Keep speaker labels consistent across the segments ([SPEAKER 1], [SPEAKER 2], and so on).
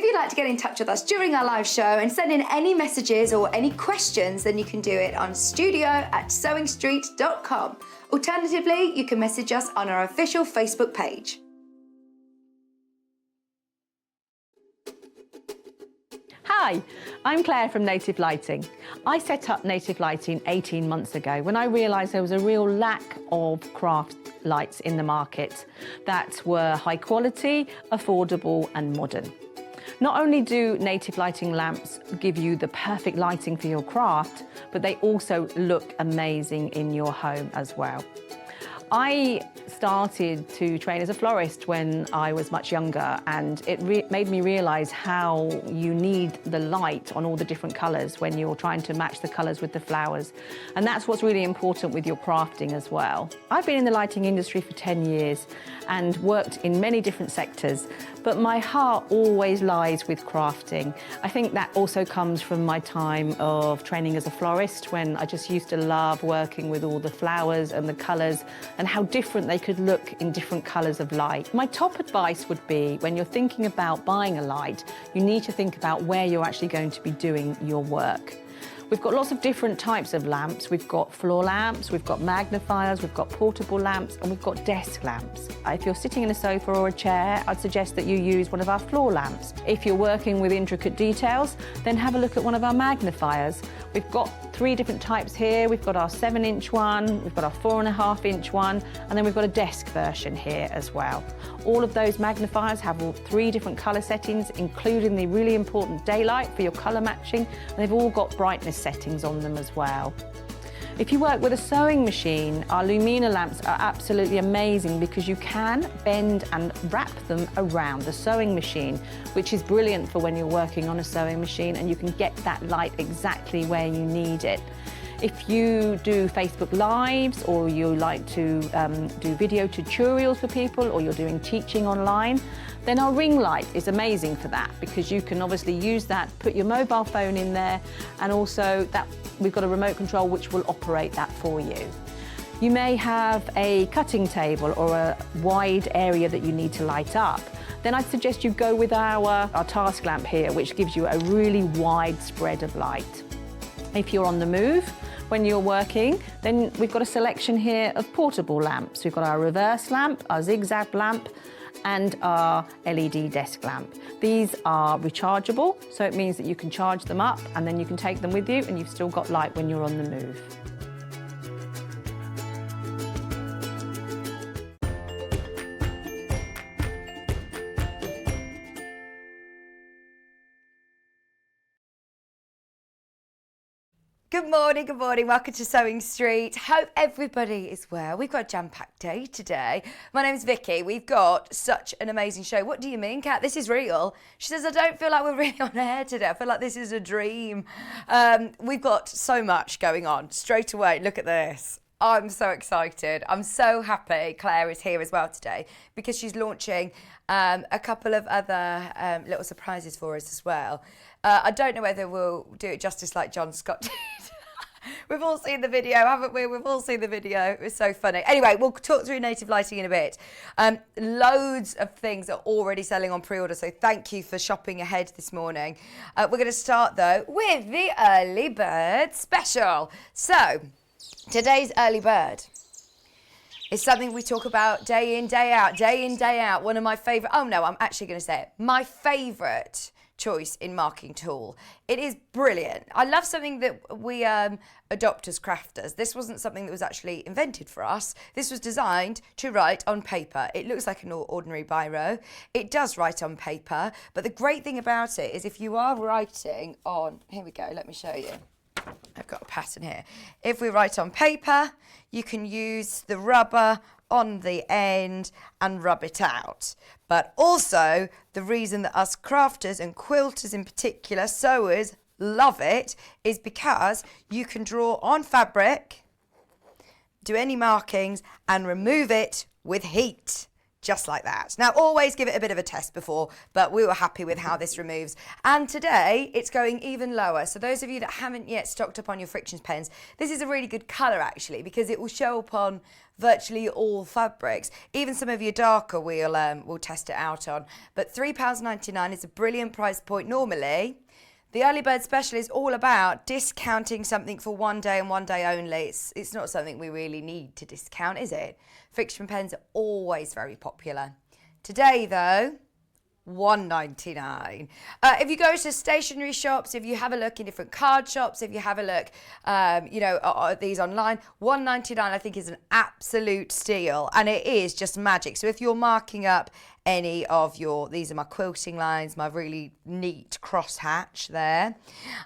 [SPEAKER 1] you'd like to get in touch with us during our live show and send in any messages or any questions, then you can do it on studio@sewingstreet.com. Alternatively, you can message us on our official Facebook page.
[SPEAKER 2] Hi, I'm Claire from Native Lighting. I set up Native Lighting 18 months ago when I realised there was a real lack of craft lights in the market that were high quality, affordable and modern. Not only do Native Lighting lamps give you the perfect lighting for your craft, but they also look amazing in your home as well. I started to train as a florist when I was much younger, and it made me realise how you need the light on all the different colours when you're trying to match the colours with the flowers. And that's what's really important with your crafting as well. I've been in the lighting industry for 10 years and worked in many different sectors, but my heart always lies with crafting. I think that also comes from my time of training as a florist, when I just used to love working with all the flowers and the colours and how different they could look in different colours of light. My top advice would be, when you're thinking about buying a light, you need to think about where you're actually going to be doing your work. We've got lots of different types of lamps. We've got floor lamps, we've got magnifiers, we've got portable lamps, and we've got desk lamps. If you're sitting in a sofa or a chair, I'd suggest that you use one of our floor lamps. If you're working with intricate details, then have a look at one of our magnifiers. We've got 3 different types here. We've got our 7-inch one, we've got our 4.5-inch one, and then we've got a desk version here as well. All of those magnifiers have all 3 different colour settings, including the really important daylight for your colour matching, and they've all got brightness settings on them as well. If you work with a sewing machine, our Lumina lamps are absolutely amazing because you can bend and wrap them around the sewing machine, which is brilliant for when you're working on a sewing machine, and you can get that light exactly where you need it. If you do Facebook Lives, or you like to do video tutorials for people, or you're doing teaching online, then our ring light is amazing for that, because you can obviously use that, put your mobile phone in there, and also that we've got a remote control which will operate that for you. You may have a cutting table or a wide area that you need to light up. Then I'd suggest you go with our task lamp here, which gives you a really wide spread of light. If you're on the move, when you're working, then we've got a selection here of portable lamps. We've got our reverse lamp, our zigzag lamp, and our LED desk lamp. These are rechargeable, so it means that you can charge them up and then you can take them with you, and you've still got light when you're on the move.
[SPEAKER 1] Good morning, welcome to Sewing Street. Hope everybody is well. We've got a jam-packed day today. My name's Vicky. We've got such an amazing show. What do you mean, Kat? This is real. She says, I don't feel like we're really on air today. I feel like this is a dream. We've got so much going on. Straight away, look at this. I'm so excited. I'm so happy Claire is here as well today, because she's launching a couple of other little surprises for us as well. I don't know whether we'll do it justice like John Scott did. We've all seen the video, haven't we? We've all seen the video. It was so funny. Anyway, we'll talk through Native Lighting in a bit. Loads of things are already selling on pre-order, so thank you for shopping ahead this morning. We're going to start, though, with the Early Bird Special. So, today's Early Bird is something we talk about day in, day out, day in, day out. One of my favourite, oh no, I'm actually going to say it, my favourite choice in marking tool. It is brilliant. I love something that we adopt as crafters. This wasn't something that was actually invented for us. This was designed to write on paper. It looks like an ordinary biro. It does write on paper, but the great thing about it is if you are writing on, here we go, let me show you. I've got a pattern here. If we write on paper, you can use the rubber on the end and rub it out. But also, the reason that us crafters and quilters in particular, sewers, love it is because you can draw on fabric, do any markings and remove it with heat. just like that. Now, always give it a bit of a test before, but we were happy with how this removes. And today, it's going even lower. So those of you that haven't yet stocked up on your frictions pens, this is a really good colour, actually, because it will show up on virtually all fabrics. Even some of your darker we'll test it out on. But £3.99 is a brilliant price point normally. The early bird special is all about discounting something for one day and one day only. It's not something we really need to discount, is it? Friction pens are always very popular. Today, though, £1.99. If you go to stationery shops, if you have a look in different card shops, if you have a look, at these online, £1.99 I think is an absolute steal, and it is just magic. So if you're marking up any of these are my quilting lines, my really neat crosshatch there,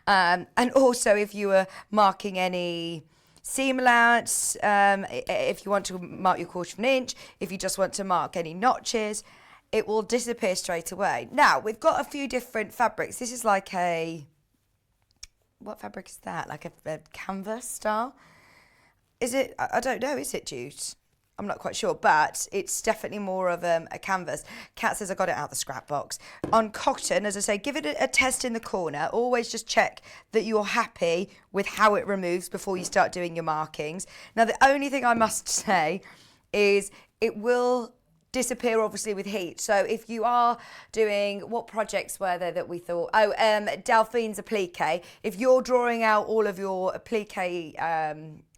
[SPEAKER 1] and also if you were marking any seam allowance, if you want to mark your 1/4 of an inch, if you just want to mark any notches, it will disappear straight away. Now, we've got a few different fabrics. This is like what fabric is that? Like a canvas style? Is it? I don't know. Is it jute? I'm not quite sure, but it's definitely more of a canvas. Kat says I got it out of the scrap box. On cotton, as I say, give it a test in the corner. Always just check that you're happy with how it removes before you start doing your markings. Now, the only thing I must say is it will disappear obviously with heat. So if you are doing, what projects were there that we thought, Delphine's applique, if you're drawing out all of your applique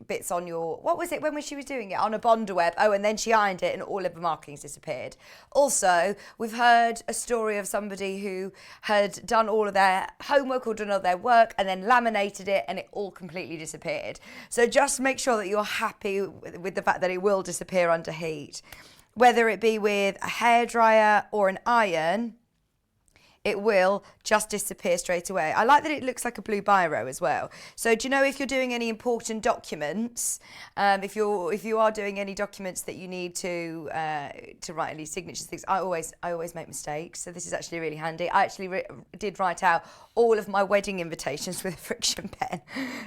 [SPEAKER 1] bits on your, what was it when she was doing it, on a bonder web, and then she ironed it and all of the markings disappeared. Also, we've heard a story of somebody who had done all of their homework or done all their work and then laminated it and it all completely disappeared. So just make sure that you're happy with the fact that it will disappear under heat. Whether it be with a hairdryer or an iron, it will just disappear straight away. I like that it looks like a blue biro as well. So do you know if you're doing any important documents, if you are doing any documents that you need to write any signatures, things, I always make mistakes. So this is actually really handy. I actually did write out all of my wedding invitations with a friction pen,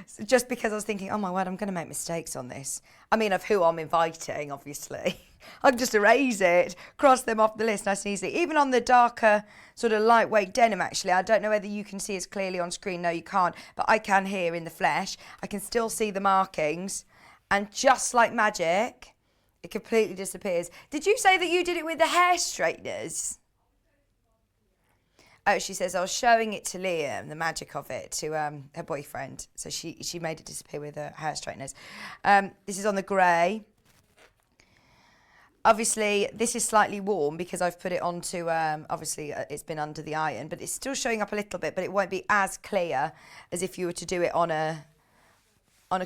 [SPEAKER 1] so just because I was thinking, oh my word, I'm going to make mistakes on this. I mean, of who I'm inviting, obviously. I can just erase it, cross them off the list nice and easily. Even on the darker sort of lightweight denim, actually, I don't know whether you can see as clearly on screen. No, you can't, but I can here in the flesh. I can still see the markings, and just like magic, it completely disappears. Did you say that you did it with the hair straighteners? Oh, she says, I was showing it to Liam, the magic of it, to her boyfriend. So she made it disappear with her hair straighteners. This is on the grey. Obviously, this is slightly warm because I've put it onto, obviously, it's been under the iron, but it's still showing up a little bit, but it won't be as clear as if you were to do it on a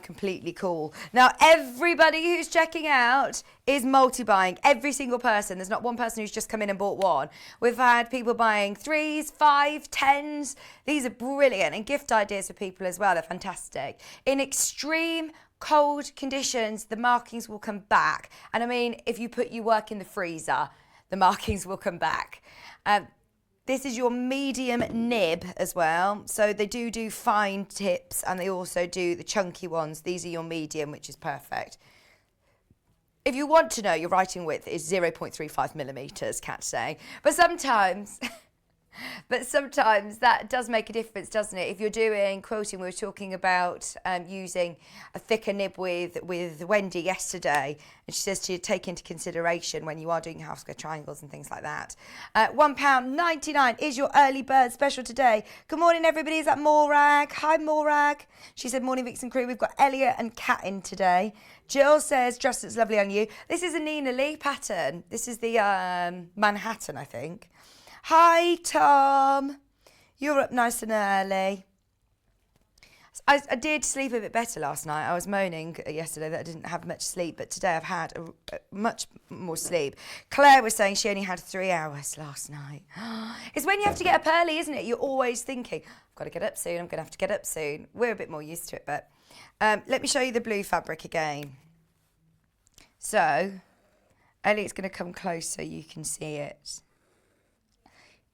[SPEAKER 1] completely cool. Now, everybody who's checking out is multi-buying. Every single person. There's not one person who's just come in and bought one. We've had people buying 3s, 5s, 10s. These are brilliant, and gift ideas for people as well. They're fantastic. In extreme cold conditions, the markings will come back. And I mean, if you put your work in the freezer, the markings will come back. This is your medium nib as well. So they do fine tips, and they also do the chunky ones. These are your medium, which is perfect. If you want to know, your writing width is 0.35 millimeters, Kat's saying. But sometimes that does make a difference, doesn't it? If you're doing quilting, we were talking about using a thicker nib with Wendy yesterday, and she says to take into consideration when you are doing half square triangles and things like that. £1.99 is your early bird special today. Good morning, everybody. Is that Morag? Hi, Morag. She said, morning, Vixen crew. We've got Elliot and Kat in today. Jill says, dress looks lovely on you. This is a Nina Lee pattern. This is the Manhattan, I think. Hi, Tom. You're up nice and early. I did sleep a bit better last night. I was moaning yesterday that I didn't have much sleep, but today I've had much more sleep. Claire was saying she only had 3 hours last night. It's when you have to get up early, isn't it? You're always thinking, I've got to get up soon, I'm going to have to get up soon. We're a bit more used to it, but let me show you the blue fabric again. So, Elliot's going to come close so you can see it.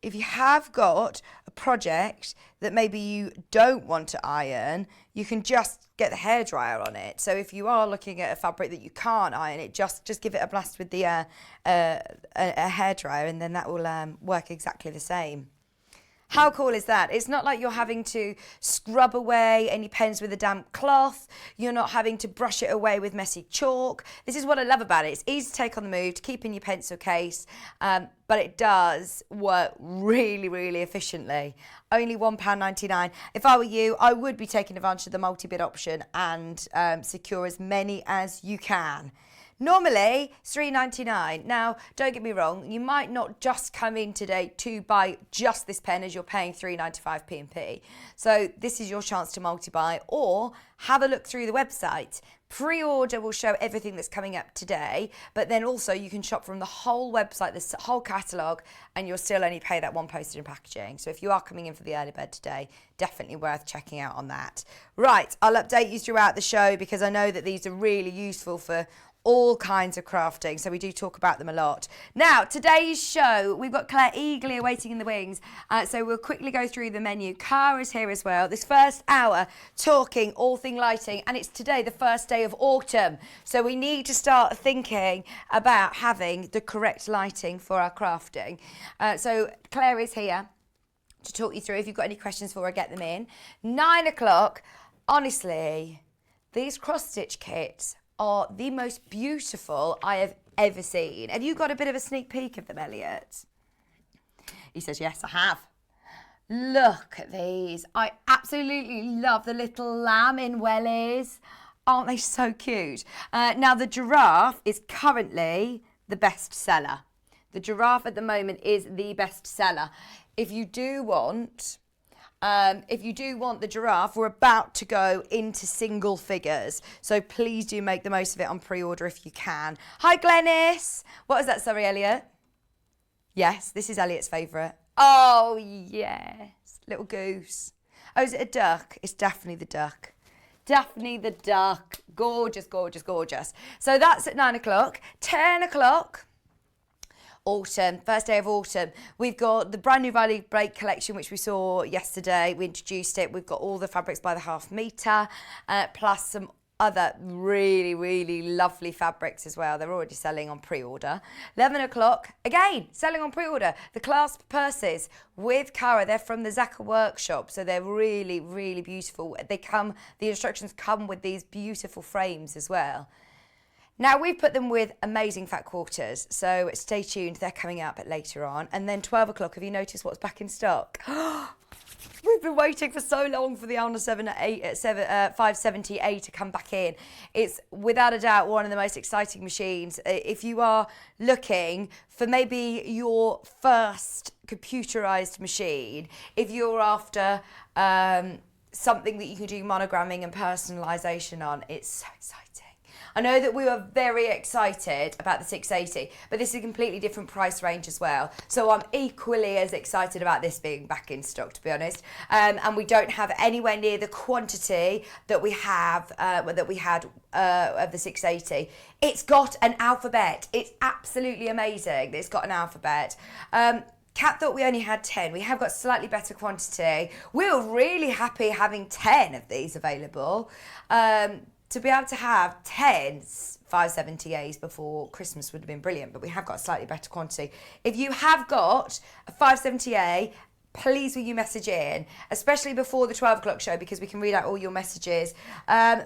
[SPEAKER 1] if you have got a project that maybe you don't want to iron, you can just get the hairdryer on it. So if you are looking at a fabric that you can't iron it, just give it a blast with the a hairdryer, and then that will work exactly the same. How cool is that? It's not like you're having to scrub away any pens with a damp cloth. You're not having to brush it away with messy chalk. This is what I love about it. It's easy to take on the move, to keep in your pencil case, but it does work really, really efficiently. Only £1.99. If I were you, I would be taking advantage of the multi-bid option and secure as many as you can. Normally, it's £3.99. Now, don't get me wrong, you might not just come in today to buy just this pen as you're paying £3.95 P&P. So this is your chance to multi-buy, or have a look through the website. Pre-order will show everything that's coming up today, but then also you can shop from the whole website, the whole catalogue, and you'll still only pay that one postage and packaging. So if you are coming in for the early bird today, definitely worth checking out on that. Right, I'll update you throughout the show because I know that these are really useful for all kinds of crafting, so we do talk about them a lot. Now, today's show, we've got Claire eagerly awaiting in the wings, so we'll quickly go through the menu. Cara's here as well. This first hour, talking all thing lighting, and it's today the first day of autumn, so we need to start thinking about having the correct lighting for our crafting. So Claire is here to talk you through. If you've got any questions for her, get them in. 9 o'clock, honestly, these cross-stitch kits are the most beautiful I have ever seen. Have you got a bit of a sneak peek of them, Elliot? He says, yes, I have. Look at these. I absolutely love the little lamb in wellies. Aren't they so cute? Now, the giraffe is currently the best seller. The giraffe at the moment is the best seller. If you do want the giraffe, we're about to go into single figures. So please do make the most of it on pre-order if you can. Hi, Glennis. What is that? Sorry, Elliot. Yes, this is Elliot's favourite. Oh, yes. Little goose. Oh, is it a duck? It's definitely the duck. Definitely the duck. Gorgeous, gorgeous, gorgeous. So that's at 9 o'clock. 10 o'clock. Autumn, first day of autumn. We've got the brand new Riley Break collection, which we saw yesterday. We introduced it. We've got all the fabrics by the half metre, plus some other really, really lovely fabrics as well. They're already selling on pre-order. 11 o'clock, again, selling on pre-order. The Clasp purses with Cara. They're from the Zaka workshop, so they're really, really beautiful. The instructions come with these beautiful frames as well. Now, we've put them with amazing fat quarters, so stay tuned. They're coming up later on. And then 12 o'clock, have you noticed what's back in stock? We've been waiting for so long for the Elna 570A to come back in. It's without a doubt one of the most exciting machines. If you are looking for maybe your first computerized machine, if you're after something that you can do monogramming and personalization on, it's so exciting. I know that we were very excited about the 680, but this is a completely different price range as well. So I'm equally as excited about this being back in stock, to be honest. And we don't have anywhere near the quantity that we had of the 680. It's got an alphabet. It's absolutely amazing that it's got an alphabet. Kat thought we only had 10. We have got slightly better quantity. We were really happy having 10 of these available. To be able to have 10 570As before Christmas would have been brilliant, but we have got a slightly better quantity. If you have got a 570A, please will you message in, especially before the 12 o'clock show, because we can read out all your messages.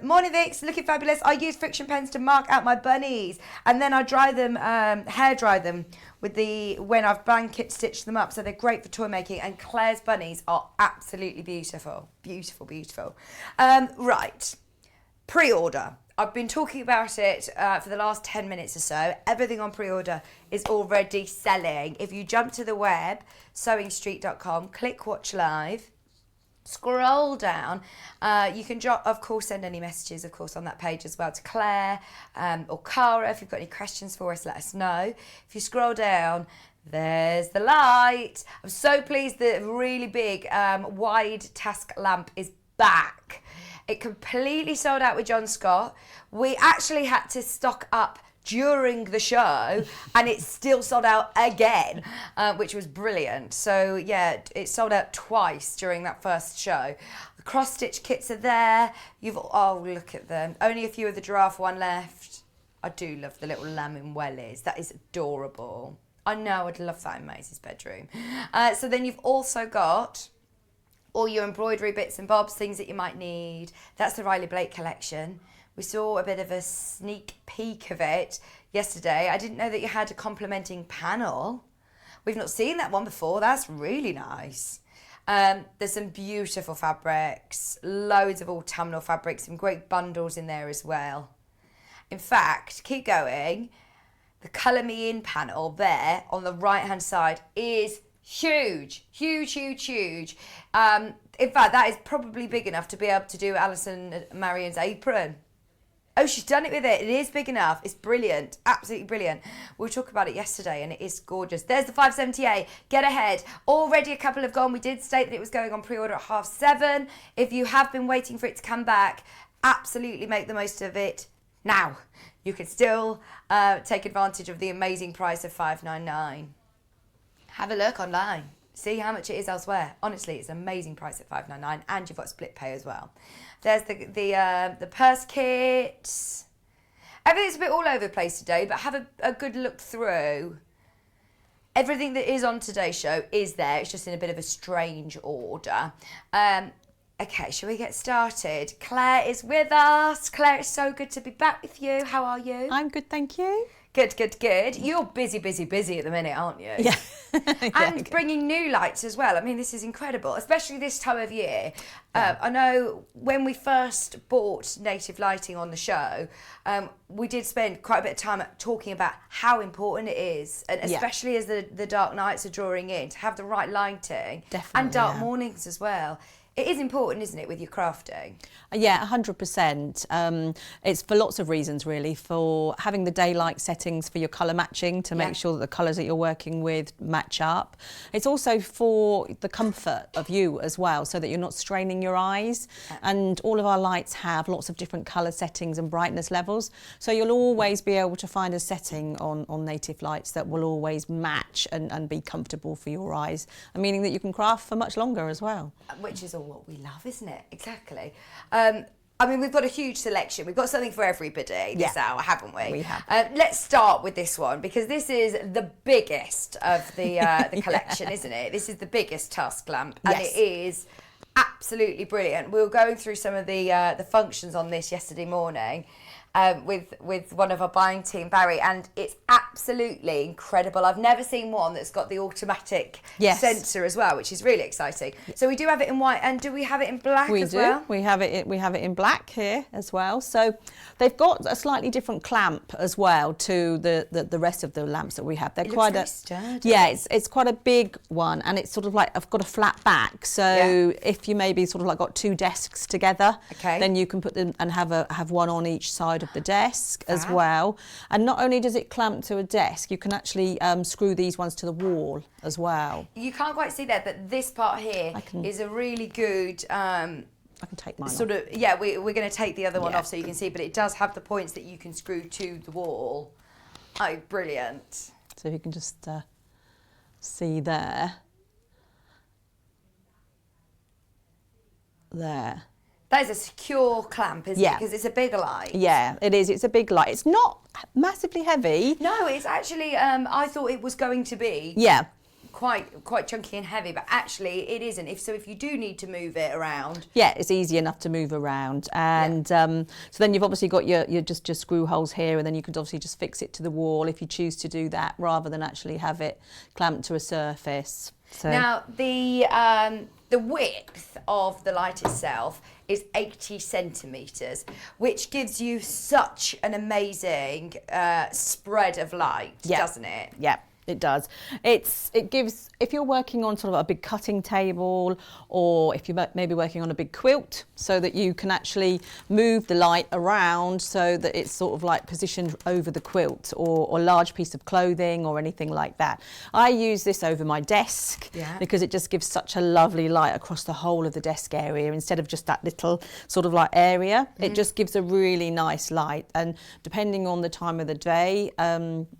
[SPEAKER 1] Morning, Vix, looking fabulous. I use friction pens to mark out my bunnies, and then I dry them, hair dry them when I've blanket stitched them up, so they're great for toy making. And Claire's bunnies are absolutely beautiful, beautiful, beautiful. Right. Pre-order. I've been talking about it for the last 10 minutes or so. Everything on pre-order is already selling. If you jump to the web, sewingstreet.com, click watch live, scroll down. You can, of course, send any messages, of course, on that page as well to Claire or Cara. If you've got any questions for us, let us know. If you scroll down, there's the light. I'm so pleased that a really big wide task lamp is back. It completely sold out with John Scott. We actually had to stock up during the show, and it still sold out again, which was brilliant. So yeah, it sold out twice during that first show. The cross-stitch kits are there. Oh, look at them. Only a few of the giraffe one left. I do love the little lamb in wellies. That is adorable. I know, I'd love that in Maisie's bedroom. So then you've also got all your embroidery bits and bobs, things that you might need. That's the Riley Blake collection. We saw a bit of a sneak peek of it yesterday. I didn't know that you had a complementing panel. We've not seen that one before. That's really nice. There's some beautiful fabrics, loads of autumnal fabrics, some great bundles in there as well. In fact, keep going. The Colour Me In panel there on the right-hand side is huge, huge, huge, huge. In fact, that is probably big enough to be able to do Alison Marion's apron. Oh, she's done it with it. It is big enough. It's brilliant. Absolutely brilliant. We were talking about it yesterday and it is gorgeous. There's the 578. Get ahead. Already a couple have gone. We did state that it was going on pre-order at 7:30. If you have been waiting for it to come back, absolutely make the most of it now. You can still take advantage of the amazing price of $5.99. Have a look online. See how much it is elsewhere. Honestly, it's an amazing price at $5.99, and you've got split pay as well. There's the purse kit. Everything's a bit all over the place today, but have a good look through. Everything that is on today's show is there. It's just in a bit of a strange order. Okay, shall we get started? Claire is with us. Claire, it's so good to be back with you. How are you?
[SPEAKER 3] I'm good, thank you.
[SPEAKER 1] Good, good, good. You're busy, busy, busy at the minute, aren't you?
[SPEAKER 3] Yeah.
[SPEAKER 1] And bringing new lights as well. I mean, this is incredible, especially this time of year. I know when we first bought Native Lighting on the show, we did spend quite a bit of time talking about how important it is, and especially as the dark nights are drawing in, to have the right lighting.
[SPEAKER 3] Definitely,
[SPEAKER 1] and dark mornings as well. It is important, isn't it, with your crafting?
[SPEAKER 3] Yeah, 100%. It's for lots of reasons, really. For having the daylight settings for your colour matching to make sure that the colours that you're working with match up. It's also for the comfort of you as well, so that you're not straining your eyes. And all of our lights have lots of different colour settings and brightness levels. So you'll always be able to find a setting on Native Lights that will always match and be comfortable for your eyes, meaning that you can craft for much longer as well.
[SPEAKER 1] Which is all what we love, isn't it? Exactly. I mean, we've got a huge selection. We've got something for everybody this hour, haven't we?
[SPEAKER 3] We have.
[SPEAKER 1] Let's start with this one, because this is the biggest of the collection, isn't it? This is the biggest tusk lamp, and it is absolutely brilliant. We were going through some of the functions on this yesterday morning. With one of our buying team, Barry, and it's absolutely incredible. I've never seen one that's got the automatic sensor as well, which is really exciting. So we do have it in white, and do we have it in black as well?
[SPEAKER 3] We have it in black here as well. So they've got a slightly different clamp as well to the rest of the lamps that we have. They're quite
[SPEAKER 1] very sturdy.
[SPEAKER 3] Yeah, it's quite a big one, and it's sort of like I've got a flat back. So if you maybe sort of like got two desks together, then you can put them and have one on each side of the desk as well. And not only does it clamp to a desk, you can actually screw these ones to the wall as well.
[SPEAKER 1] You can't quite see that, but this part here is a really good
[SPEAKER 3] I can take mine
[SPEAKER 1] sort of we're going to take the other one off so you can see, but it does have the points that you can screw to the wall. Oh, brilliant.
[SPEAKER 3] So if you can just see there.
[SPEAKER 1] That is a secure clamp, isn't it? Because it's a big light.
[SPEAKER 3] Yeah, it is. It's a big light. It's not massively heavy.
[SPEAKER 1] No, it's actually, I thought it was going to be quite chunky and heavy, but actually it isn't. If you do need to move it around.
[SPEAKER 3] Yeah, it's easy enough to move around. And so then you've obviously got your just screw holes here, and then you could obviously just fix it to the wall if you choose to do that, rather than actually have it clamped to a surface. So.
[SPEAKER 1] Now, the width of the light itself is 80 centimetres, which gives you such an amazing spread of light, doesn't it?
[SPEAKER 3] Yeah, It does. It gives, if you're working on sort of a big cutting table, or if you're maybe working on a big quilt, so that you can actually move the light around so that it's sort of like positioned over the quilt, or a large piece of clothing or anything like that. I use this over my desk because it just gives such a lovely light across the whole of the desk area instead of just that little sort of like area. It just gives a really nice light, and depending on the time of the day,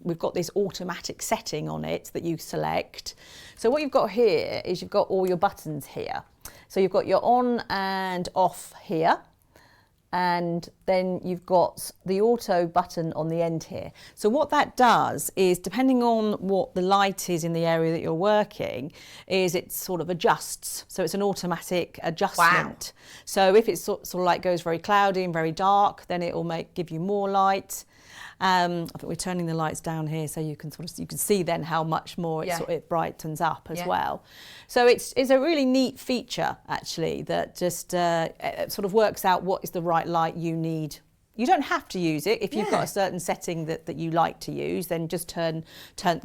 [SPEAKER 3] we've got this automatic setting on it that you select. So what you've got here is you've got all your buttons here. So you've got your on and off here, and then you've got the auto button on the end here. So what that does is, depending on what the light is in the area that you're working, is it sort of adjusts. So it's an automatic adjustment.
[SPEAKER 1] Wow.
[SPEAKER 3] So if it's sort of like goes very cloudy and very dark, then it will give you more light. I think we're turning the lights down here so you can see then how much more it brightens up as well. So it's a really neat feature actually, that just sort of works out what is the right light you need. You don't have to use it. If you've got a certain setting that you like to use, then just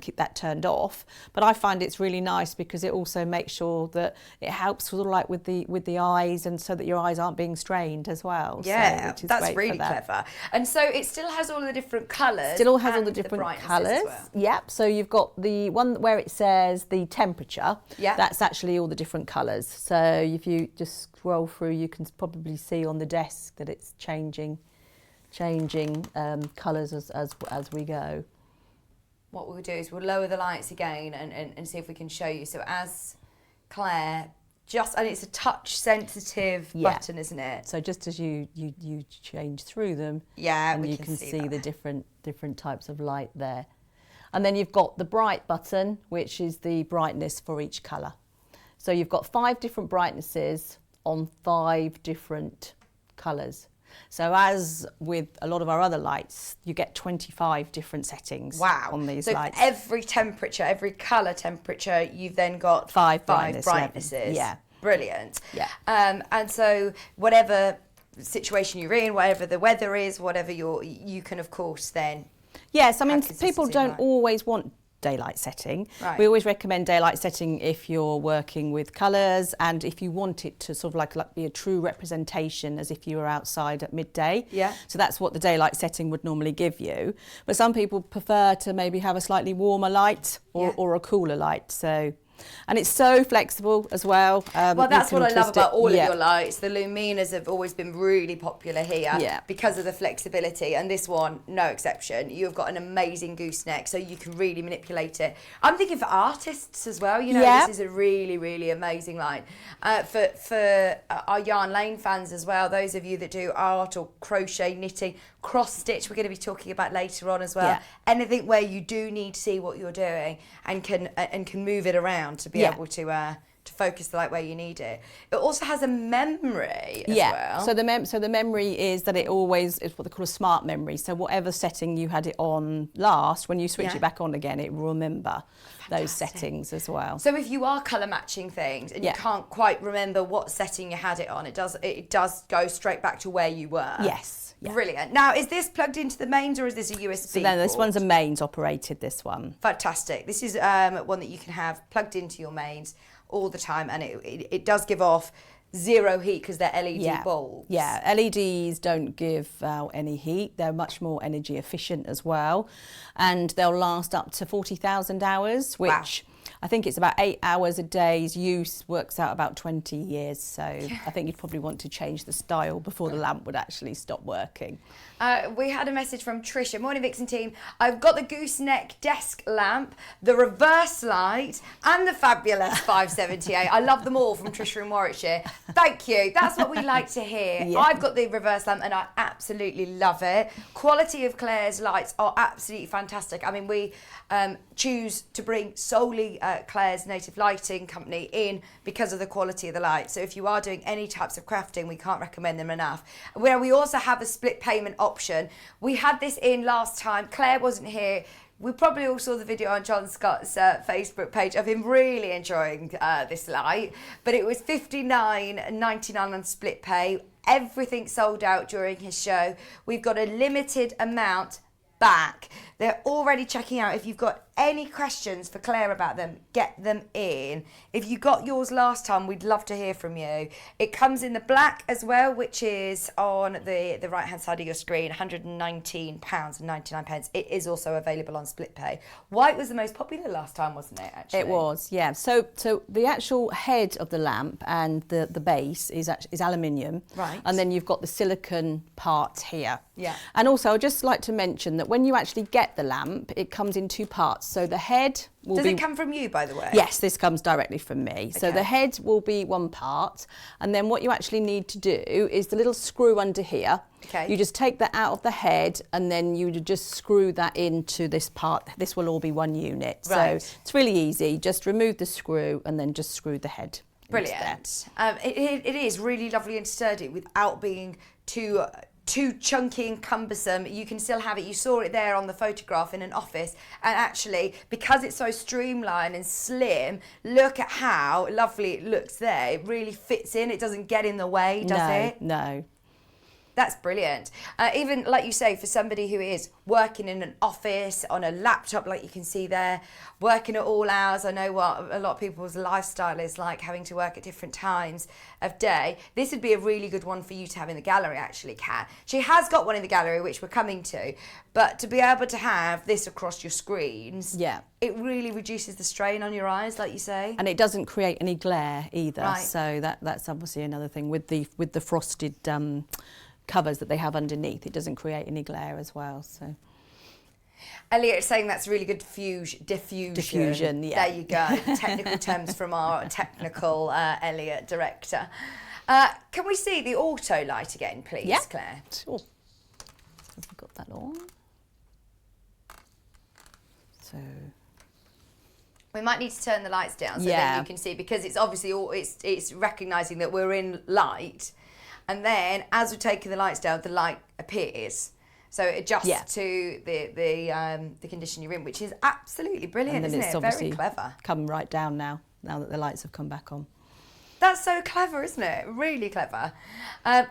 [SPEAKER 3] keep that turned off. But I find it's really nice because it also makes sure that it helps sort of like with the eyes, and so that your eyes aren't being strained as well.
[SPEAKER 1] Yeah,
[SPEAKER 3] so,
[SPEAKER 1] that's really clever. And so it still has all the different colours.
[SPEAKER 3] Still has all the different colours.
[SPEAKER 1] Well.
[SPEAKER 3] Yep. So you've got the one where it says the temperature. Yeah. That's actually all the different colours. So if you just scroll through, you can probably see on the desk that it's changing colours as we go.
[SPEAKER 1] What we'll do is we'll lower the lights again and see if we can show you. So as Claire, and it's a touch sensitive button, isn't it?
[SPEAKER 3] So just as you change through them,
[SPEAKER 1] and
[SPEAKER 3] you can see the different types of light there. And then you've got the bright button, which is the brightness for each colour. So you've got 5 different brightnesses on 5 different colours. So as with a lot of our other lights, you get 25 different settings on these lights.
[SPEAKER 1] So every temperature, every colour temperature, you've then got 5 brightnesses.
[SPEAKER 3] Yeah.
[SPEAKER 1] Brilliant.
[SPEAKER 3] Yeah.
[SPEAKER 1] And so whatever situation you're in, whatever the weather is, whatever you can of course then.
[SPEAKER 3] Yes, I mean, people don't always want daylight setting. Right. We always recommend daylight setting if you're working with colours, and if you want it to sort of like be a true representation as if you were outside at midday. Yeah. So that's what the daylight setting would normally give you. But some people prefer to maybe have a slightly warmer light or a cooler light. So. And it's so flexible as well.
[SPEAKER 1] Well, that's what I love about all of your lights. The Luminas have always been really popular here because of the flexibility, and this one, no exception. You've got an amazing gooseneck, so you can really manipulate it. I'm thinking for artists as well. You know, this is a really, really amazing light. For our Yarn Lane fans as well, those of you that do art or crochet, knitting, cross stitch, we're going to be talking about later on as well. Yeah. Anything where you do need to see what you're doing and can move it around to be able to focus the light where you need it. It also has a memory as well.
[SPEAKER 3] So the memory is that it always is what they call a smart memory. So whatever setting you had it on last, when you switch it back on again, it will remember those settings as well.
[SPEAKER 1] So if you are colour matching things and you can't quite remember what setting you had it on, it does go straight back to where you were.
[SPEAKER 3] Yes.
[SPEAKER 1] Yeah. Brilliant. Now, is this plugged into the mains or is this a USB
[SPEAKER 3] So then this
[SPEAKER 1] port?
[SPEAKER 3] one's a mains operated, this one.
[SPEAKER 1] Fantastic. This is one that you can have plugged into your mains all the time, and it does give off zero heat because they're LED bulbs.
[SPEAKER 3] Yeah, LEDs don't give out any heat. They're much more energy efficient as well. And they'll last up to 40,000 hours, which I think it's about 8 hours a day's use, works out about 20 years. So I think you'd probably want to change the style before the lamp would actually stop working.
[SPEAKER 1] We had a message from Tricia. Morning, Vixen team. I've got the gooseneck desk lamp, the reverse light, and the fabulous 578. I love them all, from Tricia in Warwickshire. Thank you. That's what we like to hear. Yeah. I've got the reverse lamp and I absolutely love it. Quality of Clare's lights are absolutely fantastic. I mean, we choose to bring solely Clare's Native Lighting Company in because of the quality of the light. So if you are doing any types of crafting, we can't recommend them enough. Where we also have a split payment option. We had this in last time. Clare wasn't here. We probably all saw the video on John Scott's Facebook page of him really enjoying this light, but it was $59.99 on split pay. Everything sold out during his show. We've got a limited amount back. They're already checking out if you've got any questions for Claire about them, get them in. If you got yours last time, we'd love to hear from you. It comes in the black as well, which is on the right-hand side of your screen, £119.99. It is also available on split pay. White was the most popular last time, wasn't it, actually?
[SPEAKER 3] It was, yeah. So the actual head of the lamp and the base is aluminium.
[SPEAKER 1] Right.
[SPEAKER 3] And then you've got the silicone part here.
[SPEAKER 1] Yeah.
[SPEAKER 3] And also, I'd just like to mention that when you actually get the lamp, it comes in two parts. So the head will
[SPEAKER 1] Does it come from you, by the way?
[SPEAKER 3] Yes, this comes directly from me. So
[SPEAKER 1] Okay.
[SPEAKER 3] the head will be one part, and then what you actually need to do is the little screw under here.
[SPEAKER 1] Okay.
[SPEAKER 3] You just take that out of the head, and then you just screw that into this part. This will all be one unit.
[SPEAKER 1] Right.
[SPEAKER 3] So it's really easy. Just remove the screw and then just screw the head.
[SPEAKER 1] Brilliant. It is really lovely and sturdy without being too chunky and cumbersome. You can still have it. You saw it there on the photograph in an office, and actually, because it's so streamlined and slim, look at how lovely it looks there. It really fits in. It doesn't get in the way, does it?
[SPEAKER 3] No.
[SPEAKER 1] That's brilliant. Even like you say, for somebody who is working in an office on a laptop, like you can see there, working at all hours. I know what a lot of people's lifestyle is like, having to work at different times of day. This would be a really good one for you to have in the gallery, actually, Kat. She has got one in the gallery, which we're coming to, but to be able to have this across your screens,
[SPEAKER 3] Yeah.
[SPEAKER 1] it really reduces the strain on your eyes, like you say.
[SPEAKER 3] And it doesn't create any glare either.
[SPEAKER 1] Right.
[SPEAKER 3] So that's obviously another thing with the frosted covers that they have underneath. It doesn't create any glare as well. So
[SPEAKER 1] Elliot's saying that's really good diffusion.
[SPEAKER 3] Diffusion, yeah.
[SPEAKER 1] There you go. Technical terms from our technical Elliot director. Can we see the auto light again, please,
[SPEAKER 3] Yeah.
[SPEAKER 1] Claire?
[SPEAKER 3] Sure. I've got that on. So
[SPEAKER 1] We might need to turn the lights down so
[SPEAKER 3] Yeah.
[SPEAKER 1] then you can see, because it's obviously it's recognising that we're in light, and then as we're taking the lights down, the light appears. So it adjusts
[SPEAKER 3] Yeah.
[SPEAKER 1] to the condition you're in, which is absolutely brilliant,
[SPEAKER 3] and then
[SPEAKER 1] isn't
[SPEAKER 3] it's
[SPEAKER 1] it?
[SPEAKER 3] obviously
[SPEAKER 1] Very clever.
[SPEAKER 3] come right down now that the lights have come back on.
[SPEAKER 1] That's so clever, isn't it? Really clever.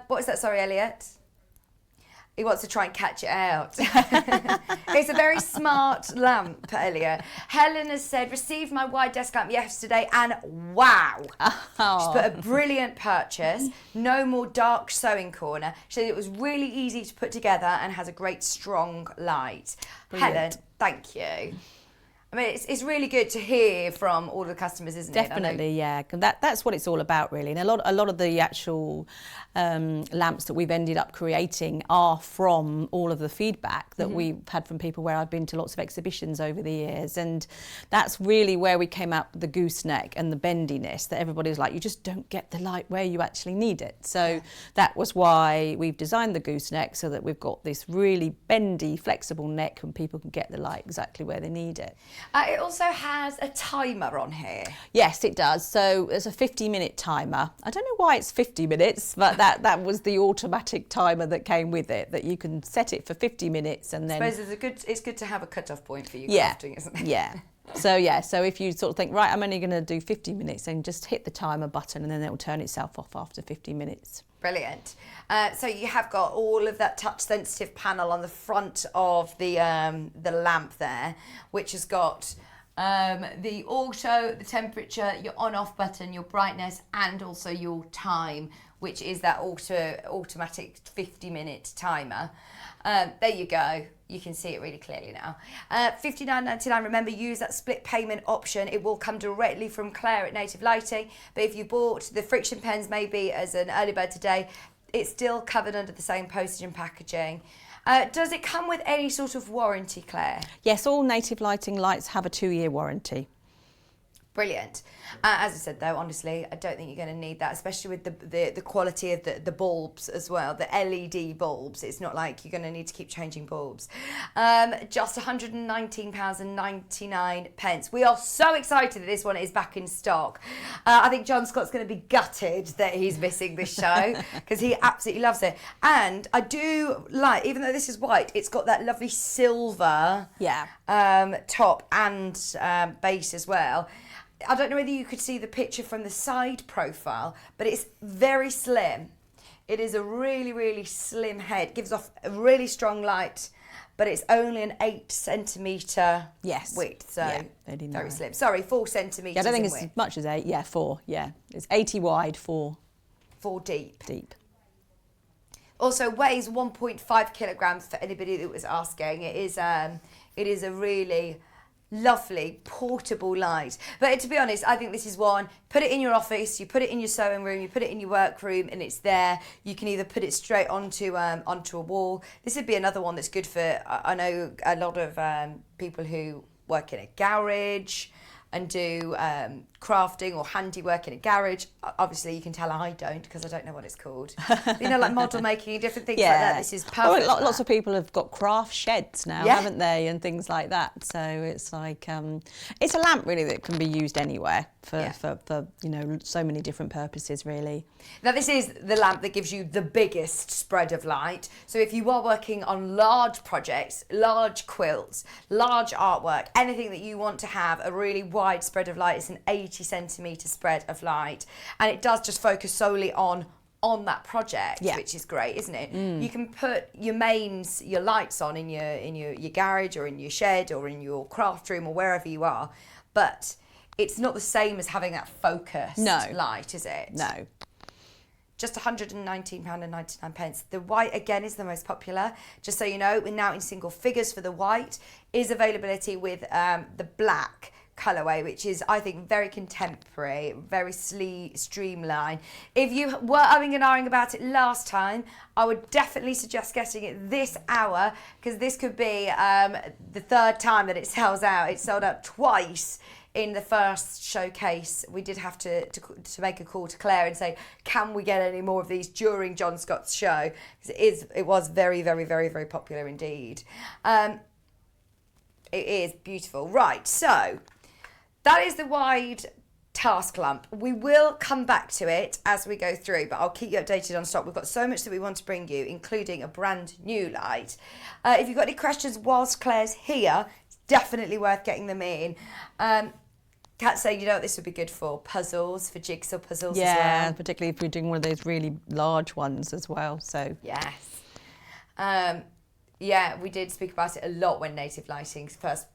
[SPEAKER 1] What is that? Sorry, Elliot. He wants to try and catch it out. It's a very smart lamp, Elliot. Helen has said, received my wide desk lamp yesterday, and wow. She's put a brilliant purchase. No more dark sewing corner. She said it was really easy to put together and has a great strong light.
[SPEAKER 3] Brilliant.
[SPEAKER 1] Helen, thank you. I mean, it's really good to hear from all the customers, isn't it? I know-
[SPEAKER 3] Definitely, yeah. That's what it's all about, really. And a lot of the actual lamps that we've ended up creating are from all of the feedback that we've had from people where I've been to lots of exhibitions over the years. And that's really where we came out with the gooseneck and the bendiness, that everybody was like, you just don't get the light where you actually need it. So that was why we've designed the gooseneck, so that we've got this really bendy, flexible neck, and people can get the light exactly where they need it.
[SPEAKER 1] It also has a timer on here.
[SPEAKER 3] Yes, it does. So there's a 50-minute timer. I don't know why it's 50 minutes, but that was the automatic timer that came with it, that you can set it for 50 minutes and then...
[SPEAKER 1] I suppose it's good to have a cut-off point for you
[SPEAKER 3] Yeah,
[SPEAKER 1] crafting, isn't it?
[SPEAKER 3] yeah. So if you sort of think, right, I'm only going to do 50 minutes, then just hit the timer button and then it will turn itself off after 50 minutes.
[SPEAKER 1] Brilliant. So you have got all of that touch-sensitive panel on the front of the lamp there, which has got the auto, the temperature, your on-off button, your brightness, and also your time, which is that automatic 50-minute timer. There you go. You can see it really clearly now. $59.99. Remember, use that split payment option. It will come directly from Claire at Native Lighting. But if you bought the friction pens maybe as an early bird today, it's still covered under the same postage and packaging. Does it come with any sort of warranty, Claire?
[SPEAKER 3] Yes, all Native Lighting lights have a 2-year warranty.
[SPEAKER 1] Brilliant. As I said, though, honestly, I don't think you're going to need that, especially with the quality of the bulbs as well, the LED bulbs. It's not like you're going to need to keep changing bulbs. Just £119.99. We are so excited that this one is back in stock. I think John Scott's going to be gutted that he's missing this show, because he absolutely loves it. And I do like, even though this is white, it's got that lovely silver top and base as well. I don't know whether you could see the picture from the side profile, but it's very slim. It is a really, really slim head. Gives off a really strong light but it's only an 8 centimetre
[SPEAKER 3] Yes.
[SPEAKER 1] width, so
[SPEAKER 3] Yeah, really
[SPEAKER 1] very
[SPEAKER 3] narrow.
[SPEAKER 1] slim. Sorry, 4 centimetres
[SPEAKER 3] Yeah, I don't think
[SPEAKER 1] in
[SPEAKER 3] it's
[SPEAKER 1] width.
[SPEAKER 3] as much as 8. Yeah, 4. Yeah, it's 80 wide, 4
[SPEAKER 1] 4 deep.
[SPEAKER 3] deep.
[SPEAKER 1] Also weighs 1.5 kilograms for anybody that was asking. It is a really lovely portable light. But to be honest, I think this is one, put it in your office, you put it in your sewing room, you put it in your workroom, and it's there. You can either put it straight onto a wall. This would be another one that's good for, I know a lot of people who work in a garage and do crafting or handiwork in a garage. Obviously, you can tell I don't, because I don't know what it's called. You know, like model making and different things like that. This is perfect.
[SPEAKER 3] Well, lots of people have got craft sheds now,
[SPEAKER 1] Yeah.
[SPEAKER 3] haven't they, and things like that. So it's like it's a lamp really that can be used anywhere for you know, so many different purposes really.
[SPEAKER 1] Now, this is the lamp that gives you the biggest spread of light. So if you are working on large projects, large quilts, large artwork, anything that you want to have a really wide spread of light, it's an 80 centimetre spread of light. And it does just focus solely on that project, which is great, isn't it? You can put your your lights on in your garage or in your shed or in your craft room or wherever you are, but it's not the same as having that focused light, is it?
[SPEAKER 3] No.
[SPEAKER 1] Just £119.99. The white, again, is the most popular. Just so you know, we're now in single figures for the white. Is availability with the black colourway, which is, I think, very contemporary, very streamlined. If you were umming and ahhing about it last time, I would definitely suggest getting it this hour, because this could be the third time that it sells out. It sold out twice in the first showcase. We did have to make a call to Claire and say, can we get any more of these during John Scott's show? Because it was very, very, very, very popular indeed. It is beautiful. Right, so that is the wide task lamp. We will come back to it as we go through, but I'll keep you updated on stock. We've got so much that we want to bring you, including a brand new light. If you've got any questions whilst Claire's here, it's definitely worth getting them in. Kat saying, you know what this would be good for? Puzzles, for jigsaw puzzles as well.
[SPEAKER 3] Yeah, particularly if you're doing one of those really large ones as well. So
[SPEAKER 1] yes. Yeah, we did speak about it a lot when Native Lighting first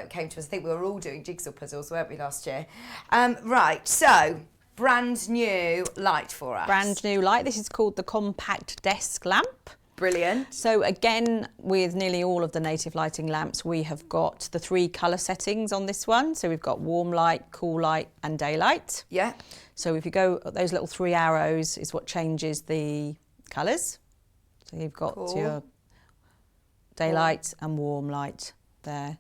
[SPEAKER 1] came to us. I think we were all doing jigsaw puzzles, weren't we, last year? Right, so brand new light for us.
[SPEAKER 3] Brand new light. This is called the Compact Desk Lamp.
[SPEAKER 1] Brilliant.
[SPEAKER 3] So again, with nearly all of the Native Lighting lamps, we have got the 3 colour settings on this one. So we've got warm light, cool light and daylight.
[SPEAKER 1] Yeah.
[SPEAKER 3] So if you go, those little 3 arrows is what changes the colours. So you've got your daylight and warm light there.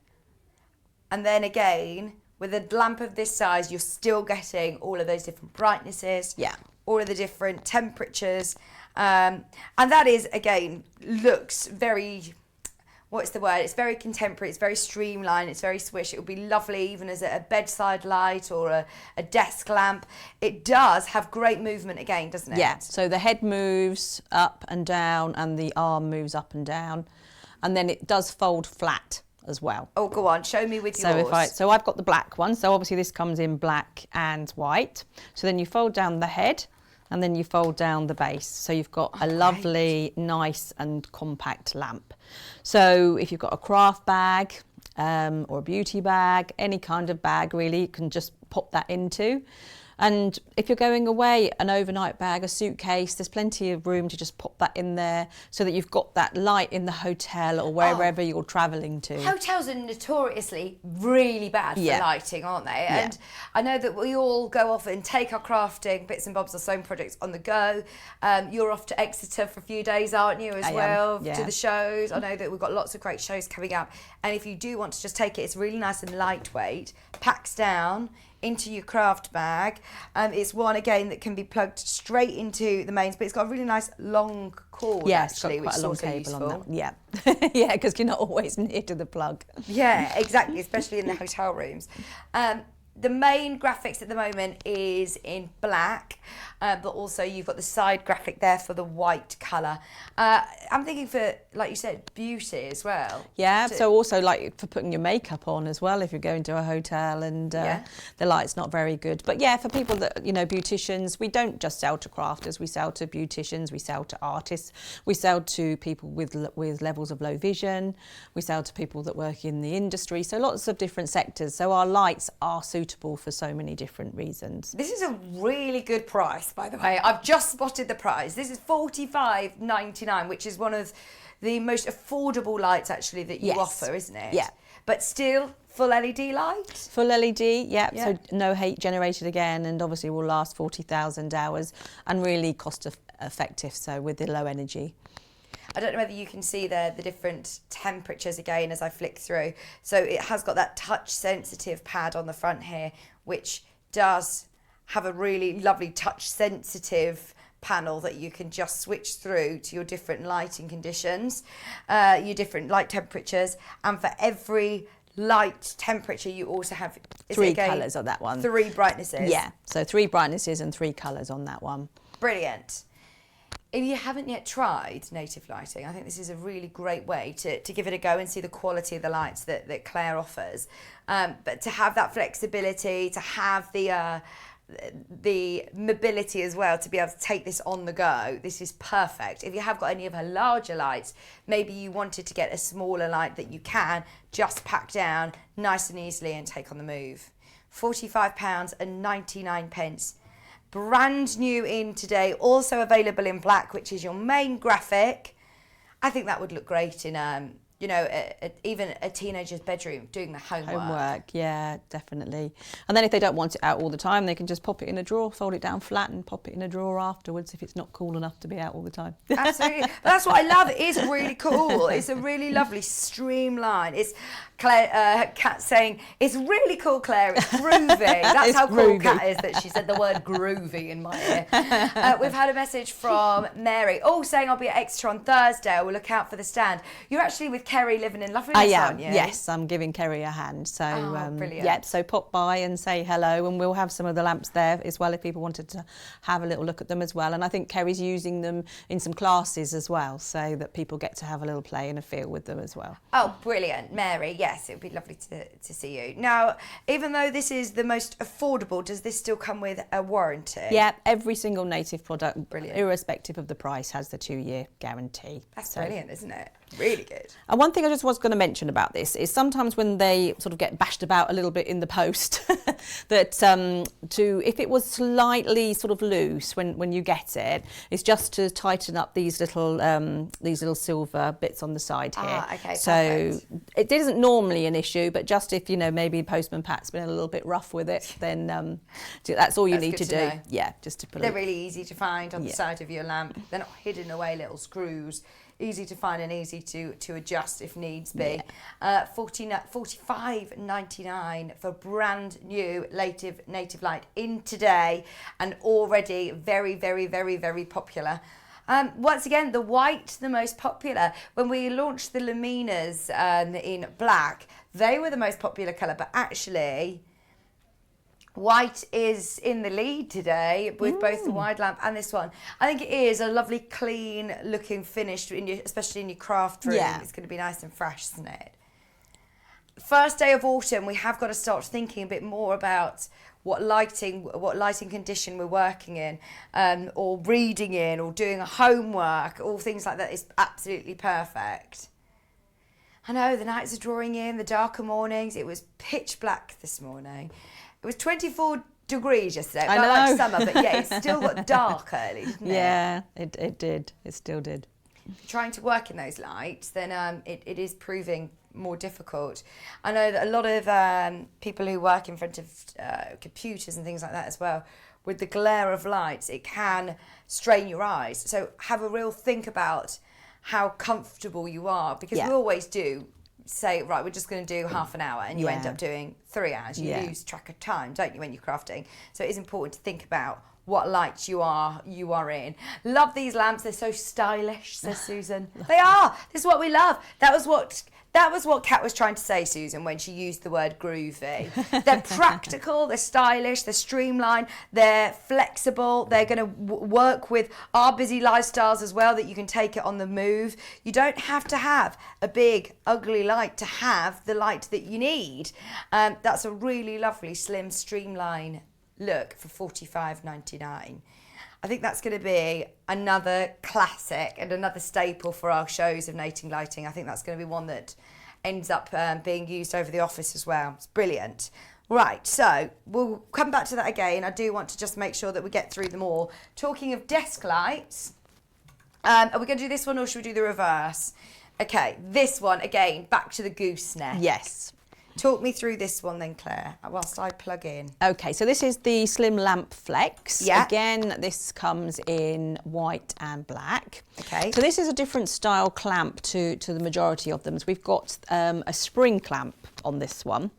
[SPEAKER 1] And then again, with a lamp of this size, you're still getting all of those different brightnesses.
[SPEAKER 3] Yeah.
[SPEAKER 1] All of the different temperatures. And that is, again, looks very, what's the word? It's very contemporary, it's very streamlined, it's very swish. It would be lovely even as a bedside light or a desk lamp. It does have great movement again, doesn't it?
[SPEAKER 3] Yeah, so the head moves up and down and the arm moves up and down. And then it does fold flat as well.
[SPEAKER 1] Oh, go on, show me with yours.
[SPEAKER 3] So I've got the black one, so obviously this comes in black and white. So then you fold down the head and then you fold down the base. So you've got a lovely, nice and compact lamp. So if you've got a craft bag or a beauty bag, any kind of bag really, you can just pop that into. And if you're going away, an overnight bag, a suitcase, there's plenty of room to just pop that in there so that you've got that light in the hotel or wherever you're travelling to.
[SPEAKER 1] Hotels are notoriously really bad for lighting, aren't they?
[SPEAKER 3] Yeah.
[SPEAKER 1] And I know that we all go off and take our crafting bits and bobs or sewing projects on the go. You're off to Exeter for a few days, aren't you, as well, to the shows. I know that we've got lots of great shows coming up. And if you do want to just take it, it's really nice and lightweight, packs down into your craft bag. It's one, again, that can be plugged straight into the mains, but it's got a really nice long cord, actually, which is also useful.
[SPEAKER 3] Yeah, yeah, because you're not always near to the plug.
[SPEAKER 1] Yeah, exactly, especially in the hotel rooms. the main graphics at the moment is in black, but also you've got the side graphic there for the white colour. I'm thinking for, like you said, beauty as well.
[SPEAKER 3] Yeah, so also like for putting your makeup on as well if you're going to a hotel and the light's not very good. But yeah, for people that, you know, beauticians, we don't just sell to crafters, we sell to beauticians, we sell to artists, we sell to people with levels of low vision, we sell to people that work in the industry, so lots of different sectors. So our lights are suitable for so many different reasons.
[SPEAKER 1] This is a really good price, by the way. I've just spotted the price. This is $45.99, which is one of the most affordable lights actually that you offer, isn't it?
[SPEAKER 3] Yeah.
[SPEAKER 1] But still full LED light?
[SPEAKER 3] Full LED, yeah. So no heat generated again, and obviously will last 40,000 hours and really cost effective, so with the low energy.
[SPEAKER 1] I don't know whether you can see there the different temperatures again as I flick through. So it has got that touch sensitive pad on the front here, which does have a really lovely touch sensitive panel that you can just switch through to your different lighting conditions, your different light temperatures, and for every light temperature you also have
[SPEAKER 3] 3 colours on that one.
[SPEAKER 1] 3 brightnesses.
[SPEAKER 3] Yeah, so 3 brightnesses and 3 colours on that one.
[SPEAKER 1] Brilliant. If you haven't yet tried native lighting, I think this is a really great way to give it a go and see the quality of the lights that Clare offers. But to have that flexibility, to have the mobility as well, to be able to take this on the go, this is perfect. If you have got any of her larger lights, maybe you wanted to get a smaller light that you can just pack down nice and easily and take on the move. £45.99. Brand new in today, also available in black, which is your main graphic. I think that would look great in, you know, even a teenager's bedroom doing the homework.
[SPEAKER 3] Yeah, definitely. And then if they don't want it out all the time, they can just pop it in a drawer, fold it down flat and pop it in a drawer afterwards if it's not cool enough to be out all the time.
[SPEAKER 1] Absolutely. But that's what I love. It is really cool. It's a really lovely streamline. It's Claire, Kat saying, it's really cool, Claire. It's groovy. That's
[SPEAKER 3] It's
[SPEAKER 1] how cool
[SPEAKER 3] groovy.
[SPEAKER 1] Kat is that she said the word groovy in my ear. We've had a message from Mary. Saying I'll be at Exeter on Thursday. I will look out for the stand. You're actually with Kerry living in Loveliness,
[SPEAKER 3] I am,
[SPEAKER 1] aren't you?
[SPEAKER 3] yes, I'm giving Kerry a hand. So,
[SPEAKER 1] brilliant.
[SPEAKER 3] yeah, so pop by and say hello, and we'll have some of the lamps there as well if people wanted to have a little look at them as well. And I think Kerry's using them in some classes as well, so that people get to have a little play and a feel with them as well.
[SPEAKER 1] Oh, brilliant, Mary. Yes, it would be lovely to see you. Now, even though this is the most affordable, does this still come with a warranty?
[SPEAKER 3] Yeah, every single native product,
[SPEAKER 1] Brilliant.
[SPEAKER 3] irrespective of the price, has the 2-year guarantee.
[SPEAKER 1] That's brilliant, isn't it? Really good.
[SPEAKER 3] And one thing I just was going to mention about this is sometimes when they sort of get bashed about a little bit in the post, that if it was slightly sort of loose when you get it, it's just to tighten up these little silver bits on the side here.
[SPEAKER 1] Okay,
[SPEAKER 3] so
[SPEAKER 1] perfect.
[SPEAKER 3] it isn't normally an issue, but just if, you know, maybe Postman Pat's been a little bit rough with it, then that's all you
[SPEAKER 1] That's
[SPEAKER 3] need
[SPEAKER 1] good
[SPEAKER 3] to
[SPEAKER 1] to
[SPEAKER 3] do.
[SPEAKER 1] know.
[SPEAKER 3] Yeah, just to put
[SPEAKER 1] They're
[SPEAKER 3] it.
[SPEAKER 1] really easy to find on the
[SPEAKER 3] Yeah.
[SPEAKER 1] side of your lamp. They're not hidden away little screws. Easy to find and easy to adjust if needs be. $45.99 for brand new native light in today, and already very, very, very, very popular. Once again, the white, the most popular. When we launched the Luminas in black, they were the most popular colour, but actually white is in the lead today with both the wide lamp and this one. I think it is a lovely, clean looking finish, especially in your craft room.
[SPEAKER 3] Yeah.
[SPEAKER 1] It's going to be nice and fresh, isn't it? First day of autumn, we have got to start thinking a bit more about what lighting condition we're working in, or reading in, or doing a homework, all things like that is absolutely perfect. I know the nights are drawing in, the darker mornings. It was pitch black this morning. It was 24 degrees yesterday.
[SPEAKER 3] I
[SPEAKER 1] Not
[SPEAKER 3] know.
[SPEAKER 1] like summer, but yeah, it still got dark early, didn't it?
[SPEAKER 3] Yeah, it did. It still did.
[SPEAKER 1] Trying to work in those lights, then it is proving more difficult. I know that a lot of people who work in front of computers and things like that as well, with the glare of lights, it can strain your eyes. So have a real think about how comfortable you are, because
[SPEAKER 3] Yeah.
[SPEAKER 1] we always do say, right, we're just going to do half an hour, and you end
[SPEAKER 3] Yeah.
[SPEAKER 1] up doing 3 hours. You
[SPEAKER 3] Yeah.
[SPEAKER 1] lose track of time, don't you, when you're crafting? So it is important to think about what light you are in. Love these lamps. They're so stylish, says Susan. They are. This is what we love. That was what Kat was trying to say, Susan, when she used the word groovy. They're practical, they're stylish, they're streamlined, they're flexible. They're going to work with our busy lifestyles as well, that you can take it on the move. You don't have to have a big, ugly light to have the light that you need. That's a really lovely, slim, streamline look for $45.99. I think that's going to be another classic and another staple for our shows of Nating Lighting. I think that's going to be one that ends up being used over the office as well. It's brilliant. Right, so we'll come back to that again. I do want to just make sure that we get through them all. Talking of desk lights, are we going to do this one or should we do the reverse? Okay, this one, again, back to the gooseneck.
[SPEAKER 3] Yes.
[SPEAKER 1] Talk me through this one then, Claire, whilst I plug in.
[SPEAKER 3] Okay, so this is the Slim Lamp Flex.
[SPEAKER 1] Yeah.
[SPEAKER 3] Again, this comes in white and black.
[SPEAKER 1] Okay.
[SPEAKER 3] So this is a different style clamp to the majority of them. So we've got a spring clamp on this one.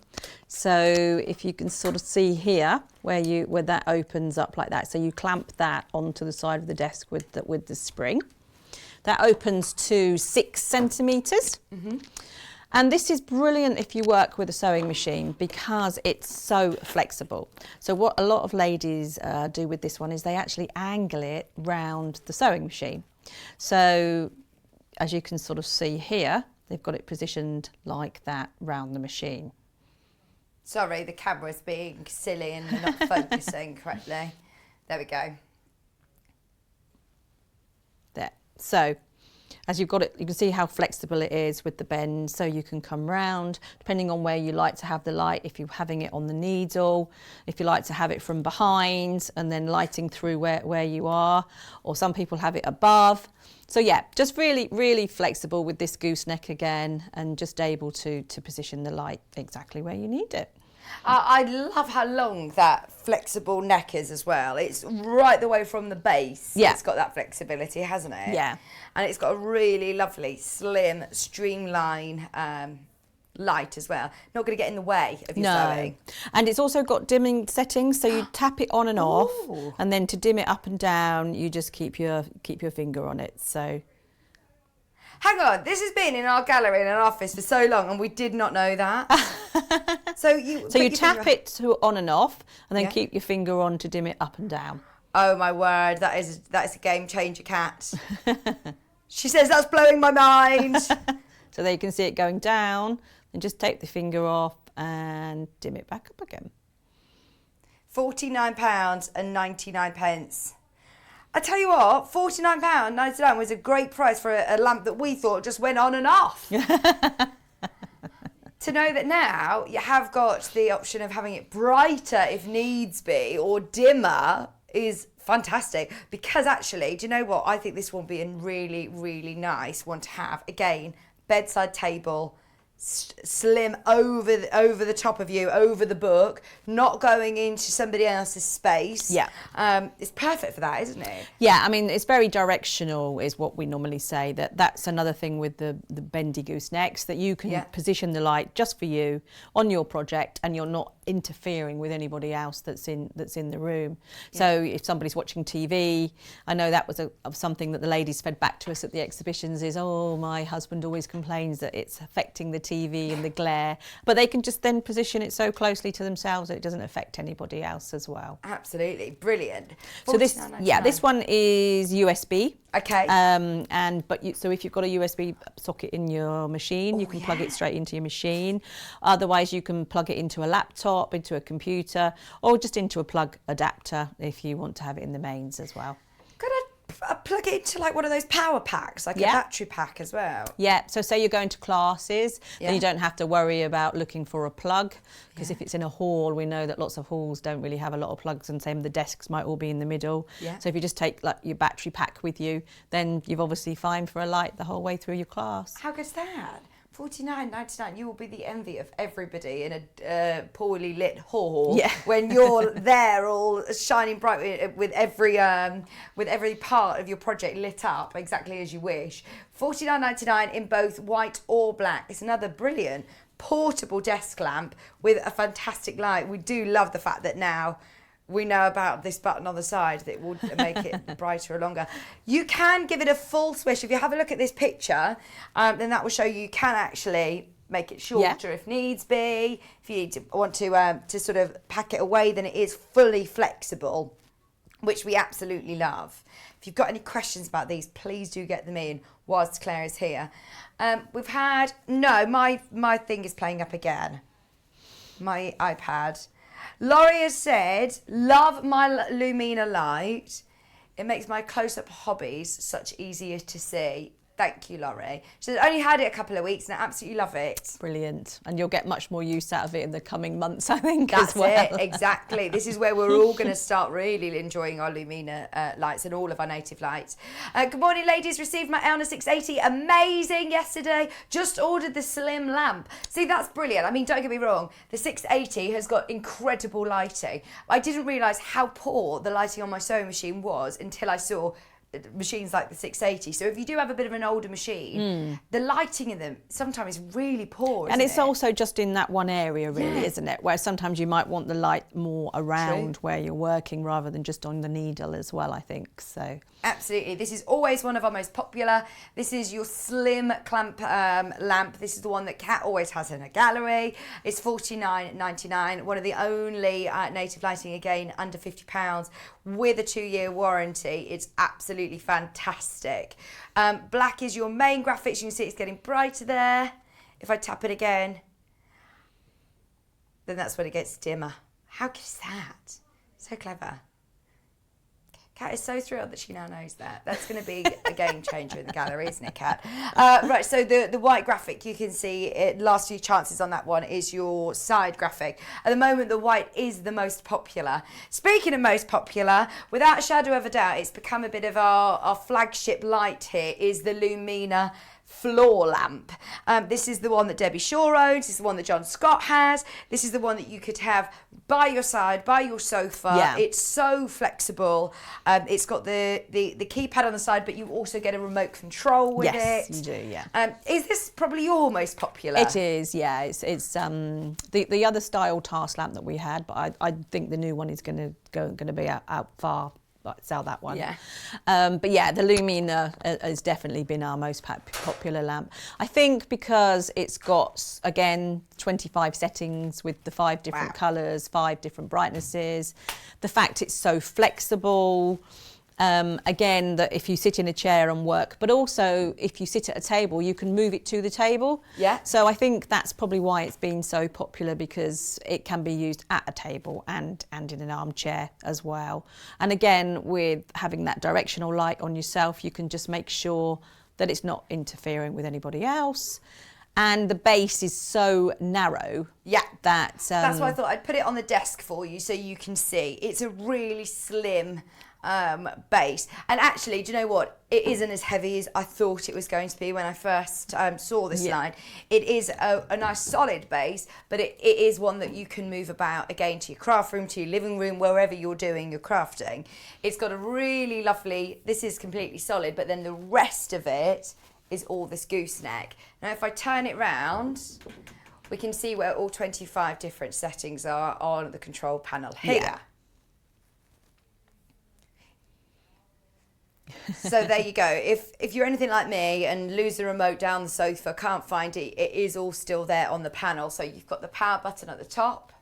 [SPEAKER 3] So if you can sort of see here where that opens up like that. So you clamp that onto the side of the desk with the spring. That opens to 6 centimetres. Mm-hmm. And this is brilliant if you work with a sewing machine because it's so flexible. So what a lot of ladies do with this one is they actually angle it round the sewing machine. So as you can sort of see here, they've got it positioned like that round the machine.
[SPEAKER 1] Sorry, the camera's being silly and not focusing correctly. There we go.
[SPEAKER 3] There. So as you've got it, you can see how flexible it is with the bend, so you can come round, depending on where you like to have the light, if you're having it on the needle, if you like to have it from behind and then lighting through where you are, or some people have it above. So yeah, just really, really flexible with this gooseneck again, and just able to position the light exactly where you need it.
[SPEAKER 1] I love how long that flexible neck is as well. It's right the way from the base.
[SPEAKER 3] Yeah.
[SPEAKER 1] It's got that flexibility, hasn't it?
[SPEAKER 3] Yeah.
[SPEAKER 1] And it's got a really lovely, slim, streamline light as well. Not going to get in the way of your sewing.
[SPEAKER 3] And it's also got dimming settings, so you tap it on and off,
[SPEAKER 1] Ooh.
[SPEAKER 3] and then to dim it up and down, you just keep your finger on it. So.
[SPEAKER 1] Hang on, this has been in our gallery in an office for so long and we did not know that. So you
[SPEAKER 3] tap it to on and off and then
[SPEAKER 1] Yeah.
[SPEAKER 3] keep your finger on to dim it up and down.
[SPEAKER 1] Oh my word, that is a game changer, Kat. She says that's blowing my mind.
[SPEAKER 3] So there you can see it going down, and just take the finger off and dim it back up again.
[SPEAKER 1] £49.99. I tell you what, £49.99 was a great price for a lamp that we thought just went on and off. To know that now you have got the option of having it brighter if needs be, or dimmer, is fantastic. Because actually, do you know what? I think this will be a really, really nice one to have. Again, bedside table, slim over the top of you, over the book, not going into somebody else's space.
[SPEAKER 3] Yeah.
[SPEAKER 1] It's perfect for that, isn't it?
[SPEAKER 3] Yeah, I mean, it's very directional is what we normally say. That's another thing with the bendy goosenecks, that you can position the light just for you on your project, and you're not interfering with anybody else that's in the room. Yeah. So if somebody's watching TV, I know that was something that the ladies fed back to us at the exhibitions is, oh, my husband always complains that it's affecting the TV and the glare, but they can just then position it so closely to themselves that it doesn't affect anybody else as well.
[SPEAKER 1] Absolutely, brilliant.
[SPEAKER 3] So this one is USB.
[SPEAKER 1] Okay.
[SPEAKER 3] So if you've got a USB socket in your machine, you can plug it straight into your machine. Otherwise, you can plug it into a laptop, into a computer, or just into a plug adapter if you want to have it in the mains as well.
[SPEAKER 1] Could I plug it into like one of those power packs, like a battery pack as well?
[SPEAKER 3] Yeah, so say you're going to classes, then you don't have to worry about looking for a plug, because if it's in a hall, we know that lots of halls don't really have a lot of plugs, and same the desks might all be in the middle. Yeah. So if you just take like your battery pack with you, then you've obviously fine for a light the whole way through your class.
[SPEAKER 1] How good's that? $49.99. You will be the envy of everybody in a poorly lit hall when you're there, all shining bright with every part of your project lit up exactly as you wish. $49.99 in both white or black. It's another brilliant portable desk lamp with a fantastic light. We do love the fact that now we know about this button on the side that will make it brighter or longer. You can give it a full swish. If you have a look at this picture, then that will show you can actually make it shorter if needs be. If you want to sort of pack it away, then it is fully flexible, which we absolutely love. If you've got any questions about these, please do get them in whilst Claire is here. We've had, no, my thing is playing up again. My iPad. Laurie has said, love my Lumina light. It makes my close-up hobbies such easier to see. Thank you, Laurie. She said, only had it a couple of weeks and I absolutely love it.
[SPEAKER 3] Brilliant. And you'll get much more use out of it in the coming months, I think,
[SPEAKER 1] That's
[SPEAKER 3] as well.
[SPEAKER 1] it, exactly. This is where we're all going to start really enjoying our Lumina lights and all of our native lights. Good morning, ladies. Received my Elna 680. Amazing yesterday. Just ordered the slim lamp. See, that's brilliant. I mean, don't get me wrong. The 680 has got incredible lighting. I didn't realise how poor the lighting on my sewing machine was until I saw machines like the 680. So if you do have a bit of an older machine, the lighting in them sometimes is really poor,
[SPEAKER 3] and it's also just in that one area, really, isn't it? Where sometimes you might want the light more around where you're working rather than just on the needle as well, I think. So
[SPEAKER 1] absolutely. This is always one of our most popular. This is your slim clamp lamp. This is the one that Kat always has in her gallery. It's $49.99. One of the only native lighting, again, under £50 with a 2-year warranty. It's absolutely fantastic. Black is your main graphics. You can see it's getting brighter there. If I tap it again, then that's when it gets dimmer. How good is that? So clever. Kat is so thrilled that she now knows that. That's going to be a game changer in the gallery, isn't it, Kat? Right, so the white graphic, you can see it, last few chances on that one is your side graphic. At the moment, the white is the most popular. Speaking of most popular, without a shadow of a doubt, it's become a bit of our flagship light here, is the Lumina floor lamp. This is the one that Debbie Shaw owns. This is the one that John Scott has. This is the one that you could have by your side, by your sofa.
[SPEAKER 3] Yeah.
[SPEAKER 1] It's so flexible. It's got the keypad on the side, but you also get a remote control with it.
[SPEAKER 3] yes, you do, yeah.
[SPEAKER 1] Is this probably your most popular?
[SPEAKER 3] It is, yeah. It's the other style task lamp that we had, but I think the new one is going to be out far. Like sell that one.
[SPEAKER 1] Yeah.
[SPEAKER 3] But yeah, the Lumina has definitely been our most popular lamp. I think because it's got, again, 25 settings with the 5 different colours, 5 different brightnesses. The fact it's so flexible. Again, that if you sit in a chair and work, but also if you sit at a table, you can move it to the table.
[SPEAKER 1] Yeah.
[SPEAKER 3] So I think that's probably why it's been so popular, because it can be used at a table and in an armchair as well. And again, with having that directional light on yourself, you can just make sure that it's not interfering with anybody else. And the base is so narrow.
[SPEAKER 1] Yeah.
[SPEAKER 3] That's
[SPEAKER 1] why I thought I'd put it on the desk for you so you can see. It's a really slim base, and actually, do you know what, it isn't as heavy as I thought it was going to be when I first saw this line. It is a nice solid base, but it is one that you can move about, again, to your craft room, to your living room, wherever you're doing your crafting. It's got a really lovely, this is completely solid, but then the rest of it is all this gooseneck. Now if I turn it round, we can see where all 25 different settings are on the control panel here.
[SPEAKER 3] Yeah.
[SPEAKER 1] So there you go. If you're anything like me and lose the remote down the sofa, can't find it, it is all still there on the panel. So you've got the power button at the top.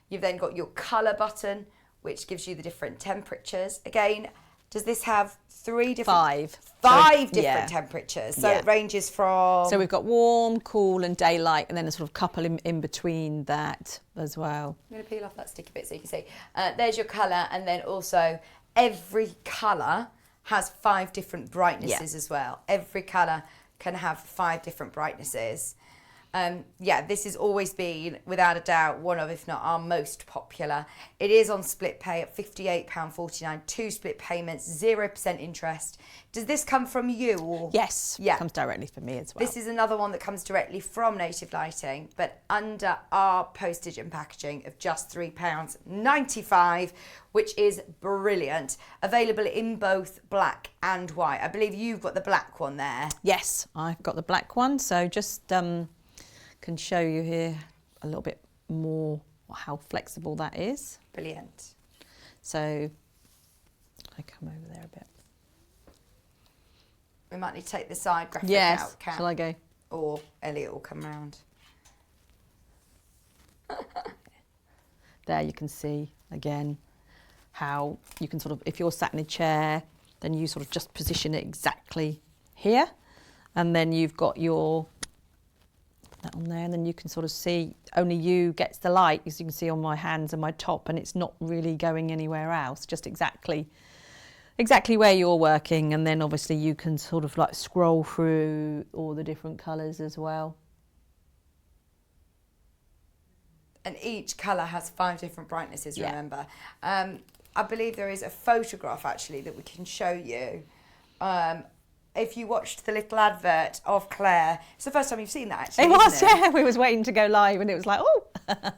[SPEAKER 1] You've then got your colour button, which gives you the different temperatures. Again, does this have 3 different... 5 different temperatures. So it ranges from...
[SPEAKER 3] So we've got warm, cool and daylight, and then a sort of couple in between that as well.
[SPEAKER 1] I'm going to peel off that sticky bit so you can see. There's your colour, and then also every colour has 5 different brightnesses as well. Every colour can have 5 different brightnesses. This has always been, without a doubt, one of, if not our most popular. It is on split pay at £58.49, 2 split payments, 0% interest. Does this come from you? Or?
[SPEAKER 3] Yes,
[SPEAKER 1] yeah,
[SPEAKER 3] comes directly from me as well.
[SPEAKER 1] This is another one that comes directly from Native Lighting, but under our postage and packaging of just £3.95, which is brilliant. Available in both black and white. I believe you've got the black one there.
[SPEAKER 3] Yes, I've got the black one, so just can show you here a little bit more how flexible that is.
[SPEAKER 1] Brilliant.
[SPEAKER 3] So I come over there a bit.
[SPEAKER 1] We might need to take the side graphic
[SPEAKER 3] Yes.
[SPEAKER 1] out, Kat.
[SPEAKER 3] Shall I go?
[SPEAKER 1] Or Elliot will come round.
[SPEAKER 3] There you can see again how you can sort of, if you're sat in a chair, then you sort of just position it exactly here, and then you've got your, put that on there, and then you can sort of see only you gets the light, as you can see on my hands and my top, and it's not really going anywhere else, just exactly where you're working. And then obviously you can sort of like scroll through all the different colours as well.
[SPEAKER 1] And each colour has 5 different brightnesses,
[SPEAKER 3] Yeah.
[SPEAKER 1] remember. I believe there is a photograph actually that we can show you. If you watched the little advert of Claire, it's the first time you've seen that actually.
[SPEAKER 3] It was,
[SPEAKER 1] isn't it?
[SPEAKER 3] yeah, we was waiting to go live and it was like, oh.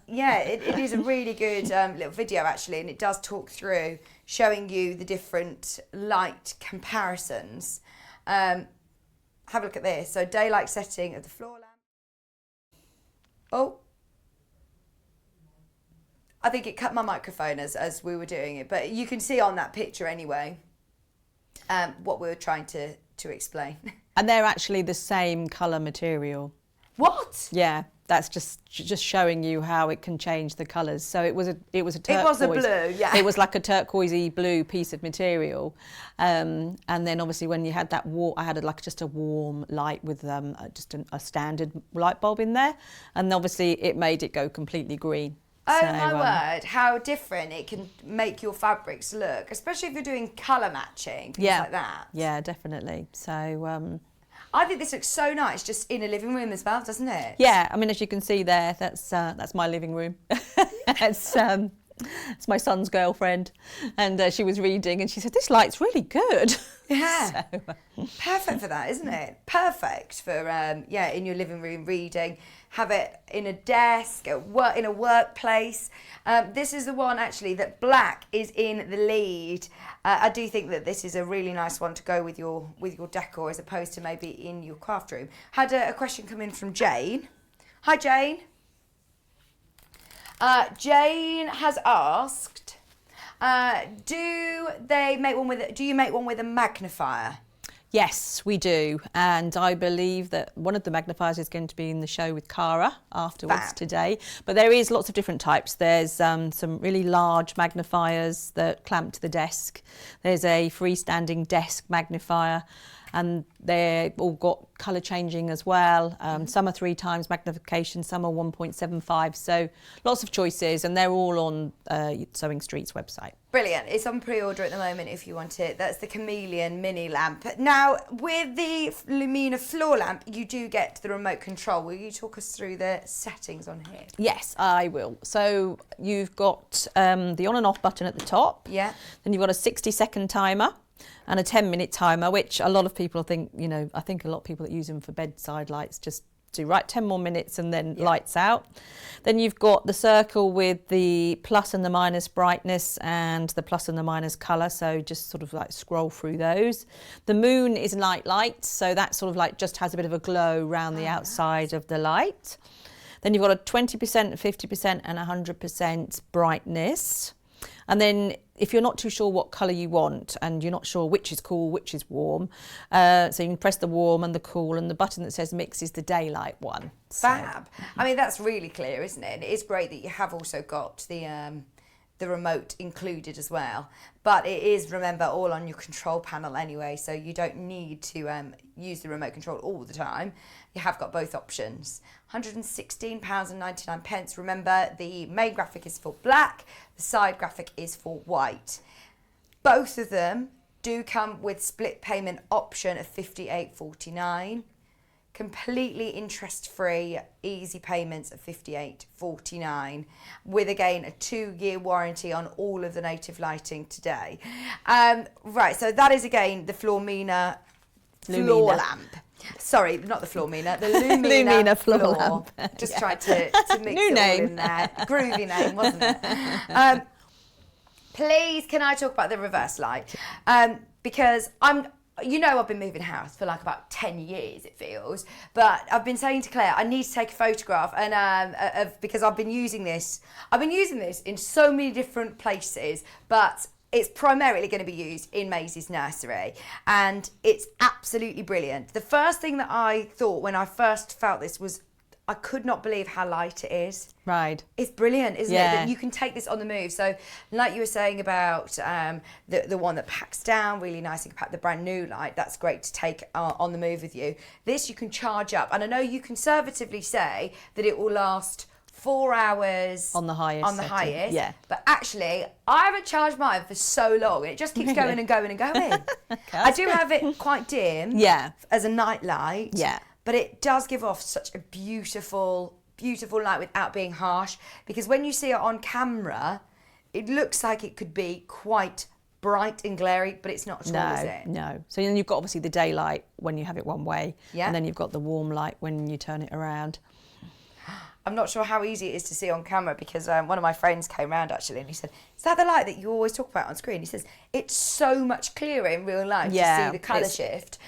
[SPEAKER 1] Yeah, it is a really good little video actually, and it does talk through showing you the different light comparisons. Have a look at this. So daylight setting of the floor lamp. Oh. I think it cut my microphone as we were doing it, but you can see on that picture anyway what we were trying to explain.
[SPEAKER 3] And they're actually the same colour material.
[SPEAKER 1] What?
[SPEAKER 3] Yeah, that's just showing you how it can change the colours. So it was a turquoise.
[SPEAKER 1] It was a blue, yeah.
[SPEAKER 3] It was like a turquoisey blue piece of material, and then obviously when you had that I had just a warm light with just a standard light bulb in there, and obviously it made it go completely green.
[SPEAKER 1] Oh
[SPEAKER 3] So,
[SPEAKER 1] my word, how different it can make your fabrics look, especially if you're doing colour matching, things like that.
[SPEAKER 3] Yeah, definitely. So
[SPEAKER 1] I think this looks so nice just in a living room as well, doesn't it?
[SPEAKER 3] yeah, I mean, as you can see there, that's my living room. It's my son's girlfriend, and she was reading, and she said, "This light's really good."
[SPEAKER 1] Yeah.
[SPEAKER 3] So,
[SPEAKER 1] Perfect for that, isn't it? Perfect for, in your living room reading. Have it in a desk, in a workplace. This is the one actually that black is in the lead. I do think that this is a really nice one to go with your decor as opposed to maybe in your craft room. Had a question come in from Jane. Hi, Jane. Jane has asked, do you make one with a magnifier?
[SPEAKER 3] yes, we do, and I believe that one of the magnifiers is going to be in the show with Cara afterwards
[SPEAKER 1] Fab.
[SPEAKER 3] today. But there is lots of different types. There's some really large magnifiers that clamp to the desk. There's a freestanding desk magnifier, and they've all got colour changing as well. Some are 3 times magnification, some are 1.75. So lots of choices, and they're all on Sewing Street's website.
[SPEAKER 1] Brilliant. It's on pre-order at the moment if you want it. That's the Chameleon mini lamp. Now, with the Lumina floor lamp, you do get the remote control. Will you talk us through the settings on here?
[SPEAKER 3] Yes, I will. So you've got the on and off button at the top.
[SPEAKER 1] Yeah.
[SPEAKER 3] Then you've got a 60-second timer and a 10-minute timer, which a lot of people think, I think a lot of people that use them for bedside lights just do 10 more minutes and then lights out. Then you've got the circle with the plus and the minus brightness and the plus and the minus colour, so just sort of like scroll through those. The moon is night light, so that sort of like just has a bit of a glow around the outside of the light. Then you've got a 20%, 50% and 100% brightness. And then if you're not too sure what colour you want and you're not sure which is cool, which is warm, so you can press the warm and the cool, and the button that says mix is the daylight one. So,
[SPEAKER 1] Fab. I mean, that's really clear, isn't it? And it is great that you have also got the remote included as well. But it is, remember, all on your control panel anyway, so you don't need to use the remote control all the time. You have got both options. £116.99. Remember, the main graphic is for black, the side graphic is for white. Both of them do come with split payment option of £58.49. Completely interest-free, easy payments of £58.49, with again a 2-year warranty on all of the native lighting today. Right, so that is again the Flormina floor lamp. Sorry, not the Flormina, the Lumina
[SPEAKER 3] floor lamp.
[SPEAKER 1] Just tried to mix
[SPEAKER 3] New
[SPEAKER 1] it
[SPEAKER 3] name.
[SPEAKER 1] all in there. Groovy name, wasn't it? Please, can I talk about the reverse light? Because you know, I've been moving house for like about 10 years, it feels. But I've been saying to Claire, I need to take a photograph, and because I've been using this. I've been using this in so many different places, but it's primarily going to be used in Maisie's nursery, and it's absolutely brilliant. The first thing that I thought when I first felt this was, I could not believe how light it is.
[SPEAKER 3] Right.
[SPEAKER 1] It's brilliant, isn't it?
[SPEAKER 3] Yeah.
[SPEAKER 1] That you can take this on the move. So, like you were saying about the one that packs down really nice, you can pack the brand new light. That's great to take on the move with you. This you can charge up, and I know you conservatively say that it will last 4 hours
[SPEAKER 3] On the highest
[SPEAKER 1] On the
[SPEAKER 3] setting,
[SPEAKER 1] highest,
[SPEAKER 3] yeah.
[SPEAKER 1] But actually, I haven't charged mine for so long, and it just keeps going and going and going. I do have it quite dim,
[SPEAKER 3] Yeah.
[SPEAKER 1] as a night light.
[SPEAKER 3] Yeah.
[SPEAKER 1] But it does give off such a beautiful, beautiful light without being harsh. Because when you see it on camera, it looks like it could be quite bright and glary, but it's not at all, is it?
[SPEAKER 3] No. So then you've got obviously the daylight when you have it one way,
[SPEAKER 1] Yeah.
[SPEAKER 3] and then you've got the warm light when you turn it around.
[SPEAKER 1] I'm not sure how easy it is to see on camera, because one of my friends came round actually and he said, is that the light that you always talk about on screen? He says, it's so much clearer in real life to see the colour shift.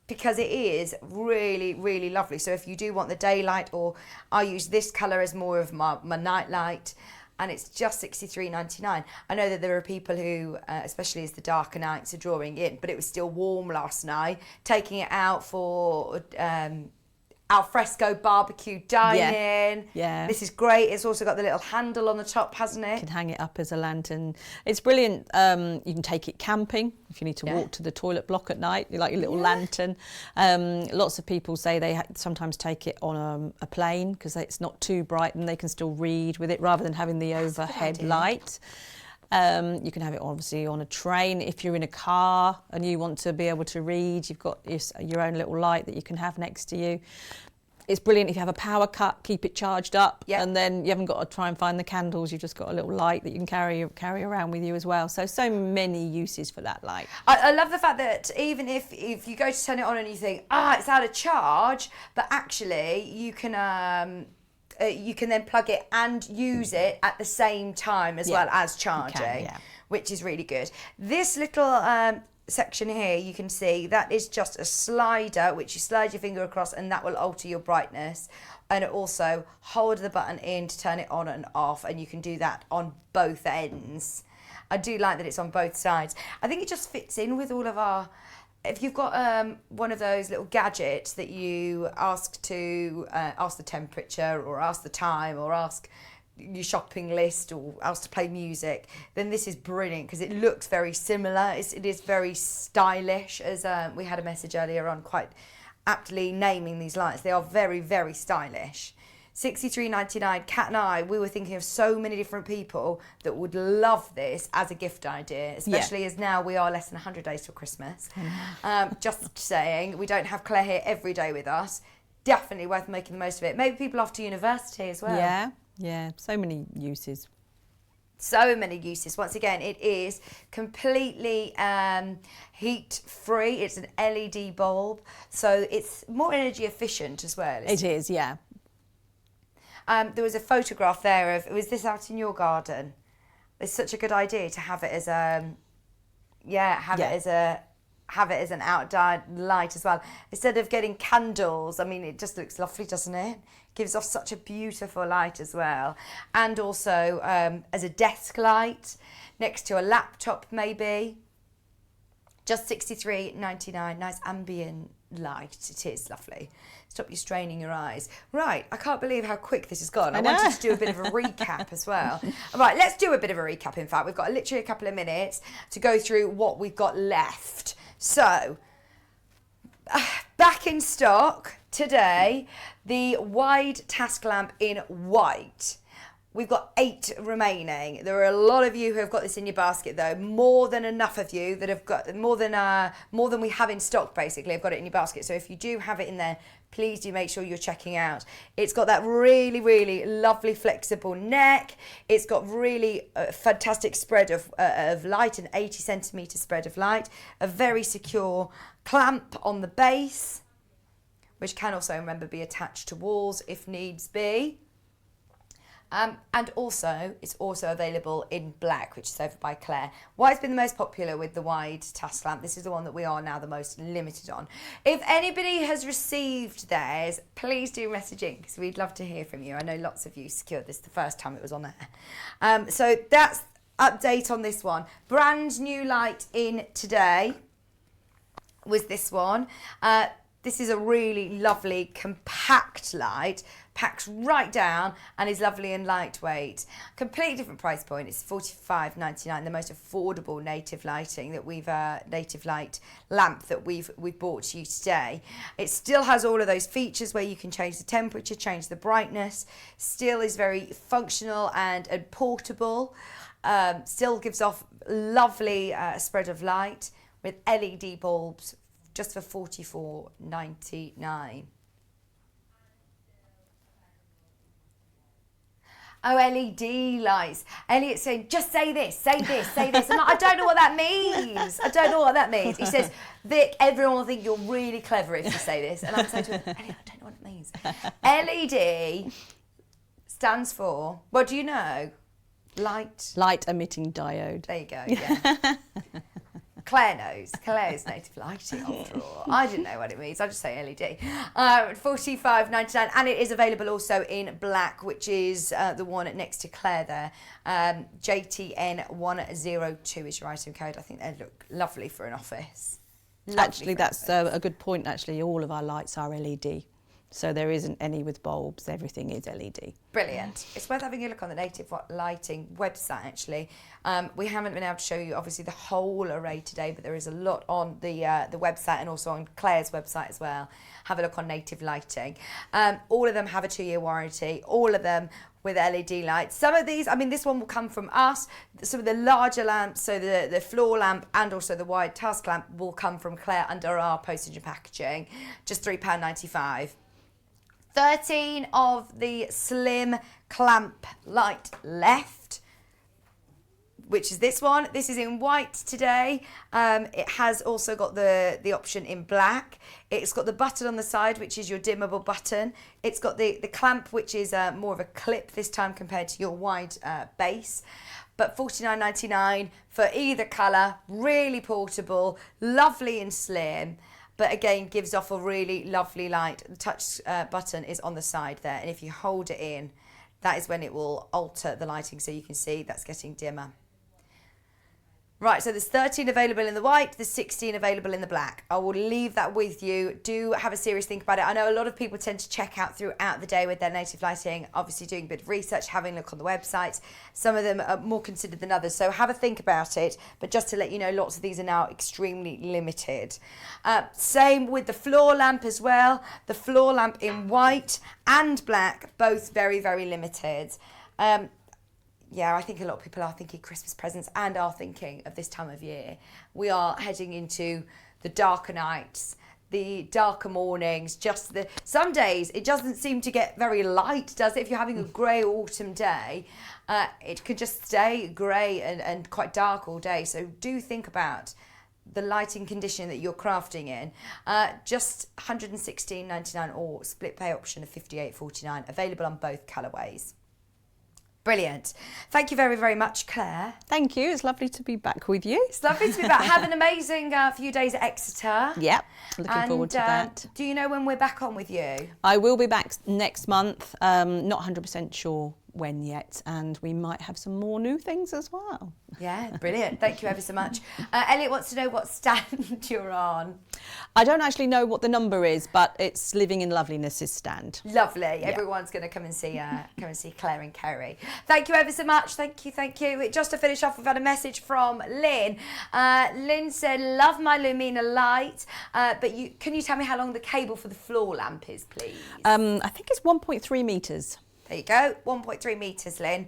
[SPEAKER 1] Because it is really, really lovely. So if you do want the daylight, or I use this colour as more of my night light, and it's just $63.99. I know that there are people who, especially as the darker nights are drawing in, but it was still warm last night, taking it out for alfresco barbecue dining.
[SPEAKER 3] Yeah.
[SPEAKER 1] This is great. It's also got the little handle on the top, hasn't it?
[SPEAKER 3] You can hang it up as a lantern. It's brilliant. You can take it camping if you need to walk to the toilet block at night. You like your little lantern. Lots of people say they sometimes take it on a plane because it's not too bright and they can still read with it rather than having the overhead light. You can have it obviously on a train. If you're in a car and you want to be able to read, you've got your own little light that you can have next to you. It's brilliant if you have a power cut, keep it charged up, and then you haven't got to try and find the candles. You've just got a little light that you can carry around with you as well. So many uses for that light.
[SPEAKER 1] I love the fact that even if you go to turn it on and you think, it's out of charge, but actually you can then plug it and use it at the same time as well as charging, which is really good. This little section here, you can see that is just a slider, which you slide your finger across and that will alter your brightness. And it also hold the button in to turn it on and off, and you can do that on both ends. I do like that it's on both sides. I think it just fits in with all of our... If you've got one of those little gadgets that you ask the temperature, or ask the time, or ask your shopping list, or ask to play music, then this is brilliant because it looks very similar. It is very stylish, as we had a message earlier on quite aptly naming these lights. They are very, very stylish. $63.99. Kat and I, we were thinking of so many different people that would love this as a gift idea, especially as now we are less than 100 days till Christmas. Just saying, we don't have Claire here every day with us. Definitely worth making the most of it. Maybe people off to university as well.
[SPEAKER 3] Yeah, so many uses.
[SPEAKER 1] So many uses. Once again, it is completely heat free. It's an LED bulb, so it's more energy efficient as well.
[SPEAKER 3] It is, yeah.
[SPEAKER 1] There was a photograph there of, was this out in your garden? It's such a good idea to have it as have it as an outdoor light as well. Instead of getting candles, I mean, it just looks lovely, doesn't it? Gives off such a beautiful light as well. And also as a desk light, next to a laptop maybe. Just $63.99, nice ambient light. It is lovely. Stop you straining your eyes. Right, I can't believe how quick this has gone. I wanted to do a bit of a recap as well. Right, let's do a bit of a recap, in fact. We've got literally a couple of minutes to go through what we've got left. So, back in stock today, the wide task lamp in white. We've got 8 remaining. There are a lot of you who have got this in your basket, though. More than enough of you that have got more than we have in stock. Basically, have got it in your basket. So if you do have it in there, please do make sure you're checking out. It's got that really, really lovely flexible neck. It's got really fantastic spread of light, an 80 centimetre spread of light. A very secure clamp on the base, which can also, remember, be attached to walls if needs be. And also, it's also available in black, which is over by Clare. White's been the most popular with the wide task lamp. This is the one that we are now the most limited on. If anybody has received theirs, please do message in, because we'd love to hear from you. I know lots of you secured this the first time it was on air. So that's update on this one. Brand new light in today was this one. This is a really lovely compact light, packs right down and is lovely and lightweight. Completely different price point. It's $45.99, the most affordable native lighting that native light lamp that we've brought to you today. It still has all of those features where you can change the temperature, change the brightness. Still is very functional and portable. Still gives off lovely spread of light with LED bulbs just for $44.99. Oh, LED lights. Elliot's saying, just say this, say this, say this. I'm like, I don't know what that means. I don't know what that means. He says, Vic, everyone will think you're really clever if you say this. And I'm saying to him, Elliot, I don't know what it means. LED stands for, what do you know?
[SPEAKER 3] Light emitting diode.
[SPEAKER 1] There you go, yeah. Claire knows. Claire's native lighting after all. I didn't know what it means. I just say LED. $45.99, and it is available also in black, which is the one next to Claire there. JTN102 is your item code. I think they look lovely for an office.
[SPEAKER 3] Actually, that's a good point. Actually, all of our lights are LED. So there isn't any with bulbs, everything is LED.
[SPEAKER 1] Brilliant. It's worth having a look on the Native Lighting website, actually. We haven't been able to show you, obviously, the whole array today, but there is a lot on the website and also on Claire's website as well. Have a look on Native Lighting. All of them have a 2-year warranty, all of them with LED lights. Some of these, I mean, this one will come from us. Some of the larger lamps, so the floor lamp and also the wide task lamp will come from Clare under our postage and packaging, just £3.95. 13 of the slim clamp light left, which is this one. This is in white today. It has also got the option in black. It's got the button on the side, which is your dimmable button. It's got the clamp, which is more of a clip this time compared to your wide base. But $49.99 for either colour, really portable, lovely and slim. But again, gives off a really lovely light. The touch button is on the side there. And if you hold it in, that is when it will alter the lighting so you can see that's getting dimmer. Right, so there's 13 available in the white, there's 16 available in the black. I will leave that with you. Do have a serious think about it. I know a lot of people tend to check out throughout the day with their native lighting, obviously doing a bit of research, having a look on the website. Some of them are more considered than others, so have a think about it. But just to let you know, lots of these are now extremely limited. Same with the floor lamp as well. The floor lamp in white and black, both very, very limited. Yeah, I think a lot of people are thinking Christmas presents and are thinking of this time of year. We are heading into the darker nights, the darker mornings, some days it doesn't seem to get very light, does it? If you're having a grey autumn day, it could just stay grey and quite dark all day. So do think about the lighting condition that you're crafting in. Just $116.99 or split pay option of $58.49, available on both colourways. Brilliant. Thank you very, very much, Claire.
[SPEAKER 3] Thank you. It's lovely to be back with you.
[SPEAKER 1] It's lovely to be back. Have an amazing few days at Exeter.
[SPEAKER 3] Yep. Looking forward to that.
[SPEAKER 1] Do you know when we're back on with you?
[SPEAKER 3] I will be back next month. Not 100% sure when yet, and we might have some more new things as well.
[SPEAKER 1] Yeah, brilliant. Thank you ever so much. Elliot wants to know what stand you're on.
[SPEAKER 3] I don't actually know what the number is, but it's Living in Loveliness's stand.
[SPEAKER 1] Lovely. Yeah. Everyone's going to come and see Claire and Kerry. Thank you ever so much. Thank you, thank you. Just to finish off, we've had a message from Lynn. Lynn said, love my Lumina light, but can you tell me how long the cable for the floor lamp is, please?
[SPEAKER 3] I think it's 1.3 metres.
[SPEAKER 1] There you go, 1.3 metres, Lynn.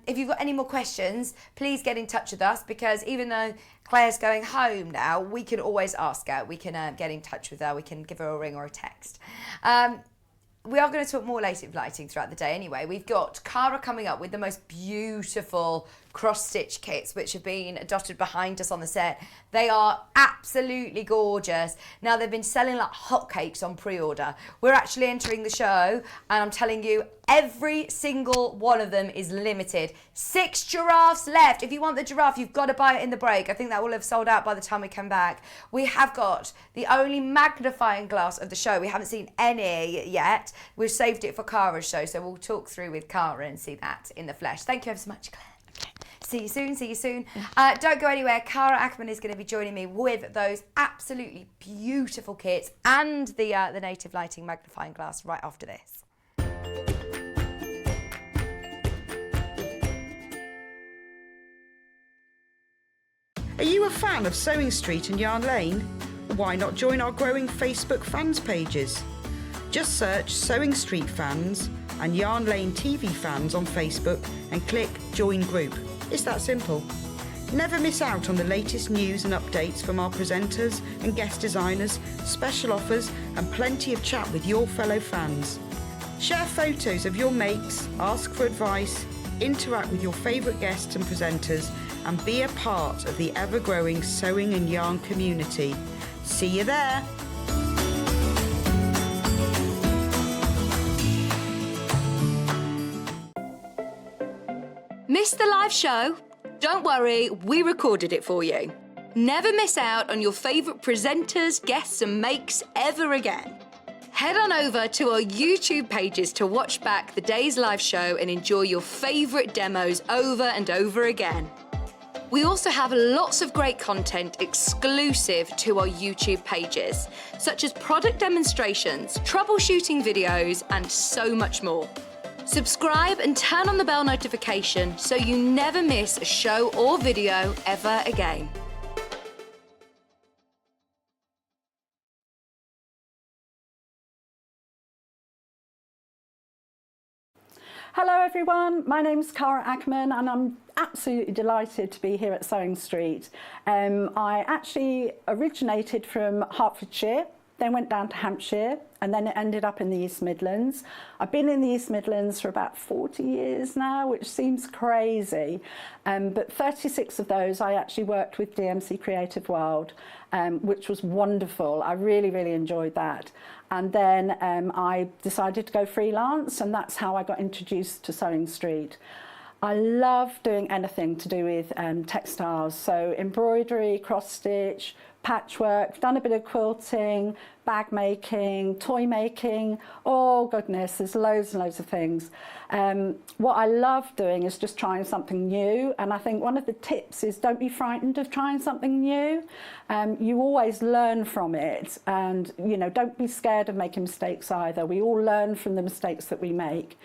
[SPEAKER 1] If you've got any more questions, please get in touch with us, because even though Claire's going home now, we can always ask her. We can get in touch with her. We can give her a ring or a text. We are going to talk more native lighting throughout the day anyway. We've got Cara coming up with the most beautiful cross-stitch kits, which have been dotted behind us on the set. They are absolutely gorgeous. Now, they've been selling like hotcakes on pre-order. We're actually entering the show, and I'm telling you, every single one of them is limited. 6 giraffes left. If you want the giraffe, you've got to buy it in the break. I think that will have sold out by the time we come back. We have got the only magnifying glass of the show. We haven't seen any yet. We've saved it for Cara's show, so we'll talk through with Cara and see that in the flesh. Thank you ever so much, Claire. See you soon, see you soon. Don't go anywhere. Cara Ackerman is going to be joining me with those absolutely beautiful kits and the native lighting magnifying glass right after this.
[SPEAKER 4] Are you a fan of Sewing Street and Yarn Lane? Why not join our growing Facebook fans pages? Just search Sewing Street Fans and Yarn Lane TV Fans on Facebook and click Join Group. It's that simple. Never miss out on the latest news and updates from our presenters and guest designers, special offers and plenty of chat with your fellow fans. Share photos of your makes, ask for advice, interact with your favourite guests and presenters and be a part of the ever-growing sewing and yarn community. See you there!
[SPEAKER 1] Missed the live show? Don't worry, we recorded it for you. Never miss out on your favourite presenters, guests and makes ever again. Head on over to our YouTube pages to watch back the day's live show and enjoy your favourite demos over and over again. We also have lots of great content exclusive to our YouTube pages, such as product demonstrations, troubleshooting videos, and so much more. Subscribe and turn on the bell notification so you never miss a show or video ever again.
[SPEAKER 5] Hello everyone, my name's Cara Ackerman and I'm absolutely delighted to be here at Sewing Street. I actually originated from Hertfordshire, then went down to Hampshire and then it ended up in the East Midlands. I've been in the East Midlands for about 40 years now, which seems crazy, but 36 of those I actually worked with DMC Creative World, which was wonderful. I really, really enjoyed that. And then I decided to go freelance and that's how I got introduced to Sewing Street. I love doing anything to do with textiles, so embroidery, cross stitch, patchwork, done a bit of quilting, bag making, toy making, oh goodness, there's loads and loads of things. What I love doing is just trying something new, and I think one of the tips is don't be frightened of trying something new. You always learn from it, and you know, don't be scared of making mistakes either. We all learn from the mistakes that we make.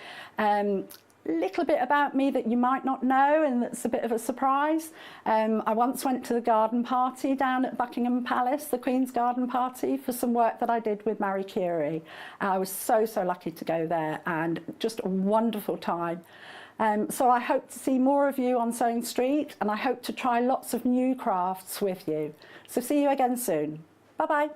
[SPEAKER 5] Little bit about me that you might not know and that's a bit of a surprise. I once went to the garden party down at Buckingham Palace, the Queen's garden party, for some work that I did with Marie Curie. I was so lucky to go there and just a wonderful time. So I hope to see more of you on Sewing Street and I hope to try lots of new crafts with you. So see you again soon. Bye bye.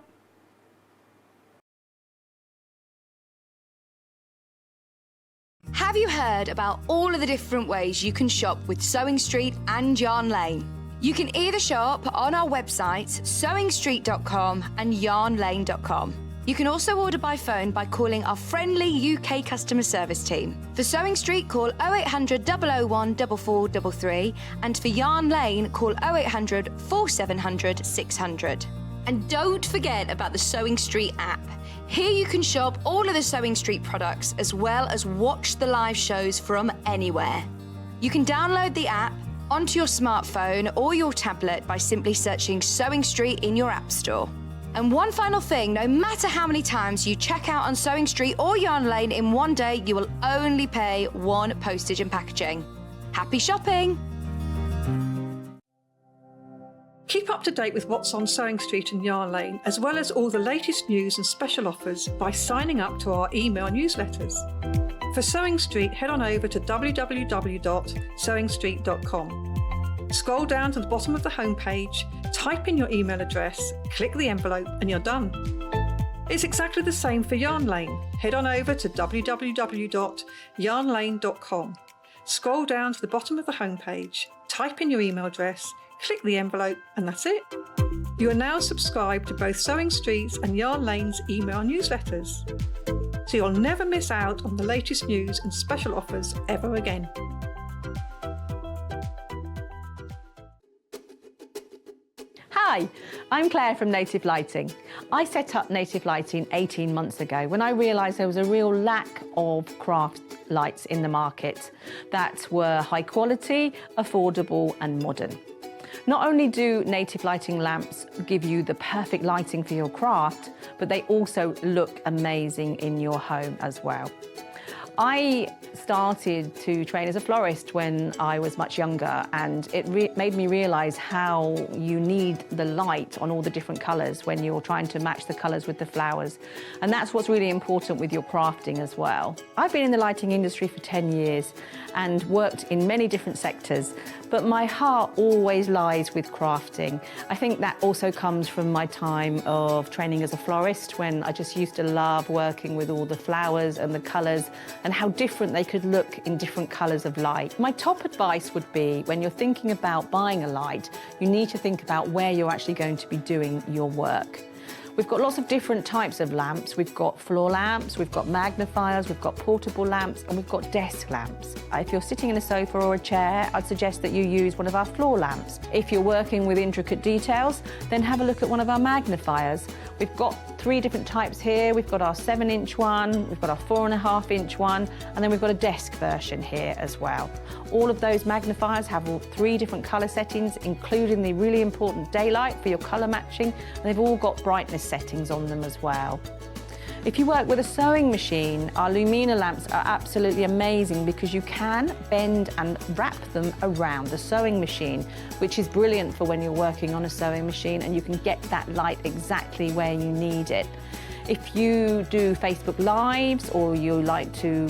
[SPEAKER 1] Have you heard about all of the different ways you can shop with Sewing Street and Yarn Lane? You can either shop on our websites, sewingstreet.com and yarnlane.com. You can also order by phone by calling our friendly UK customer service team. For Sewing Street, call 0800 001 4433 and for Yarn Lane, call 0800 4700 600. And don't forget about the Sewing Street app. Here you can shop all of the Sewing Street products as well as watch the live shows from anywhere. You can download the app onto your smartphone or your tablet by simply searching Sewing Street in your app store. And one final thing, no matter how many times you check out on Sewing Street or Yarn Lane in one day, you will only pay one postage and packaging. Happy shopping!
[SPEAKER 6] Keep up to date with what's on Sewing Street and Yarn Lane, as well as all the latest news and special offers by signing up to our email newsletters. For Sewing Street, head on over to www.sewingstreet.com. Scroll down to the bottom of the homepage, type in your email address, click the envelope, and you're done. It's exactly the same for Yarn Lane. Head on over to www.yarnlane.com. Scroll down to the bottom of the homepage, type in your email address, click the envelope, and that's it. You are now subscribed to both Sewing Street's and Yarn Lane's email newsletters, so you'll never miss out on the latest news and special offers ever again.
[SPEAKER 2] Hi, I'm Claire from Native Lighting. I set up Native Lighting 18 months ago when I realised there was a real lack of craft lights in the market that were high quality, affordable and modern. Not only do Native Lighting lamps give you the perfect lighting for your craft, but they also look amazing in your home as well. I started to train as a florist when I was much younger, and it made me realise how you need the light on all the different colours when you're trying to match the colours with the flowers. And that's what's really important with your crafting as well. I've been in the lighting industry for 10 years and worked in many different sectors, but my heart always lies with crafting. I think that also comes from my time of training as a florist, when I just used to love working with all the flowers and the colours and how different they could look in different colours of light. My top advice would be, when you're thinking about buying a light, you need to think about where you're actually going to be doing your work. We've got lots of different types of lamps. We've got floor lamps, we've got magnifiers, we've got portable lamps, and we've got desk lamps. If you're sitting in a sofa or a chair, I'd suggest that you use one of our floor lamps. If you're working with intricate details, then have a look at one of our magnifiers. We've got 3 different types here. We've got our 7-inch one, we've got our 4.5-inch one, and then we've got a desk version here as well. All of those magnifiers have all 3 different colour settings, including the really important daylight for your colour matching, and they've all got brightness settings on them as well. If you work with a sewing machine, our Lumina lamps are absolutely amazing because you can bend and wrap them around the sewing machine, which is brilliant for when you're working on a sewing machine, and you can get that light exactly where you need it. If you do Facebook Lives, or you like to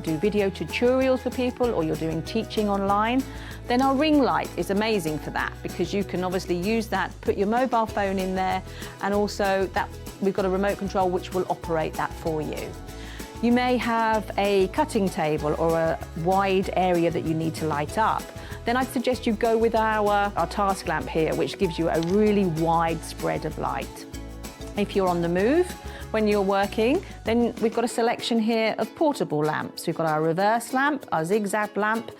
[SPEAKER 2] do video tutorials for people, or you're doing teaching online, then our ring light is amazing for that, because you can obviously use that, put your mobile phone in there, and also that we've got a remote control which will operate that for you. You may have a cutting table or a wide area that you need to light up. Then I'd suggest you go with our task lamp here, which gives you a really wide spread of light. If you're on the move, when you're working, then we've got a selection here of portable lamps. We've got our reverse lamp, our zigzag lamp,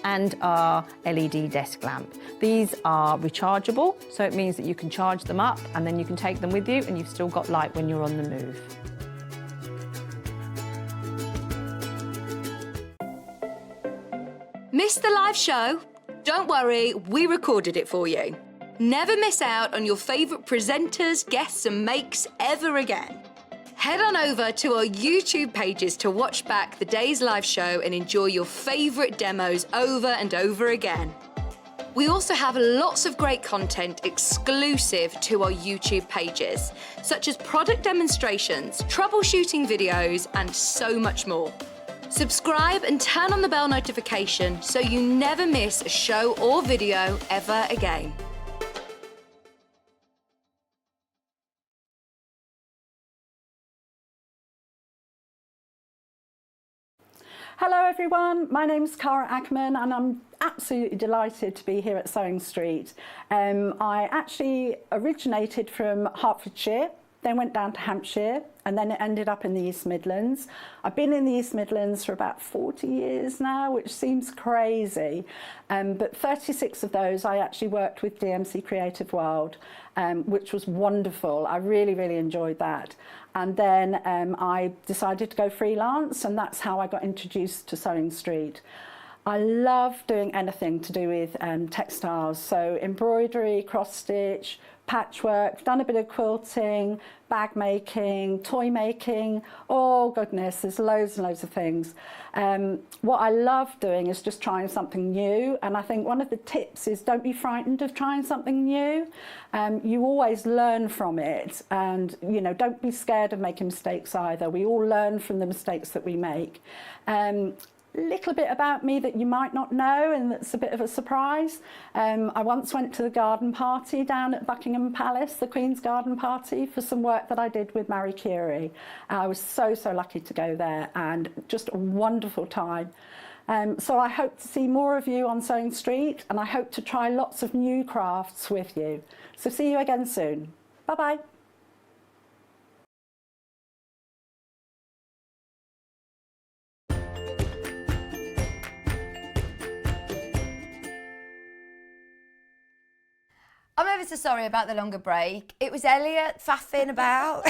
[SPEAKER 2] and our LED desk lamp. These are rechargeable, so it means that you can charge them up and then you can take them with you, and you've still got light when you're on the move.
[SPEAKER 1] Missed the live show? Don't worry, we recorded it for you. Never miss out on your favourite presenters, guests and makes ever again. Head on over to our YouTube pages to watch back the day's live show and enjoy your favourite demos over and over again. We also have lots of great content exclusive to our YouTube pages, such as product demonstrations, troubleshooting videos, and so much more. Subscribe and turn on the bell notification so you never miss a show or video ever again.
[SPEAKER 5] Hello everyone, my name's Cara Ackerman and I'm absolutely delighted to be here at Sewing Street. I actually originated from Hertfordshire, then went down to Hampshire, and then it ended up in the East Midlands. I've been in the East Midlands for about 40 years now, which seems crazy, but 36 of those I actually worked with DMC Creative World, which was wonderful. I really, really enjoyed that. And then I decided to go freelance, and that's how I got introduced to Sewing Street. I love doing anything to do with textiles, so embroidery, cross stitch, patchwork, done a bit of quilting, bag making, toy making, oh goodness, there's loads and loads of things. What I love doing is just trying something new, and I think one of the tips is don't be frightened of trying something new. You always learn from it, and you know, don't be scared of making mistakes either. We all learn from the mistakes that we make. Little bit about me that you might not know, and that's a bit of a surprise. I once went to the garden party down at Buckingham Palace, the Queen's garden party, for some work that I did with Marie Curie. I was so lucky to go there, and just a wonderful time. So I hope to see more of you on Sewing Street, and I hope to try lots of new crafts with you. So see you again soon. Bye-bye.
[SPEAKER 1] I'm ever so sorry about the longer break. It was Elliot faffing about.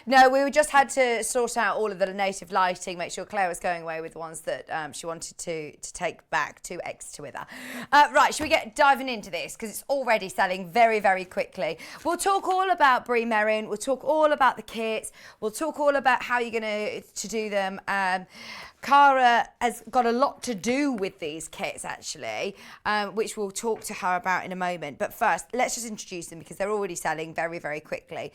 [SPEAKER 1] No, we just had to sort out all of the native lighting, make sure Claire was going away with the ones that she wanted to take back to Exeter with her. Right, should we get diving into this? Because it's already selling very, very quickly. We'll talk all about Bree Merryn. We'll talk all about the kits. We'll talk all about how you're going to do them. Cara has got a lot to do with these kits, actually, which we'll talk to her about in a moment. But first, let's just introduce them because they're already selling very, very quickly.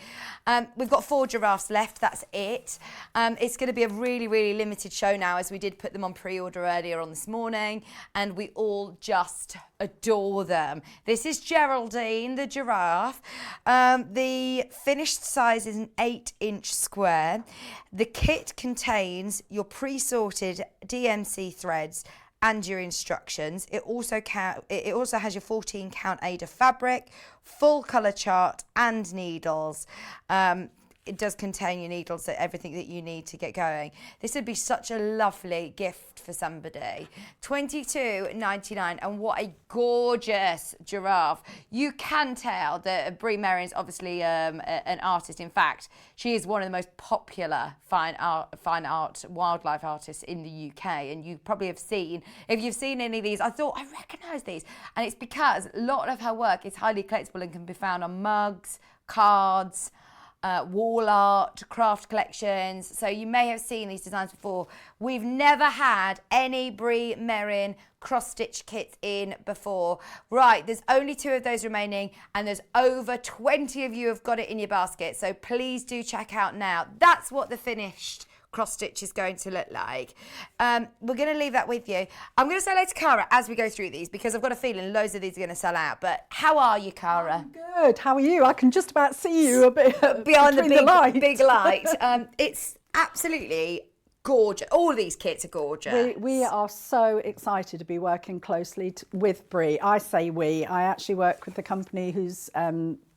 [SPEAKER 1] We've got 4 giraffes left. That's it. It's going to be a really, really limited show now, as we did put them on pre-order earlier on this morning, and we all just adore them. This is Geraldine, the giraffe. The finished size is an 8-inch square. The kit contains your pre-sorted DMC threads and your instructions. It also has your 14 count Ada fabric, full colour chart and needles. It does contain your needles, so everything that you need to get going. This would be such a lovely gift for somebody. $22.99, and what a gorgeous giraffe. You can tell that Bree Merryn is obviously an artist. In fact, she is one of the most popular fine art wildlife artists in the UK, and you probably have seen, if you've seen any of these, I thought, I recognise these. And it's because a lot of her work is highly collectible and can be found on mugs, cards, wall art, craft collections. So you may have seen these designs before. We've never had any Bree Merryn cross-stitch kits in before. Right, there's only 2 of those remaining, and there's over 20 of you have got it in your basket. So please do check out now. That's what the finished cross-stitch is going to look like. We're going to leave that with you. I'm going to say hello to Cara as we go through these, because I've got a feeling loads of these are going to sell out. But how are you, Cara?
[SPEAKER 5] I'm good. How are you? I can just about see you a bit
[SPEAKER 1] behind the
[SPEAKER 5] big
[SPEAKER 1] light. It's absolutely gorgeous. All of these kits are gorgeous.
[SPEAKER 5] We are so excited to be working closely with Bree. I say we. I actually work with the company who's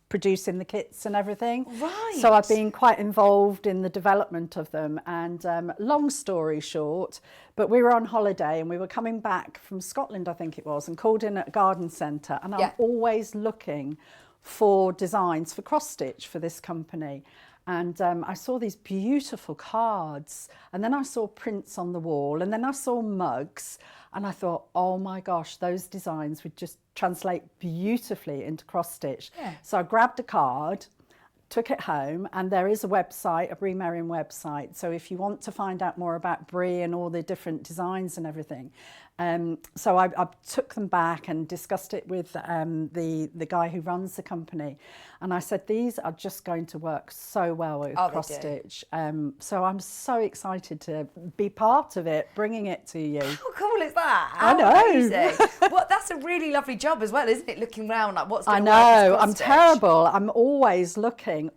[SPEAKER 5] producing the kits and everything.
[SPEAKER 1] Right.
[SPEAKER 5] So I've been quite involved in the development of them, and long story short, but we were on holiday and we were coming back from Scotland, I think it was, and called in at a garden centre, and I'm always looking for designs for cross stitch for this company. And I saw these beautiful cards, and then I saw prints on the wall, and then I saw mugs, and I thought, oh my gosh, those designs would just translate beautifully into cross stitch. Yeah. So I grabbed a card, took it home, and there is a website, a Bree Merryn website. So if you want to find out more about Bree and all the different designs and everything, so I took them back and discussed it with the guy who runs the company, and I said these are just going to work so well with cross stitch. So I'm so excited to be part of it, bringing it to you.
[SPEAKER 1] How cool is that?
[SPEAKER 5] I know.
[SPEAKER 1] Amazing. Well, that's a really lovely job as well, isn't it? Looking around like what's going to
[SPEAKER 5] work.
[SPEAKER 1] I know.
[SPEAKER 5] I'm terrible. I'm always looking.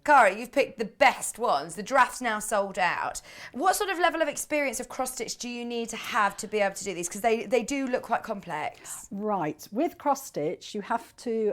[SPEAKER 5] Cara,
[SPEAKER 1] you've picked the best ones. The draft's now sold out. What sort of level of experience of cross stitch do you need to have to be able to do these? Because they do look quite complex.
[SPEAKER 5] Right. With cross stitch, you have to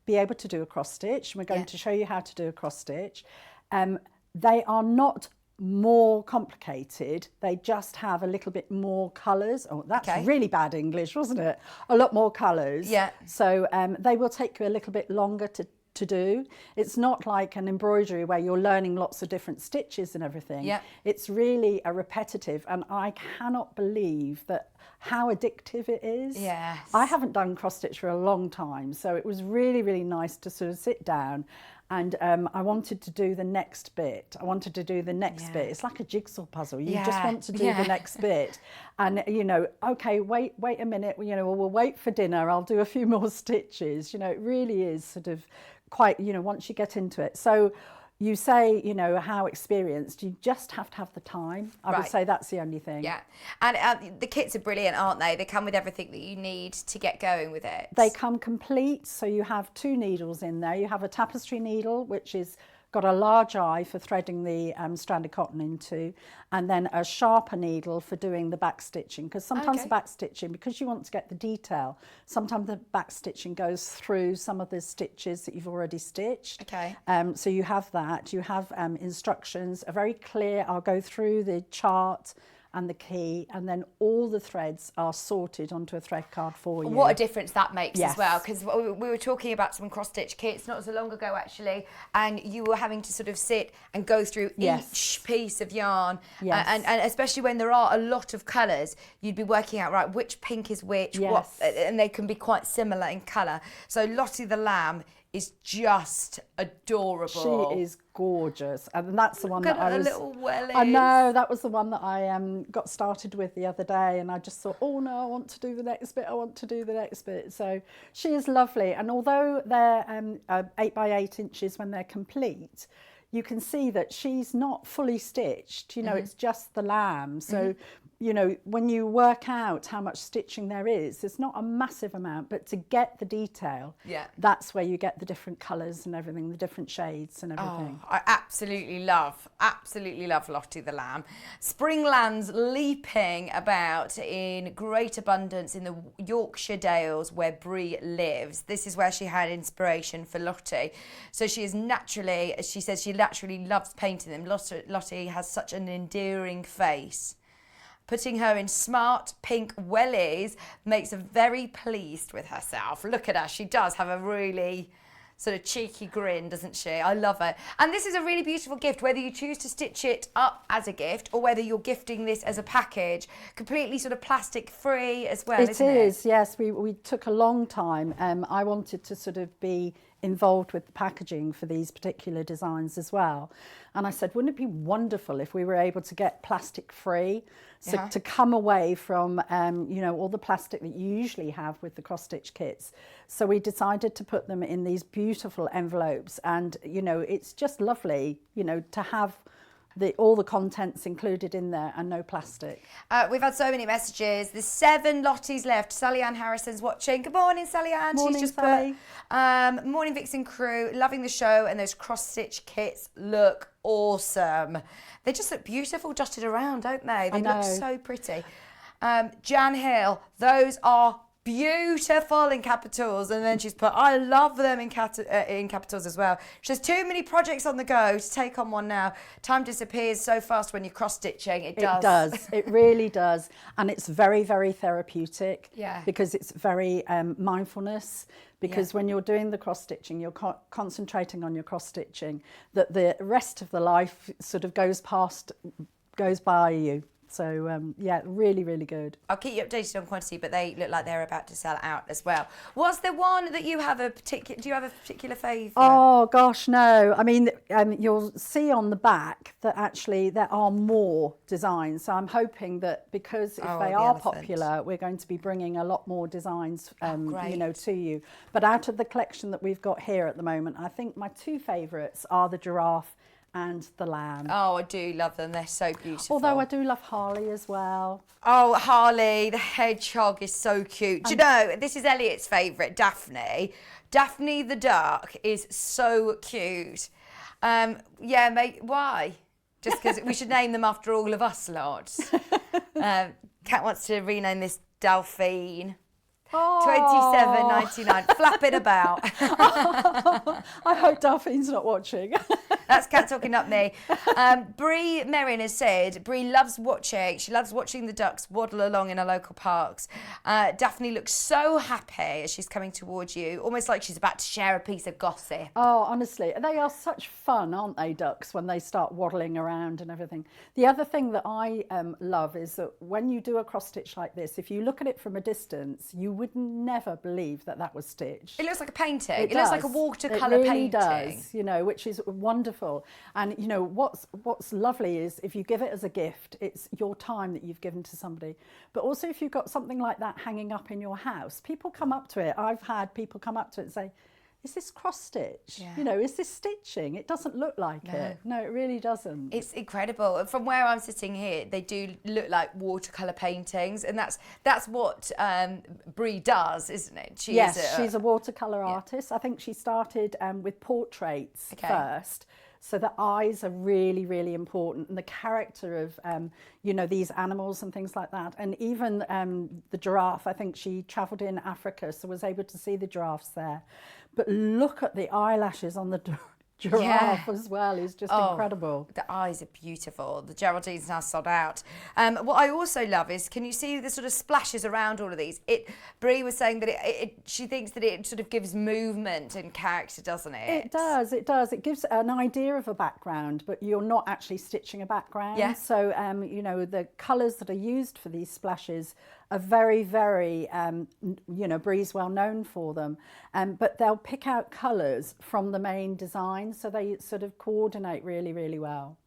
[SPEAKER 5] be able to do a cross stitch. We're going to show you how to do a cross stitch. They are not more complicated. They just have a little bit more colours. Oh, that's really bad English, wasn't it? A lot more colours.
[SPEAKER 1] Yeah.
[SPEAKER 5] So they will take you a little bit longer to do. It's not like an embroidery where you're learning lots of different stitches and everything.
[SPEAKER 1] Yeah.
[SPEAKER 5] It's really a repetitive, and I cannot believe that how addictive it is.
[SPEAKER 1] Yes.
[SPEAKER 5] I haven't done cross stitch for a long time, so it was really, really nice to sort of sit down, and I wanted to do the next bit. bit. It's like a jigsaw puzzle. You just want to do the next bit. And, you know, okay, wait a minute, you know, we'll wait for dinner. I'll do a few more stitches. You know, it really is sort of quite, you know, once you get into it. So you say, you know, how experienced, you just have to have the time. I would say that's the only thing.
[SPEAKER 1] Yeah. And the kits are brilliant, aren't they? They come with everything that you need to get going with it.
[SPEAKER 5] They come complete. So you have 2 needles in there. You have a tapestry needle, which is got a large eye for threading the stranded cotton into, and then a sharper needle for doing the back stitching, because sometimes the back stitching, because you want to get the detail, sometimes the back stitching goes through some of the stitches that you've already stitched. So you have that. You have instructions, a very clear, I'll go through the chart and the key, and then all the threads are sorted onto a thread card for you.
[SPEAKER 1] What a difference that makes as well, because we were talking about some cross-stitch kits not so long ago actually, and you were having to sort of sit and go through each piece of yarn, and especially when there are a lot of colours, you'd be working out, right, which pink is which, what, and they can be quite similar in colour. So Lottie the Lamb is just adorable.
[SPEAKER 5] She is gorgeous, and that's the one
[SPEAKER 1] Look
[SPEAKER 5] that
[SPEAKER 1] at
[SPEAKER 5] I was.
[SPEAKER 1] Little wellies.
[SPEAKER 5] I know, that was the one that I got started with the other day, and I just thought, oh no, I want to do the next bit. I want to do the next bit. So she is lovely, and although they're 8 by 8 inches when they're complete, you can see that she's not fully stitched. You know, it's just the lamb. So. You know, when you work out how much stitching there is, it's not a massive amount, but to get the detail, that's where you get the different colours and everything, the different shades and everything.
[SPEAKER 1] Oh, I absolutely love Lottie the Lamb. Springlands leaping about in great abundance in the Yorkshire Dales where Bree lives. This is where she had inspiration for Lottie. So she is naturally, as she says, she naturally loves painting them. Lottie has such an endearing face. Putting her in smart pink wellies makes her very pleased with herself. Look at her, she does have a really sort of cheeky grin, doesn't she? I love her. And this is a really beautiful gift, whether you choose to stitch it up as a gift or whether you're gifting this as a package, completely sort of plastic free as well, isn't it?
[SPEAKER 5] It is, yes. We took a long time. I wanted to sort of be involved with the packaging for these particular designs as well. And I said, wouldn't it be wonderful if we were able to get plastic free? So to come away from, you know, all the plastic that you usually have with the cross-stitch kits. So we decided to put them in these beautiful envelopes, and, you know, it's just lovely, you know, to have all the contents included in there and no plastic.
[SPEAKER 1] We've had so many messages. There's 7 Lotties left. Sally Ann Harrison's watching. Good morning, Sally Ann.
[SPEAKER 5] Morning,
[SPEAKER 1] She's just
[SPEAKER 5] Sally.
[SPEAKER 1] put, morning Vixen crew, loving the show, and those cross-stitch kits look awesome. They just look beautiful dotted around, don't they? They look so pretty. Jan Hill, those are beautiful in capitals, and then she's put, I love them in capitals as well. She says, too many projects on the go to take on one now. Time disappears so fast when you're cross-stitching. It does.
[SPEAKER 5] It does. It really does. And it's very, very therapeutic. Because it's very mindfulness. Because when you're doing the cross-stitching, you're concentrating on your cross-stitching, that the rest of the life sort of goes by you. So, yeah, really, really good.
[SPEAKER 1] I'll keep you updated on quantity, but they look like they're about to sell out as well. Was there one that you have do you have a particular favourite?
[SPEAKER 5] Oh, gosh, no. I mean, you'll see on the back that actually there are more designs. So I'm hoping that because if they are popular, we're going to be bringing a lot more designs, you know, to you. But out of the collection that we've got here at the moment, I think my 2 favourites are the giraffe and the lamb.
[SPEAKER 1] Oh, I do love them. They're so beautiful.
[SPEAKER 5] Although I do love Harley as well.
[SPEAKER 1] Oh, Harley, the hedgehog is so cute. Do you know, this is Elliot's favourite, Daphne. Daphne the duck is so cute. Yeah, mate, why? Just because we should name them after all of us lots. Kat wants to rename this Delphine. $27.99. Flap it about.
[SPEAKER 5] I hope Delphine's not watching.
[SPEAKER 1] That's Kat talking up me. Bree Merryn has said, Bree loves watching. She loves watching the ducks waddle along in our local parks. Daphne looks so happy as she's coming towards you, almost like she's about to share a piece of gossip.
[SPEAKER 5] Oh, honestly, they are such fun, aren't they, ducks, when they start waddling around and everything. The other thing that I love is that when you do a cross stitch like this, if you look at it from a distance, you would never believe that that was stitched.
[SPEAKER 1] It looks like a painting. It looks like a watercolour
[SPEAKER 5] painting. It really
[SPEAKER 1] painting.
[SPEAKER 5] does, you know, which is wonderful. And, you know, what's lovely is if you give it as a gift, it's your time that you've given to somebody. But also if you've got something like that hanging up in your house, people come up to it. I've had people come up to it and say, is this cross stitch?
[SPEAKER 1] Yeah.
[SPEAKER 5] You know, is this stitching? It doesn't look like it. No, it really doesn't.
[SPEAKER 1] It's incredible. From where I'm sitting here, they do look like watercolour paintings, and that's what Bree does, isn't it?
[SPEAKER 5] She's a watercolour artist. I think she started with portraits first. So the eyes are really, really important, and the character of, you know, these animals and things like that. And even the giraffe, I think she travelled in Africa, so was able to see the giraffes there. But look at the eyelashes on the giraffe as well, is just incredible.
[SPEAKER 1] The eyes are beautiful. The Geraldine's now sold out. What I also love is, can you see the sort of splashes around all of these? Bree was saying that she thinks that it sort of gives movement and character, doesn't it?
[SPEAKER 5] It does, it does. It gives an idea of a background, but you're not actually stitching a background.
[SPEAKER 1] Yeah.
[SPEAKER 5] So, you know, the colours that are used for these splashes are very, very, you know, Bree's well known for them. But they'll pick out colours from the main design, so they sort of coordinate really, really well.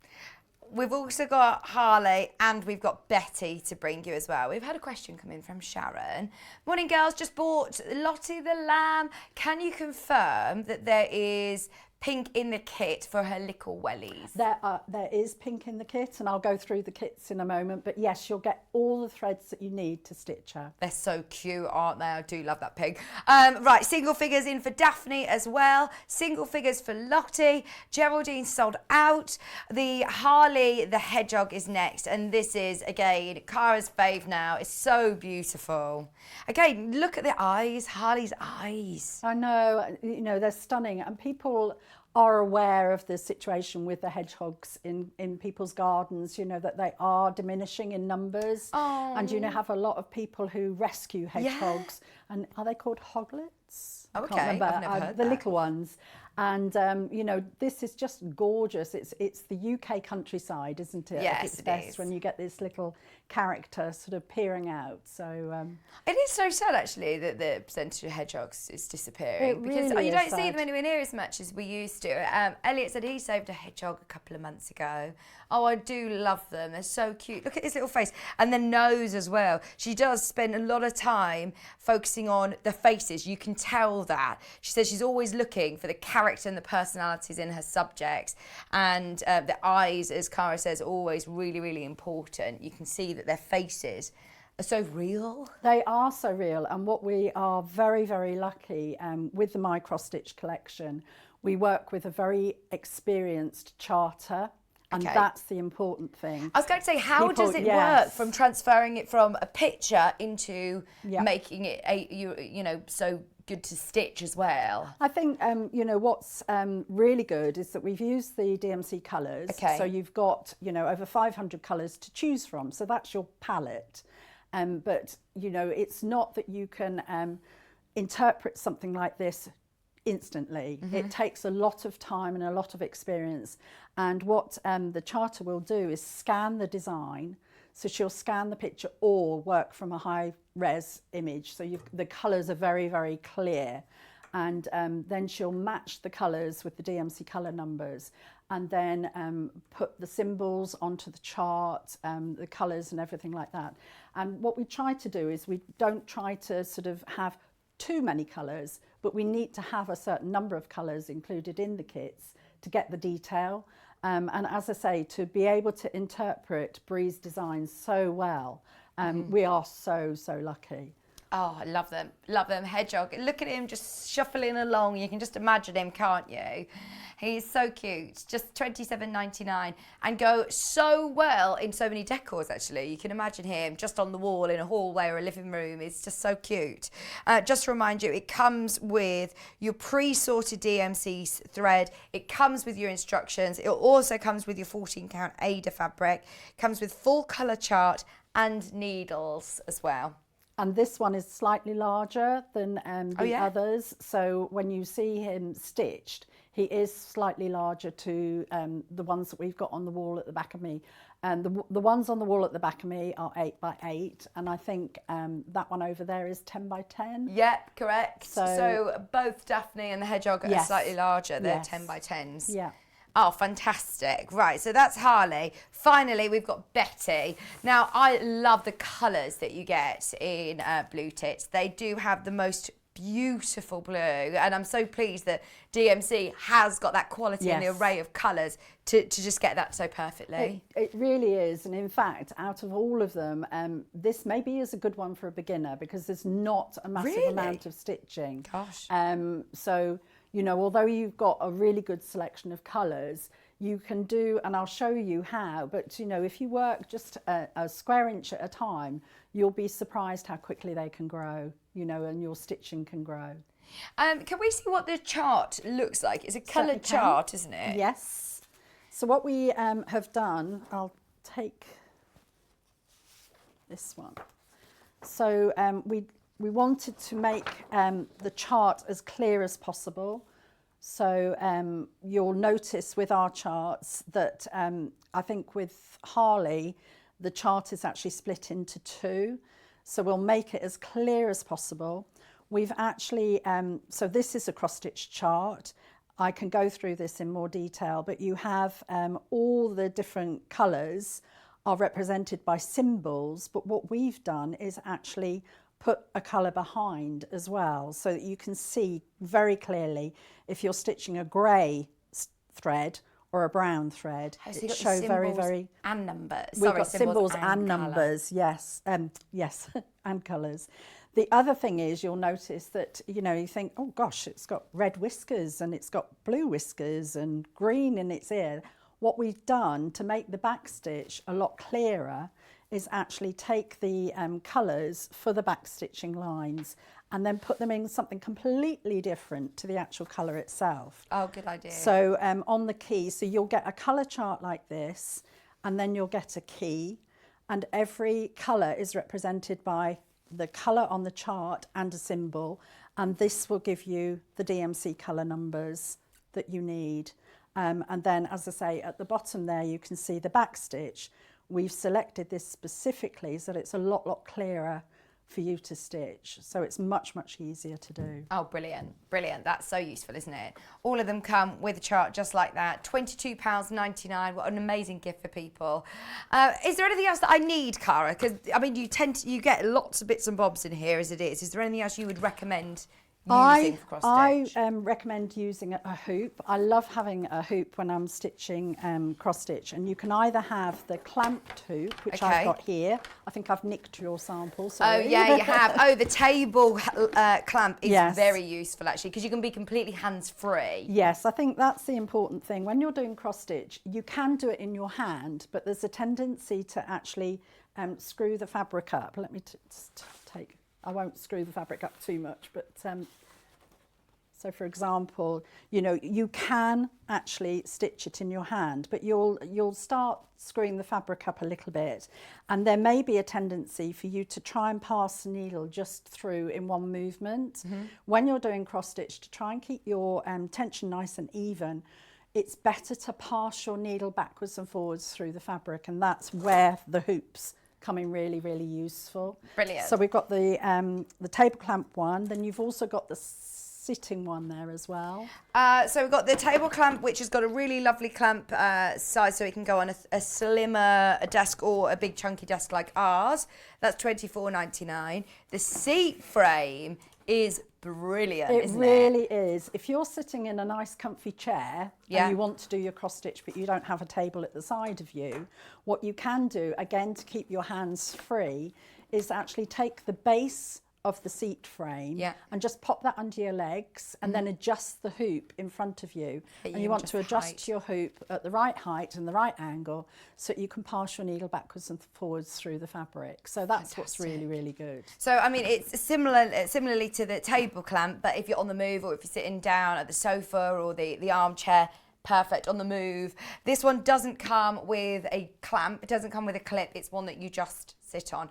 [SPEAKER 1] We've also got Harley and we've got Betty to bring you as well. We've had a question come in from Sharon. Morning, girls. Just bought Lottie the lamb. Can you confirm that there is pink in the kit for her little wellies?
[SPEAKER 5] There is pink in the kit, and I'll go through the kits in a moment. But yes, you'll get all the threads that you need to stitch her.
[SPEAKER 1] They're so cute, aren't they? I do love that pig. Right, single figures in for Daphne as well. Single figures for Lottie. Geraldine sold out. The Harley the Hedgehog is next. And this is, again, Cara's fave now. It's so beautiful. Again, look at the eyes, Harley's eyes.
[SPEAKER 5] I know, you know, they're stunning. And people are aware of the situation with the hedgehogs in people's gardens, you know, that they are diminishing in numbers.
[SPEAKER 1] Oh.
[SPEAKER 5] And, you know, have a lot of people who rescue hedgehogs. And are they called hoglets?
[SPEAKER 1] Oh,
[SPEAKER 5] I can't
[SPEAKER 1] okay.
[SPEAKER 5] remember.
[SPEAKER 1] I've never heard
[SPEAKER 5] the
[SPEAKER 1] that.
[SPEAKER 5] little ones. And, you know, this is just gorgeous. It's the UK countryside, isn't it?
[SPEAKER 1] Yes,
[SPEAKER 5] At its
[SPEAKER 1] it
[SPEAKER 5] best,
[SPEAKER 1] is.
[SPEAKER 5] when you get this little character sort of peering out. So
[SPEAKER 1] It is so sad, actually, that the percentage of hedgehogs is disappearing.
[SPEAKER 5] It
[SPEAKER 1] because
[SPEAKER 5] really
[SPEAKER 1] you
[SPEAKER 5] is
[SPEAKER 1] don't see
[SPEAKER 5] sad.
[SPEAKER 1] them anywhere near as much as we used to. Elliot said he saved a hedgehog a couple of months ago. Oh, I do love them. They're so cute. Look at his little face. And the nose as well. She does spend a lot of time focusing on the faces. You can tell that. She says she's always looking for the character and the personalities in her subjects. And the eyes, as Cara says, always really, really important. You can see that their faces are so real.
[SPEAKER 5] they are so real, and what we are very, very lucky with the My Cross Stitch collection, we work with a very experienced charter, and
[SPEAKER 1] Okay.
[SPEAKER 5] that's the important thing.
[SPEAKER 1] I was going to say, how
[SPEAKER 5] People-
[SPEAKER 1] does it
[SPEAKER 5] yes.
[SPEAKER 1] work from transferring it from a picture into
[SPEAKER 5] Yeah.
[SPEAKER 1] making it you know, so good to stitch as well?
[SPEAKER 5] I think, you know, what's really good is that we've used the DMC colours.
[SPEAKER 1] Okay.
[SPEAKER 5] So you've got, you know, over 500 colours to choose from. So that's your palette. But, you know, it's not that you can interpret something like this instantly. It takes a lot of time and a lot of experience. And what the charter will do is scan the design. So she'll scan the picture or work from a high res image. So the colours are very, very clear. And then she'll match the colours with the DMC colour numbers, and then put the symbols onto the chart, the colours and everything like that. And what we try to do is we don't try to sort of have too many colours, but we need to have a certain number of colours included in the kits to get the detail. And as I say, to be able to interpret Bree's designs so well, we are so, so lucky.
[SPEAKER 1] Oh, I love them. Love them. Hedgehog. Look at him just shuffling along. You can just imagine him, can't you? He's so cute. Just $27.99 and go so well in so many decors, actually. You can imagine him just on the wall in a hallway or a living room. It's just so cute. Just to remind you, it comes with your pre-sorted DMC thread. It comes with your instructions. It also comes with your 14-count Ada fabric. It comes with full colour chart and needles as well.
[SPEAKER 5] And this one is slightly larger than the
[SPEAKER 1] yeah?
[SPEAKER 5] others. So when you see him stitched, he is slightly larger to the ones that we've got on the wall at the back of me. And the ones on the wall at the back of me are 8 by 8. And I think that one over there is 10 by 10.
[SPEAKER 1] Yep, correct.
[SPEAKER 5] So-
[SPEAKER 1] So both Daphne and the Hedgehog are
[SPEAKER 5] Yes.
[SPEAKER 1] slightly larger. They're
[SPEAKER 5] Yes.
[SPEAKER 1] 10 by 10s.
[SPEAKER 5] Yeah.
[SPEAKER 1] Oh, fantastic. Right, so that's Harley. Finally, we've got Betty. Now, I love the colours that you get in Blue Tits. They do have the most beautiful blue, and I'm so pleased that DMC has got that quality and the
[SPEAKER 5] Yes.
[SPEAKER 1] array of colours to just get that so perfectly.
[SPEAKER 5] It really is. And in fact, out of all of them, this maybe is a good one for a beginner because there's not a massive
[SPEAKER 1] Really?
[SPEAKER 5] amount of stitching.
[SPEAKER 1] Gosh.
[SPEAKER 5] So, you know, although you've got a really good selection of colours, you can do, and I'll show you how, but you know, if you work just a square inch at a time, you'll be surprised how quickly they can grow, you know, and your stitching can grow.
[SPEAKER 1] Can we see what the chart looks like? It's a coloured chart, isn't it?
[SPEAKER 5] Yes. So what we have done, I'll take this one. So we wanted to make the chart as clear as possible. So you'll notice with our charts that I think with Harley, the chart is actually split into two. So we'll make it as clear as possible. We've actually, so this is a cross-stitch chart. I can go through this in more detail, but you have all the different colours are represented by symbols, but what we've done is actually put a colour behind as well, so that you can see very clearly if you're stitching a grey thread or a brown thread.
[SPEAKER 1] So you've got
[SPEAKER 5] show
[SPEAKER 1] the
[SPEAKER 5] very,
[SPEAKER 1] symbols
[SPEAKER 5] very
[SPEAKER 1] and numbers.
[SPEAKER 5] We've got symbols and
[SPEAKER 1] colour.
[SPEAKER 5] numbers, yes, yes, and colours. The other thing is you'll notice that, you know, you think, oh gosh, it's got red whiskers and it's got blue whiskers and green in its ear. What we've done to make the back stitch a lot clearer is actually take the colours for the back stitching lines and then put them in something completely different to the actual colour itself.
[SPEAKER 1] Oh, good idea.
[SPEAKER 5] So on the key, so you'll get a colour chart like this, and then you'll get a key, and every colour is represented by the colour on the chart and a symbol, and this will give you the DMC colour numbers that you need. And then, as I say, at the bottom there, you can see the back stitch. We've selected this specifically so that it's a lot clearer for you to stitch. So it's much easier to do.
[SPEAKER 1] Oh, brilliant, brilliant. That's so useful, isn't it? All of them come with a chart just like that. £22.99. What an amazing gift for people. Is there anything else that I need, Cara? Because, I mean, you get lots of bits and bobs in here as it is. Is there anything else you would recommend using for cross-stitch?
[SPEAKER 5] I recommend using a hoop. I love having a hoop when I'm stitching cross-stitch, and you can either have the clamped hoop, which I've got here. I think I've nicked your sample, sorry.
[SPEAKER 1] Oh, yeah, you have. Oh, the table clamp is very useful, actually, because you can be completely hands-free.
[SPEAKER 5] Yes, I think that's the important thing. When you're doing cross-stitch, you can do it in your hand, but there's a tendency to actually screw the fabric up. Let me just take... I won't screw the fabric up too much, but so for example, you know, you can actually stitch it in your hand, but you'll start screwing the fabric up a little bit, and there may be a tendency for you to try and pass the needle just through in one movement. When you're doing cross stitch, to try and keep your tension nice and even, it's better to pass your needle backwards and forwards through the fabric, and that's where the hoops coming really useful.
[SPEAKER 1] Brilliant.
[SPEAKER 5] So we've got the table clamp one, then you've also got the sitting one there as well.
[SPEAKER 1] So we've got the table clamp, which has got a really lovely clamp size, so it can go on a slimmer desk or a big chunky desk like ours. That's £24.99. The seat frame is brilliant, isn't it?
[SPEAKER 5] It really is. If you're sitting in a nice comfy chair and you want to do your cross stitch but you don't have a table at the side of you, what you can do, again to keep your hands free, is actually take the base of the seat frame and just pop that under your legs and then adjust the hoop in front of you. And you want to adjust your hoop at the right height and the right angle so that you can pass your needle backwards and forwards through the fabric. So that's what's really good.
[SPEAKER 1] So, I mean, it's similarly to the table clamp, but if you're on the move or if you're sitting down at the sofa or the armchair, perfect on the move. This one doesn't come with a clamp, it doesn't come with a clip, it's one that you just sit on.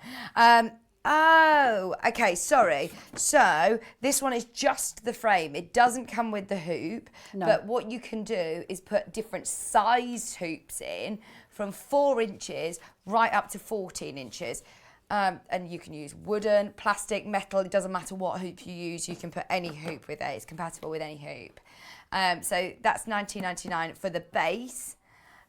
[SPEAKER 1] Oh, okay, sorry. So this one is just the frame. It doesn't come with the hoop, but what you can do is put different size hoops in from 4 inches right up to 14 inches. And you can use wooden, plastic, metal, it doesn't matter what hoop you use, you can put any hoop with it, it's compatible with any hoop. So that's £19.99 for the base.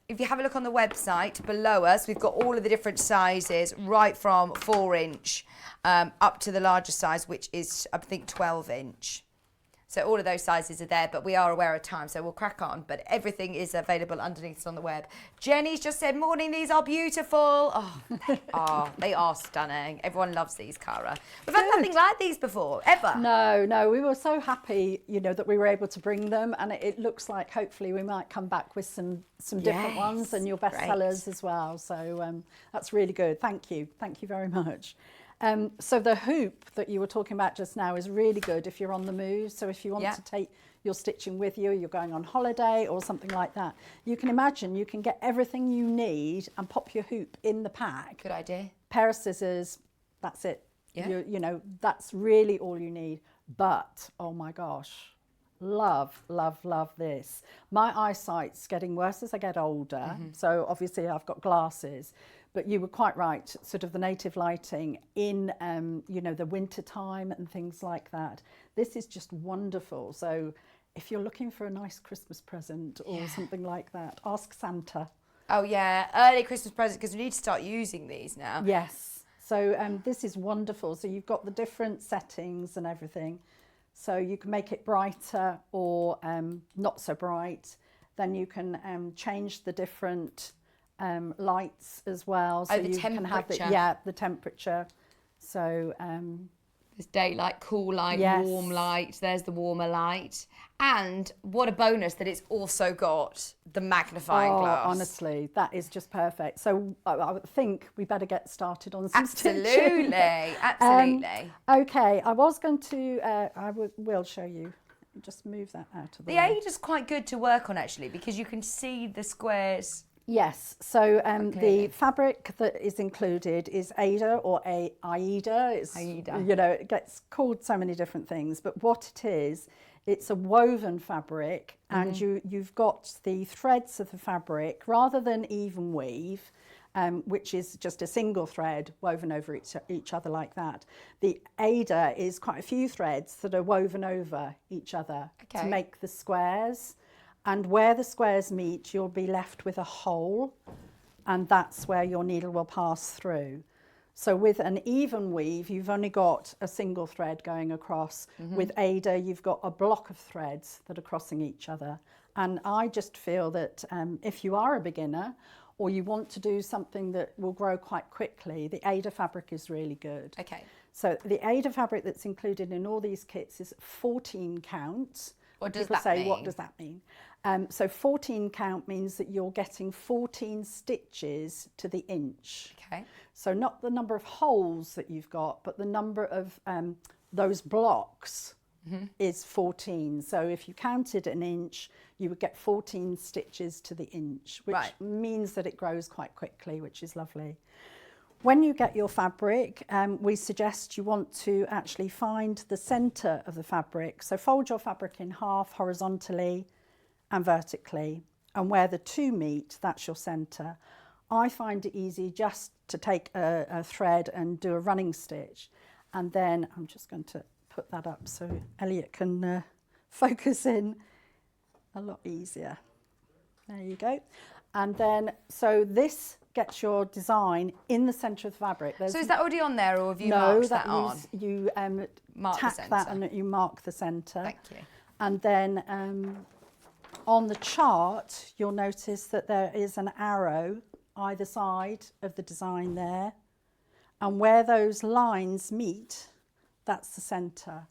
[SPEAKER 1] If you have a look on the website below us, we've got all of the different sizes, right from 4 inch up to the larger size, which is, I think, 12 inch. So all of those sizes are there, but we are aware of time, so we'll crack on. But everything is available underneath on the web. Jenny's just said, morning, these are beautiful. Oh, they are. They are stunning. Everyone loves these, Cara. We've had nothing like these before, ever.
[SPEAKER 5] No, we were so happy, you know, that we were able to bring them, and it looks like hopefully we might come back with some different ones and your best sellers as well. So that's really good. Thank you very much. So the hoop that you were talking about just now is really good if you're on the move. So if you want to take your stitching with you, you're going on holiday or something like that, you can imagine you can get everything you need and pop your hoop in the pack.
[SPEAKER 1] Good idea.
[SPEAKER 5] Pair of scissors, that's it.
[SPEAKER 1] Yeah.
[SPEAKER 5] You know, that's really all you need. But, oh my gosh, love this. My eyesight's getting worse as I get older. So obviously I've got glasses. But you were quite right, sort of the native lighting in, you know, the winter time and things like that. This is just wonderful. So if you're looking for a nice Christmas present or something like that, ask Santa.
[SPEAKER 1] Oh yeah, early Christmas present, because we need to start using these now.
[SPEAKER 5] Yes. So this is wonderful. So you've got the different settings and everything. So you can make it brighter or not so bright. Then you can change the different lights as well, so
[SPEAKER 1] the
[SPEAKER 5] you can have the temperature. So
[SPEAKER 1] there's daylight, cool light, warm light. There's the warmer light, and what a bonus that it's also got the magnifying glass.
[SPEAKER 5] Honestly, that is just perfect. So I think we better get started on some stitching.
[SPEAKER 1] Absolutely.
[SPEAKER 5] Okay, I was going to. will show you. Just move that out of the way.
[SPEAKER 1] The Aida's quite good to work on actually, because you can see the squares.
[SPEAKER 5] Yes, so the fabric that is included is Aida or Aida. It's,
[SPEAKER 1] Aida.
[SPEAKER 5] You know, it gets called so many different things, but what it is, it's a woven fabric, and you've got the threads of the fabric rather than even weave, which is just a single thread woven over each other like that. The Aida is quite a few threads that are woven over each other to make the squares. And where the squares meet, you'll be left with a hole, and that's where your needle will pass through. So with an even weave, you've only got a single thread going across. With Aida, you've got a block of threads that are crossing each other. And I just feel that if you are a beginner or you want to do something that will grow quite quickly, the Aida fabric is really good.
[SPEAKER 1] Okay.
[SPEAKER 5] So the Aida fabric that's included in all these kits is 14 count.
[SPEAKER 1] What does
[SPEAKER 5] People
[SPEAKER 1] that
[SPEAKER 5] say,
[SPEAKER 1] mean?
[SPEAKER 5] what does that mean? So 14 count means that you're getting 14 stitches to the inch.
[SPEAKER 1] Okay.
[SPEAKER 5] So not the number of holes that you've got, but the number of those blocks is 14. So if you counted an inch, you would get 14 stitches to the inch, which means that it grows quite quickly, which is lovely. When you get your fabric, we suggest you want to actually find the centre of the fabric. So fold your fabric in half horizontally and vertically, and where the two meet, that's your centre. I find it easy just to take a thread and do a running stitch, and then I'm just going to put that up so Elliot can focus in a lot easier. There you go. And then, so this gets your design in the centre of the fabric.
[SPEAKER 1] So is that already on there, or have you marked that on?
[SPEAKER 5] You
[SPEAKER 1] Mark
[SPEAKER 5] tack
[SPEAKER 1] the centre.
[SPEAKER 5] that and you mark the centre.
[SPEAKER 1] Thank you.
[SPEAKER 5] And then on the chart, you'll notice that there is an arrow either side of the design there. And where those lines meet, that's the centre.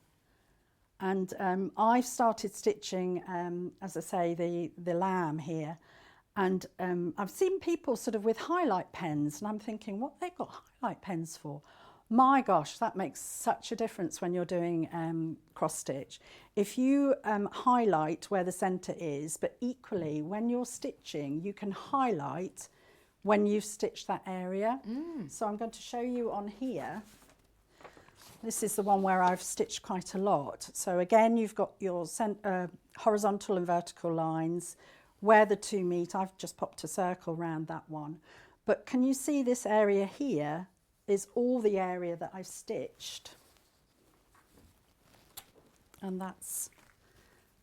[SPEAKER 5] And I've started stitching, as I say, the lamb here. And I've seen people sort of with highlight pens, and I'm thinking, what they've got highlight pens for? My gosh, that makes such a difference when you're doing cross stitch. If you highlight where the centre is, but equally when you're stitching, you can highlight when you've stitched that area. So I'm going to show you on here. This is the one where I've stitched quite a lot. So again, you've got your horizontal and vertical lines. Where the two meet, I've just popped a circle around that one. But can you see this area here is all the area that I've stitched? And that's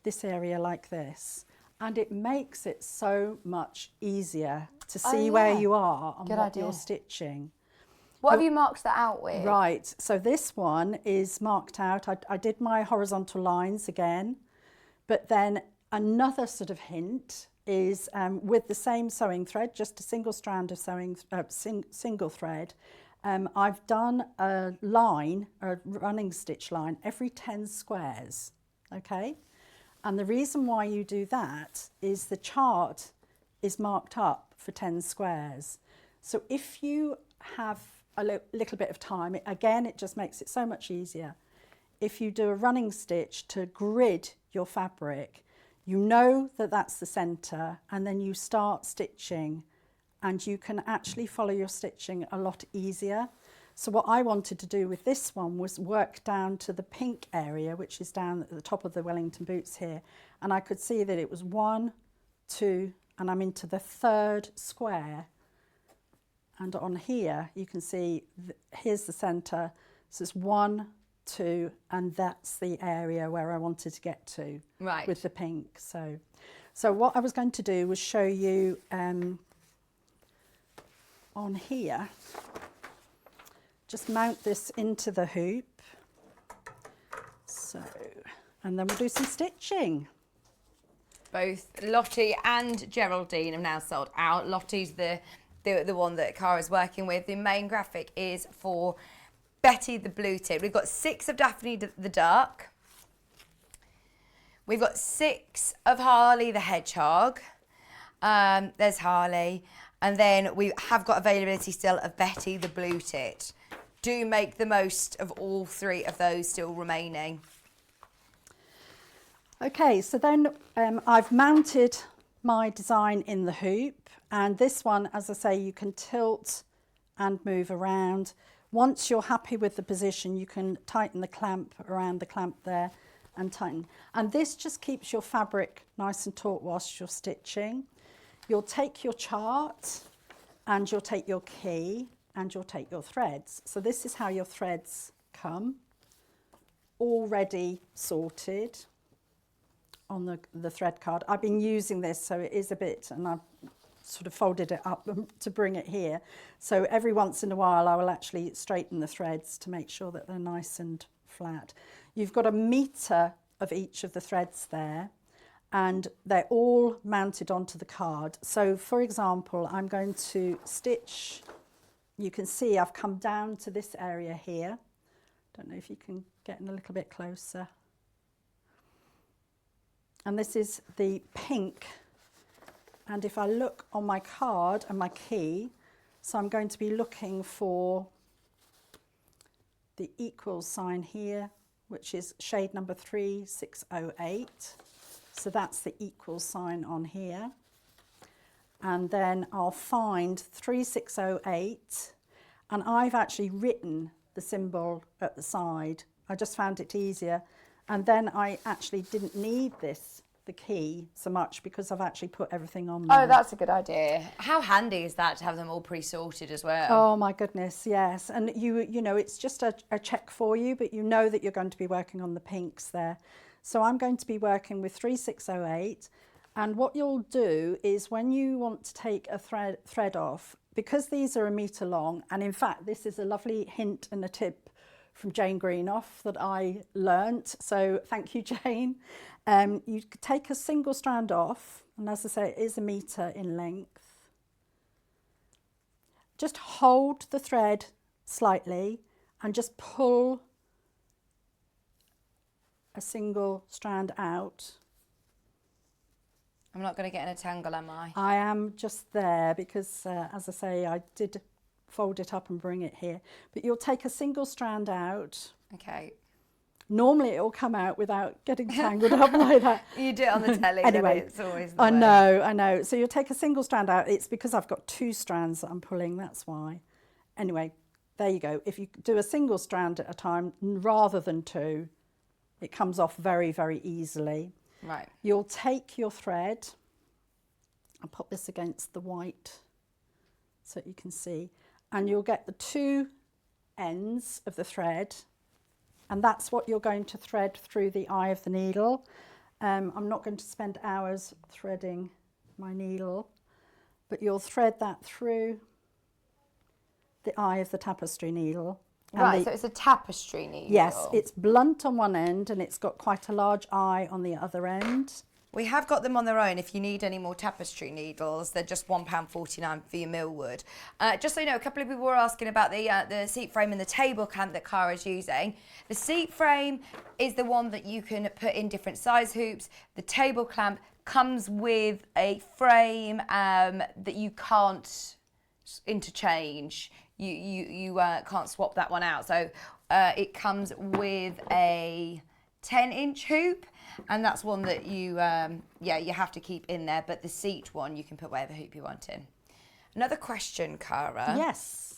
[SPEAKER 5] this area like this. And it makes it so much easier to see where you are and what you're stitching.
[SPEAKER 1] What have you marked that out with?
[SPEAKER 5] Right, so this one is marked out. I did my horizontal lines again, but then another sort of hint is with the same sewing thread, just a single strand of sewing, single thread. I've done a line, a running stitch line, every 10 squares, okay? And the reason why you do that is the chart is marked up for 10 squares. So if you have a little bit of time, again, it just makes it so much easier. If you do a running stitch to grid your fabric, you know that that's the centre, and then you start stitching, and you can actually follow your stitching a lot easier. So what I wanted to do with this one was work down to the pink area, which is down at the top of the Wellington boots here. And I could see that it was 1, 2, and I'm into the 3rd square. And on here, you can see, here's the centre. So it's 1, 2, and that's the area where I wanted to get to with the pink. So what I was going to do was show you on here, just mount this into the hoop. So, and then we'll do some stitching.
[SPEAKER 1] Both Lottie and Geraldine have now sold out. Lottie's the one that Cara's working with. The main graphic is for Betty the Blueted. We've got 6 of Daphne the Duck. We've got 6 of Harley the Hedgehog. There's Harley. And then we have got availability still of Betty the Blueted. Do make the most of all 3 of those still remaining.
[SPEAKER 5] Okay, so then I've mounted my design in the hoop, and this one, as I say, you can tilt and move around. Once you're happy with the position, you can tighten the clamp around the clamp there and tighten. And this just keeps your fabric nice and taut whilst you're stitching. You'll take your chart, and you'll take your key, and you'll take your threads. So this is how your threads come, already sorted on the thread card. I've been using this, so it is a bit, and I've sort of folded it up to bring it here. So every once in a while I will actually straighten the threads to make sure that they're nice and flat. You've got a metre of each of the threads there, and they're all mounted onto the card. So for example, I'm going to stitch, you can see I've come down to this area here. Don't know if you can get in a little bit closer. And this is the pink. And if I look on my card and my key, so I'm going to be looking for the equals sign here, which is shade number 3608. So that's the equals sign on here. And then I'll find 3608, and I've actually written the symbol at the side. I just found it easier. And then I actually didn't need the key so much, because I've actually put everything on there.
[SPEAKER 1] Oh, that's a good idea. How handy is that to have them all pre-sorted as well?
[SPEAKER 5] Oh my goodness, yes. And you know, it's just a check for you, but you know that you're going to be working on the pinks there. So I'm going to be working with 3608. And what you'll do is when you want to take a thread off, because these are 1 metre long, and in fact, this is a lovely hint and a tip from Jane Greenough that I learnt. So thank you, Jane. You take a single strand off, and as I say, it is 1 metre in length. Just hold the thread slightly and just pull a single strand out.
[SPEAKER 1] I'm not going to get in a tangle, am I?
[SPEAKER 5] I am just there because, as I say, I did fold it up and bring it here. But you'll take a single strand out.
[SPEAKER 1] Okay.
[SPEAKER 5] Normally it will come out without getting tangled up like that.
[SPEAKER 1] You do it on the telly,
[SPEAKER 5] anyway,
[SPEAKER 1] it's always the
[SPEAKER 5] I
[SPEAKER 1] way.
[SPEAKER 5] know, I know. So you'll take a single strand out. It's because I've got 2 strands that I'm pulling, that's why. Anyway, there you go. If you do a single strand at a time rather than 2, it comes off very, very easily.
[SPEAKER 1] Right.
[SPEAKER 5] You'll take your thread and put this against the white so you can see, and you'll get the 2 ends of the thread, and that's what you're going to thread through the eye of the needle. I'm not going to spend hours threading my needle, but you'll thread that through the eye of the tapestry needle. And
[SPEAKER 1] Right, so it's a tapestry needle.
[SPEAKER 5] yes, it's blunt on one end and it's got quite a large eye on the other end.
[SPEAKER 1] We have got them on their own. If you need any more tapestry needles, they're just £1.49 for your millwood. Just so you know, a couple of people were asking about the seat frame and the table clamp that Cara's using. The seat frame is the one that you can put in different size hoops. The table clamp comes with a frame that you can't interchange. You can't swap that one out. So it comes with a 10-inch hoop, and that's one that you have to keep in there. But the seat one, you can put whatever hoop you want in. Another question, Cara.
[SPEAKER 5] Yes.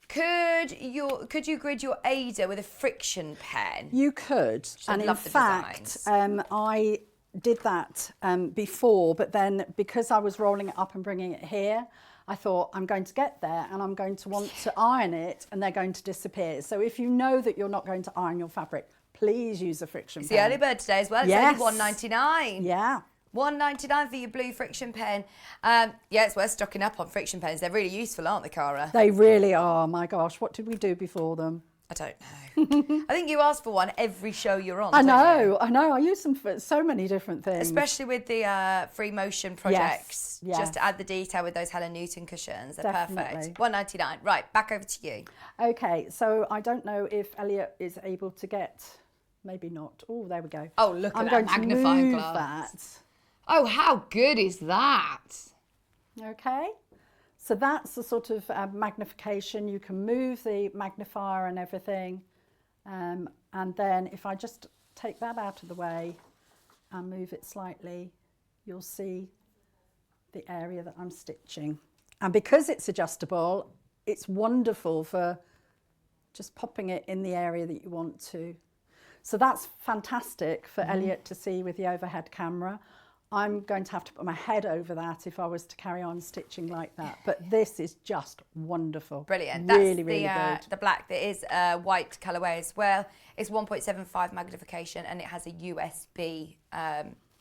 [SPEAKER 1] Could you grid your Ada with a friction pen?
[SPEAKER 5] You could, and in
[SPEAKER 1] love the
[SPEAKER 5] fact,
[SPEAKER 1] designs.
[SPEAKER 5] I did that before, but then because I was rolling it up and bringing it here, I thought I'm going to get there and I'm going to want to iron it and they're going to disappear. So if you know that you're not going to iron your fabric, please use a friction
[SPEAKER 1] It's
[SPEAKER 5] pen.
[SPEAKER 1] the early bird today as well. It's
[SPEAKER 5] Yes.
[SPEAKER 1] only £1.99.
[SPEAKER 5] Yeah.
[SPEAKER 1] £1.99 for your blue friction pen. Yeah, it's worth stocking up on friction pens. They're really useful, aren't they, Cara?
[SPEAKER 5] They really are. My gosh, what did we do before them?
[SPEAKER 1] I don't know. I think you ask for one every show you're on.
[SPEAKER 5] I
[SPEAKER 1] don't you?
[SPEAKER 5] know. I use them for so many different things.
[SPEAKER 1] Especially with the free motion projects.
[SPEAKER 5] yes.
[SPEAKER 1] Just to add the detail with those Helen Newton cushions. They're
[SPEAKER 5] Definitely.
[SPEAKER 1] perfect. £1.99. Right, back over to you.
[SPEAKER 5] Okay, so I don't know if Elliot is able to get, maybe not. Oh, there we go.
[SPEAKER 1] Oh, look at
[SPEAKER 5] I'm
[SPEAKER 1] that
[SPEAKER 5] going to
[SPEAKER 1] magnifying
[SPEAKER 5] move
[SPEAKER 1] glass. Oh, how good is that?
[SPEAKER 5] that. Okay. So that's the sort of magnification. You can move the magnifier and everything. And then if I just take that out of the way and move it slightly, you'll see the area that I'm stitching. And because it's adjustable, it's wonderful for just popping it in the area that you want to. So that's fantastic for Elliot to see with the overhead camera. I'm going to have to put my head over that if I was to carry on stitching like that. But this is just wonderful.
[SPEAKER 1] Brilliant.
[SPEAKER 5] Really,
[SPEAKER 1] That's
[SPEAKER 5] really good.
[SPEAKER 1] the black that is white colourway as well. It's 1.75 magnification and it has a USB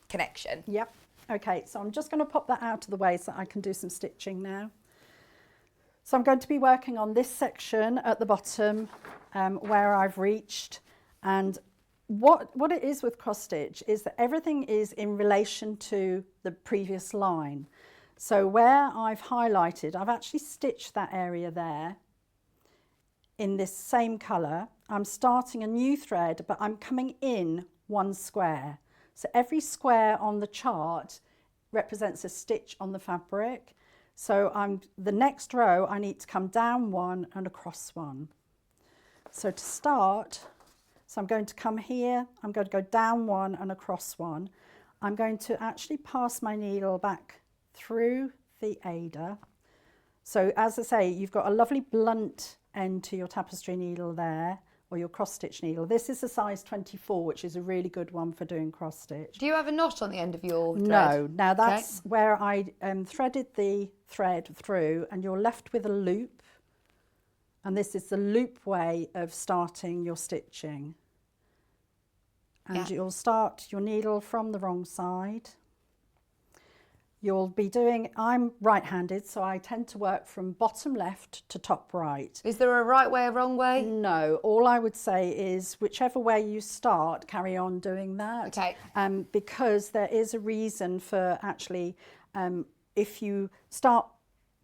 [SPEAKER 1] connection.
[SPEAKER 5] Yep. Okay, so I'm just going to pop that out of the way so I can do some stitching now. So I'm going to be working on this section at the bottom where I've reached, and what it is with cross stitch is that everything is in relation to the previous line. So where I've highlighted, I've actually stitched that area there in this same colour. I'm starting a new thread, but I'm coming in one square. So every square on the chart represents a stitch on the fabric. So the next row, I need to come down one and across one. So to start, so I'm going to come here, I'm going to go down one and across one. I'm going to actually pass my needle back through the Ada. So as I say, you've got a lovely blunt end to your tapestry needle there, or your cross stitch needle. This is a size 24, which is a really good one for doing cross stitch.
[SPEAKER 1] Do you have a knot on the end of your thread?
[SPEAKER 5] No, now that's where I threaded the thread through, and you're left with a loop. And this is the loop way of starting your stitching. And you'll start your needle from the wrong side. You'll be doing, I'm right-handed, so I tend to work from bottom left to top right.
[SPEAKER 1] Is there a right way, a wrong way?
[SPEAKER 5] No, all I would say is whichever way you start, carry on doing that.
[SPEAKER 1] Okay.
[SPEAKER 5] Because there is a reason for actually, if you start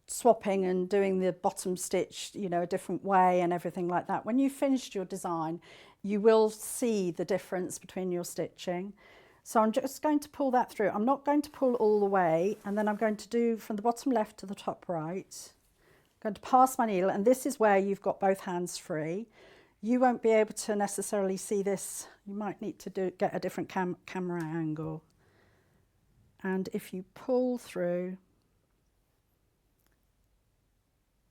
[SPEAKER 5] swapping and doing the bottom stitch, you know, a different way and everything like that, when you've finished your design, you will see the difference between your stitching. So I'm just going to pull that through. I'm not going to pull all the way, and then I'm going to do from the bottom left to the top right. I'm going to pass my needle, and this is where you've got both hands free. You won't be able to necessarily see this. You might need to get a different camera angle. And if you pull through,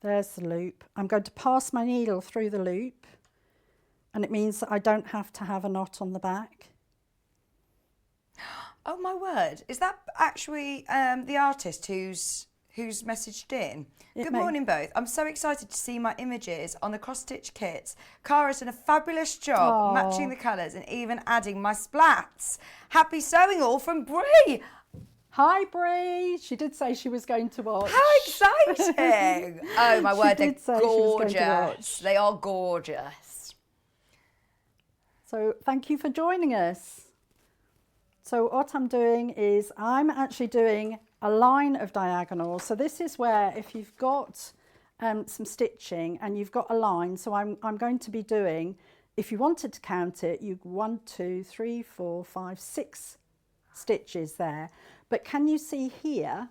[SPEAKER 5] there's the loop. I'm going to pass my needle through the loop, and it means that I don't have to have a knot on the back.
[SPEAKER 1] Oh my word! Is that actually the artist who's messaged in? Good morning, both. I'm so excited to see my images on the cross stitch kits. Cara's done a fabulous job matching the colours and even adding my splats. Happy sewing all from Bree.
[SPEAKER 5] Hi, Bree. She did say she was going to watch.
[SPEAKER 1] How exciting! Oh my word, they're
[SPEAKER 5] did say she was going to
[SPEAKER 1] gorgeous.
[SPEAKER 5] watch.
[SPEAKER 1] They are gorgeous.
[SPEAKER 5] So thank you for joining us. So what I'm doing is I'm actually doing a line of diagonals. So this is where if you've got some stitching and you've got a line, so I'm going to be doing, if you wanted to count it, you 1, 2, 3, 4, 5, 6 stitches there. But can you see here,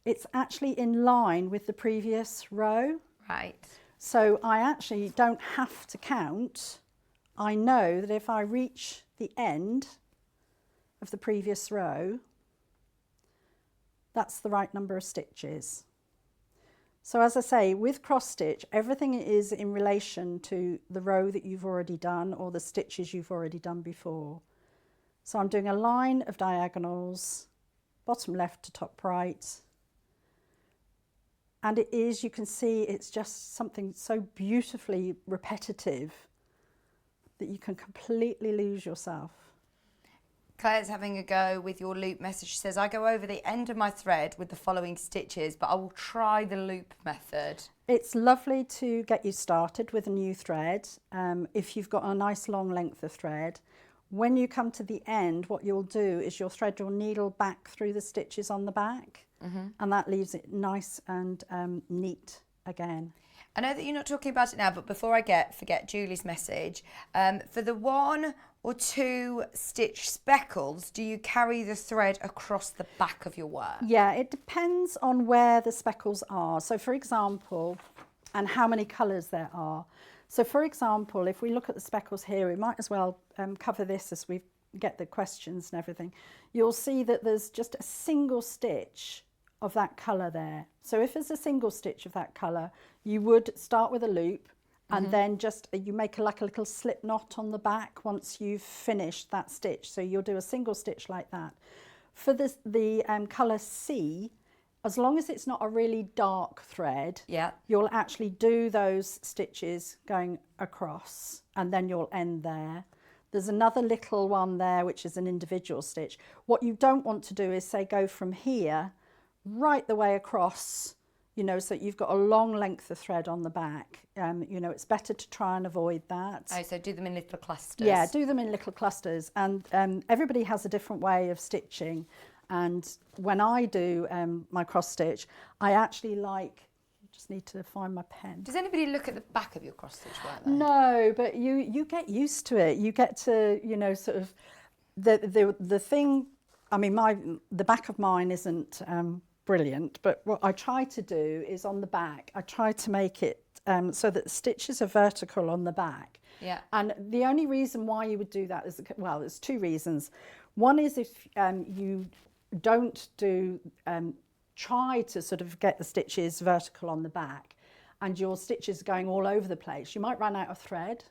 [SPEAKER 5] it's actually in line with the previous row.
[SPEAKER 1] Right.
[SPEAKER 5] So I actually don't have to count. I know that if I reach the end of the previous row, that's the right number of stitches. So as I say, with cross stitch, everything is in relation to the row that you've already done or the stitches you've already done before. So I'm doing a line of diagonals, bottom left to top right. And it is, you can see, it's just something so beautifully repetitive that you can completely lose yourself.
[SPEAKER 1] Claire's having a go with your loop method. She says, I go over the end of my thread with the following stitches, but I will try the loop method.
[SPEAKER 5] It's lovely to get you started with a new thread. If you've got a nice long length of thread, when you come to the end, what you'll do is you'll thread your needle back through the stitches on the back, and that leaves it nice and neat again.
[SPEAKER 1] I know that you're not talking about it now, but before I forget Julie's message, for the 1 or 2 stitch speckles, do you carry the thread across the back of your work?
[SPEAKER 5] Yeah, it depends on where the speckles are. So for example, and how many colours there are. So for example, if we look at the speckles here, we might as well cover this as we get the questions and everything. You'll see that there's just a single stitch of that colour there. So if there's a single stitch of that colour, you would start with a loop and then just you make like a little slip knot on the back once you've finished that stitch. So you'll do a single stitch like that. For the colour C, as long as it's not a really dark thread, you'll actually do those stitches going across and then you'll end there. There's another little one there which is an individual stitch. What you don't want to do is say go from here right the way across, you know, so that you've got a long length of thread on the back. You know, it's better to try and avoid that.
[SPEAKER 1] Oh, so do them in little clusters.
[SPEAKER 5] Yeah, do them in little clusters. And everybody has a different way of stitching. And when I do my cross stitch, I actually like, just need to find my pen.
[SPEAKER 1] Does anybody look at the back of your cross stitch work though?
[SPEAKER 5] No, but you get used to it. You get to, you know, sort of the thing. I mean, the back of mine isn't brilliant, but what I try to do is on the back, I try to make it so that the stitches are vertical on the back.
[SPEAKER 1] Yeah.
[SPEAKER 5] And the only reason why you would do that is, well, there's 2 reasons. One is if you don't try to sort of get the stitches vertical on the back and your stitches are going all over the place, you might run out of thread.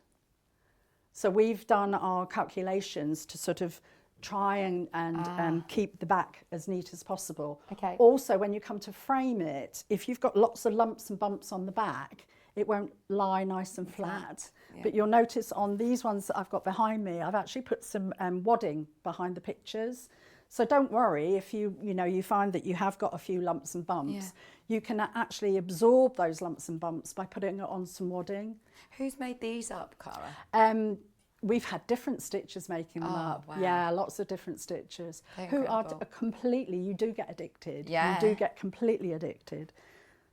[SPEAKER 5] So we've done our calculations to sort of try and keep the back as neat as possible.
[SPEAKER 1] Okay.
[SPEAKER 5] Also, when you come to frame it, if you've got lots of lumps and bumps on the back, it won't lie nice and flat. Yeah. But you'll notice on these ones that I've got behind me, I've actually put some wadding behind the pictures. So don't worry if you find that you have got a few lumps and bumps. Yeah. You can actually absorb those lumps and bumps by putting it on some wadding.
[SPEAKER 1] Who's made these up, Cara?
[SPEAKER 5] We've had different stitchers making them up.
[SPEAKER 1] Wow.
[SPEAKER 5] Yeah, lots of different stitchers who are completely, you do get addicted.
[SPEAKER 1] Yeah.
[SPEAKER 5] You do get completely addicted.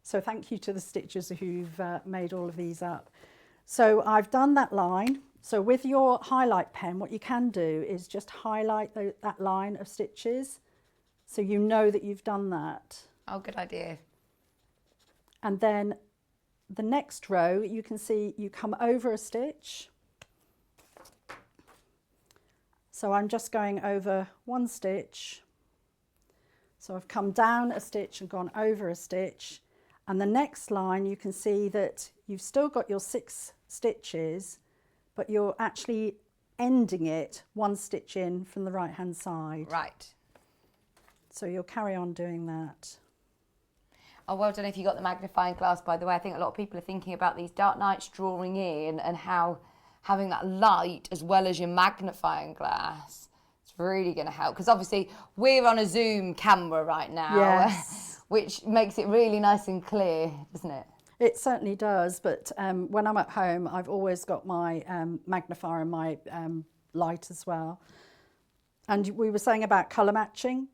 [SPEAKER 5] So thank you to the stitchers who've made all of these up. So I've done that line. So with your highlight pen, what you can do is just highlight that line of stitches so you know that you've done that.
[SPEAKER 1] Oh, good idea.
[SPEAKER 5] And then the next row, you can see you come over a stitch. So I'm just going over 1 stitch. So I've come down a stitch and gone over a stitch. And the next line, you can see that you've still got your 6 stitches, but you're actually ending it 1 stitch in from the right hand side.
[SPEAKER 1] Right.
[SPEAKER 5] So you'll carry on doing that.
[SPEAKER 1] Oh, well done if you got the magnifying glass, by the way. I think a lot of people are thinking about these dark nights drawing in and how having that light as well as your magnifying glass, it's really going to help, because obviously we're on a Zoom camera right now,
[SPEAKER 5] Yes.
[SPEAKER 1] which makes it really nice and clear, doesn't it?
[SPEAKER 5] It certainly does, but when I'm at home, I've always got my magnifier and my light as well. And we were saying about colour matching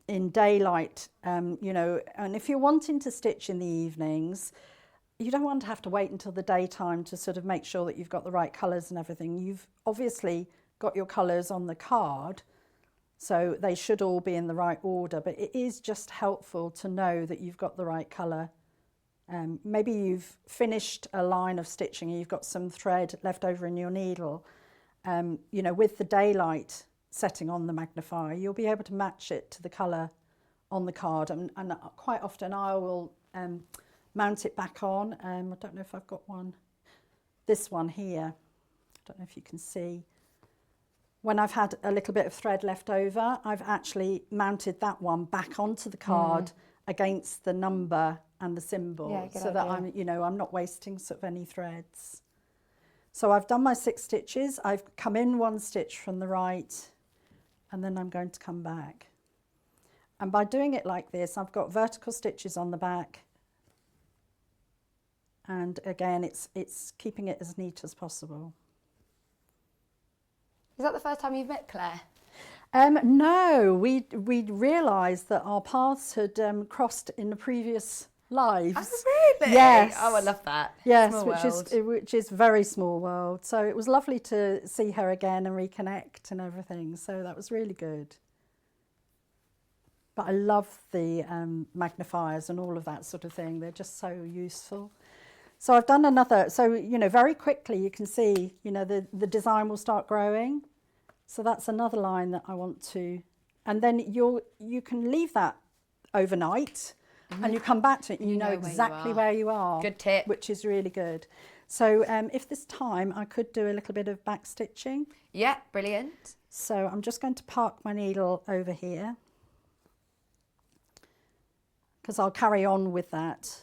[SPEAKER 5] in daylight, you know, and if you're wanting to stitch in the evenings, you don't want to have to wait until the daytime to sort of make sure that you've got the right colours and everything. You've obviously got your colours on the card, so they should all be in the right order, but it is just helpful to know that you've got the right colour. Maybe you've finished a line of stitching and you've got some thread left over in your needle. You know, with the daylight setting on the magnifier, you'll be able to match it to the colour on the card, and quite often I will mount it back on. I don't know if I've got one, this one here, I don't know if you can see. When I've had a little bit of thread left over, I've actually mounted that one back onto the card against the number and the symbol, so that I'm, you know, I'm not wasting sort of any threads. So I've done my 6 stitches, I've come in 1 stitch from the right, and then I'm going to come back. And by doing it like this, I've got vertical stitches on the back, and again, it's keeping it as neat as possible.
[SPEAKER 1] Is that the first time you've met Claire?
[SPEAKER 5] No, we realised that our paths had crossed in the previous lives.
[SPEAKER 1] Oh, really?
[SPEAKER 5] Yes.
[SPEAKER 1] Oh, I love that.
[SPEAKER 5] Yes,
[SPEAKER 1] Small
[SPEAKER 5] which is very small world. So it was lovely to see her again and reconnect and everything. So that was really good. But I love the magnifiers and all of that sort of thing. They're just so useful. So I've done another, so, you know, very quickly you can see, you know, the design will start growing. So that's another line that I want to, and then you can leave that overnight and you come back to it and you know exactly where you are.
[SPEAKER 1] Good tip.
[SPEAKER 5] Which is really good. So if this time I could do a little bit of back stitching.
[SPEAKER 1] Yeah, brilliant.
[SPEAKER 5] So I'm just going to park my needle over here, because I'll carry on with that.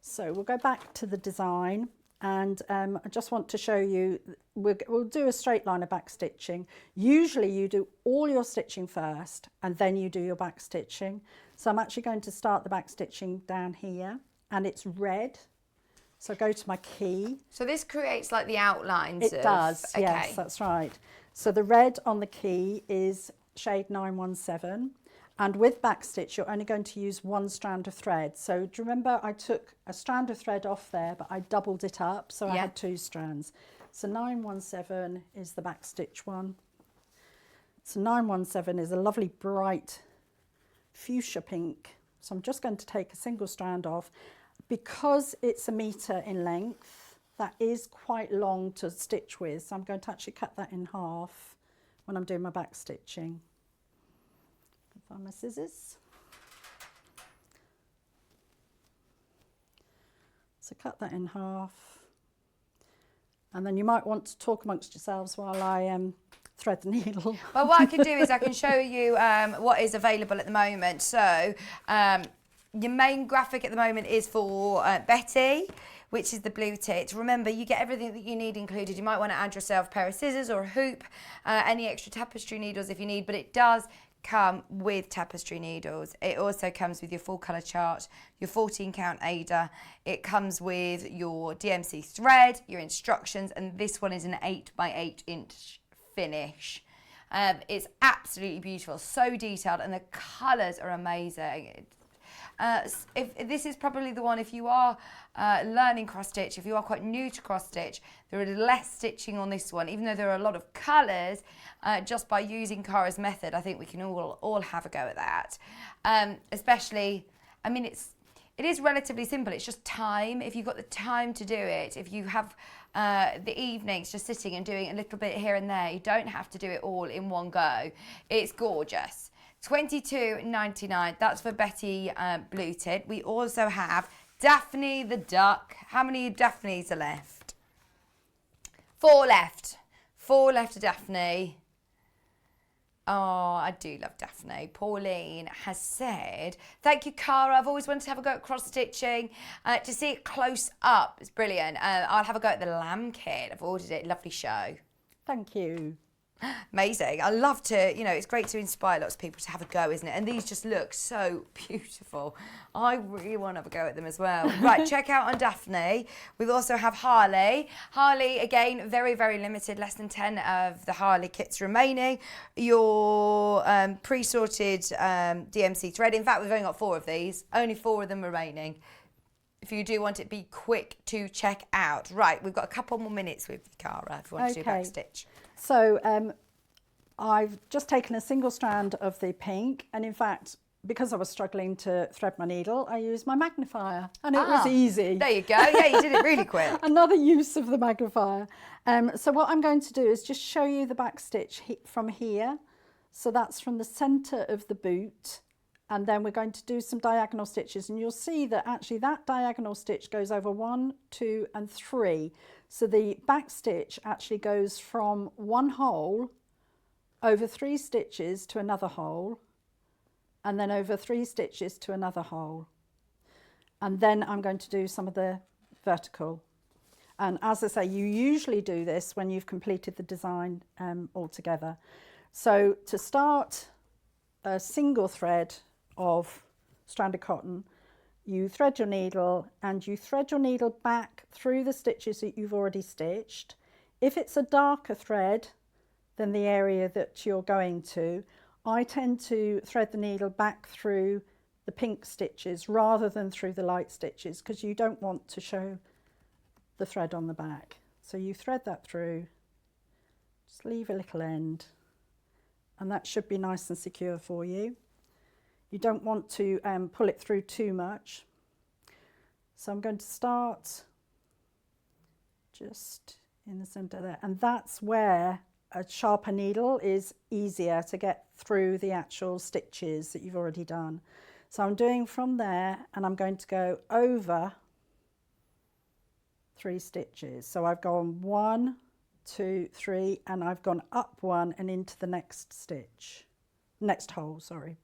[SPEAKER 5] So we'll go back to the design, and I just want to show you, we'll do a straight line of back stitching. Usually you do all your stitching first and then you do your back stitching. So I'm actually going to start the back stitching down here, and it's red. So go to my key.
[SPEAKER 1] So this creates like the outlines.
[SPEAKER 5] It does, yes, that's right. So the red on the key is shade 917. And with backstitch, you're only going to use 1 strand of thread. So do you remember I took a strand of thread off there, but I doubled it up, so I had 2 strands. So 917 is the backstitch one. So 917 is a lovely bright fuchsia pink. So I'm just going to take a single strand off. Because it's 1 metre in length, that is quite long to stitch with. So I'm going to actually cut that in half when I'm doing my backstitching. Find my scissors. So cut that in half, and then you might want to talk amongst yourselves while I thread the needle.
[SPEAKER 1] Well, what I can do is I can show you what is available at the moment. So your main graphic at the moment is for Betty, which is the blue tit. Remember, you get everything that you need included. You might want to add yourself a pair of scissors or a hoop, any extra tapestry needles if you need, but it does come with tapestry needles. It also comes with your full colour chart, your 14 count Ada. It comes with your DMC thread, your instructions, and this one is an 8 by 8 inch finish. It's absolutely beautiful, so detailed, and the colours are amazing. If this is probably the one, if you are learning cross stitch, if you are quite new to cross stitch, there is less stitching on this one, even though there are a lot of colours. Just by using Cara's method, I think we can all have a go at that. Especially, I mean, it is relatively simple. It's just time. If you've got the time to do it, if you have the evenings just sitting and doing a little bit here and there, you don't have to do it all in one go. It's gorgeous. $22.99. That's for Betty Blue Tit. We also have Daphne the Duck. How many Daphnes are left? 4 left. 4 left to Daphne. Oh, I do love Daphne. Pauline has said, thank you, Cara. I've always wanted to have a go at cross-stitching. To see it close up, it's brilliant. I'll have a go at the lamb kit. I've ordered it. Lovely show.
[SPEAKER 5] Thank you.
[SPEAKER 1] Amazing. I love to, you know, it's great to inspire lots of people to have a go, isn't it? And these just look so beautiful. I really want to have a go at them as well. Right, check out on Daphne. We also have Harley. Harley, again, very, very limited, less than 10 of the Harley kits remaining. Your pre-sorted DMC thread. In fact, we've only got 4 of these, only 4 of them remaining. If you do want it, be quick to check out. Right, we've got a couple more minutes with you, Cara, if you want to do backstitch.
[SPEAKER 5] So I've just taken a single strand of the pink, and in fact, because I was struggling to thread my needle, I used my magnifier, and it was easy.
[SPEAKER 1] There you go. Yeah, you did it really quick.
[SPEAKER 5] Another use of the magnifier. So what I'm going to do is just show you the backstitch from here. So that's from the centre of the boot, and then we're going to do some diagonal stitches, and you'll see that actually that diagonal stitch goes over 1, 2 and 3. So the back stitch actually goes from one hole over 3 stitches to another hole, and then over 3 stitches to another hole. And then I'm going to do some of the vertical. And as I say, you usually do this when you've completed the design altogether. So to start a single thread of stranded cotton, you thread your needle and you thread your needle back through the stitches that you've already stitched. If it's a darker thread than the area that you're going to, I tend to thread the needle back through the pink stitches rather than through the light stitches, because you don't want to show the thread on the back. So you thread that through, just leave a little end, and that should be nice and secure for you. You don't want to pull it through too much. So I'm going to start just in the centre there, and that's where a sharper needle is easier to get through the actual stitches that you've already done. So I'm doing from there, and I'm going to go over 3 stitches. So I've gone 1, 2, 3, and I've gone up 1 and into the next stitch, next hole, sorry.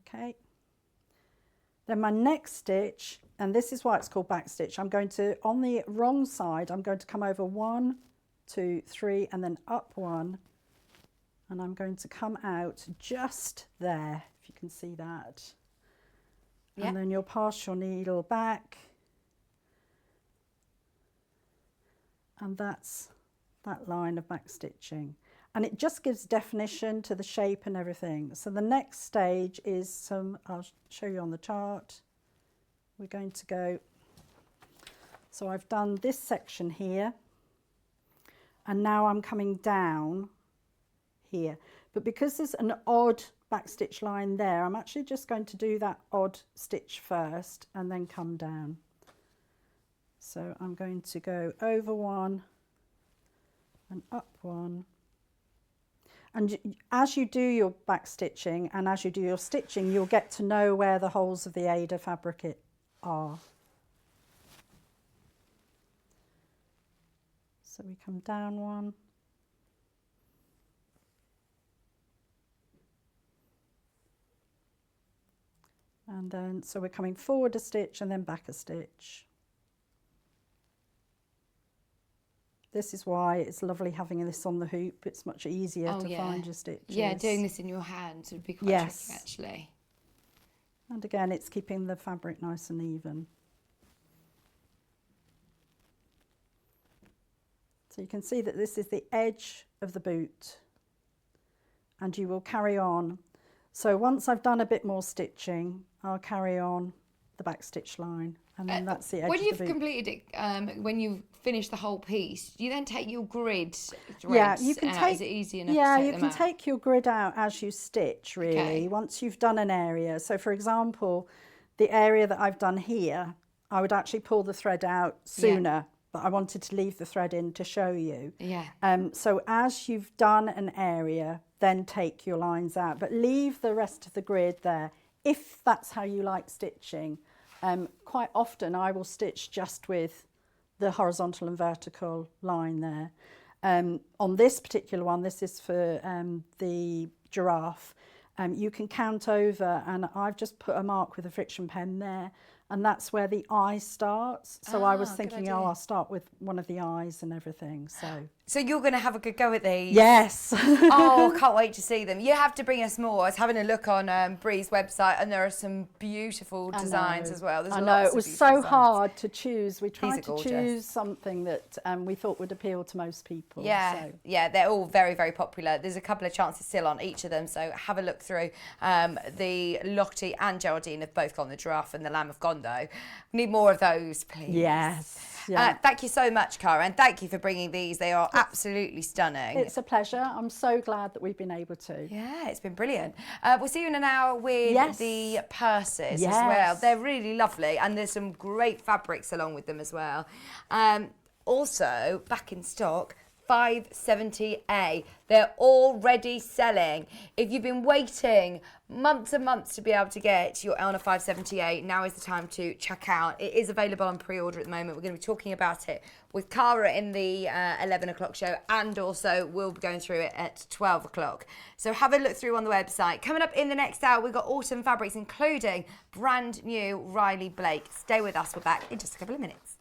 [SPEAKER 5] Okay, then my next stitch, and this is why it's called back stitch, I'm going to, on the wrong side, I'm going to come over 1, 2, 3 and then up 1, and I'm going to come out just there, if you can see that. Yep. And then you'll pass your needle back, and that's that line of back stitching. And it just gives definition to the shape and everything. So the next stage is some, I'll show you on the chart. We're going to go, so I've done this section here, and now I'm coming down here. But because there's an odd backstitch line there, I'm actually just going to do that odd stitch first and then come down. So I'm going to go over 1 and up 1. And as you do your back stitching and as you do your stitching, you'll get to know where the holes of the Ada fabric are. So we come down 1. And then, so we're coming forward a stitch and then back a stitch. This is why it's lovely having this on the hoop. It's much easier to find your stitches.
[SPEAKER 1] Yeah, doing this in your hands would be quite tricky, actually.
[SPEAKER 5] And again, it's keeping the fabric nice and even. So you can see that this is the edge of the boot, and you will carry on. So once I've done a bit more stitching, I'll carry on the back stitch line. And then that's the edge
[SPEAKER 1] when
[SPEAKER 5] of
[SPEAKER 1] you've
[SPEAKER 5] the boot.
[SPEAKER 1] completed it, when you've finished the whole piece, do you then take your grid threads
[SPEAKER 5] you can
[SPEAKER 1] out? Is it easy enough to take
[SPEAKER 5] you
[SPEAKER 1] them
[SPEAKER 5] can
[SPEAKER 1] out?
[SPEAKER 5] take your grid out as you stitch, really,
[SPEAKER 1] Okay.
[SPEAKER 5] once you've done an area. So for example, the area that I've done here, I would actually pull the thread out sooner, but I wanted to leave the thread in to show you.
[SPEAKER 1] Yeah.
[SPEAKER 5] So as you've done an area, then take your lines out, but leave the rest of the grid there, if that's how you like stitching. Quite often I will stitch just with the horizontal and vertical line there. On this particular one, this is for the giraffe, you can count over, and I've just put a mark with a friction pen there, and that's where the eye starts. So I was
[SPEAKER 1] good
[SPEAKER 5] thinking,
[SPEAKER 1] idea.
[SPEAKER 5] I'll start with one of the eyes and everything.
[SPEAKER 1] So you're going to have a good go at these?
[SPEAKER 5] Yes.
[SPEAKER 1] Oh, can't wait to see them. You have to bring us more. I was having a look on Bree's website, and there are some beautiful designs as well. There's
[SPEAKER 5] I know,
[SPEAKER 1] lots
[SPEAKER 5] it
[SPEAKER 1] of
[SPEAKER 5] was
[SPEAKER 1] beautiful
[SPEAKER 5] so
[SPEAKER 1] designs.
[SPEAKER 5] hard to choose. We
[SPEAKER 1] are
[SPEAKER 5] tried to
[SPEAKER 1] gorgeous.
[SPEAKER 5] choose something that we thought would appeal to most people.
[SPEAKER 1] Yeah,
[SPEAKER 5] So.
[SPEAKER 1] yeah, they're all very, very popular. There's a couple of chances still on each of them, so have a look through. The Lottie and Geraldine have both gone, the Giraffe and the Lamb have gone, though. We need more of those, please.
[SPEAKER 5] Yes. Yeah.
[SPEAKER 1] Thank you so much, Cara, and thank you for bringing these. They are absolutely stunning.
[SPEAKER 5] It's a pleasure. I'm so glad that we've been able to.
[SPEAKER 1] Yeah, it's been brilliant. We'll see you in an hour with
[SPEAKER 5] Yes.
[SPEAKER 1] the purses as
[SPEAKER 5] Yes.
[SPEAKER 1] well. They're really lovely, and there's some great fabrics along with them as well. Also, back in stock, 570A. They're already selling. If you've been waiting months and months to be able to get your Elna 570A, now is the time to check out. It is available on pre-order at the moment. We're going to be talking about it with Cara in the 11 o'clock show, and also we'll be going through it at 12 o'clock. So have a look through on the website. Coming up in the next hour, we've got autumn fabrics, including brand new Riley Blake. Stay with us. We're back in just a couple of minutes.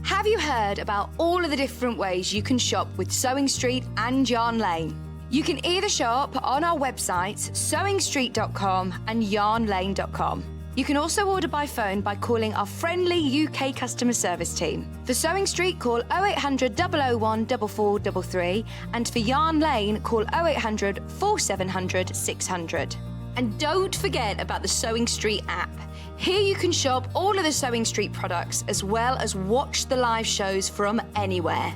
[SPEAKER 1] Have you heard about all of the different ways you can shop with Sewing Street and Yarn Lane? You can either shop on our websites, sewingstreet.com and yarnlane.com. You can also order by phone by calling our friendly UK customer service team. For Sewing Street, call 0800 001 4433, and for Yarn Lane, call 0800 4700 600. And don't forget about the Sewing Street app. Here you can shop all of the Sewing Street products as well as watch the live shows from anywhere.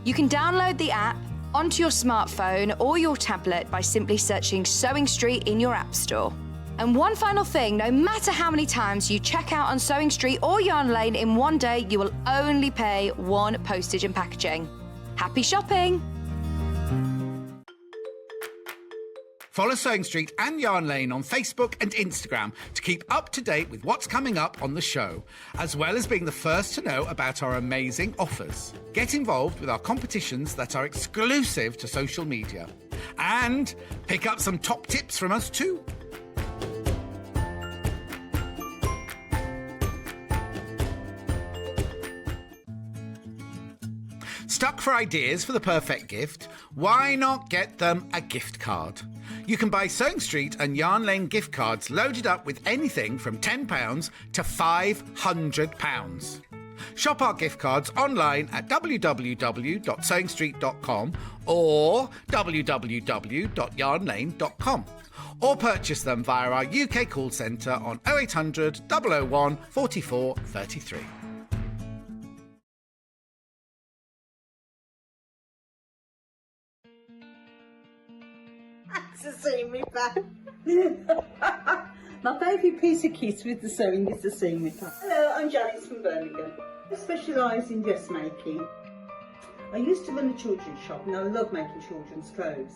[SPEAKER 1] You can download the app onto your smartphone or your tablet by simply searching Sewing Street in your app store. And one final thing, no matter how many times you check out on Sewing Street or Yarn Lane in one day, you will only pay one postage and packaging. Happy shopping!
[SPEAKER 7] Follow Sewing Street and Yarn Lane on Facebook and Instagram to keep up to date with what's coming up on the show, as well as being the first to know about our amazing offers. Get involved with our competitions that are exclusive to social media. And pick up some top tips from us too. Stuck for ideas for the perfect gift? Why not get them a gift card? You can buy Sewing Street and Yarn Lane gift cards loaded up with anything from £10 to £500. Shop our gift cards online at www.sewingstreet.com or www.yarnlane.com, or purchase them via our UK call centre on 0800 001 44 33.
[SPEAKER 8] To see me back. My favourite piece of kit with the sewing is the seam ripper. Hello, I'm Janice from Birmingham. I specialise in dressmaking. I used to run a children's shop and I love making children's clothes.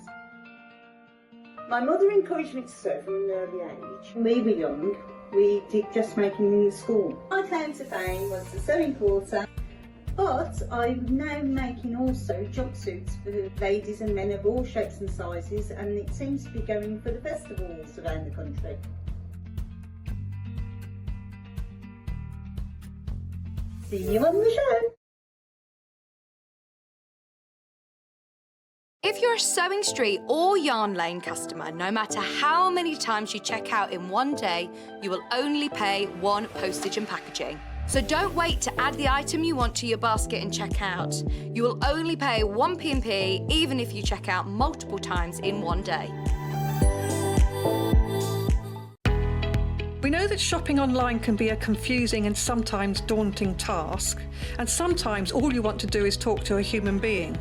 [SPEAKER 8] My mother encouraged me to sew from an early age. When we were young, we did dressmaking in school. My claim to fame was the sewing quarter. But I'm now making also jumpsuits for ladies and men of all shapes and sizes, and it seems to be going for the festivals around the country. See you on the show.
[SPEAKER 1] If you're a Sewing Street or Yarn Lane customer, no matter how many times you check out in one day, you will only pay one postage and packaging. So don't wait to add the item you want to your basket and check out. You will only pay one P&P even if you check out multiple times in one day.
[SPEAKER 6] We know that shopping online can be a confusing and sometimes daunting task, and sometimes all you want to do is talk to a human being.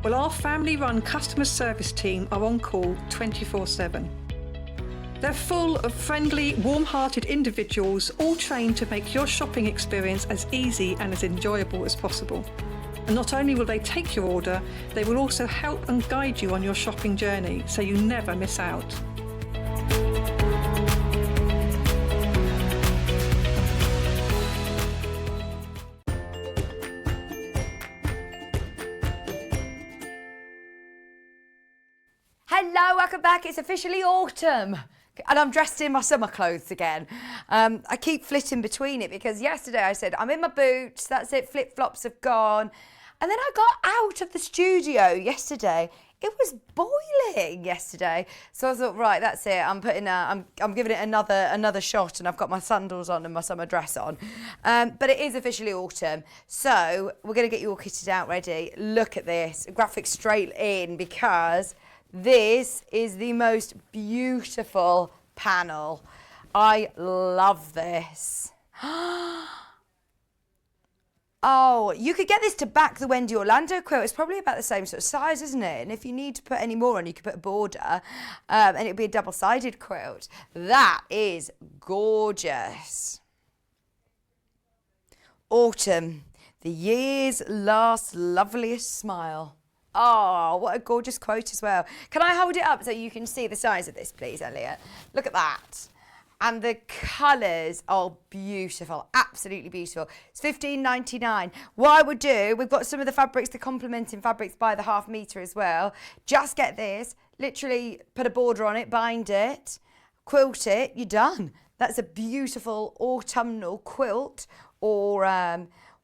[SPEAKER 6] Well, our family-run customer service team are on call 24/7. They're full of friendly, warm-hearted individuals, all trained to make your shopping experience as easy and as enjoyable as possible. And not only will they take your order, they will also help and guide you on your shopping journey, so you never miss out.
[SPEAKER 1] Hello, welcome back. It's officially autumn. And I'm dressed in my summer clothes again. I keep flitting between it because yesterday I said, I'm in my boots, that's it, flip-flops have gone. And then I got out of the studio yesterday. It was boiling yesterday. So I thought, right, that's it. I'm giving it another shot, and I've got my sandals on and my summer dress on. But it is officially autumn. So we're going to get you all kitted out ready. Look at this. Graphics straight in, because this is the most beautiful panel. I love this. Oh, you could get this to back the Wendy Orlando quilt. It's probably about the same sort of size, isn't it? And if you need to put any more on, you could put a border, and it'd be a double-sided quilt. That is gorgeous. Autumn, the year's last loveliest smile. Oh, what a gorgeous quote as well. Can I hold it up so you can see the size of this, please, Elliot? Look at that. And the colours are beautiful, absolutely beautiful. It's $15.99. What I would do, we've got some of the fabrics, the complementing fabrics by the half metre as well. Just get this, literally put a border on it, bind it, quilt it, you're done. That's a beautiful autumnal quilt or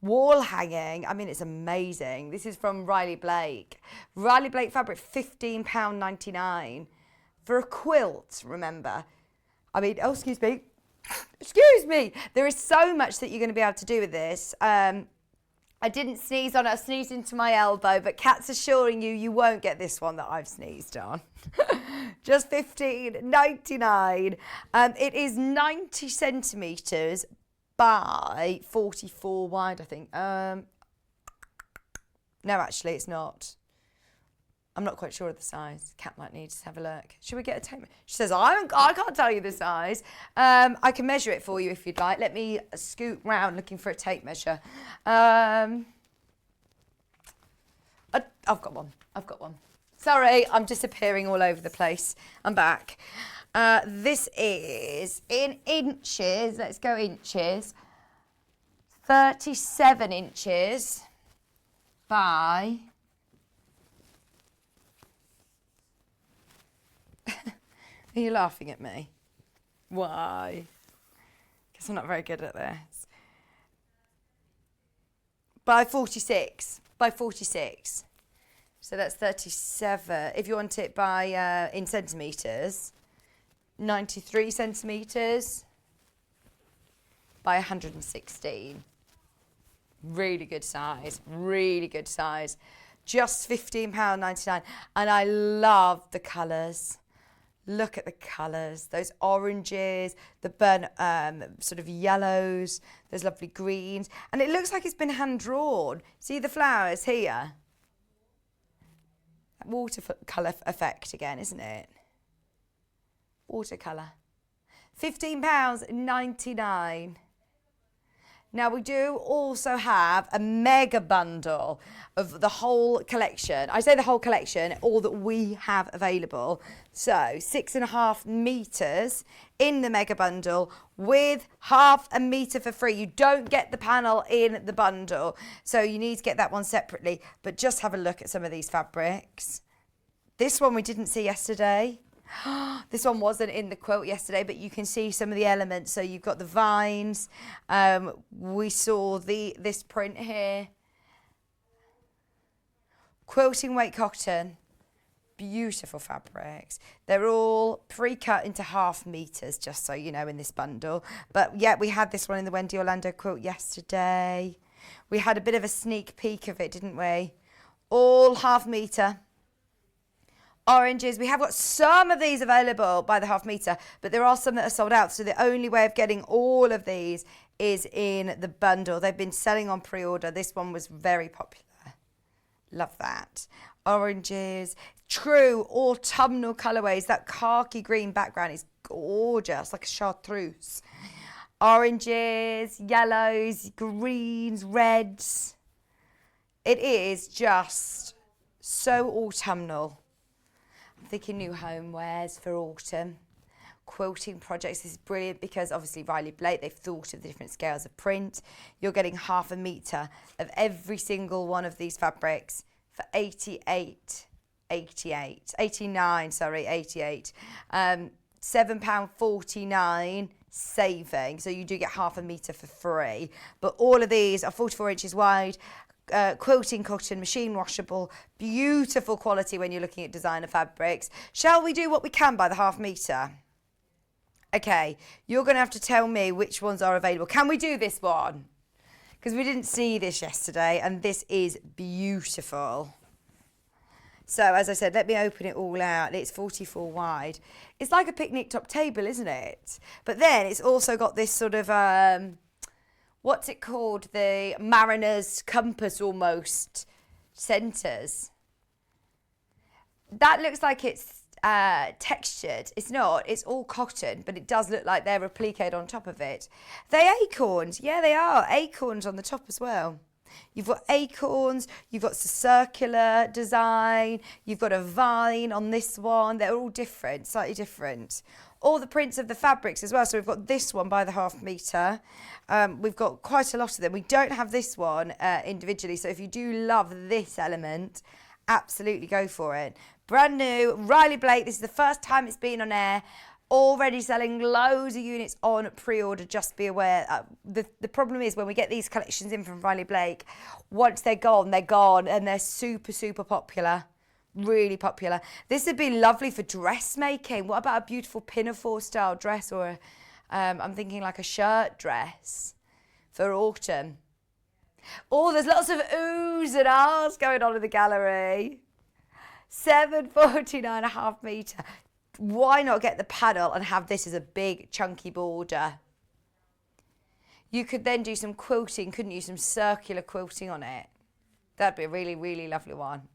[SPEAKER 1] wall hanging. I mean, it's amazing. This is from Riley Blake. Riley Blake fabric, £15.99 for a quilt, remember. I mean, oh, excuse me. Excuse me. There is so much that you're going to be able to do with this. I didn't sneeze on it. I sneezed into my elbow, but Kat's assuring you, you won't get this one that I've sneezed on. Just $15.99. It is 90 centimetres by 44 wide, I think. No, actually, it's not. I'm not quite sure of the size. Kat might need to have a look. Should we get a tape measure? She says, I can't tell you the size. I can measure it for you if you'd like. Let me scoot round looking for a tape measure. I've got one. Sorry, I'm disappearing all over the place. I'm back. This is in inches. Let's go inches. 37 inches by... Are you laughing at me? Why? Because I'm not very good at this. By 46. So that's 37. If you want it by in centimetres, 93 centimetres by 116. Really good size. Just £15.99. And I love the colours. Look at the colours, those oranges, the burnt sort of yellows, those lovely greens. And it looks like it's been hand-drawn. See the flowers here? That watercolour effect again, isn't it? Watercolour. £15.99. Now, we do also have a mega bundle of the whole collection. I say the whole collection, all that we have available. So 6.5 metres in the mega bundle with half a metre for free. You don't get the panel in the bundle, so you need to get that one separately. But just have a look at some of these fabrics. This one we didn't see yesterday. This one wasn't in the quilt yesterday, but you can see some of the elements. So you've got the vines. We saw this print here. Quilting weight cotton. Beautiful fabrics. They're all pre-cut into half metres, just so you know, in this bundle. But yeah, we had this one in the Wendy Orlando quilt yesterday. We had a bit of a sneak peek of it, didn't we? All half metre. Oranges, we have got some of these available by the half metre, but there are some that are sold out. So the only way of getting all of these is in the bundle. They've been selling on pre-order. This one was very popular. Love that. Oranges, true autumnal colourways. That khaki green background is gorgeous, like a chartreuse. Oranges, yellows, greens, reds. It is just so autumnal. I'm thinking new homewares for autumn. Quilting projects. This is brilliant because obviously Riley Blake, they've thought of the different scales of print. You're getting half a metre of every single one of these fabrics for $88. £88. £7.49 saving, so you do get half a metre for free. But all of these are 44 inches wide, quilting cotton, machine washable, beautiful quality when you're looking at designer fabrics. Shall we do what we can by the half metre? Okay, you're going to have to tell me which ones are available. Can we do this one? Because we didn't see this yesterday, and this is beautiful. So, as I said, let me open it all out. It's 44 wide. It's like a picnic top table, isn't it? But then it's also got this sort of, what's it called? The mariner's compass almost centres. That looks like it's textured. It's not. It's all cotton, but it does look like they're appliqued on top of it. They acorns. Yeah, they are. Acorns on the top as well. You've got acorns, you've got the circular design, you've got a vine on this one. They're all different, slightly different. All the prints of the fabrics as well. So we've got this one by the half metre. We've got quite a lot of them. We don't have this one individually. So if you do love this element, absolutely go for it. Brand new, Riley Blake. This is the first time it's been on air. Already selling loads of units on pre-order, just be aware. The problem is when we get these collections in from Riley Blake, once they're gone, and they're super, super popular. Really popular. This would be lovely for dressmaking. What about a beautiful pinafore style dress, or I'm thinking like a shirt dress for autumn. Oh, there's lots of oohs and ahs going on in the gallery. £7.49 a half metre. Why not get the paddle and have this as a big chunky border? You could then do some quilting, couldn't you? Some circular quilting on it. That'd be a really, really lovely one.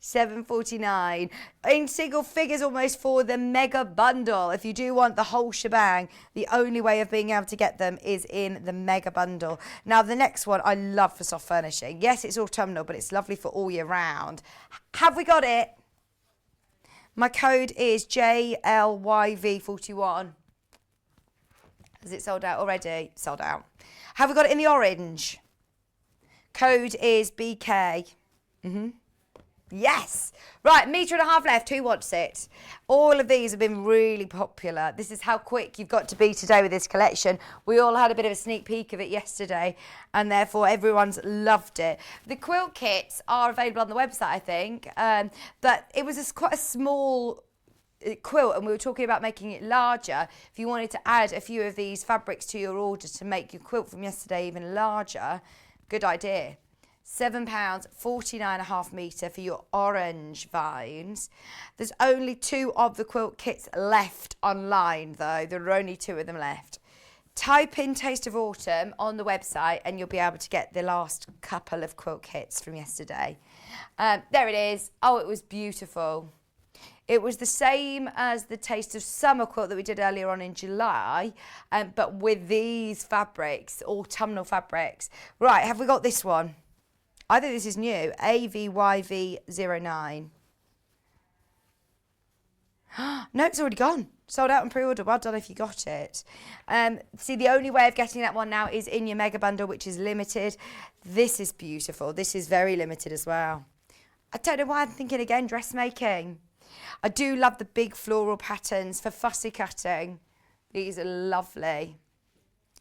[SPEAKER 1] £7.49 in single figures almost for the mega bundle. If you do want the whole shebang, the only way of being able to get them is in the mega bundle. Now the next one I love for soft furnishing. Yes, it's autumnal, but it's lovely for all year round. Have we got it? My code is JLYV41. Has it sold out already? Sold out. Have we got it in the orange? Code is BK. Yes. Right, metre and a half left. Who wants it? All of these have been really popular. This is how quick you've got to be today with this collection. We all had a bit of a sneak peek of it yesterday, and therefore everyone's loved it. The quilt kits are available on the website, I think, but it was quite a small quilt, and we were talking about making it larger. If you wanted to add a few of these fabrics to your order to make your quilt from yesterday even larger, good idea. £7.49 a half metre for your orange vines. There's only 2 of the quilt kits left online though. There are only 2 of them left. Type in Taste of Autumn on the website and you'll be able to get the last couple of quilt kits from yesterday. There it is. Oh, it was beautiful. It was the same as the Taste of Summer quilt that we did earlier on in July, but with these fabrics, autumnal fabrics. Right, have we got this one? I think this is new, AVYV09. No, it's already gone. Sold out on pre-order. Well done if you got it. See, the only way of getting that one now is in your mega bundle, which is limited. This is beautiful. This is very limited as well. I don't know why I'm thinking again, dressmaking. I do love the big floral patterns for fussy cutting. These are lovely.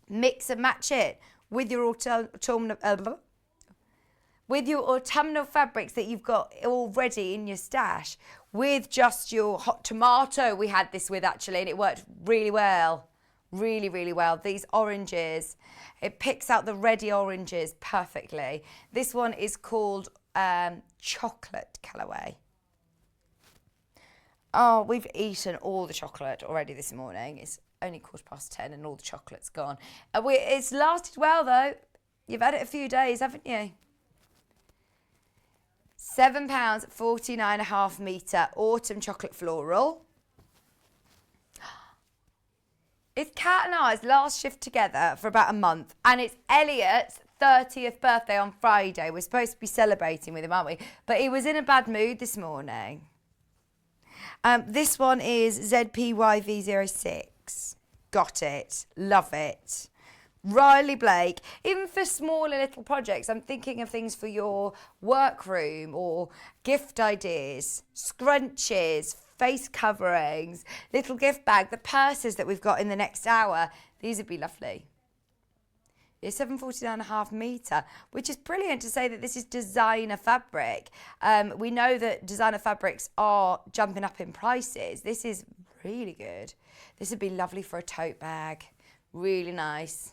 [SPEAKER 1] Mix and match it with your autumnal fabrics that you've got already in your stash, with just your hot tomato. We had this with actually, and it worked really well. Really, really well. These oranges, it picks out the ready oranges perfectly. This one is called chocolate colourway. Oh, we've eaten all the chocolate already this morning. It's only 10:15 and all the chocolate's gone. It's lasted well though. You've had it a few days, haven't you? £7.49 a half metre autumn chocolate floral. It's Kat and I's last shift together for about a month, and it's Elliot's 30th birthday on Friday. We're supposed to be celebrating with him, aren't we? But he was in a bad mood this morning. This one is ZPYV06. Got it. Love it. Riley Blake, even for smaller little projects, I'm thinking of things for your workroom or gift ideas, scrunchies, face coverings, little gift bag, the purses that we've got in the next hour. These would be lovely. It's 749.5 metre, which is brilliant to say that this is designer fabric. We know that designer fabrics are jumping up in prices. This is really good. This would be lovely for a tote bag. Really nice.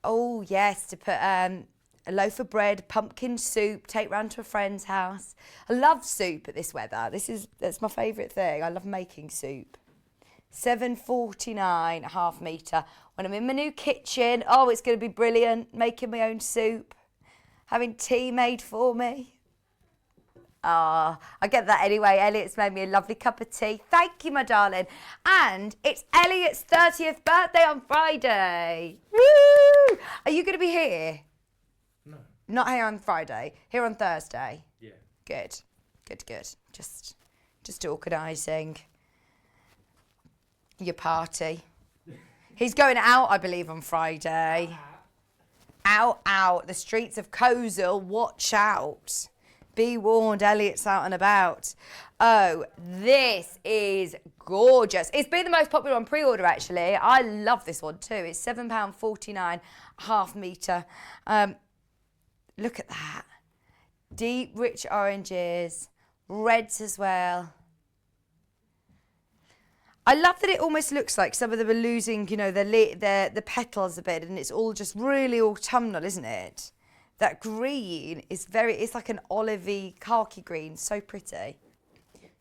[SPEAKER 1] Oh, yes, to put a loaf of bread, pumpkin soup, take round to a friend's house. I love soup at this weather. That's my favourite thing. I love making soup. 749.5 metre. When I'm in my new kitchen, oh, it's going to be brilliant. Making my own soup. Having tea made for me. Ah, I get that anyway. Elliot's made me a lovely cup of tea. Thank you, my darling. And it's Elliot's 30th birthday on Friday. Woo! Are you going to be here?
[SPEAKER 9] No.
[SPEAKER 1] Not here on Friday. Here on Thursday.
[SPEAKER 9] Yeah.
[SPEAKER 1] Good. Good. Just organising your party. He's going out, I believe, on Friday. Out. The streets of Coleshill. Watch out. Be warned, Elliot's out and about. Oh, this is gorgeous. It's been the most popular on pre-order, actually. I love this one too. It's £7.49.5 metre. Look at that. Deep, rich oranges. Reds as well. I love that it almost looks like some of them are losing, you know, the petals a bit, and it's all just really autumnal, isn't it? That green is it's like an olivey khaki green, so pretty.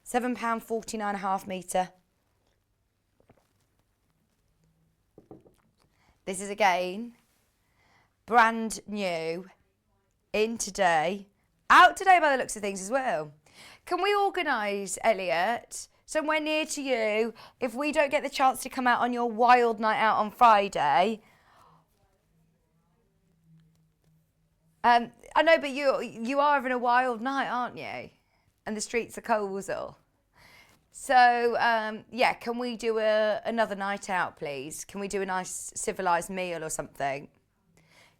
[SPEAKER 1] £7.49.5 metre. This is again brand new, in today, out today by the looks of things as well. Can we organise, Elliot, somewhere near to you, if we don't get the chance to come out on your wild night out on Friday? I know, but you are having a wild night, aren't you? And the streets of Coleshill. So, yeah, can we do another night out, please? Can we do a nice civilised meal or something?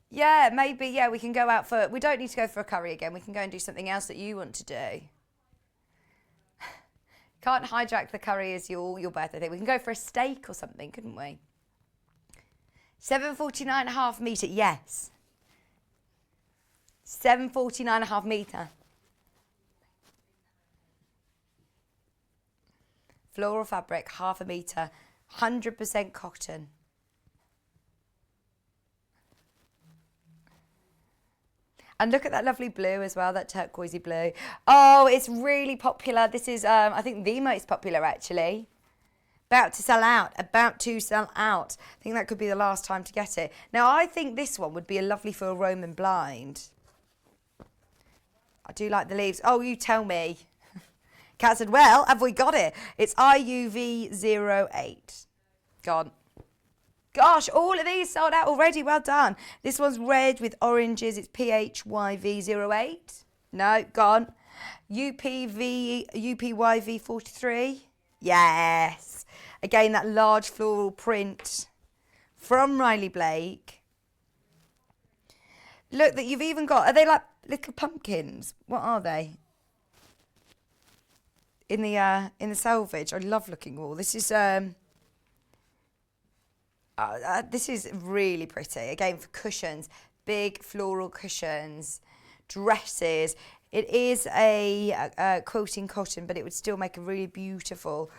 [SPEAKER 1] Yeah, maybe, yeah, we can go out for... We don't need to go for a curry again. We can go and do something else that you want to do. Can't hijack the curry as your birthday thing. We can go for a steak or something, couldn't we? 749.5 metre, yes. 749.5 metre. Floral fabric, ½ metre, 100% cotton. And look at that lovely blue as well, that turquoisey blue. Oh, it's really popular. This is, I think, the most popular, actually. About to sell out. I think that could be the last time to get it. Now, I think this one would be lovely for a Roman blind. I do like the leaves. Oh, you tell me. Kat said, well, have we got it? It's IUV08. Gone. Gosh, all of these sold out already. Well done. This one's red with oranges. It's PHYV08. No, gone. UPYV43. Yes. Again, that large floral print from Riley Blake. Look, that you've even got, are they like little pumpkins? What are they? In the selvage. I love looking wool. This is really pretty. Again, for cushions, big floral cushions, dresses. It is a quilting cotton, but it would still make a really beautiful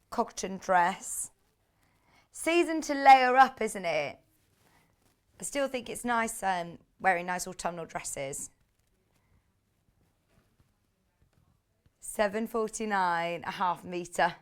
[SPEAKER 1] cotton dress. Season to layer up, isn't it? I still think it's nice wearing nice autumnal dresses. 749.5 metre.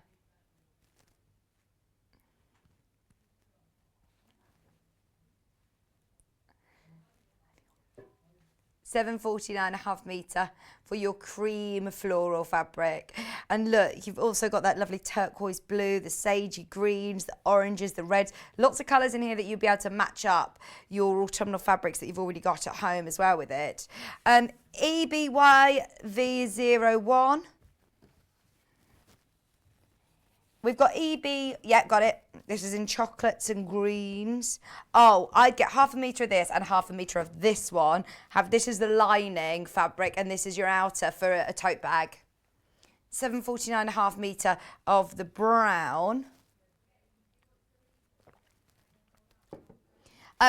[SPEAKER 1] £749.5 metre for your cream floral fabric. And look, you've also got that lovely turquoise blue, the sagey greens, the oranges, the reds. Lots of colours in here that you'll be able to match up your autumnal fabrics that you've already got at home as well with it. EBYV01. We've got EB, yeah, got it. This is in chocolates and greens. Oh, I'd get 1/2 metre of this and 1/2 metre of this one. This is the lining fabric and this is your outer for a tote bag. 7.49 1/2 metre of the brown.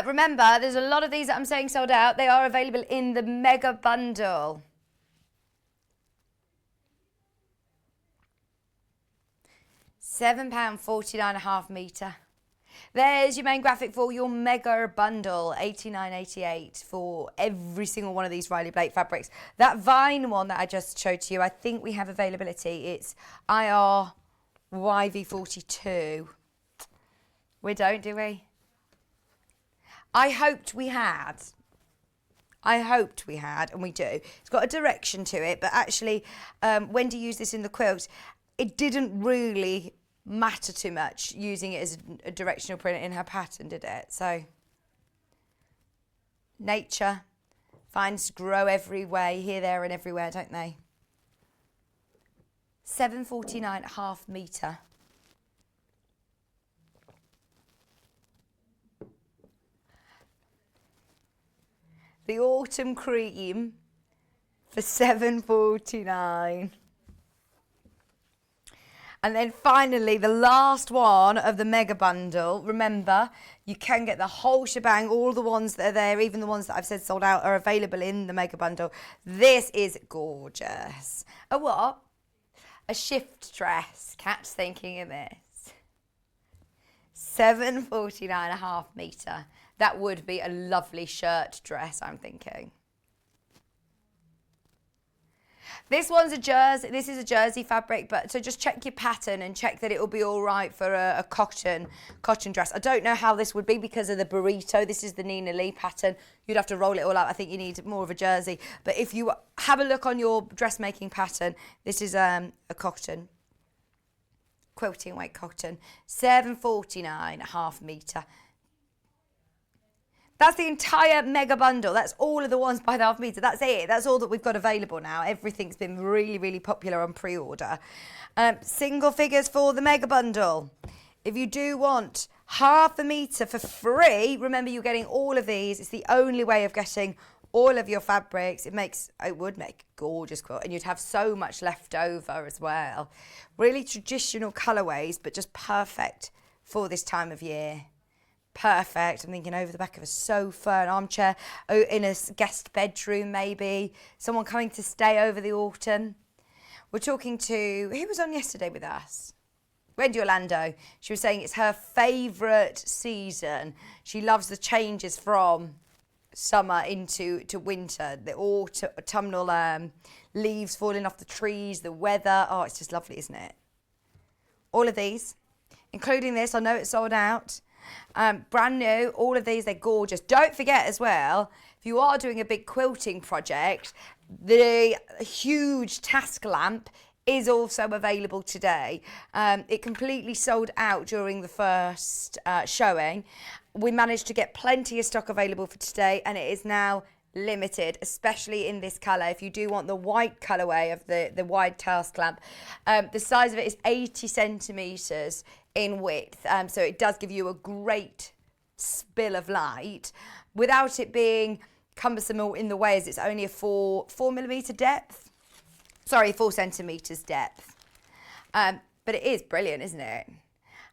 [SPEAKER 1] Remember, there's a lot of these that I'm saying sold out. They are available in the mega bundle. £7.49 1/2 metre. There's your main graphic for your mega bundle, £89.88 for every single one of these Riley Blake fabrics. That Vine one that I just showed to you, I think we have availability. It's IR YV42. We don't, do we? I hoped we had. And we do. It's got a direction to it, but actually, when to use this in the quilt, it didn't really matter too much using it as a directional print in her pattern, did it? So, nature finds grow every way, here, there, and everywhere, don't they? 7.49 1/2 metre. The autumn cream for £7.49. And then finally, the last one of the mega bundle. Remember, you can get the whole shebang. All the ones that are there, even the ones that I've said sold out, are available in the mega bundle. This is gorgeous. A what? A shift dress. Cat's thinking of this. 7.49 1/2 metre. That would be a lovely shirt dress, I'm thinking. This one's a jersey. This is a jersey fabric, but so just check your pattern and check that it will be all right for a cotton dress. I don't know how this would be because of the burrito. This is the Nina Lee pattern. You'd have to roll it all out. I think you need more of a jersey. But if you have a look on your dressmaking pattern, this is a cotton, quilting weight cotton, 7.49 1/2 metre. That's the entire mega bundle. That's all of the ones by the 1/2 metre. That's it. That's all that we've got available now. Everything's been really, really popular on pre-order. Single figures for the mega bundle. If you do want 1/2 metre for free, remember you're getting all of these. It's the only way of getting all of your fabrics. It would make a gorgeous quilt, and you'd have so much left over as well. Really traditional colourways, but just perfect for this time of year. Perfect. I'm thinking over the back of a sofa, an armchair, in a guest bedroom maybe, someone coming to stay over the autumn. We're talking to, who was on yesterday with us? Wendy Orlando. She was saying it's her favourite season. She loves the changes from summer into winter, the autumnal leaves falling off the trees, the weather. Oh, it's just lovely, isn't it? All of these, including this, I know it's sold out. Brand new, all of these, they're gorgeous. Don't forget as well, if you are doing a big quilting project, the huge task lamp is also available today. It completely sold out during the first showing. We managed to get plenty of stock available for today, and it is now limited, especially in this colour. If you do want the white colourway of the wide task lamp, the size of it is 80 centimetres in width, so it does give you a great spill of light without it being cumbersome in the way, as it's only a 4 centimetres depth. But it is brilliant, isn't it?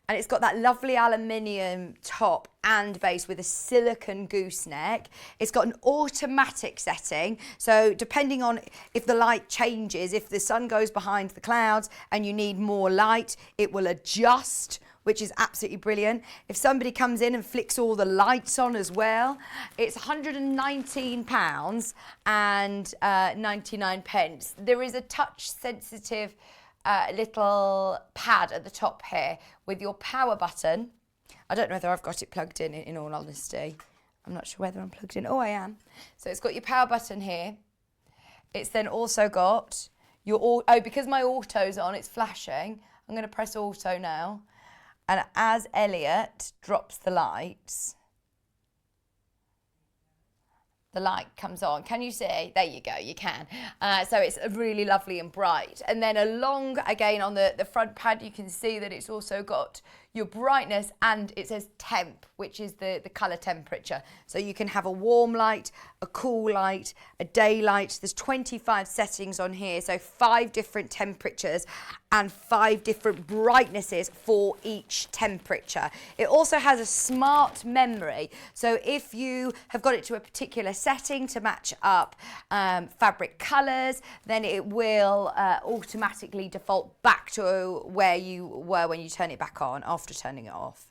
[SPEAKER 1] And it's got that lovely aluminium top and base with a silicone gooseneck. It's got an automatic setting. So depending on if the light changes, if the sun goes behind the clouds and you need more light, it will adjust, which is absolutely brilliant. If somebody comes in and flicks all the lights on as well, it's £119 and 99 pence. There is a touch sensitive little pad at the top here with your power button. I don't know whether I've got it plugged in all honesty. I'm not sure whether I'm plugged in. Oh, I am. So it's got your power button here. It's then also got your, because my auto's on, it's flashing. I'm going to press auto now. And as Elliot drops the lights, the light comes on. Can you see? There you go, you can. So it's really lovely and bright. And then along, again, on the front pad, you can see that it's also got your brightness, and it says temp, which is the colour temperature. So you can have a warm light, a cool light, a daylight. There's 25 settings on here, so 5 different temperatures and 5 different brightnesses for each temperature. It also has a smart memory, so if you have got it to a particular setting to match up fabric colours, then it will automatically default back to where you were when you turn it back on after turning it off.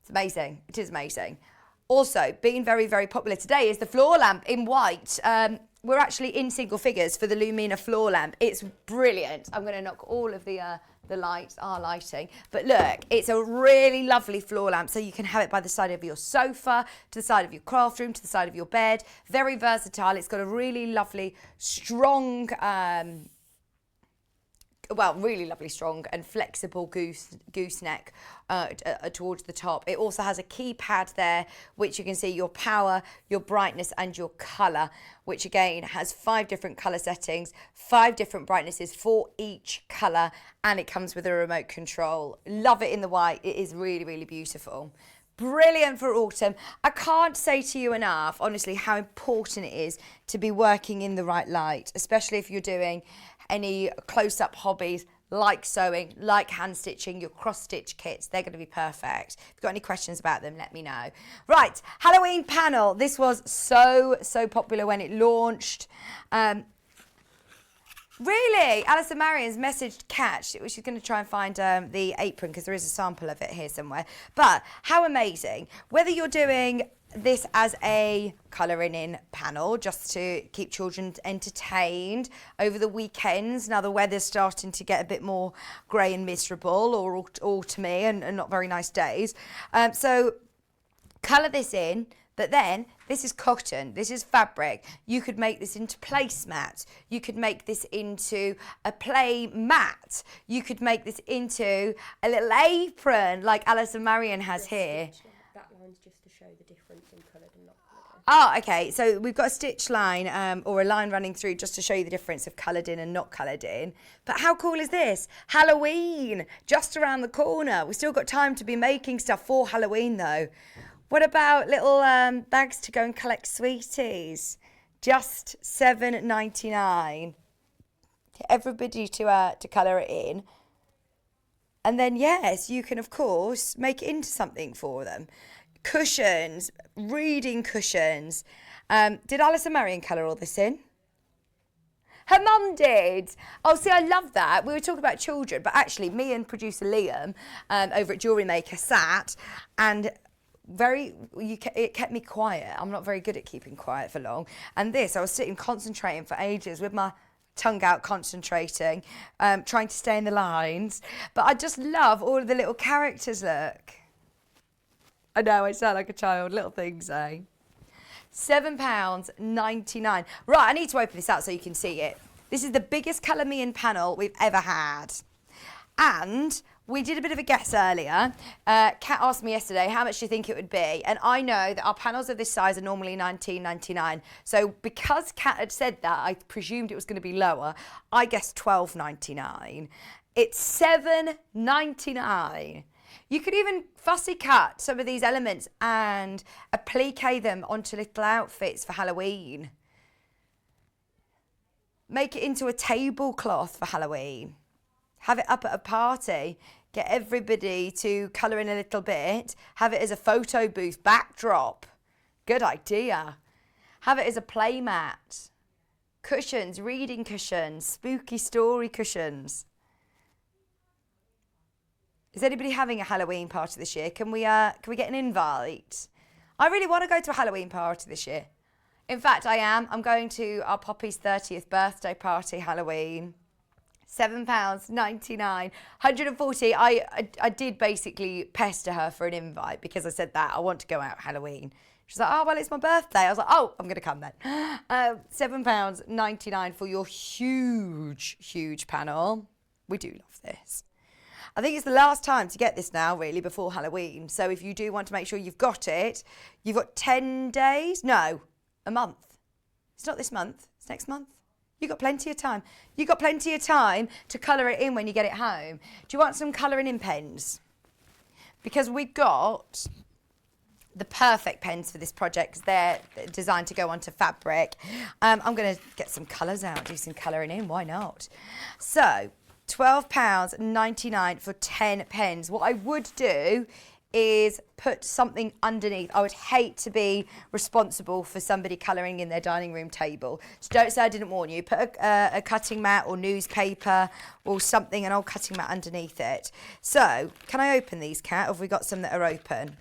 [SPEAKER 1] It's amazing. It is amazing. Also, being very, very popular today is the floor lamp in white. We're actually in single figures for the Lumina floor lamp. It's brilliant. I'm going to knock all of the lights, our lighting. But look, it's a really lovely floor lamp. So you can have it by the side of your sofa, to the side of your craft room, to the side of your bed. Very versatile. It's got a really lovely, strong, really lovely, strong and flexible gooseneck towards the top. It also has a keypad there, which you can see your power, your brightness and your colour, which again has 5 different colour settings, 5 different brightnesses for each colour, and it comes with a remote control. Love it in the white. It is really, really beautiful. Brilliant for autumn. I can't say to you enough, honestly, how important it is to be working in the right light, especially if you're doing any close-up hobbies like sewing, like hand stitching, your cross-stitch kits. They're going to be perfect. If you've got any questions about them, let me know. Right, Halloween panel. This was so popular when it launched. Really, Alison Marion's messaged Catch. She's going to try and find the apron, because there is a sample of it here somewhere. But how amazing. Whether you're doing this as a colouring in panel just to keep children entertained over the weekends. Now the weather's starting to get a bit more grey and miserable, or autumny and not very nice days. So colour this in. But then, this is cotton, this is fabric. You could make this into placemats. You could make this into a play mat. You could make this into a little apron like Alison Marion has here.
[SPEAKER 9] That line's just to show the difference in coloured and not coloured in.
[SPEAKER 1] Oh, okay. So we've got a stitch line or a line running through just to show you the difference of coloured in and not coloured in. But how cool is this? Halloween, just around the corner. We've still got time to be making stuff for Halloween though. What about little bags to go and collect sweeties? Just $7.99. Everybody to colour it in. And then, yes, you can, of course, make it into something for them. Cushions, reading cushions. Did Alison Marion colour all this in? Her mum did. Oh, see, I love that. We were talking about children, but actually me and producer Liam over at Jewellery Maker sat and it kept me quiet. I'm not very good at keeping quiet for long. And this, I was sitting concentrating for ages with my tongue out, concentrating, trying to stay in the lines. But I just love all of the little characters, look. I know, I sound like a child, little things, eh? £7.99. Right, I need to open this out so you can see it. This is the biggest Colour Me In panel we've ever had. And we did a bit of a guess earlier. Kat asked me yesterday, how much do you think it would be? And I know that our panels of this size are normally $19.99. So because Kat had said that, I presumed it was going to be lower. I guessed $12.99. It's $7.99. You could even fussy cut some of these elements and applique them onto little outfits for Halloween. Make it into a tablecloth for Halloween. Have it up at a party. Get everybody to colour in a little bit. Have it as a photo booth backdrop. Good idea. Have it as a play mat. Cushions, reading cushions, spooky story cushions. Is anybody having a Halloween party this year? Can we get an invite? I really want to go to a Halloween party this year. In fact, I am. I'm going to our Poppy's 30th birthday party Halloween. £7.99, 140. I did basically pester her for an invite because I said that I want to go out Halloween. She's like, oh, well, it's my birthday. I was like, oh, I'm going to come then. £7.99 for your huge panel. We do love this. I think it's the last time to get this now, really, before Halloween. So if you do want to make sure you've got it, you've got 10 days. No, a month. It's not this month, it's next month. You've got plenty of time. You've got plenty of time to colour it in when you get it home. Do you want some colouring in pens? Because we've got the perfect pens for this project because they're designed to go onto fabric. I'm going to get some colours out, do some colouring in, why not? So, £12.99 for 10 pens. What I would do is put something underneath. I would hate to be responsible for somebody colouring in their dining room table. So don't say I didn't warn you. Put a cutting mat or newspaper or something, an old cutting mat underneath it. So, can I open these, Kat? Or have we got some that are open?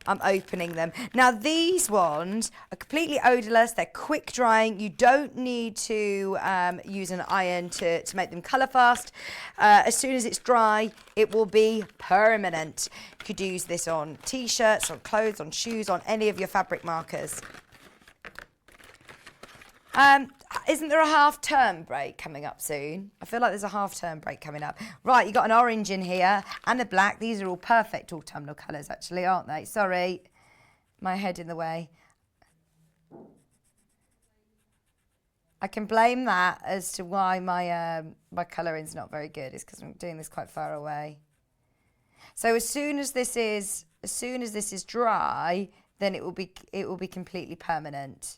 [SPEAKER 1] I'm opening them. Now, these ones are completely odourless. They're quick drying. You don't need to use an iron to make them colour fast. As soon as it's dry, it will be permanent. You could use this on T-shirts, on clothes, on shoes, on any of your fabric markers. Isn't there a half-term break coming up soon? I feel like there's a half-term break coming up. Right, you got an orange in here and a black. These are all perfect autumnal colours, actually, aren't they? Sorry, my head in the way. I can blame that as to why my colouring's not very good. It's because I'm doing this quite far away. So as soon as this is dry, then it will be completely permanent.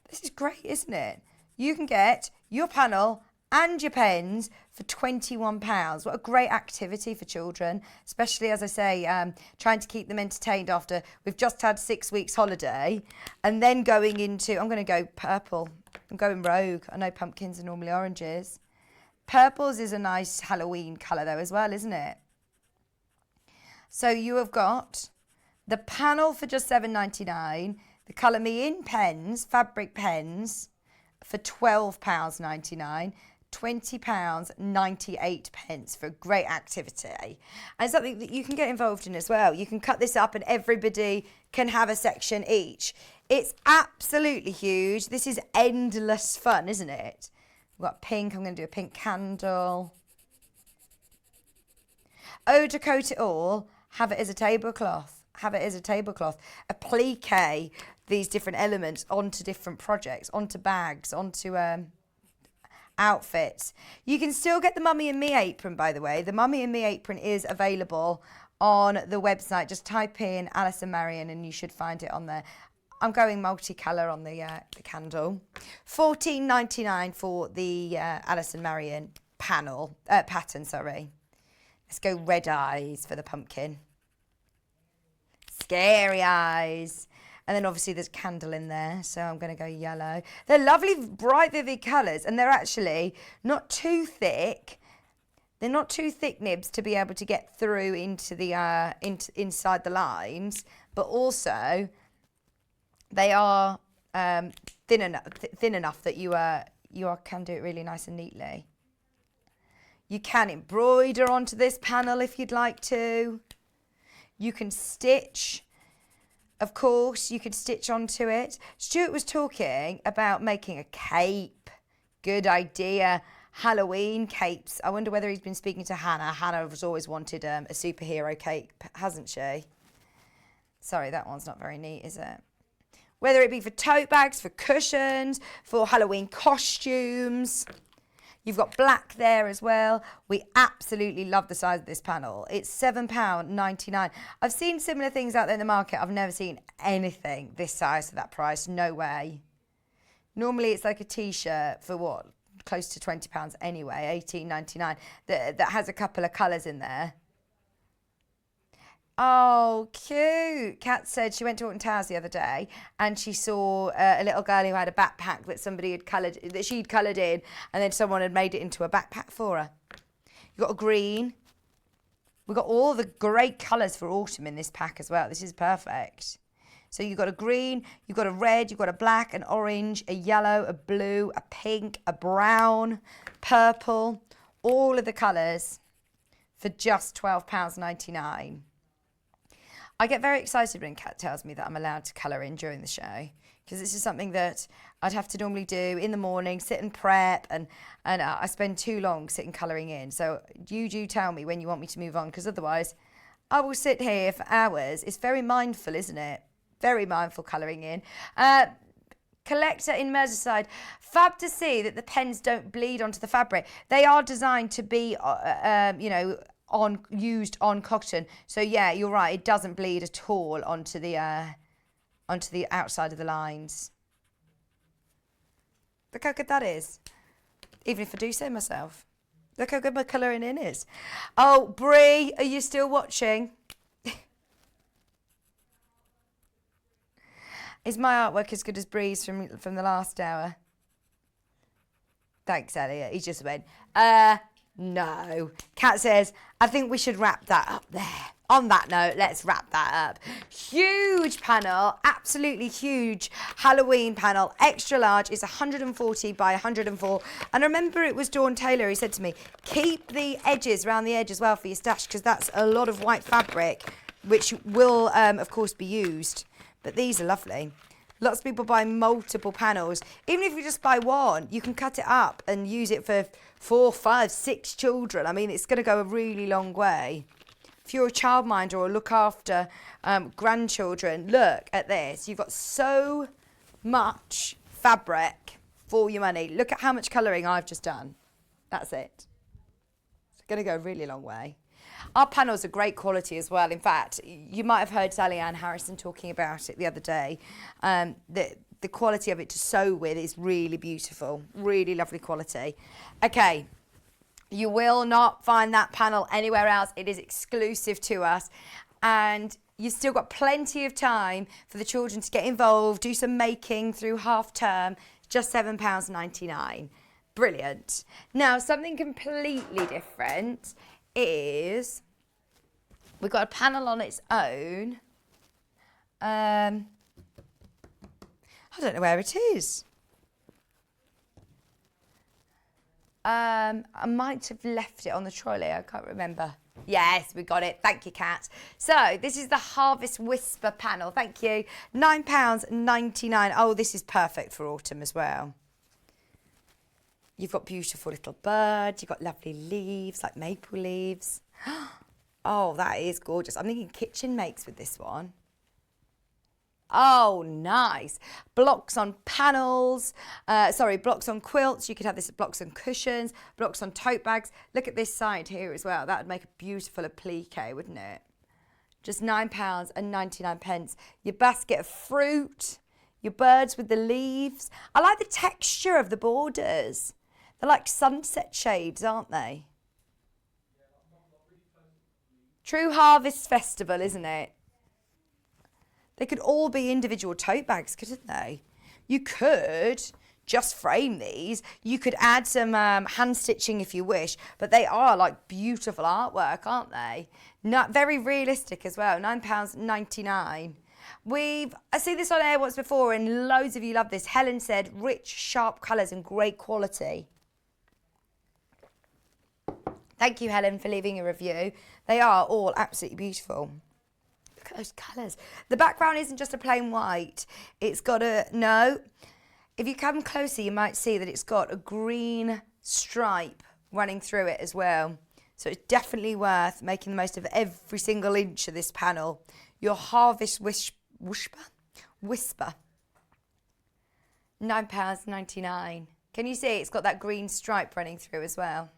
[SPEAKER 1] This is great, isn't it? You can get your panel and your pens for £21. What a great activity for children, especially, as I say, trying to keep them entertained after we've just had 6 weeks holiday and then going into, I'm going to go purple. I'm going rogue. I know pumpkins are normally oranges. Purples is a nice Halloween colour though as well, isn't it? So you have got the panel for just £7.99, the Colour Me In pens, fabric pens, for £12.99, £20.98 for a great activity. And something that you can get involved in as well. You can cut this up and everybody can have a section each. It's absolutely huge. This is endless fun, isn't it? We've got pink. I'm going to do a pink candle. Oh, to coat it all, have it as a tablecloth. Have it as a tablecloth. Applique these different elements onto different projects, onto bags, onto outfits. You can still get the Mummy and Me apron, by the way. The Mummy and Me apron is available on the website. Just type in Alison Marion and you should find it on there. I'm going multicolour on the candle. £14.99 for the Alison Marion pattern, sorry. Let's go red eyes for the pumpkin. Scary eyes. And then obviously there's candle in there, so I'm going to go yellow. They're lovely, bright, vivid colours, and they're actually not too thick. They're not too thick nibs to be able to get through into the inside the lines, but also they are thin enough that you can do it really nice and neatly. You can embroider onto this panel if you'd like to. You can stitch. Of course, you could stitch onto it. Stuart was talking about making a cape. Good idea. Halloween capes. I wonder whether he's been speaking to Hannah. Hannah has always wanted a superhero cape, hasn't she? Sorry, that one's not very neat, is it? Whether it be for tote bags, for cushions, for Halloween costumes. You've got black there as well. We absolutely love the size of this panel. It's £7.99. I've seen similar things out there in the market. I've never seen anything this size for that price. No way. Normally it's like a T-shirt for what? Close to £20 anyway, £18.99. That has a couple of colours in there. Oh, cute. Kat said she went to Alton Towers the other day and she saw a little girl who had a backpack that somebody had coloured, that she'd coloured in, and then someone had made it into a backpack for her. You've got a green. We've got all the great colours for autumn in this pack as well. This is perfect. So you've got a green, you've got a red, you've got a black, an orange, a yellow, a blue, a pink, a brown, purple, all of the colours for just £12.99. I get very excited when Kat tells me that I'm allowed to colour in during the show, because this is something that I'd have to normally do in the morning, sit and prep, and I spend too long sitting colouring in. So you do tell me when you want me to move on, because otherwise I will sit here for hours. It's very mindful, isn't it? Very mindful colouring in. Collector in Merseyside. Fab to see that the pens don't bleed onto the fabric. They are designed to be, you know, used on cotton. So yeah, you're right. It doesn't bleed at all onto the outside of the lines. Look how good that is. Even if I do say myself. Look how good my colouring in is. Oh, Bree, are you still watching? Is my artwork as good as Bree's from the last hour? Thanks, Elliot. He just went, no. Kat says, I think we should wrap that up there. On that note, let's wrap that up. Huge panel, absolutely huge Halloween panel, extra large. It's 140 by 104. And I remember it was Dawn Taylor who said to me, keep the edges around the edge as well for your stash, because that's a lot of white fabric, which will, of course, be used. But these are lovely. Lots of people buy multiple panels. Even if you just buy one, you can cut it up and use it for 4, 5, 6 children. I mean, it's going to go a really long way. If you're a childminder or look after grandchildren, look at this. You've got so much fabric for your money. Look at how much colouring I've just done. That's it. It's going to go a really long way. Our panels are great quality as well. In fact, you might have heard Sally Ann Harrison talking about it the other day. The quality of it to sew with is really beautiful. Really lovely quality. Okay. You will not find that panel anywhere else. It is exclusive to us. And you've still got plenty of time for the children to get involved, do some making through half term, just £7.99. Brilliant. Now, something completely different is we've got a panel on its own. I don't know where it is. I might have left it on the trolley. I can't remember. Yes, we got it. Thank you, Kat. So this is the Harvest Whisper panel. Thank you. £9.99. Oh, this is perfect for autumn as well. You've got beautiful little birds. You've got lovely leaves, like maple leaves. Oh, that is gorgeous. I'm thinking kitchen makes with this one. Oh, nice. Blocks on panels. Blocks on quilts. You could have this at blocks on cushions, blocks on tote bags. Look at this side here as well. That would make a beautiful applique, wouldn't it? Just £9.99. Your basket of fruit, your birds with the leaves. I like the texture of the borders. They're like sunset shades, aren't they? True Harvest Festival, isn't it? They could all be individual tote bags, couldn't they? You could just frame these. You could add some hand stitching if you wish, but they are like beautiful artwork, aren't they? Not very realistic as well. £9.99. I see this on air once before, and loads of you love this. Helen said, rich, sharp colours and great quality. Thank you, Helen, for leaving a review. They are all absolutely beautiful. Look at those colours. The background isn't just a plain white. It's got if you come closer, you might see that it's got a green stripe running through it as well. So it's definitely worth making the most of every single inch of this panel. Your Harvest Whisper. £9.99. Can you see it's got that green stripe running through as well?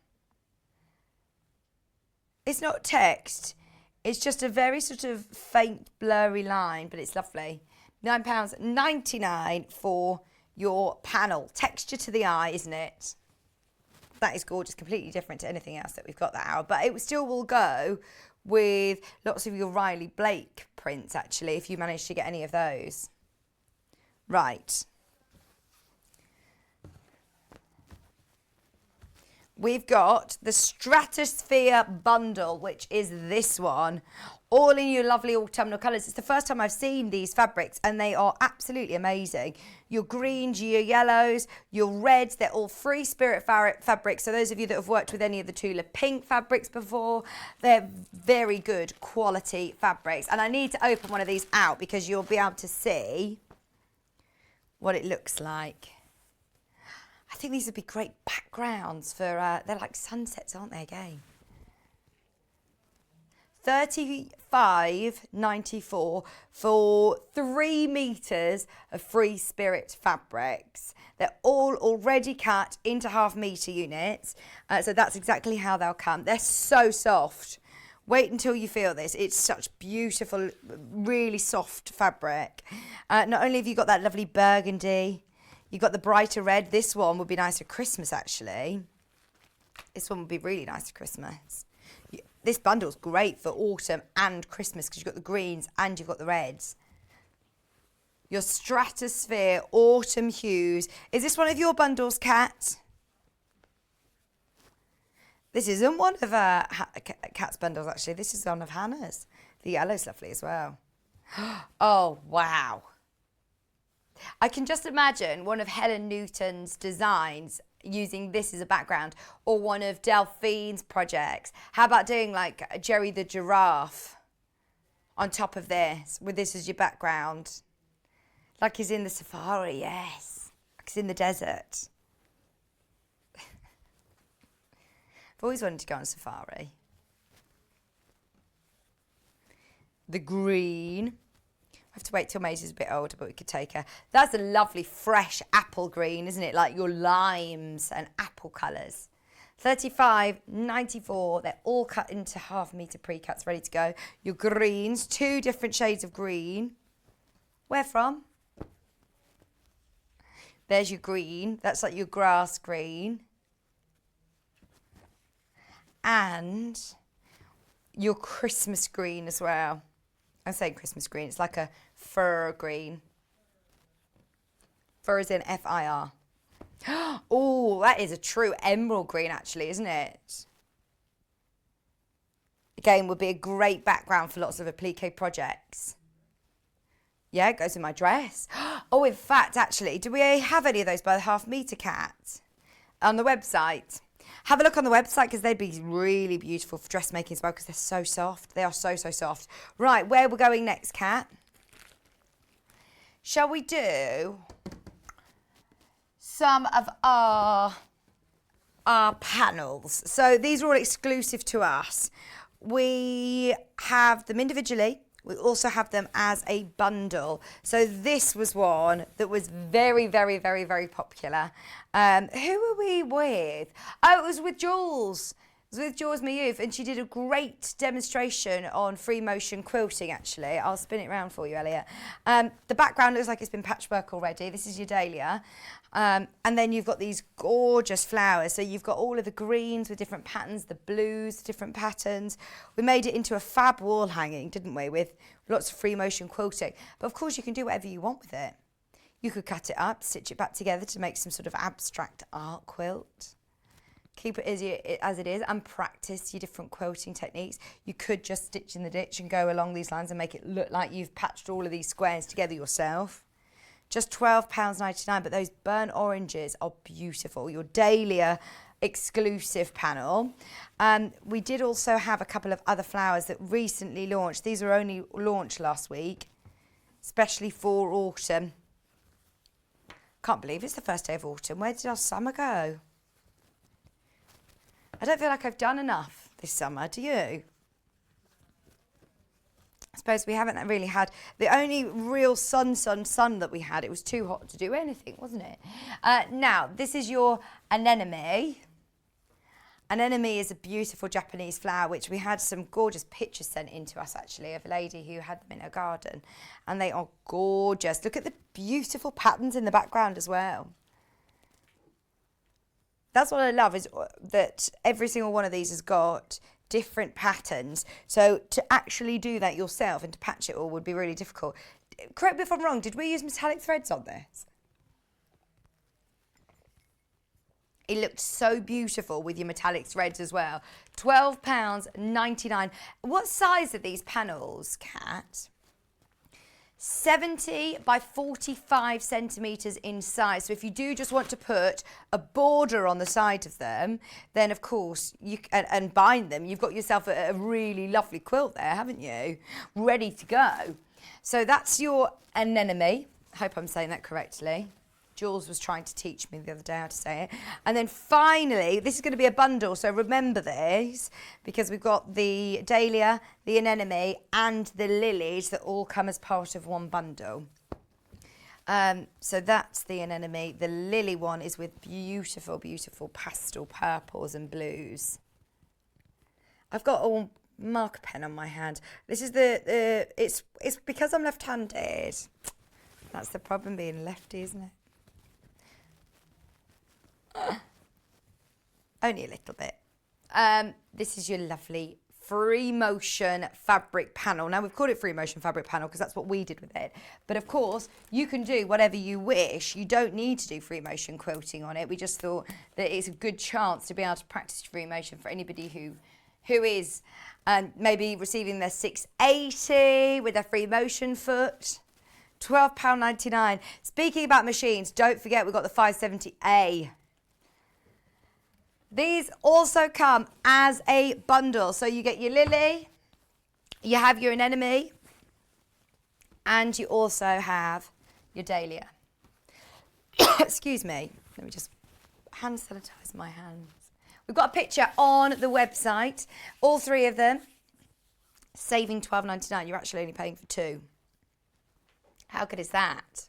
[SPEAKER 1] It's not text. It's just a very sort of faint, blurry line, but it's lovely. £9.99 for your panel. Texture to the eye, isn't it? That is gorgeous. Completely different to anything else that we've got that hour. But it still will go with lots of your Riley Blake prints, actually, if you manage to get any of those. Right. We've got the Stratosphere bundle, which is this one, all in your lovely autumnal colours. It's the first time I've seen these fabrics, and they are absolutely amazing. Your greens, your yellows, your reds, they're all free spirit fabrics. So those of you that have worked with any of the Tula pink fabrics before, they're very good quality fabrics. And I need to open one of these out because you'll be able to see what it looks like. I think these would be great backgrounds for, they're like sunsets, aren't they, again? $35.94 for 3 meters of free spirit fabrics. They're all already cut into 1/2 meter units. So that's exactly how they'll come. They're so soft. Wait until you feel this. It's such beautiful, really soft fabric. Not only have you got that lovely burgundy, you've got the brighter red. This one would be nice for Christmas, actually. This one would be really nice for Christmas. This bundle's great for autumn and Christmas because you've got the greens and you've got the reds. Your Stratosphere Autumn Hues. Is this one of your bundles, Kat? This isn't one of Kat's bundles, actually. This is one of Hannah's. The yellow's lovely as well. Oh, wow. I can just imagine one of Helen Newton's designs using this as a background, or one of Delphine's projects. How about doing like a Jerry the Giraffe on top of this, with this as your background? Like he's in the safari, yes. Like he's in the desert. I've always wanted to go on safari. The green. I have to wait till Maisie's a bit older, but we could take her. That's a lovely fresh apple green, isn't it? Like your limes and apple colours. $35.94. They're all cut into 1/2 meter pre-cuts, ready to go. Your greens, 2 different shades of green. Where from? There's your green. That's like your grass green. And your Christmas green as well. I'm saying Christmas green. It's like a fir green. Fir is in F-I-R. Oh, that is a true emerald green, actually, isn't it? Again, would be a great background for lots of applique projects. Yeah, it goes in my dress. Oh, in fact, actually, do we have any of those by the 1/2 meter, Kat? On the website? Have a look on the website because they'd be really beautiful for dressmaking as well because they're so soft. They are so, so soft. Right, where we're going next, Kat? Shall we do some of our panels? So these are all exclusive to us. We have them individually. We also have them as a bundle. So this was one that was very, very, very, very popular. Who were we with? Oh, it was with Jules. It was with Jules Miouf, and she did a great demonstration on free motion quilting, actually. I'll spin it around for you, Elliot. The background looks like it's been patchwork already. This is your dahlia. And then you've got these gorgeous flowers. So you've got all of the greens with different patterns, the blues, different patterns. We made it into a fab wall hanging, didn't we, with lots of free motion quilting. But of course you can do whatever you want with it. You could cut it up, stitch it back together to make some sort of abstract art quilt. Keep it as it is and practice your different quilting techniques. You could just stitch in the ditch and go along these lines and make it look like you've patched all of these squares together yourself. Just £12.99, but those burnt oranges are beautiful. Your Dahlia exclusive panel. We did also have a couple of other flowers that recently launched. These were only launched last week, especially for autumn. Can't believe it's the first day of autumn. Where did our summer go? I don't feel like I've done enough this summer, do you? I suppose we haven't really had, the only real sun that we had, it was too hot to do anything, wasn't it? Now, this is your anemone. Anemone is a beautiful Japanese flower, which we had some gorgeous pictures sent in to us, actually, of a lady who had them in her garden. And they are gorgeous. Look at the beautiful patterns in the background as well. That's what I love, is that every single one of these has got different patterns. So to actually do that yourself and to patch it all would be really difficult. Correct me if I'm wrong, did we use metallic threads on this? It looked so beautiful with your metallic threads as well. £12.99. What size are these panels, Kat? 70 by 45 centimetres in size. So if you do just want to put a border on the side of them, then of course, and bind them, you've got yourself a really lovely quilt there, haven't you? Ready to go. So that's your anemone. Hope I'm saying that correctly. Jules was trying to teach me the other day how to say it. And then finally, this is going to be a bundle, so remember this, because we've got the dahlia, the anemone, and the lilies that all come as part of one bundle. So that's the anemone. The lily one is with beautiful, beautiful pastel purples and blues. I've got a marker pen on my hand. This is it's because I'm left-handed. That's the problem, being lefty, isn't it? Only a little bit. This is your lovely free motion fabric panel. Now, we've called it free motion fabric panel because that's what we did with it. But of course, you can do whatever you wish. You don't need to do free motion quilting on it. We just thought that it's a good chance to be able to practice free motion for anybody who is maybe receiving their 680 with their free motion foot. £12.99. Speaking about machines, don't forget we've got the 570A. These also come as a bundle. So you get your lily, you have your anemone, and you also have your dahlia. Excuse me. Let me just hand sanitize my hands. We've got a picture on the website. All three of them. Saving £12.99. You're actually only paying for two. How good is that?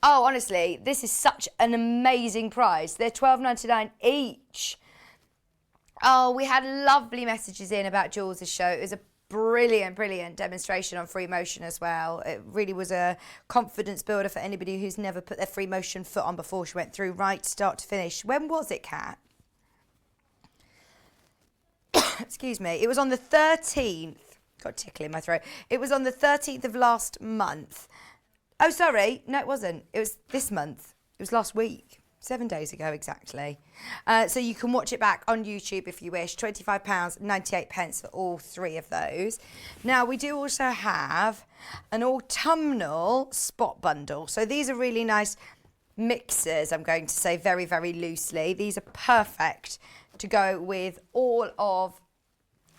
[SPEAKER 1] Oh, honestly, this is such an amazing price. They're £12.99 each. Oh, we had lovely messages in about Jules' show. It was a brilliant, brilliant demonstration on free motion as well. It really was a confidence builder for anybody who's never put their free motion foot on before. She went through right start to finish. When was it, Kat? Excuse me. It was on the 13th. Got a tickle in my throat. It was on the 13th of last month. Oh, sorry. No, it wasn't. It was this month. It was last week. 7 days ago, exactly. So you can watch it back on YouTube if you wish. £25.98 for all three of those. Now, we do also have an autumnal spot bundle. So these are really nice mixers, I'm going to say very, very loosely. These are perfect to go with all of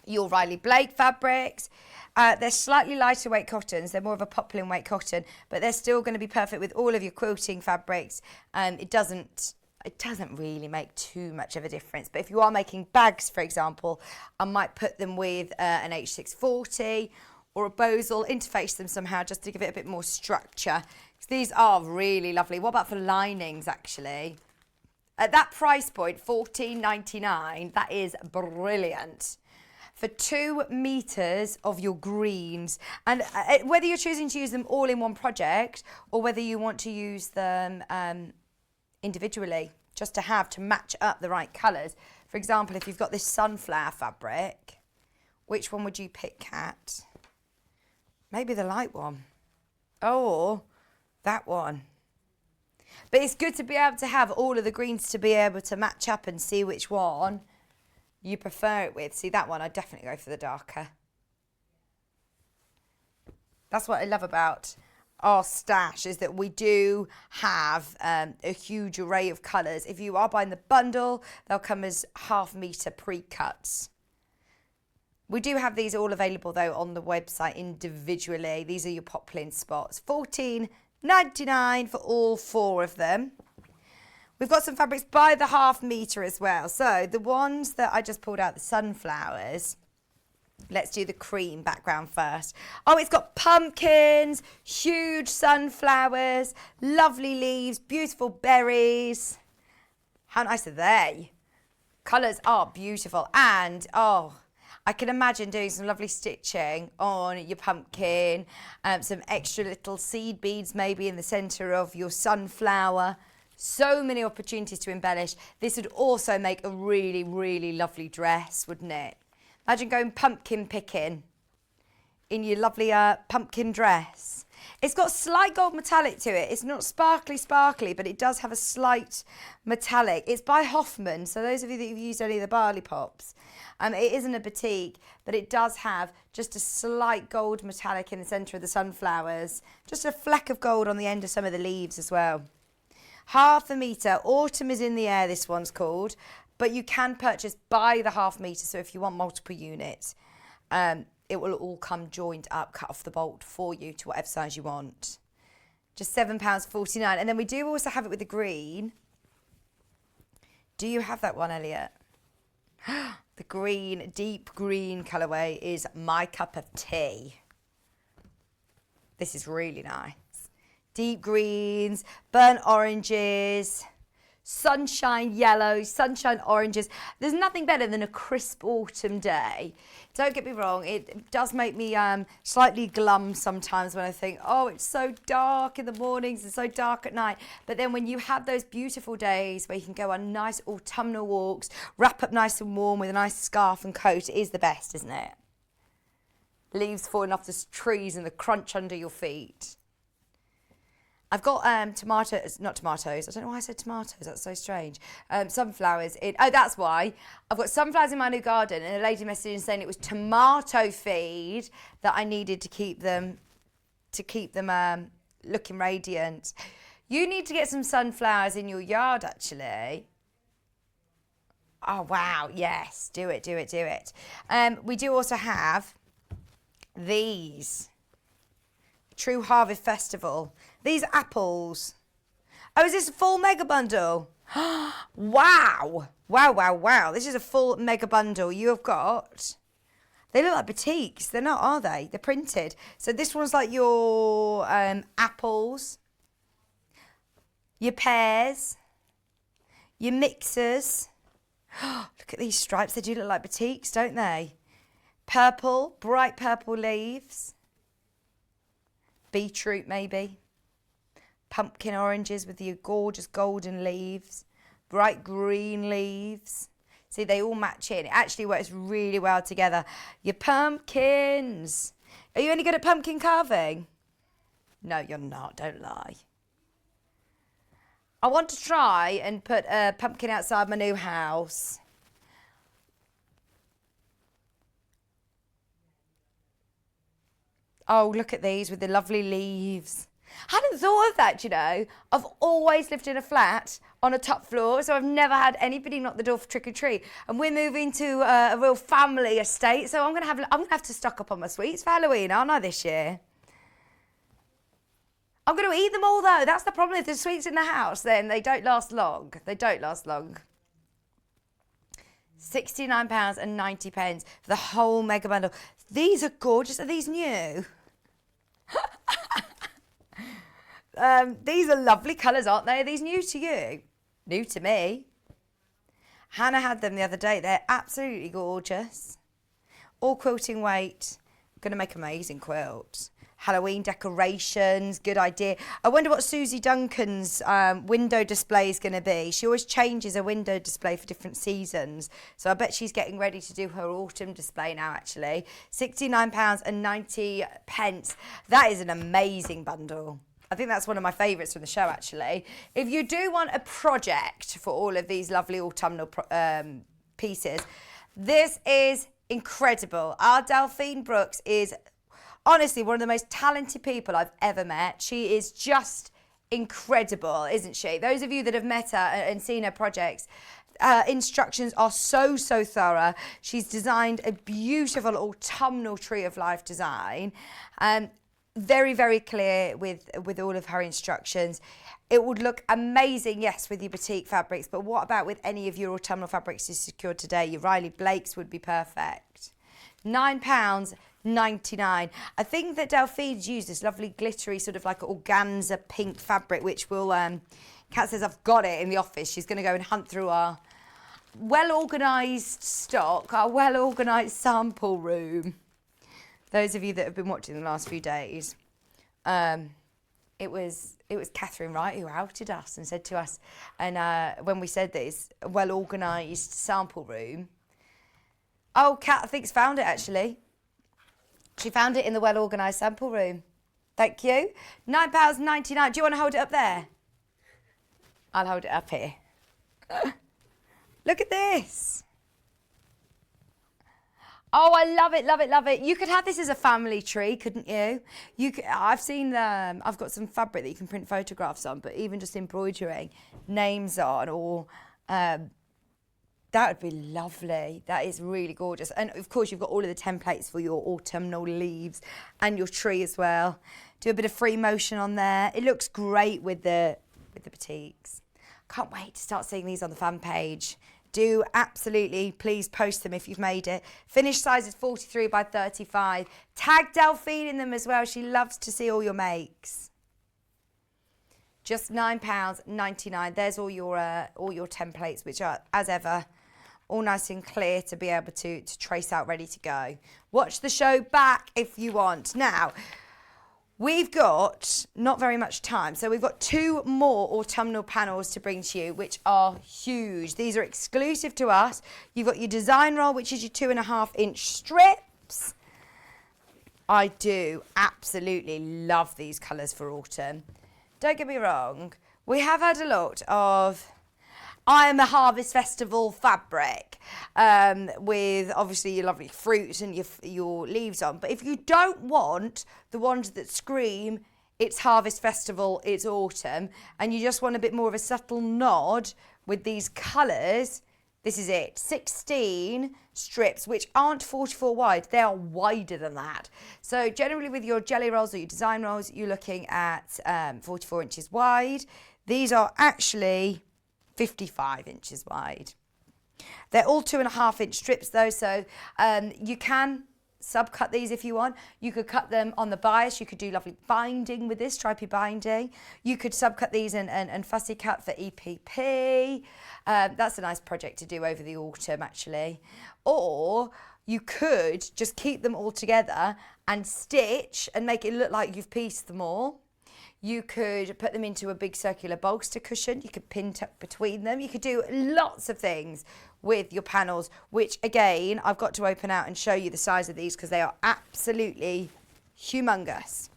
[SPEAKER 1] your Riley Blake fabrics. They're slightly lighter weight cottons. They're more of a poplin weight cotton, but they're still going to be perfect with all of your quilting fabrics. It doesn't really make too much of a difference. But if you are making bags, for example, I might put them with an H640 or a Bosal, interface them somehow just to give it a bit more structure. These are really lovely. What about for linings, actually? At that price point, £14.99, that is brilliant. For 2 meters of your greens. And whether you're choosing to use them all in one project or whether you want to use them individually, just to match up the right colours. For example, if you've got this sunflower fabric, which one would you pick, Kat? Maybe the light one. Or that one. But it's good to be able to have all of the greens to be able to match up and see which one you prefer it with. See, that one, I'd definitely go for the darker. That's what I love about our stash, is that we do have a huge array of colours. If you are buying the bundle, they'll come as ½ metre pre-cuts. We do have these all available, though, on the website individually. These are your poplin spots. £14.99 for all 4 of them. We've got some fabrics by the ½ metre as well. So the ones that I just pulled out, the sunflowers, let's do the cream background first. Oh, it's got pumpkins, huge sunflowers, lovely leaves, beautiful berries. How nice are they? Colours are beautiful. And, oh, I can imagine doing some lovely stitching on your pumpkin, some extra little seed beads maybe in the centre of your sunflower. So many opportunities to embellish. This would also make a really, really lovely dress, wouldn't it? Imagine going pumpkin picking in your lovely pumpkin dress. It's got slight gold metallic to it. It's not sparkly, but it does have a slight metallic. It's by Hoffman, so those of you that have used any of the Barley Pops, it isn't a batik, but it does have just a slight gold metallic in the centre of the sunflowers. Just a fleck of gold on the end of some of the leaves as well. ½ metre. Autumn is in the air, this one's called, but you can purchase by the ½ metre, so if you want multiple units. It will all come joined up, cut off the bolt for you to whatever size you want. Just £7.49. And then we do also have it with the green. Do you have that one, Elliot? The green, deep green colourway is my cup of tea. This is really nice. Deep greens, burnt oranges, sunshine yellows, sunshine oranges. There's nothing better than a crisp autumn day. Don't get me wrong, it does make me slightly glum sometimes when I think, oh, it's so dark in the mornings and so dark at night. But then when you have those beautiful days where you can go on nice autumnal walks, wrap up nice and warm with a nice scarf and coat, it is the best, isn't it? Leaves falling off the trees and the crunch under your feet. I've got tomatoes, not tomatoes, I don't know why I said tomatoes, that's so strange. Sunflowers oh, that's why. I've got sunflowers in my new garden, and a lady messaged in saying it was tomato feed that I needed to keep them looking radiant. You need to get some sunflowers in your yard, actually. Oh, wow, yes, do it. We do also have these. True Harvest Festival. These apples. Oh, is this a full mega bundle? Wow. Wow. This is a full mega bundle. You have got... They look like batiks. They're not, are they? They're printed. So this one's like your apples, your pears, your mixers. Look at these stripes. They do look like batiks, don't they? Purple, bright purple leaves. Beetroot, maybe. Pumpkin oranges with your gorgeous golden leaves. Bright green leaves. See, they all match in. It actually works really well together. Your pumpkins. Are you any good at pumpkin carving? No, you're not. Don't lie. I want to try and put a pumpkin outside my new house. Oh, look at these with the lovely leaves. I hadn't thought of that, you know. I've always lived in a flat on a top floor, so I've never had anybody knock the door for trick or treat. And we're moving to a real family estate, so I'm gonna have to stock up on my sweets for Halloween, aren't I, this year? I'm going to eat them all, though. That's the problem. If there's sweets in the house, then they don't last long. They don't last long. £69.90 for the whole mega bundle. These are gorgeous. Are these new? These are lovely colours, aren't they? Are these new to you? New to me. Hannah had them the other day. They're absolutely gorgeous. All quilting weight. Going to make amazing quilts. Halloween decorations, good idea. I wonder what Susie Duncan's window display is going to be. She always changes her window display for different seasons. So I bet she's getting ready to do her autumn display now, actually. £69.90. That is an amazing bundle. I think that's one of my favourites from the show, actually. If you do want a project for all of these lovely autumnal pieces, this is incredible. Our Delphine Brooks is... honestly, one of the most talented people I've ever met. She is just incredible, isn't she? Those of you that have met her and seen her projects, instructions are so thorough. She's designed a beautiful autumnal tree of life design. Very clear with all of her instructions. It would look amazing, yes, with your batik fabrics, but what about with any of your autumnal fabrics you secured today? Your Riley Blakes would be perfect. £9.99. I think that Delphine's used this lovely glittery sort of like organza pink fabric, which will, Kat says I've got it in the office. She's going to go and hunt through our well-organised stock, our well-organised sample room. Those of you that have been watching the last few days, it was Catherine Wright who outed us and said to us, and when we said this, a well-organised sample room. Oh, Kat, I think's found it, actually. She found it in the well-organised sample room. Thank you. £9.99. Do you want to hold it up there? I'll hold it up here. Look at this. Oh, I love it. You could have this as a family tree, couldn't you? I've seen I've got some fabric that you can print photographs on, but even just embroidering names on or... they're That would be lovely. That is really gorgeous. And of course, you've got all of the templates for your autumnal leaves and your tree as well. Do a bit of free motion on there. It looks great with the batiks. Can't wait to start seeing these on the fan page. Do absolutely, please post them if you've made it. Finished size is 43 by 35. Tag Delphine in them as well. She loves to see all your makes. Just £9.99. There's all your templates, which are, as ever, all nice and clear to be able to trace out, ready to go. Watch the show back if you want. Now, we've got not very much time, so we've got 2 more autumnal panels to bring to you, which are huge. These are exclusive to us. You've got your design roll, which is your 2.5-inch strips. I do absolutely love these colours for autumn. Don't get me wrong, we have had a lot of I Am a Harvest Festival fabric with obviously your lovely fruit and your leaves on. But if you don't want the ones that scream, it's Harvest Festival, it's autumn, and you just want a bit more of a subtle nod with these colours, this is it. 16 strips, which aren't 44 wide. They are wider than that. So generally with your jelly rolls or your design rolls, you're looking at 44 inches wide. These are actually 55 inches wide. They're all 2.5-inch strips though, so you can subcut these if you want. You could cut them on the bias. You could do lovely binding with this, stripy binding. You could subcut these and fussy cut for EPP. That's a nice project to do over the autumn actually. Or you could just keep them all together and stitch and make it look like you've pieced them all. You could put them into a big circular bolster cushion. You could pin tuck between them. You could do lots of things with your panels, which again, I've got to open out and show you the size of these because they are absolutely humongous.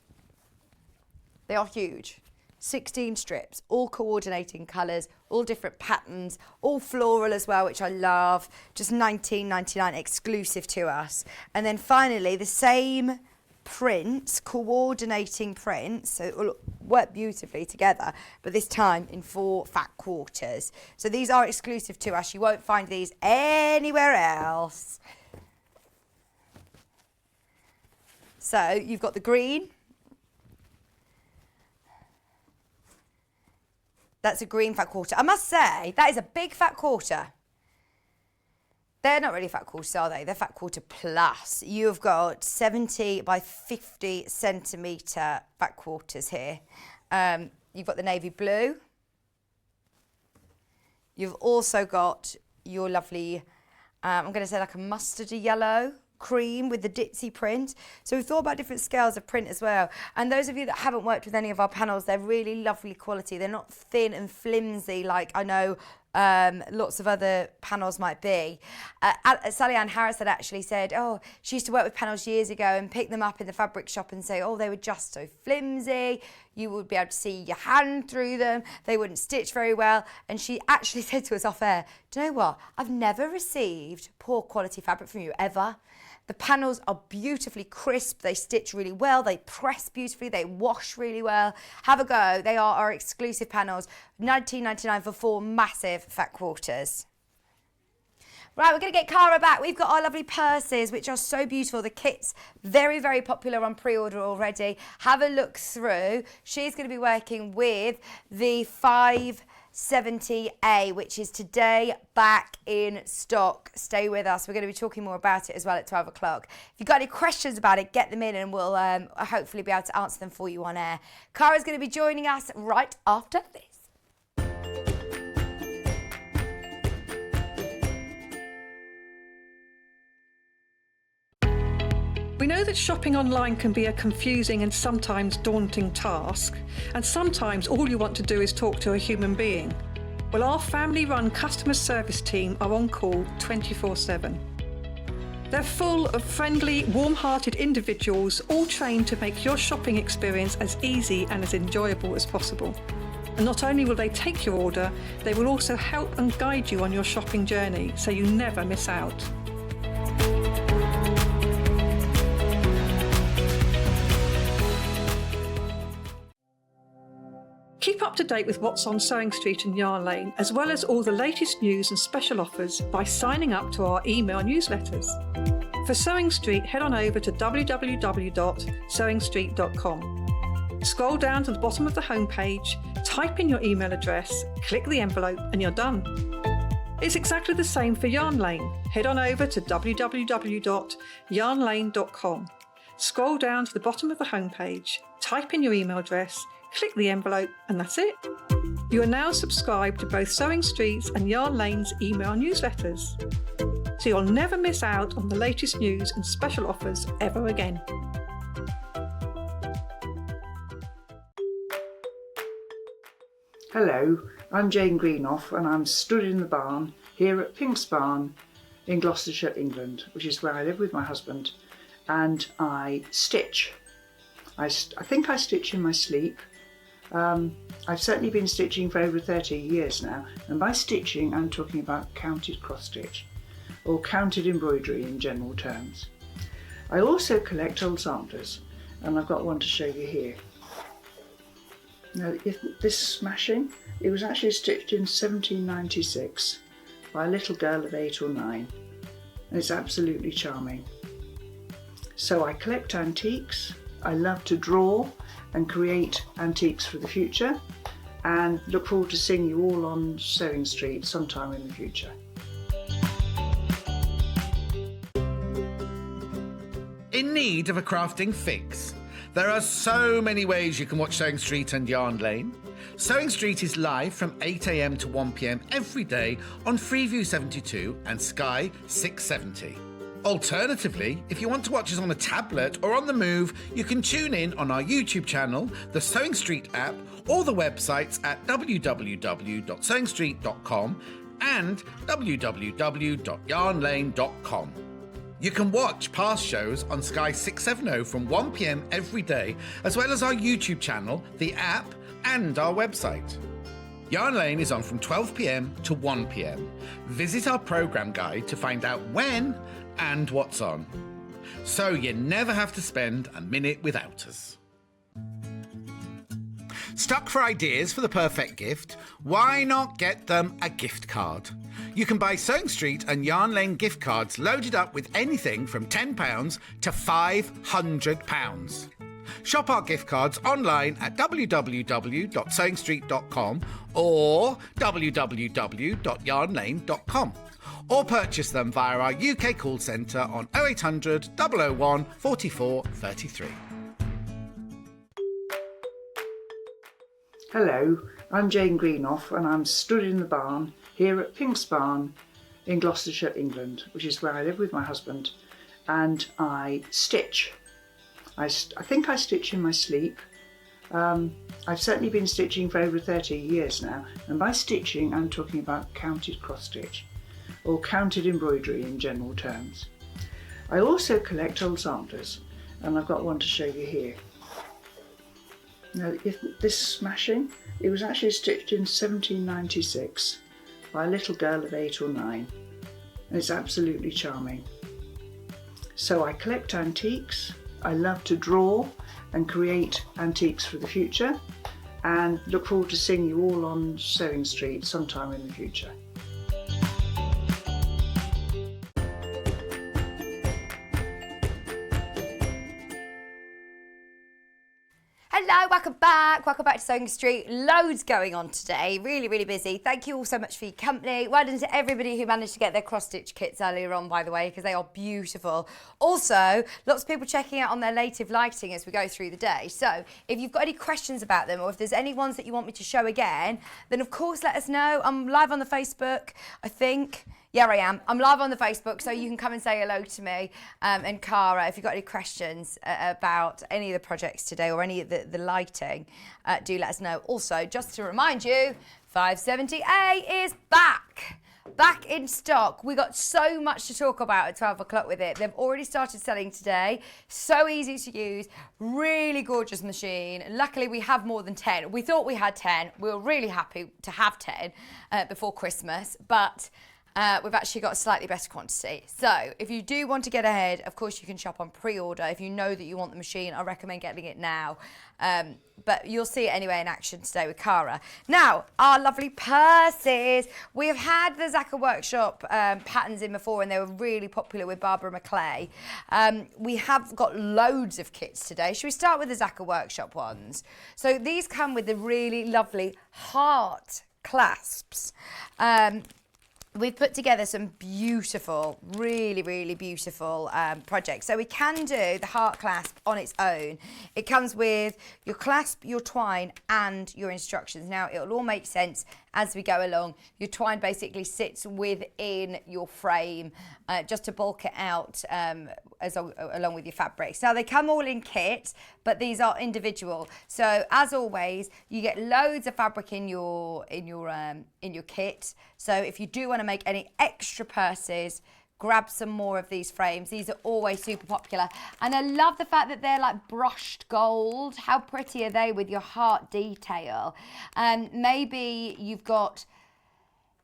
[SPEAKER 1] They are huge. 16 strips, all coordinating colours, all different patterns, all floral as well, which I love. Just £19.99 exclusive to us. And then finally, the same prints, coordinating prints, so it will work beautifully together, but this time in 4 fat quarters. So these are exclusive to us. You won't find these anywhere else. So you've got the green. That's a green fat quarter. I must say, that is a big fat quarter. They're not really fat quarters, are they? They're fat quarter plus. You've got 70 by 50 centimetre fat quarters here. You've got the navy blue. You've also got your lovely, I'm going to say like a mustardy yellow cream with the ditzy print. So we've thought about different scales of print as well. And those of you that haven't worked with any of our panels, they're really lovely quality. They're not thin and flimsy like I know lots of other panels might be. Sally Ann Harris had actually said, oh, she used to work with panels years ago and pick them up in the fabric shop and say, oh, they were just so flimsy. You would be able to see your hand through them. They wouldn't stitch very well. And she actually said to us off air, do you know what? I've never received poor quality fabric from you ever. The panels are beautifully crisp. They stitch really well. They press beautifully. They wash really well. Have a go. They are our exclusive panels. £19.99 for 4 massive fat quarters. Right, we're going to get Cara back. We've got our lovely purses, which are so beautiful. The kit's very, very popular on pre-order already. Have a look through. She's going to be working with the 570A, which is today back in stock. Stay with us. We're going to be talking more about it as well at 12 o'clock. If you've got any questions about it, get them in and we'll hopefully be able to answer them for you on air. Cara's going to be joining us right after this.
[SPEAKER 6] We know that shopping online can be a confusing and sometimes daunting task, and sometimes all you want to do is talk to a human being. Well, our family-run customer service team are on call 24/7. They're full of friendly, warm-hearted individuals, all trained to make your shopping experience as easy and as enjoyable as possible. And not only will they take your order, they will also help and guide you on your shopping journey, so you never miss out. Keep up to date with what's on Sewing Street and Yarn Lane, as well as all the latest news and special offers by signing up to our email newsletters. For Sewing Street, head on over to www.sewingstreet.com. Scroll down to the bottom of the homepage, type in your email address, click the envelope, and you're done. It's exactly the same for Yarn Lane. Head on over to www.yarnlane.com. Scroll down to the bottom of the homepage, type in your email address, click the envelope, and that's it. You are now subscribed to both Sewing Street's and Yarn Lane's email newsletters, so you'll never miss out on the latest news and special offers ever again.
[SPEAKER 4] Hello, I'm Jane Greenoff and I'm stood in the barn here at Pink's Barn in Gloucestershire, England, which is where I live with my husband, and I stitch. I think I stitch in my sleep. I've certainly been stitching for over 30 years now, and by stitching I'm talking about counted cross stitch or counted embroidery in general terms. I also collect old samplers, and I've got one to show you here. Now, this smashing, it was actually stitched in 1796 by a little girl of 8 or 9, and it's absolutely charming. So I collect antiques, I love to draw and create antiques for the future, and look forward to seeing you all on Sewing Street sometime in the future.
[SPEAKER 7] In need of a crafting fix? There are so many ways you can watch Sewing Street and Yarn Lane. Sewing Street is live from 8 a.m. to 1 p.m. every day on Freeview 72 and Sky 670. Alternatively, if you want to watch us on a tablet or on the move, you can tune in on our YouTube channel, the Sewing Street app, or the websites at www.sewingstreet.com and www.yarnlane.com. You can watch past shows on Sky 670 from 1 p.m. every day, as well as our YouTube channel, the app, and our website. Yarn Lane is on from 12 p.m. to 1 p.m. Visit our programme guide to find out when and what's on, so you never have to spend a minute without us. Stuck for ideas for the perfect gift? Why not get them a gift card? You can buy Sewing Street and Yarn Lane gift cards loaded up with anything from £10 to £500. Shop our gift cards online at www.sewingstreet.com or www.yarnlane.com, or purchase them via our UK call centre on 0800 001 44 33.
[SPEAKER 4] Hello, I'm Jane Greenoff and I'm stood in the barn here at Pink's Barn in Gloucestershire, England, which is where I live with my husband, and I stitch. I think I stitch in my sleep. I've certainly been stitching for over 30 years now, and by stitching I'm talking about counted cross stitch or counted embroidery in general terms. I also collect old samplers, and I've got one to show you here. Now, this smashing, it was actually stitched in 1796 by a little girl of 8 or 9, and it's absolutely charming. So I collect antiques, I love to draw and create antiques for the future, and look forward to seeing you all on Sewing Street sometime in the future.
[SPEAKER 1] Hello, welcome back to Sewing Street. Loads going on today, really busy. Thank you all so much for your company. Well done to everybody who managed to get their cross-stitch kits earlier on, by the way, because they are beautiful. Also, lots of people checking out on their native lighting as we go through the day. So if you've got any questions about them, or if there's any ones that you want me to show again, then of course let us know. I'm live on the Facebook, I think. Yeah, I am. I'm live on the Facebook, so you can come and say hello to me and Cara if you've got any questions about any of the projects today or any of the lighting. Do let us know. Also, just to remind you, 570A is back in stock. We got so much to talk about at 12 o'clock with it. They've already started selling today. So easy to use, really gorgeous machine. Luckily, we have more than 10. We thought we had 10. We were really happy to have 10 before Christmas, but we've actually got a slightly better quantity. So if you do want to get ahead, of course you can shop on pre-order. If you know that you want the machine, I recommend getting it now. But you'll see it anyway in action today with Cara. Now, our lovely purses. We have had the Zaka Workshop patterns in before, and they were really popular with Barbara McClay. We have got loads of kits today. Should we start with the Zaka Workshop ones? So these come with the really lovely heart clasps. We've put together some beautiful, really, really beautiful projects. So we can do the heart clasp on its own. It comes with your clasp, your twine, and your instructions. Now, it'll all make sense as we go along. Your twine basically sits within your frame just to bulk it out along with your fabrics. Now, they come all in kit, but these are individual. So as always, you get loads of fabric in your kit. So if you do want to make any extra purses, grab some more of these frames. These are always super popular. And I love the fact that they're like brushed gold. How pretty are they with your heart detail? Maybe you've got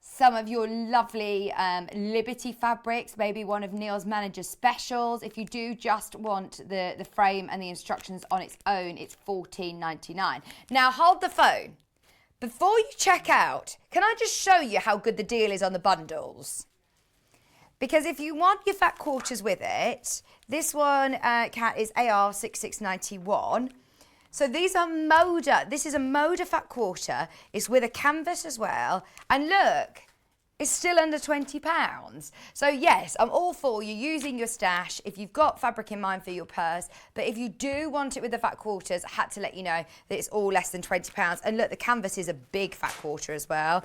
[SPEAKER 1] some of your lovely Liberty fabrics, maybe one of Neil's Manager Specials. If you do just want the frame and the instructions on its own, it's $14.99. Now hold the phone. Before you check out, can I just show you how good the deal is on the bundles? Because if you want your fat quarters with it, this one, Kat, is AR 6691. So these are Moda. This is a Moda fat quarter. It's with a canvas as well. And look, it's still under £20. So yes, I'm all for you using your stash if you've got fabric in mind for your purse. But if you do want it with the fat quarters, I had to let you know that it's all less than £20. And look, the canvas is a big fat quarter as well.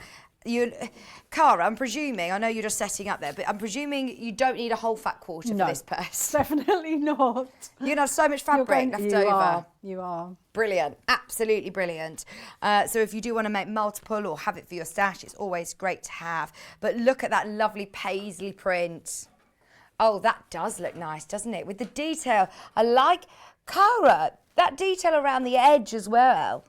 [SPEAKER 1] Cara, I'm presuming, I know you're just setting up there, but I'm presuming you don't need a whole fat quarter for this purse.
[SPEAKER 5] Definitely not.
[SPEAKER 1] You're going to have so much fabric left over.
[SPEAKER 5] You are.
[SPEAKER 1] Brilliant, absolutely brilliant. So if you do want to make multiple or have it for your stash, it's always great to have. But look at that lovely paisley print. Oh, that does look nice, doesn't it? With the detail, I like, Cara, that detail around the edge as well.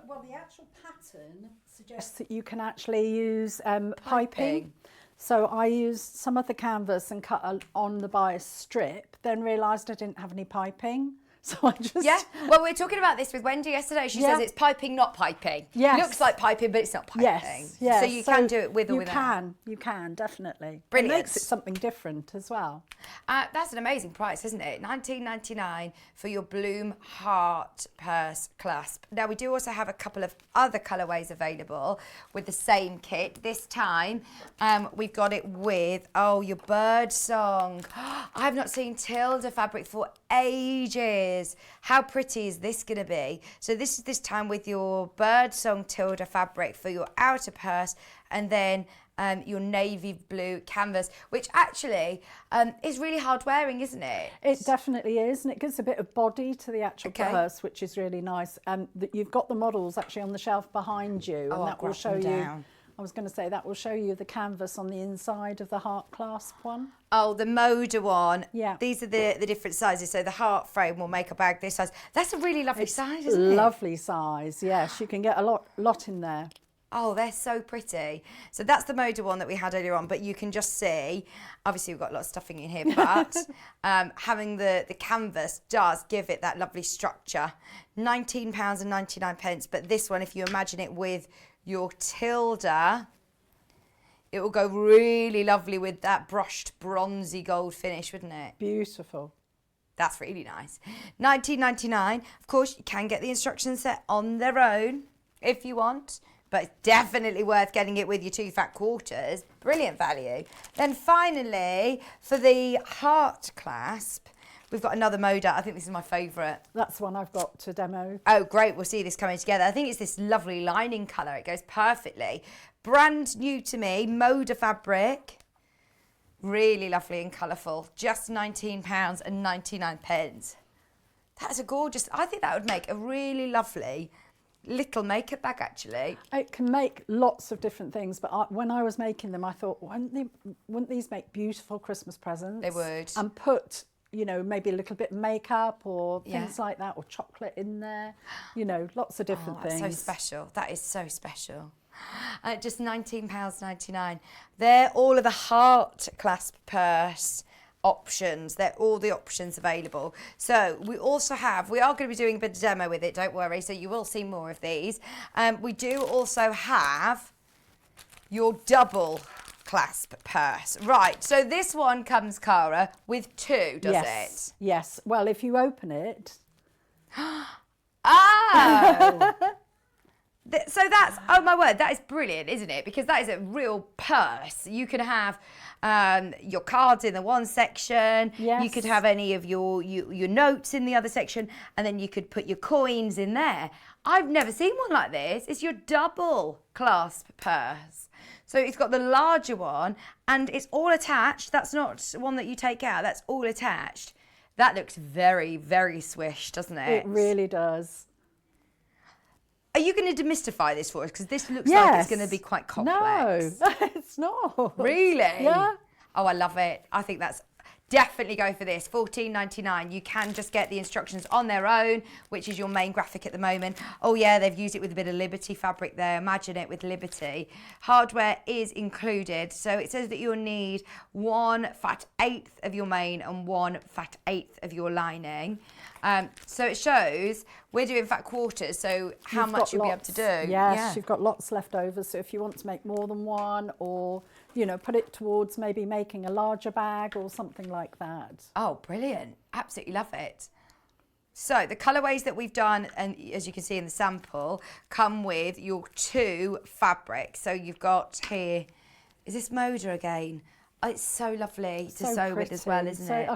[SPEAKER 5] Well, the actual pattern suggests that you can actually use piping. So I used some of the canvas and cut on the bias strip, then realised I didn't have any piping. So I just...
[SPEAKER 1] Yeah, well, we were talking about this with Wendy yesterday. She says it's piping, not piping.
[SPEAKER 5] Yes.
[SPEAKER 1] Looks like piping, but it's not piping.
[SPEAKER 5] Yes, yes.
[SPEAKER 1] So you can do it with or without.
[SPEAKER 5] You can, definitely.
[SPEAKER 1] Brilliant.
[SPEAKER 5] It makes it something different as well.
[SPEAKER 1] That's an amazing price, isn't it? $19.99 for your Bloom Heart Purse Clasp. Now, we do also have a couple of other colourways available with the same kit. This time, we've got it with, your bird song. I have not seen Tilda fabric for ages. How pretty is this going to be? So this is this time with your birdsong Tilda fabric for your outer purse, and then your navy blue canvas, which actually is really hard wearing, isn't it?
[SPEAKER 5] It definitely is, and it gives a bit of body to the actual purse, which is really nice. You've got the models actually on the shelf behind you, and that will show you. I was going to say that will show you the canvas on the inside of the heart clasp one.
[SPEAKER 1] Oh, the Moda one.
[SPEAKER 5] Yeah.
[SPEAKER 1] These are the different sizes. So the heart frame will make a bag this size. That's a really lovely size, isn't it?
[SPEAKER 5] Lovely size, yes. You can get a lot in there.
[SPEAKER 1] Oh, they're so pretty. So that's the Moda one that we had earlier on, but you can just see, obviously we've got a lot of stuffing in here, but having the canvas does give it that lovely structure. £19.99, but this one, if you imagine it with your Tilda, it will go really lovely with that brushed bronzy gold finish, wouldn't it?
[SPEAKER 5] Beautiful.
[SPEAKER 1] That's really nice. $19.99. Of course, you can get the instruction set on their own if you want, but it's definitely worth getting it with your 2 fat quarters. Brilliant value. Then finally, for the heart clasp, we've got another Moda. I think this is my favourite.
[SPEAKER 5] That's one I've got to demo.
[SPEAKER 1] Oh, great. We'll see this coming together. I think it's this lovely lining colour. It goes perfectly. Brand new to me, Moda fabric. Really lovely and colourful. Just £19.99. That's a gorgeous... I think that would make a really lovely little makeup bag, actually.
[SPEAKER 5] It can make lots of different things, but when I was making them, I thought, wouldn't these make beautiful Christmas presents?
[SPEAKER 1] They would.
[SPEAKER 5] And put you know, maybe a little bit of makeup or things like that, or chocolate in there, you know, lots of different things.
[SPEAKER 1] So special. That is so special. Just £19.99. They're all of the heart clasp purse options. They're all the options available. So we also have, we are going to be doing a bit of demo with it, don't worry, so you will see more of these. We do also have your double clasp purse. Right, so this one comes, Cara, with two, does it?
[SPEAKER 5] Yes. Well, if you open it.
[SPEAKER 1] Oh! So that's, oh my word, that is brilliant, isn't it? Because that is a real purse. You can have your cards in the one section.
[SPEAKER 5] Yes.
[SPEAKER 1] You could have any of your notes in the other section, and then you could put your coins in there. I've never seen one like this. It's your double clasp purse. So it's got the larger one, and it's all attached. That's not one that you take out. That's all attached. That looks very, very swish, doesn't it?
[SPEAKER 5] It really does.
[SPEAKER 1] Are you going to demystify this for us? Because this looks like it's going to be quite complex.
[SPEAKER 5] No, it's not.
[SPEAKER 1] Really?
[SPEAKER 5] Yeah.
[SPEAKER 1] Oh, I love it. I think that's definitely go for this. $14.99. You can just get the instructions on their own, which is your main graphic at the moment. Oh yeah, they've used it with a bit of Liberty fabric there. Imagine it with Liberty. Hardware is included. So it says that you'll need 1 fat eighth of your main and 1 fat eighth of your lining. So it shows we're doing fat quarters, so how much you'll be able to do.
[SPEAKER 5] Yes, you've got lots left over. So if you want to make more than one, or, you know, put it towards maybe making a larger bag or something like that.
[SPEAKER 1] Oh, brilliant. Absolutely love it. So the colourways that we've done, and as you can see in the sample, come with your 2 fabrics. So you've got here, is this Moda again? Oh, it's so lovely to sew with as well, isn't it?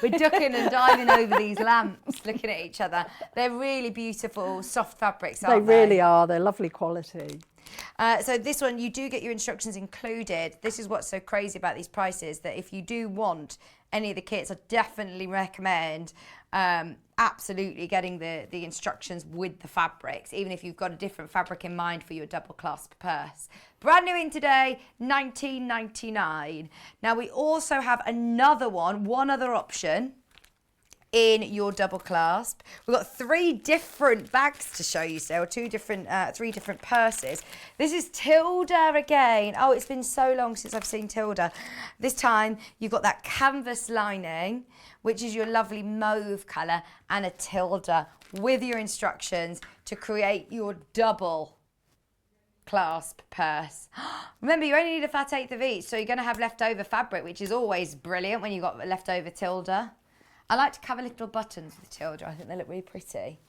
[SPEAKER 1] We're ducking and diving over these lamps, looking at each other. They're really beautiful, soft fabrics, aren't they?
[SPEAKER 5] They really are. They're lovely quality.
[SPEAKER 1] So this one, you do get your instructions included. This is what's so crazy about these prices, that if you do want any of the kits, I definitely recommend absolutely getting the instructions with the fabrics, even if you've got a different fabric in mind for your double clasp purse. Brand new in today, $19.99. Now we also have another one other option in your double clasp. We've got 3 different bags to show you, so 3 different purses. This is Tilda again. Oh, it's been so long since I've seen Tilda. This time you've got that canvas lining, which is your lovely mauve colour, and a Tilda with your instructions to create your double clasp purse. Remember, you only need a fat eighth of each, so you're going to have leftover fabric, which is always brilliant when you've got leftover Tilda. I like to cover little buttons with Tilda. I think they look really pretty.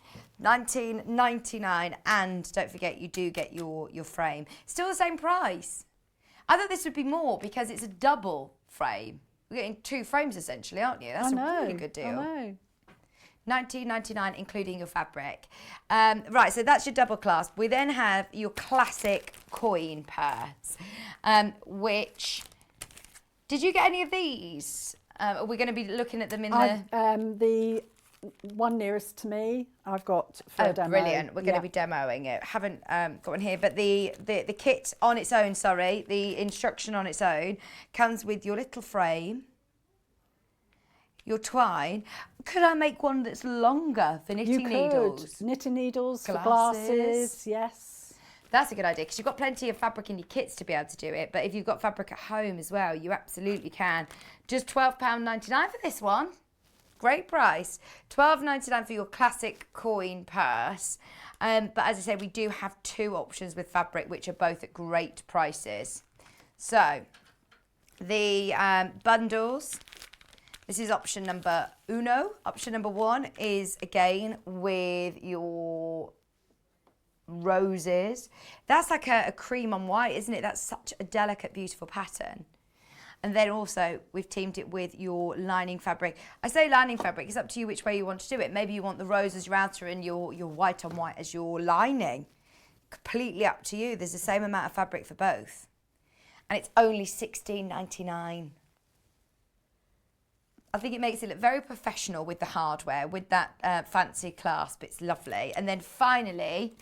[SPEAKER 1] $19.99, and don't forget you do get your frame. Still the same price. I thought this would be more because it's a double frame. We're getting 2 frames essentially, aren't you? That's a really good deal.
[SPEAKER 5] I know.
[SPEAKER 1] $19.99 including your fabric. Right, so that's your double clasp. We then have your classic coin purse, which, did you get any of these? Are we going to be looking at them in
[SPEAKER 5] the one nearest to me, I've got for a demo.
[SPEAKER 1] Brilliant. We're going to be demoing it. Haven't got one here, but the kit on its own, the instruction on its own, comes with your little frame, your twine. Could I make one that's longer for knitting needles?
[SPEAKER 5] Knitting needles, for glasses, yes.
[SPEAKER 1] That's a good idea, because you've got plenty of fabric in your kits to be able to do it, but if you've got fabric at home as well, you absolutely can. Just £12.99 for this one. Great price. $12.99 for your classic coin purse. But as I said, we do have 2 options with fabric, which are both at great prices. So the bundles, this is option number 1. Option number 1 is again with your roses. That's like a cream on white, isn't it? That's such a delicate, beautiful pattern. And then also we've teamed it with your lining fabric. I say lining fabric, it's up to you which way you want to do it. Maybe you want the rose as your outer and your white on white as your lining. Completely up to you. There's the same amount of fabric for both. And it's only $16.99. I think it makes it look very professional with the hardware, with that fancy clasp. It's lovely. And then finally,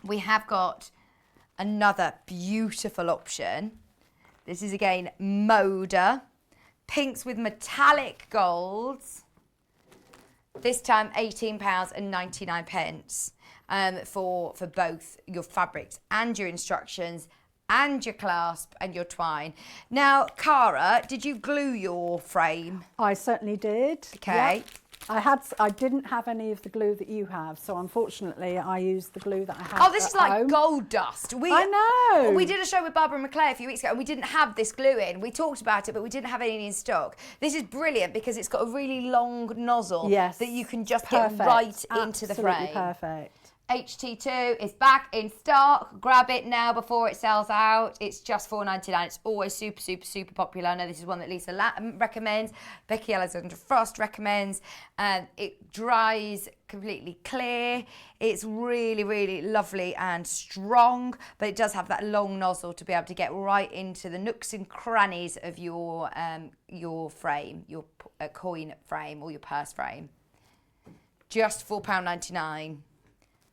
[SPEAKER 1] we have got another beautiful option. This is again Moda. pinks with metallic golds. This time £18.99 for both your fabrics and your instructions and your clasp and your twine. Now, Cara, did you glue your frame?
[SPEAKER 5] I certainly did.
[SPEAKER 1] Okay.
[SPEAKER 5] Yep. I didn't have any of the glue that you have, so unfortunately I used the glue that I had.
[SPEAKER 1] Oh, this is like
[SPEAKER 5] home.
[SPEAKER 1] gold dust.
[SPEAKER 5] I know.
[SPEAKER 1] We did a show with Barbara McClare a few weeks ago and we didn't have this glue in. We talked about it, but we didn't have any in stock. This is brilliant because it's got a really long nozzle that you can just get right into the frame.
[SPEAKER 5] Absolutely perfect.
[SPEAKER 1] HT2 is back in stock. Grab it now before it sells out. It's just $4.99. It's always super, super, super popular. I know this is one that Lisa recommends. Becky Alexander Frost recommends. It dries completely clear. It's really, really lovely and strong, but it does have that long nozzle to be able to get right into the nooks and crannies of your frame, your coin frame or your purse frame. Just £4.99.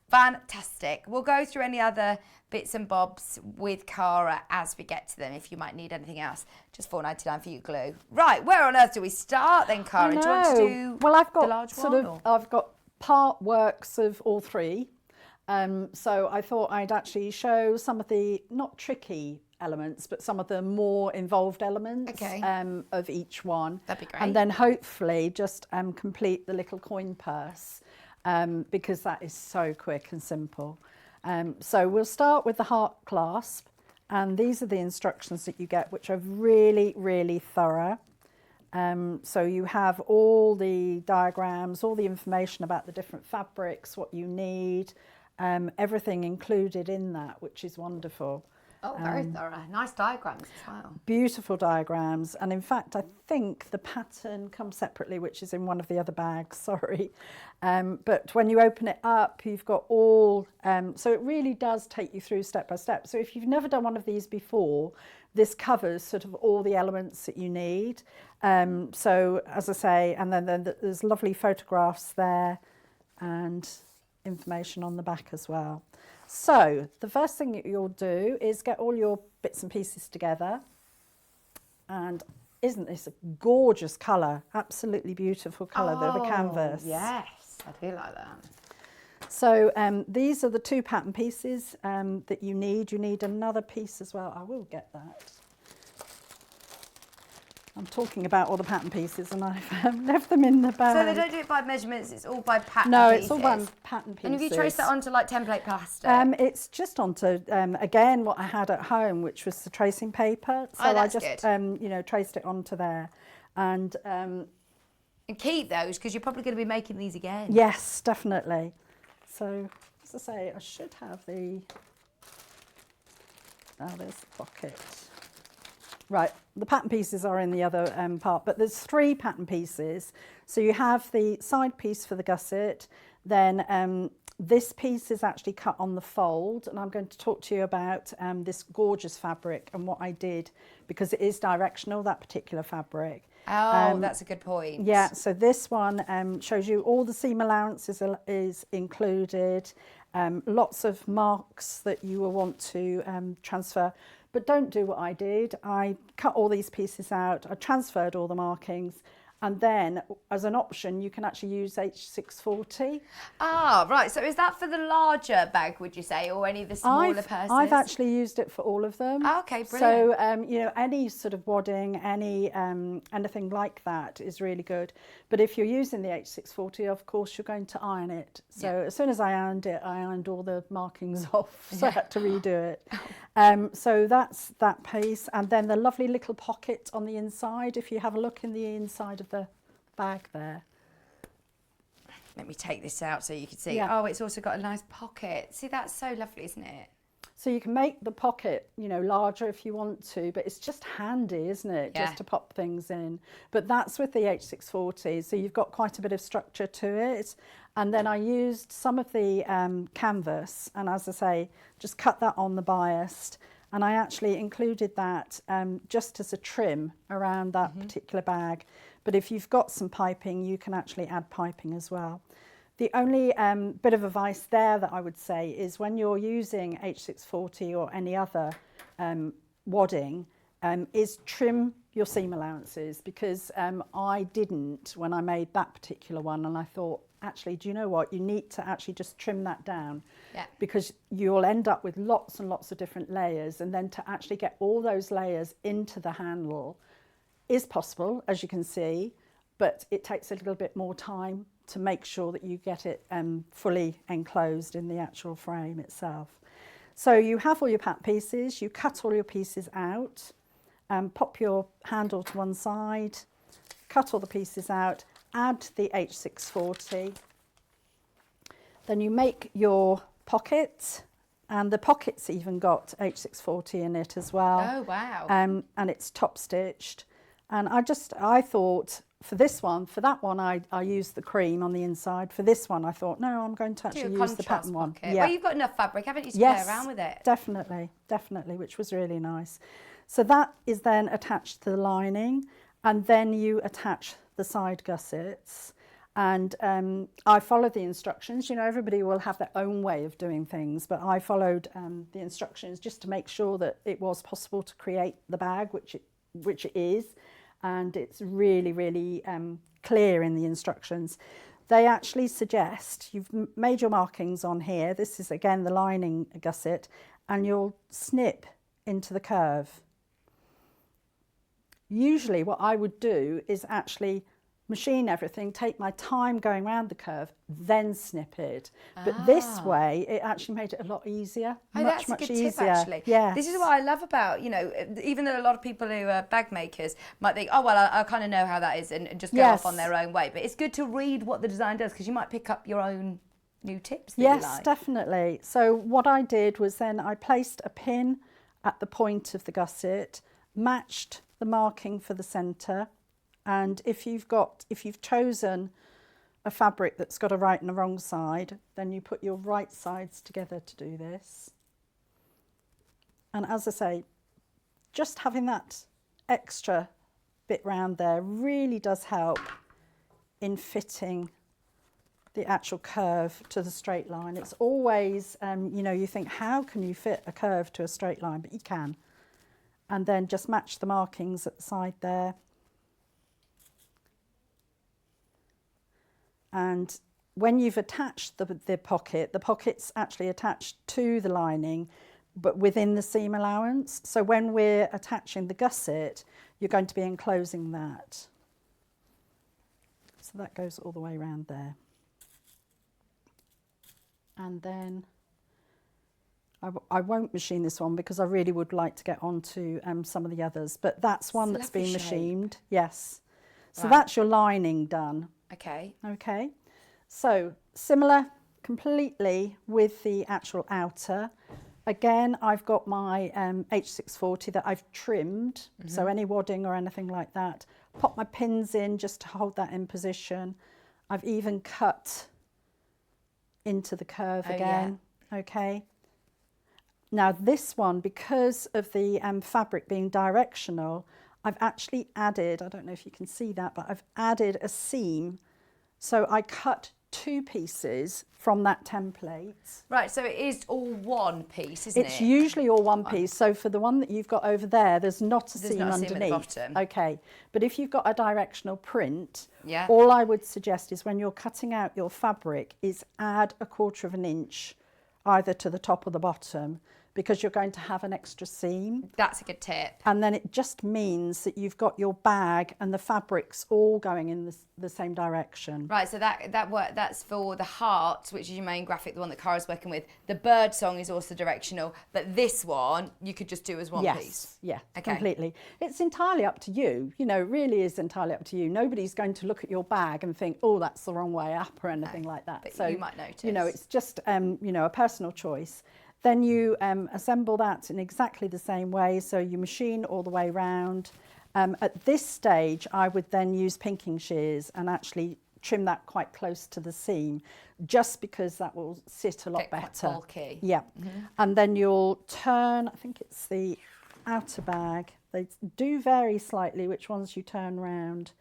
[SPEAKER 1] Fantastic. We'll go through any other bits and bobs with Cara as we get to them if you might need anything else. Just $4.99 for your glue. Right, where on earth do we start then, Cara? Do you want to do
[SPEAKER 5] I've got
[SPEAKER 1] the large one?
[SPEAKER 5] I've got part works of all three. So I thought I'd actually show some of the not tricky elements, but some of the more involved elements of each one.
[SPEAKER 1] That'd be great.
[SPEAKER 5] And then hopefully just complete the little coin purse. Because that is so quick and simple. So we'll start with the heart clasp, and these are the instructions that you get, which are really, really thorough. So you have all the diagrams, all the information about the different fabrics, what you need, everything included in that, which is wonderful.
[SPEAKER 1] Oh, very thorough. Nice diagrams as well.
[SPEAKER 5] Beautiful diagrams. And in fact, I think the pattern comes separately, which is in one of the other bags, sorry. But when you open it up, you've got all, so it really does take you through step by step. So if you've never done one of these before, this covers sort of all the elements that you need. So as I say, and then there's lovely photographs there and information on the back as well. So the first thing that you'll do is get all your bits and pieces together. And isn't this a gorgeous colour? Absolutely beautiful colour, the canvas.
[SPEAKER 1] Yes, I do like that.
[SPEAKER 5] So these are the two pattern pieces that you need. You need another piece as well. I will get that. I'm talking about all the pattern pieces and I've left them in the bag.
[SPEAKER 1] So they don't do it by measurements, it's all by pattern
[SPEAKER 5] No,
[SPEAKER 1] pieces?
[SPEAKER 5] it's all by pattern pieces.
[SPEAKER 1] And have you traced that onto like template plastic?
[SPEAKER 5] It's just onto, again, what I had at home, which was the tracing paper. So I just, traced it onto there. And
[SPEAKER 1] keep those, because you're probably going to be making these again.
[SPEAKER 5] Yes, definitely. So, as I say, I should have the, there's the pocket. Right, the pattern pieces are in the other part, but there's three pattern pieces. So you have the side piece for the gusset, then this piece is actually cut on the fold, and I'm going to talk to you about this gorgeous fabric and what I did, because it is directional, that particular fabric.
[SPEAKER 1] Oh, that's a good point.
[SPEAKER 5] Yeah, so this one shows you all the seam allowances is included, lots of marks that you will want to transfer. But don't do what I did. I cut all these pieces out, I transferred all the markings, and then as an option you can actually use H640.
[SPEAKER 1] Ah, right, so is that for the larger bag, would you say, or any of the smaller purses?
[SPEAKER 5] I've actually used it for all of them.
[SPEAKER 1] Oh, okay, brilliant.
[SPEAKER 5] So any sort of wadding, anything like that is really good. But if you're using the H640, of course you're going to iron it. So as soon as I ironed it, I ironed all the markings off, so I had to redo it. So that's that piece, and then the lovely little pocket on the inside. If you have a look in the inside of the bag there.
[SPEAKER 1] Let me take this out so you can see.
[SPEAKER 5] Yeah.
[SPEAKER 1] Oh, it's also got a nice pocket. See, that's so lovely, isn't it?
[SPEAKER 5] So you can make the pocket, larger if you want to, but it's just handy, isn't it?
[SPEAKER 1] Yeah.
[SPEAKER 5] Just to pop things in. But that's with the H640, so you've got quite a bit of structure to it. And then I used some of the canvas, and as I say, just cut that on the bias. And I actually included that just as a trim around that particular bag. But if you've got some piping, you can actually add piping as well. The only bit of advice there that I would say is when you're using H640 or any other wadding, is trim your seam allowances, because I didn't when I made that particular one, and I thought, actually, do you know what? You need to actually just trim that down, because you'll end up with lots and lots of different layers, and then to actually get all those layers into the handle is possible, as you can see, but it takes a little bit more time to make sure that you get it fully enclosed in the actual frame itself. So you have all your pattern pieces, you cut all your pieces out, pop your handle to one side, cut all the pieces out, add the H640, then you make your pocket, and the pocket's even got H640 in it as well.
[SPEAKER 1] Oh, wow.
[SPEAKER 5] And it's top stitched. And I thought for this one, for that one I used the cream on the inside. For this one I thought, no, I'm going to actually use the pattern one.
[SPEAKER 1] Yeah. Well, you've got enough fabric, haven't you, to play around with it?
[SPEAKER 5] Definitely, which was really nice. So that is then attached to the lining, and then you attach the side gussets. And I followed the instructions. You know, everybody will have their own way of doing things, but I followed the instructions just to make sure that it was possible to create the bag, which it is. And it's really, really clear in the instructions. They actually suggest you've made your markings on here. This is, again, the lining gusset, and you'll snip into the curve. Usually what I would do is actually machine everything, take my time going around the curve, then snip it. But this way, it actually made it a lot easier.
[SPEAKER 1] That's a good tip, actually.
[SPEAKER 5] Yeah.
[SPEAKER 1] This is what I love about, you know, even though a lot of people who are bag makers might think, oh, well, I kind of know how that is, and just go off on their own way. But it's good to read what the design does, because you might pick up your own new tips that you like.
[SPEAKER 5] Yes, definitely. So what I did was then I placed a pin at the point of the gusset, matched the marking for the centre. And if you've chosen a fabric that's got a right and a wrong side, then you put your right sides together to do this. And as I say, just having that extra bit round there really does help in fitting the actual curve to the straight line. It's always, you know, you think, how can you fit a curve to a straight line? But you can. And then just match the markings at the side there. And when you've attached the pocket's actually attached to the lining, but within the seam allowance. So when we're attaching the gusset, you're going to be enclosing that. So that goes all the way around there. And then I won't machine this one because I really would like to get on to some of the others, but that's one that's been machined. Yes. So that's your lining done.
[SPEAKER 1] Okay.
[SPEAKER 5] Okay. So similar completely with the actual outer. Again, I've got my H640 that I've trimmed. So any wadding or anything like that. Pop my pins in just to hold that in position. I've even cut into the curve again. Yeah. Okay. Now this one, because of the fabric being directional, I've actually added, I don't know if you can see that, but I've added a seam. So I cut 2 pieces from that template.
[SPEAKER 1] Right, so it is all one piece, isn't it?
[SPEAKER 5] It's usually all one piece. So for the one that you've got over there, there's not a seam
[SPEAKER 1] not a
[SPEAKER 5] underneath.
[SPEAKER 1] seam at the bottom.
[SPEAKER 5] Okay, but if you've got a directional print, all I would suggest is when you're cutting out your fabric is add 1/4 inch either to the top or the bottom, because you're going to have an extra seam.
[SPEAKER 1] That's a good tip.
[SPEAKER 5] And then it just means that you've got your bag and the fabrics all going in the same direction.
[SPEAKER 1] Right, so that's for the heart, which is your main graphic, the one that Cara's working with. The bird song is also directional, but this one you could just do as one piece.
[SPEAKER 5] Yeah,
[SPEAKER 1] okay.
[SPEAKER 5] Completely. It's entirely up to you. You know, it really is entirely up to you. Nobody's going to look at your bag and think, oh, that's the wrong way up or anything like that.
[SPEAKER 1] But
[SPEAKER 5] so
[SPEAKER 1] you might notice.
[SPEAKER 5] You know, it's just, you know, a personal choice. Then you assemble that in exactly the same way. So you machine all the way round. At this stage, I would then use pinking shears and actually trim that quite close to the seam, just because that will sit a lot better.
[SPEAKER 1] Quite bulky.
[SPEAKER 5] Yeah. And then you'll turn, I think it's the outer bag. They do vary slightly which ones you turn round.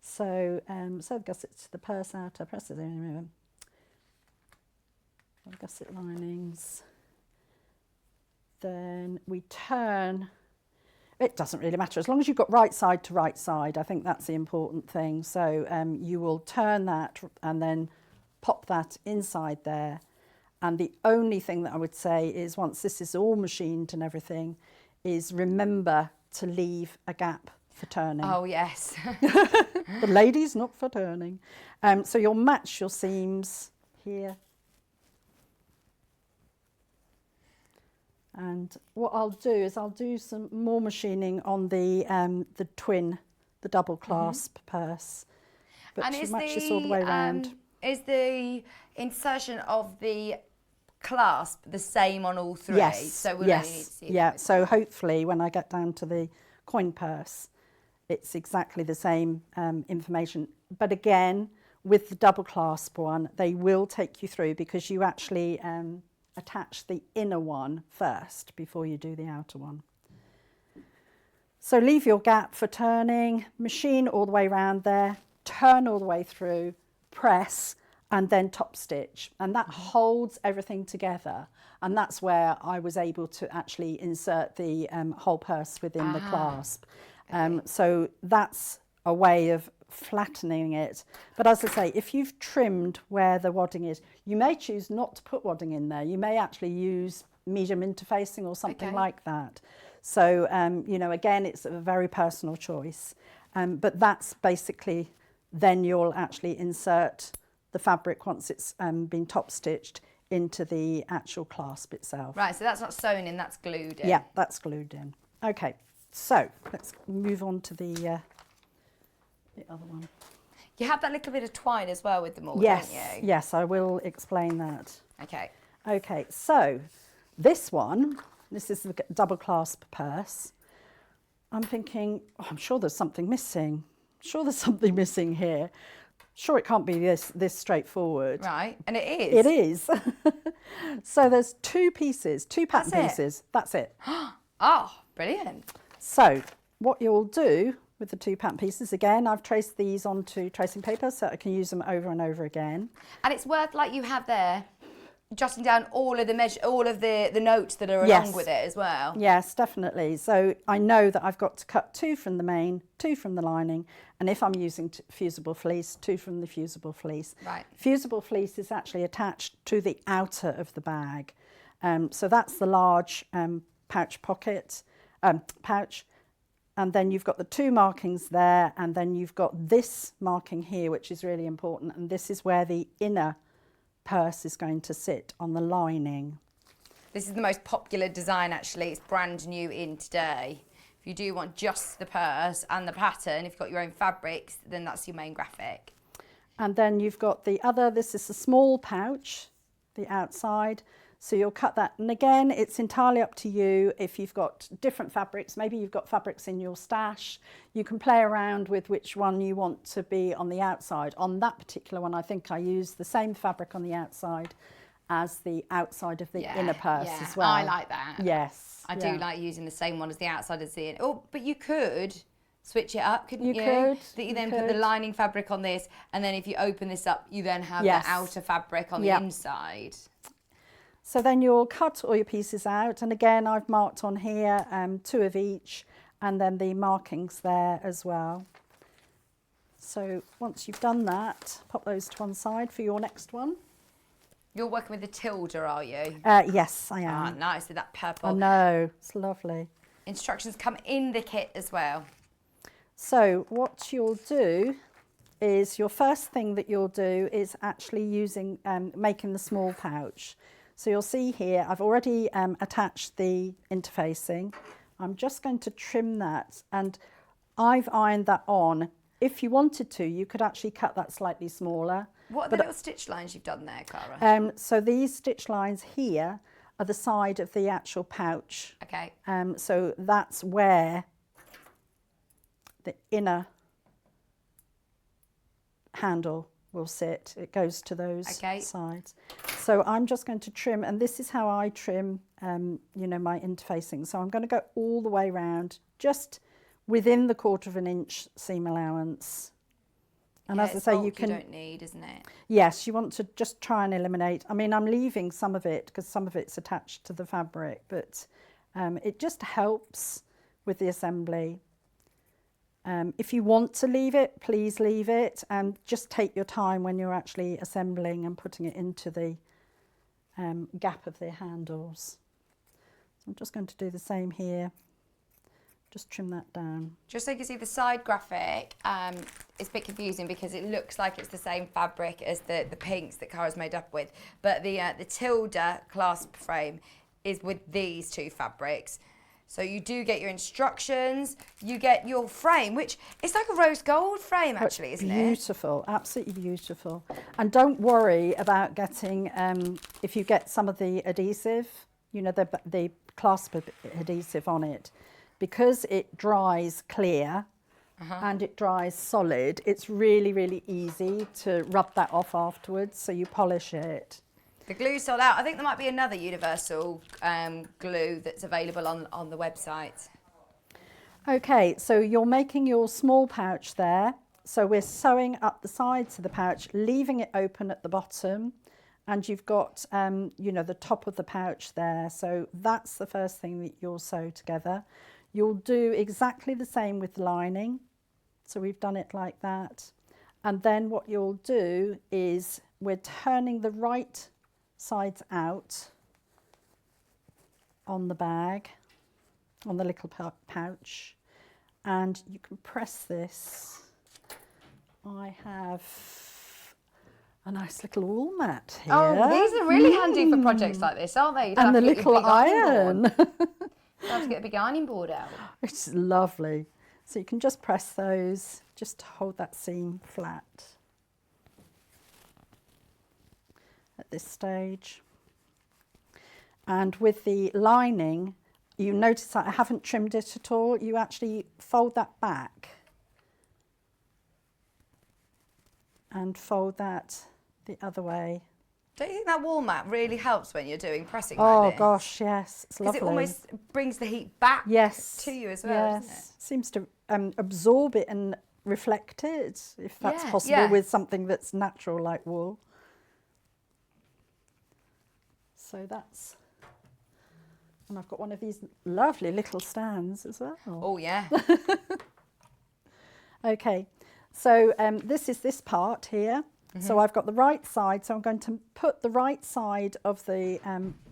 [SPEAKER 5] So, so gussets to the purse outer, presses in, gusset linings. Then we turn, It doesn't really matter, as long as you've got right side to right side. I think that's the important thing. So you will turn that and then pop that inside there. And the only thing that I would say is, once this is all machined and everything, is remember to leave a gap for turning.
[SPEAKER 1] Oh, yes.
[SPEAKER 5] The ladies, not for turning. So you'll match your seams here. And what I'll do is I'll do some more machining on the twin, the double clasp purse. But
[SPEAKER 1] And
[SPEAKER 5] to match this all the way around.
[SPEAKER 1] Is the insertion of the clasp the same on all three?
[SPEAKER 5] Yes,
[SPEAKER 1] So we'll only need to
[SPEAKER 5] yes,
[SPEAKER 1] see it
[SPEAKER 5] yeah.
[SPEAKER 1] with
[SPEAKER 5] So hopefully when I get down to the coin purse, it's exactly the same information. But again, with the double clasp one, they will take you through, because you actually attach the inner one first before you do the outer one. So leave your gap for turning, machine all the way around there, turn all the way through, press, and then top stitch. And that holds everything together. And that's where I was able to actually insert the whole purse within the clasp. So that's a way of flattening it. But as I say, if you've trimmed where the wadding is, you may choose not to put wadding in there. You may actually use medium interfacing or something like that. So, you know, again, it's a very personal choice. But that's basically, then you'll actually insert the fabric once it's been top stitched into the actual clasp itself.
[SPEAKER 1] Right, so that's not sewn in, that's glued in.
[SPEAKER 5] Yeah, that's glued in. Okay, so let's move on to the other one.
[SPEAKER 1] You have that little bit of twine as well with them all,
[SPEAKER 5] Yes,
[SPEAKER 1] don't you?
[SPEAKER 5] yes, I will explain that.
[SPEAKER 1] Okay.
[SPEAKER 5] Okay, so this one, this is the double clasp purse. I'm thinking, oh, I'm sure there's something missing. Sure there's something missing here. Sure it can't be this straightforward.
[SPEAKER 1] Right, and it is.
[SPEAKER 5] It is. So there's two pieces, two pattern pieces. That's it.
[SPEAKER 1] Oh, brilliant.
[SPEAKER 5] So what you'll do with the two pattern pieces, again, I've traced these onto tracing paper so I can use them over and over again.
[SPEAKER 1] And it's worth, like you have there, jotting down all of the notes that are along with it as well.
[SPEAKER 5] Yes, definitely. So I know that I've got to cut 2 from the main, 2 from the lining, and if I'm using fusible fleece, 2 from the fusible fleece.
[SPEAKER 1] Right.
[SPEAKER 5] Fusible fleece is actually attached to the outer of the bag. So that's the large pouch, and then you've got the 2 markings there, and then you've got this marking here, which is really important, and this is where the inner purse is going to sit on the lining.
[SPEAKER 1] This is the most popular design, actually. It's brand new in today. If you do want just the purse and the pattern, if you've got your own fabrics, then that's your main graphic.
[SPEAKER 5] And then you've got the other, this is a small pouch, the outside. So you'll cut that. And again, it's entirely up to you. If you've got different fabrics, maybe you've got fabrics in your stash, you can play around with which one you want to be on the outside. On that particular one, I think I used the same fabric on the outside as the outside of the inner purse as well.
[SPEAKER 1] I like that.
[SPEAKER 5] Yes.
[SPEAKER 1] I do like using the same one as the outside as the inner. Oh, but you could switch it up, couldn't you?
[SPEAKER 5] You could.
[SPEAKER 1] That you then put the lining fabric on this, and then if you open this up, you then have the outer fabric on the inside.
[SPEAKER 5] So then you'll cut all your pieces out, and again I've marked on here 2 of each, and then the markings there as well. So once you've done that, pop those to one side for your next one.
[SPEAKER 1] You're working with the tilde, are you?
[SPEAKER 5] Yes, I am.
[SPEAKER 1] Ah, nice, with that purple.
[SPEAKER 5] I know, it's lovely.
[SPEAKER 1] Instructions come in the kit as well.
[SPEAKER 5] So what you'll do is, your first thing that you'll do is actually using, making the small pouch. So you'll see here, I've already attached the interfacing. I'm just going to trim that, and I've ironed that on. If you wanted to, you could actually cut that slightly smaller.
[SPEAKER 1] What are the little stitch lines you've done there, Cara?
[SPEAKER 5] So these stitch lines here are the side of the actual pouch.
[SPEAKER 1] Okay.
[SPEAKER 5] So that's where the inner handle will sit. It goes to those sides. So I'm just going to trim, and this is how I trim, you know, my interfacing. So I'm going to go all the way around, just within the 1/4 inch seam allowance. And as I say, you
[SPEAKER 1] don't need, isn't it?
[SPEAKER 5] Yes, you want to just try and eliminate. I mean, I'm leaving some of it because some of it's attached to the fabric, but it just helps with the assembly. If you want to leave it, please leave it, and just take your time when you're actually assembling and putting it into the gap of the handles. So I'm just going to do the same here. Just trim that down.
[SPEAKER 1] Just so you can see the side graphic, it's a bit confusing because it looks like it's the same fabric as the pinks that Cara's made up with, but the Tilda clasp frame is with these two fabrics. So you do get your instructions, you get your frame, which it's like a rose gold frame actually, isn't it?
[SPEAKER 5] Beautiful, absolutely beautiful. And don't worry about getting, if you get some of the adhesive, you know, the clasp adhesive on it, because it dries clear and it dries solid, it's really, really easy to rub that off afterwards, so you polish it.
[SPEAKER 1] The glue's sold out. I think there might be another universal glue that's available on the website.
[SPEAKER 5] Okay, so you're making your small pouch there. So we're sewing up the sides of the pouch, leaving it open at the bottom, and you've got, you know, the top of the pouch there. So that's the first thing that you'll sew together. You'll do exactly the same with the lining. So we've done it like that. And then what you'll do is we're turning the right sides out on the bag, on the little pouch, and you can press this. I have a nice little wool mat here.
[SPEAKER 1] Oh, these are really handy for projects like this, aren't they? You don't
[SPEAKER 5] And the
[SPEAKER 1] have to get your
[SPEAKER 5] little
[SPEAKER 1] big iron
[SPEAKER 5] iron.
[SPEAKER 1] board. You have to get a big ironing board out.
[SPEAKER 5] It's lovely. So you can just press those, just to hold that seam flat. At this stage. And with the lining, you notice that I haven't trimmed it at all. You actually fold that back and fold that the other way.
[SPEAKER 1] Don't you think that wall mat really helps when you're doing pressing
[SPEAKER 5] Oh
[SPEAKER 1] like this?
[SPEAKER 5] gosh, yes, it's lovely.
[SPEAKER 1] Because it almost brings the heat back to you as well, doesn't it?
[SPEAKER 5] Seems to absorb it and reflect it, if that's
[SPEAKER 1] Yeah,
[SPEAKER 5] possible,
[SPEAKER 1] yeah.
[SPEAKER 5] with something that's natural like wool. So that's, and I've got one of these lovely little stands as well.
[SPEAKER 1] Oh yeah.
[SPEAKER 5] Okay, so this is this part here. So I've got the right side, so I'm going to put the right side of the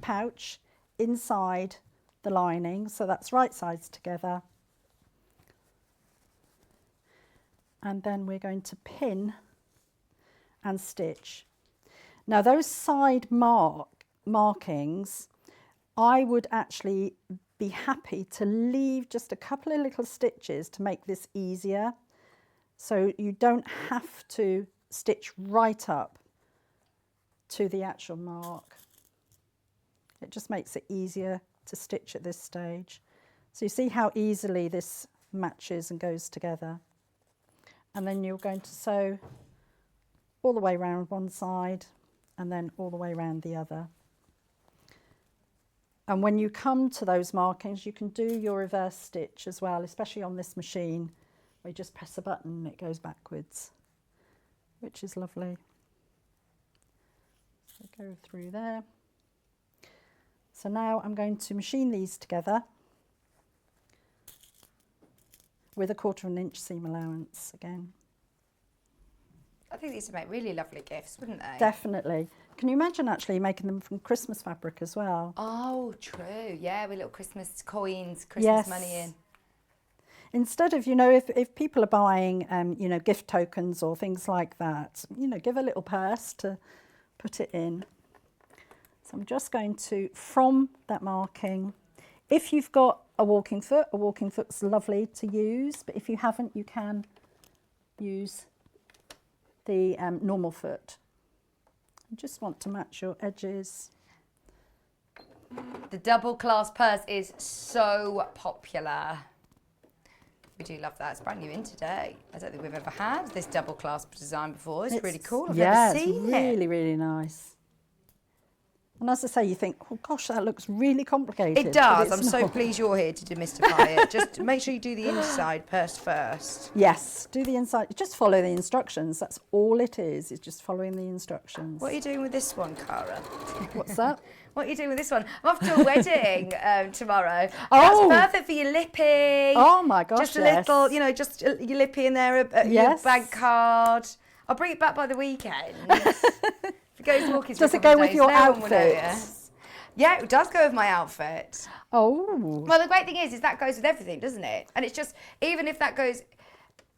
[SPEAKER 5] pouch inside the lining, so that's right sides together. And then we're going to pin and stitch. Now those side markings, I would actually be happy to leave just a couple of little stitches to make this easier, so you don't have to stitch right up to the actual mark. It just makes it easier to stitch at this stage. So you see how easily this matches and goes together. And then you're going to sew all the way around one side and then all the way around the other. And when you come to those markings, you can do your reverse stitch as well, especially on this machine, where you just press a button and it goes backwards, which is lovely. So go through there. So now I'm going to machine these together with 1/4 inch seam allowance again.
[SPEAKER 1] I think these would make really lovely gifts, wouldn't they?
[SPEAKER 5] Definitely. Can you imagine actually making them from Christmas fabric as well?
[SPEAKER 1] Oh, true. Yeah, with little Christmas coins, Christmas
[SPEAKER 5] Yes.
[SPEAKER 1] money in.
[SPEAKER 5] Instead of, you know, if people are buying, you know, gift tokens or things like that, you know, give a little purse to put it in. So I'm just going to, from that marking, if you've got a walking foot's lovely to use, but if you haven't, you can use the normal foot. You just want to match your edges.
[SPEAKER 1] The double clasp purse is so popular. We do love that. It's brand new in today. I don't think we've ever had this double clasp design before. It's really cool. I've never seen
[SPEAKER 5] it's really, really nice. And as I say, you think, oh gosh, that looks really complicated.
[SPEAKER 1] It does.
[SPEAKER 5] but
[SPEAKER 1] I'm
[SPEAKER 5] it's
[SPEAKER 1] so
[SPEAKER 5] not.
[SPEAKER 1] pleased you're here to demystify it. Just make sure you do the inside first.
[SPEAKER 5] Yes, do the inside. Just follow the instructions. That's all it is just following the instructions.
[SPEAKER 1] What are you doing with this one, Cara?
[SPEAKER 5] What's that?
[SPEAKER 1] What are you doing with this one? I'm off to a wedding tomorrow.
[SPEAKER 5] Oh.
[SPEAKER 1] That's perfect for your lippy.
[SPEAKER 5] Oh my gosh,
[SPEAKER 1] Just a
[SPEAKER 5] yes.
[SPEAKER 1] little, you know, just your lippy in there, your
[SPEAKER 5] Yes.
[SPEAKER 1] bank card. I'll bring it back by the weekend. If it goes walking for
[SPEAKER 5] Does
[SPEAKER 1] a
[SPEAKER 5] it
[SPEAKER 1] couple
[SPEAKER 5] go
[SPEAKER 1] of
[SPEAKER 5] with
[SPEAKER 1] days,
[SPEAKER 5] your
[SPEAKER 1] no one will
[SPEAKER 5] outfit?
[SPEAKER 1] notice. Yeah, it does go with my outfit.
[SPEAKER 5] Oh.
[SPEAKER 1] Well, the great thing is that goes with everything, doesn't it? And it's just, even if that goes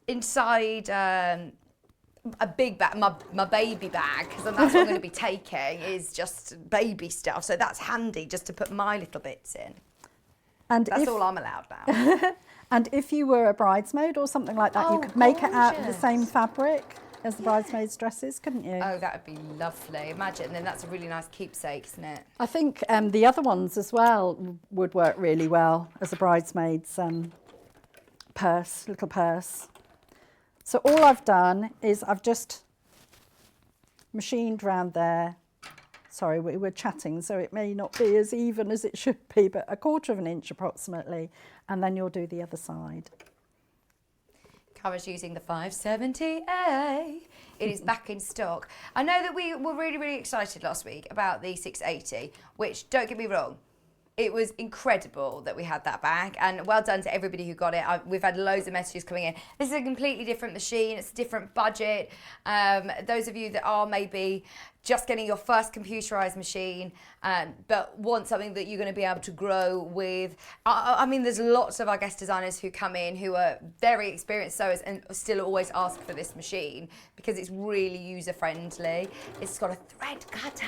[SPEAKER 1] inside a big bag, my baby bag, because that's what I'm going to be taking, is just baby stuff. So that's handy just to put my little bits in.
[SPEAKER 5] And
[SPEAKER 1] That's all I'm allowed now.
[SPEAKER 5] And if you were a bridesmaid or something like that, you
[SPEAKER 1] Oh,
[SPEAKER 5] could make it out of the
[SPEAKER 1] gorgeous.
[SPEAKER 5] same fabric as the bridesmaids' dresses, couldn't you?
[SPEAKER 1] Oh, that would be lovely. Imagine, then that's a really nice keepsake, isn't it?
[SPEAKER 5] I think the other ones as well would work really well as a bridesmaid's purse, little purse. So all I've done is I've just machined round there. Sorry, we were chatting, so it may not be as even as it should be, but 1/4 of an inch approximately, and then you'll do the other side.
[SPEAKER 1] Cara's using the 570A. It is back in stock. I know that we were really, really excited last week about the 680, which, don't get me wrong, it was incredible that we had that back, and well done to everybody who got it. We've had loads of messages coming in. This is a completely different machine. It's a different budget. Those of you that are maybe just getting your first computerized machine, but want something that you're going to be able to grow with. I mean, there's lots of our guest designers who come in who are very experienced sewers and still always ask for this machine because it's really user-friendly. It's got a thread cutter.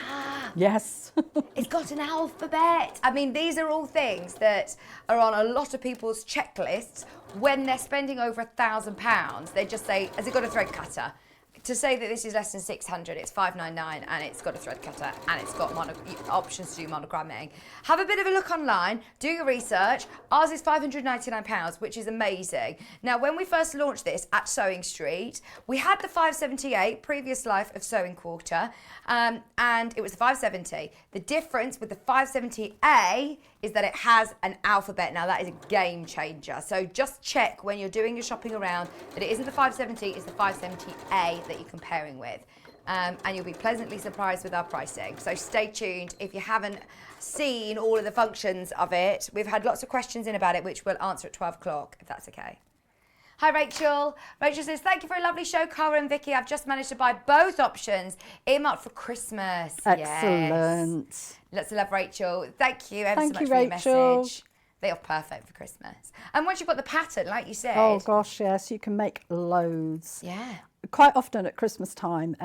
[SPEAKER 5] Yes.
[SPEAKER 1] It's got an alphabet. I mean, these are all things that are on a lot of people's checklists. When they're spending over £1,000, they just say, has it got a thread cutter? To say that this is less than 600, it's 599, and it's got a thread cutter, and it's got options to do monogramming. Have a bit of a look online, do your research. Ours is £599, which is amazing. Now, when we first launched this at Sewing Street, we had the 578, previous life of Sewing Quarter, and it was the 570. The difference with the 570A is that it has an alphabet. Now, that is a game changer. So just check when you're doing your shopping around that it isn't the 570, it's the 570A that you're comparing with. And you'll be pleasantly surprised with our pricing. So stay tuned. If you haven't seen all of the functions of it, we've had lots of questions in about it, which we'll answer at 12 o'clock, if that's okay. Hi, Rachel. Rachel says, thank you for a lovely show, Cara and Vicky. I've just managed to buy both options earmarked for Christmas.
[SPEAKER 5] Excellent.
[SPEAKER 1] Yes. Lots of love, Rachel. Thank you ever so
[SPEAKER 5] Thank
[SPEAKER 1] much
[SPEAKER 5] you,
[SPEAKER 1] for your
[SPEAKER 5] Rachel.
[SPEAKER 1] message. They are perfect for Christmas. And once you've got the pattern, like you said.
[SPEAKER 5] Oh gosh, yes, you can make loads.
[SPEAKER 1] Yeah.
[SPEAKER 5] Quite often at Christmas time,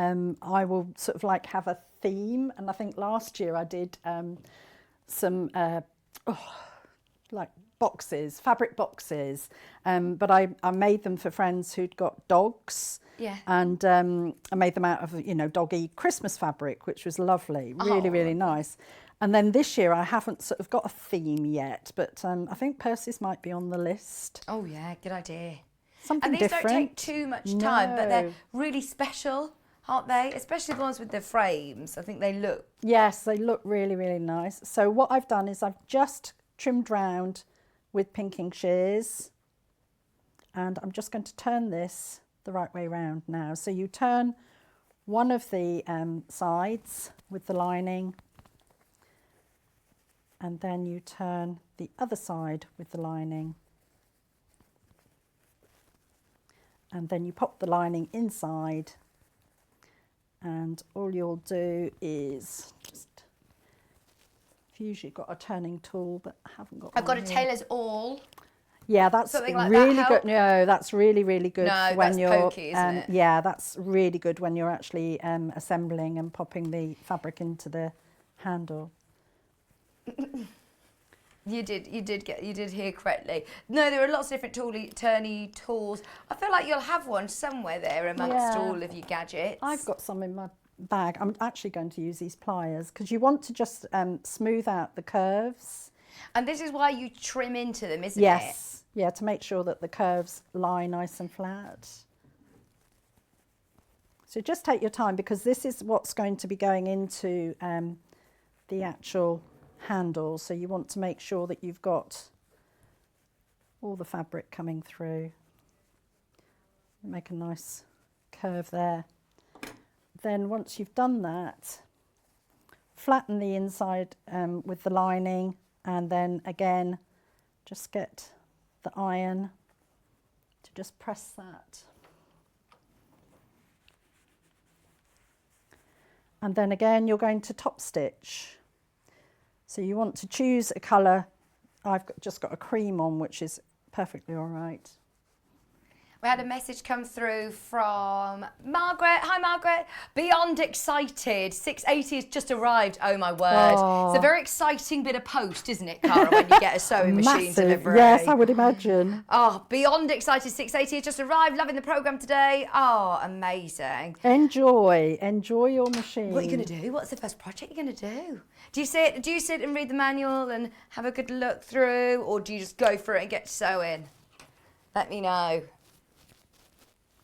[SPEAKER 5] I will sort of like have a theme, and I think last year I did some like boxes, fabric boxes, but I made them for friends who'd got dogs.
[SPEAKER 1] Yeah.
[SPEAKER 5] And I made them out of, you know, doggy Christmas fabric, which was lovely, really, really nice. And then this year I haven't sort of got a theme yet, but I think purses might be on the list.
[SPEAKER 1] Oh yeah, good idea.
[SPEAKER 5] Something
[SPEAKER 1] And these
[SPEAKER 5] different.
[SPEAKER 1] don't take too much time, but they're
[SPEAKER 5] No.
[SPEAKER 1] really special, aren't they? Especially the ones with the frames. I think they look.
[SPEAKER 5] Yes, they look really, really nice. So what I've done is I've just trimmed round with pinking shears, and I'm just going to turn this the right way round now. So you turn one of the sides with the lining, and then you turn the other side with the lining, and then you pop the lining inside, and all you'll do is just, I've usually got a turning tool, but I haven't got
[SPEAKER 1] I've got a
[SPEAKER 5] one here.
[SPEAKER 1] tailor's awl.
[SPEAKER 5] Yeah, that's
[SPEAKER 1] Something like that
[SPEAKER 5] really
[SPEAKER 1] help?
[SPEAKER 5] good. No, that's really, really good
[SPEAKER 1] No,
[SPEAKER 5] when
[SPEAKER 1] that's
[SPEAKER 5] you're.
[SPEAKER 1] pokey, isn't it?
[SPEAKER 5] Yeah, that's really good when you're actually assembling and popping the fabric into the handle.
[SPEAKER 1] You did hear correctly. No, there are lots of different turny tools. I feel like you'll have one somewhere there amongst
[SPEAKER 5] Yeah.
[SPEAKER 1] all of your gadgets.
[SPEAKER 5] I've got some in my bag. I'm actually going to use these pliers because you want to just smooth out the curves.
[SPEAKER 1] And this is why you trim into them, isn't it?
[SPEAKER 5] Yes. Yeah, to make sure that the curves lie nice and flat. So just take your time because this is what's going to be going into the actual handle. So you want to make sure that you've got all the fabric coming through. Make a nice curve there. Then once you've done that, flatten the inside with the lining, and then again just get the iron to just press that. And then again you're going to top stitch. So you want to choose a colour. Just got a cream on, which is perfectly all right.
[SPEAKER 1] We had a message come through from Margaret. Hi, Margaret. Beyond excited. 680 has just arrived. Oh, my word.
[SPEAKER 5] Oh.
[SPEAKER 1] It's a very exciting bit of post, isn't it, Cara, when you get a sewing machine
[SPEAKER 5] Massive.
[SPEAKER 1] delivery?
[SPEAKER 5] Yes, I would imagine.
[SPEAKER 1] Oh, beyond excited. 680 has just arrived. Loving the programme today. Oh, amazing.
[SPEAKER 5] Enjoy your machine.
[SPEAKER 1] What are you going to do? What's the first project you're going to do? Do you sit and read the manual and have a good look through, or do you just go for it and get sewing? Let me know.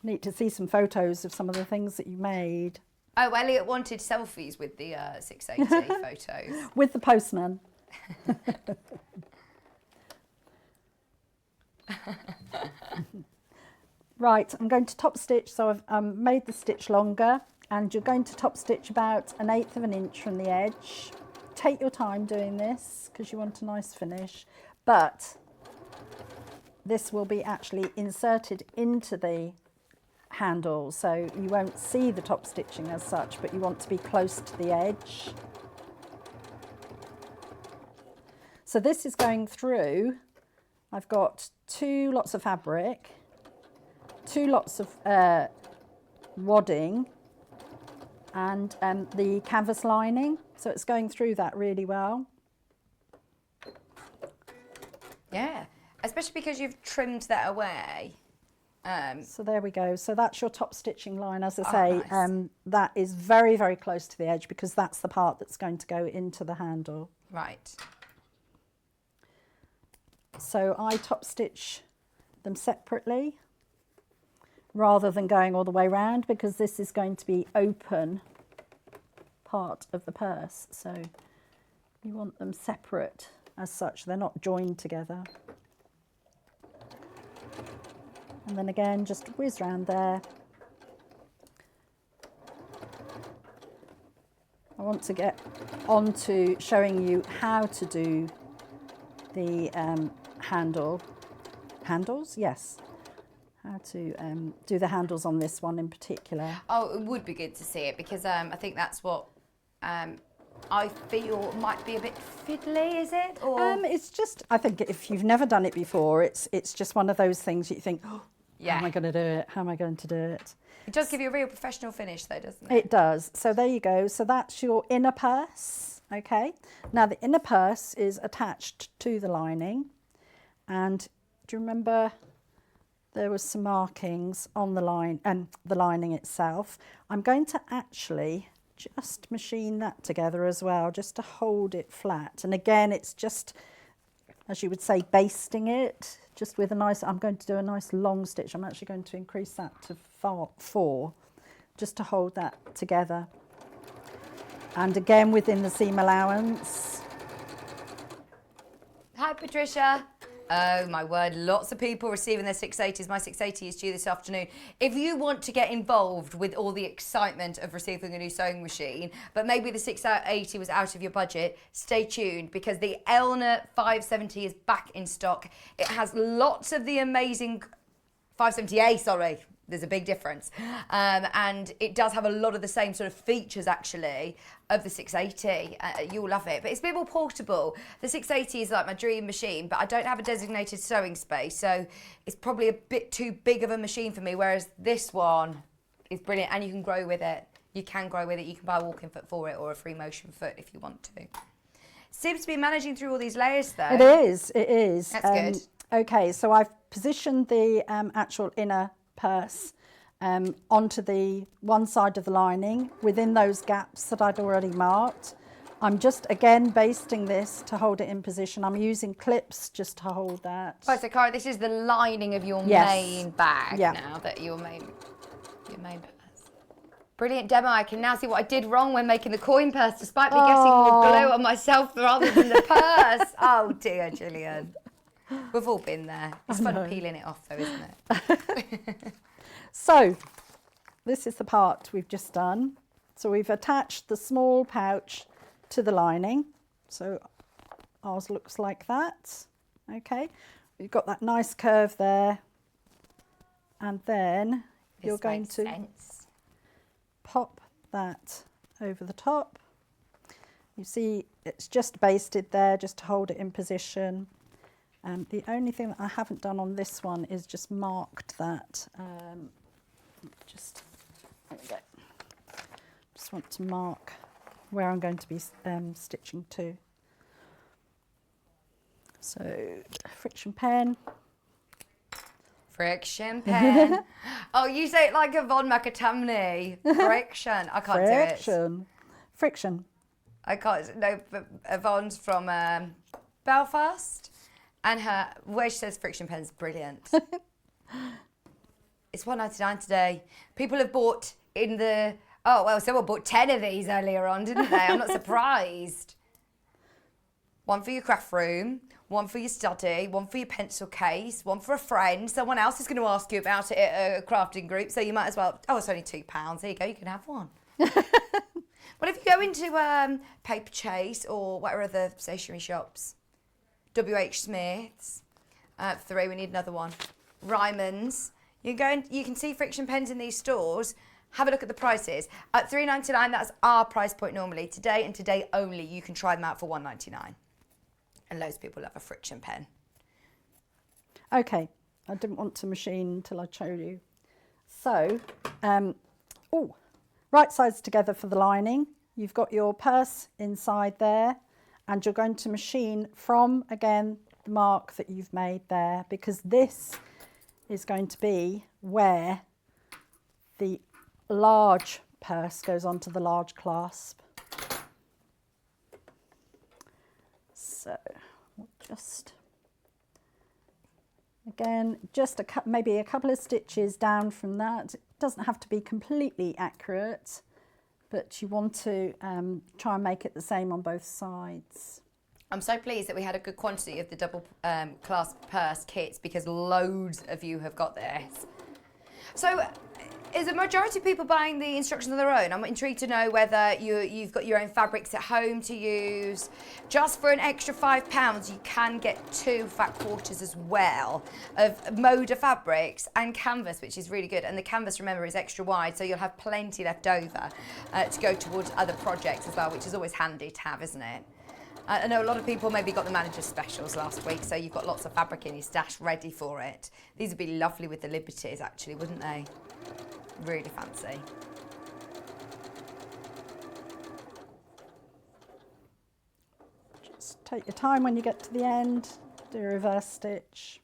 [SPEAKER 5] Need to see some photos of some of the things that you made.
[SPEAKER 1] Oh, Elliot wanted selfies with the 680 photos.
[SPEAKER 5] With the postman. Right, I'm going to top stitch. So I've made the stitch longer, and you're going to top stitch about 1/8 of an inch from the edge. Take your time doing this because you want a nice finish, but this will be actually inserted into the handle, so you won't see the top stitching as such, but you want to be close to the edge. So this is going through. I've got 2 lots of fabric, 2 lots of wadding, and the canvas lining, so it's going through that really well.
[SPEAKER 1] Yeah, especially because you've trimmed that away.
[SPEAKER 5] So there we go. So that's your top stitching line. As I say,
[SPEAKER 1] nice.
[SPEAKER 5] that is very, very close to the edge because that's the part that's going to go into the handle.
[SPEAKER 1] Right.
[SPEAKER 5] So I top stitch them separately rather than going all the way around, because this is going to be open part of the purse. So you want them separate as such. They're not joined together. And then again, just whiz round there. I want to get on to showing you how to do the handles, yes. How to do the handles on this one in particular.
[SPEAKER 1] Oh, it would be good to see it, because I think that's what I feel might be a bit fiddly, is it? Or
[SPEAKER 5] It's just, I think if you've never done it before, it's just one of those things you think, oh,
[SPEAKER 1] yeah.
[SPEAKER 5] how am I going to do it? How am I going to do it?
[SPEAKER 1] It does give you a real professional finish though, doesn't it?
[SPEAKER 5] It does. So there you go. So that's your inner purse, okay? Now the inner purse is attached to the lining, and do you remember there was some markings on the line and the lining itself? I'm going to actually just machine that together as well, just to hold it flat. And again, it's just, as you would say, basting it, just with a nice, I'm going to do a nice long stitch. I'm actually going to increase that to 4, just to hold that together. And again, within the seam allowance.
[SPEAKER 1] Hi, Patricia. Oh my word, lots of people receiving their 680s. My 680 is due this afternoon. If you want to get involved with all the excitement of receiving a new sewing machine, but maybe the 680 was out of your budget, stay tuned, because the Elna 570 is back in stock. It has lots of the amazing 570A, sorry. There's a big difference. And it does have a lot of the same sort of features, actually, of the 680. You'll love it. But it's a bit more portable. The 680 is like my dream machine, but I don't have a designated sewing space, so it's probably a bit too big of a machine for me, whereas this one is brilliant, and you can grow with it. You can grow with it. You can buy a walking foot for it or a free motion foot if you want to. Seems to be managing through all these layers, though.
[SPEAKER 5] It is, it is.
[SPEAKER 1] That's good.
[SPEAKER 5] Okay, so I've positioned the actual inner purse onto the one side of the lining within those gaps that I'd already marked. I'm just again basting this to hold it in position. I'm using clips just to hold that.
[SPEAKER 1] Oh, so Cara, this is the lining of your
[SPEAKER 5] Yes.
[SPEAKER 1] main bag
[SPEAKER 5] Yeah.
[SPEAKER 1] now, that your main purse. Brilliant demo. I can now see what I did wrong when making the coin purse, despite me getting more glue on myself rather than the purse. Oh dear, Gillian. We've all been there. It's fun peeling it off though, isn't it?
[SPEAKER 5] So, this is the part we've just done. So we've attached the small pouch to the lining. So ours looks like that. Okay, we've got that nice curve there. And then you're going to pop that over the top. You see it's just basted there just to hold it in position. The only thing that I haven't done on this one is just marked that. There we go. Just want to mark where I'm going to be stitching to. So friction pen.
[SPEAKER 1] Friction pen. Oh, you say it like Yvonne McAtamney. Friction. I can't do it.
[SPEAKER 5] Friction.
[SPEAKER 1] I can't. No, but Yvonne's from Belfast, and her where she says friction pen is brilliant. It's £1.99 today. People have bought in the. Oh well, someone bought 10 of these earlier on, didn't they? I'm not surprised. One for your craft room, one for your study, one for your pencil case, one for a friend. Someone else is going to ask you about it at a crafting group, so you might as well. Oh, it's only £2. There you go. You can have one. Well, if you go into Paper Chase or whatever other stationery shops, WH Smith's, 3, we need another one. Ryman's. You can see friction pens in these stores. Have a look at the prices. At £3.99, that's our price point normally. Today and today only, you can try them out for £1.99. And loads of people love a friction pen.
[SPEAKER 5] Okay, I didn't want to machine until I showed you. So, right sides together for the lining. You've got your purse inside there, and you're going to machine from, again, the mark that you've made there, because this is going to be where the large purse goes onto the large clasp. So we'll just, again, just maybe a couple of stitches down from that. It doesn't have to be completely accurate, but you want to try and make it the same on both sides.
[SPEAKER 1] I'm so pleased that we had a good quantity of the double clasp purse kits because loads of you have got this. So, is a majority of people buying the instructions on their own? I'm intrigued to know whether you've got your own fabrics at home to use. Just for an extra £5, you can get 2 fat quarters as well of Moda fabrics and canvas, which is really good. And the canvas, remember, is extra wide, so you'll have plenty left over to go towards other projects as well, which is always handy to have, isn't it? I know a lot of people maybe got the manager's specials last week, so you've got lots of fabric in your stash ready for it. These would be lovely with the Liberties, actually, wouldn't they? Really fancy.
[SPEAKER 5] Just take your time when you get to the end, do a reverse stitch.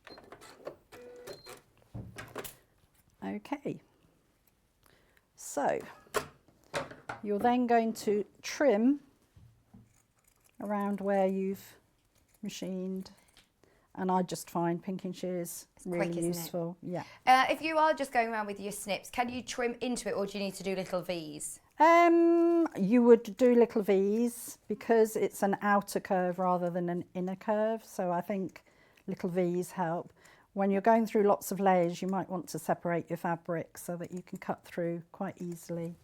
[SPEAKER 5] Okay, so you're then going to trim around where you've machined, and I just find pinking shears really
[SPEAKER 1] quick,
[SPEAKER 5] useful. Yeah.
[SPEAKER 1] If you are just going around with your snips, can you trim into it, or do you need to do little V's?
[SPEAKER 5] You would do little V's because it's an outer curve rather than an inner curve, so I think little V's help. When you're going through lots of layers, you might want to separate your fabric so that you can cut through quite easily.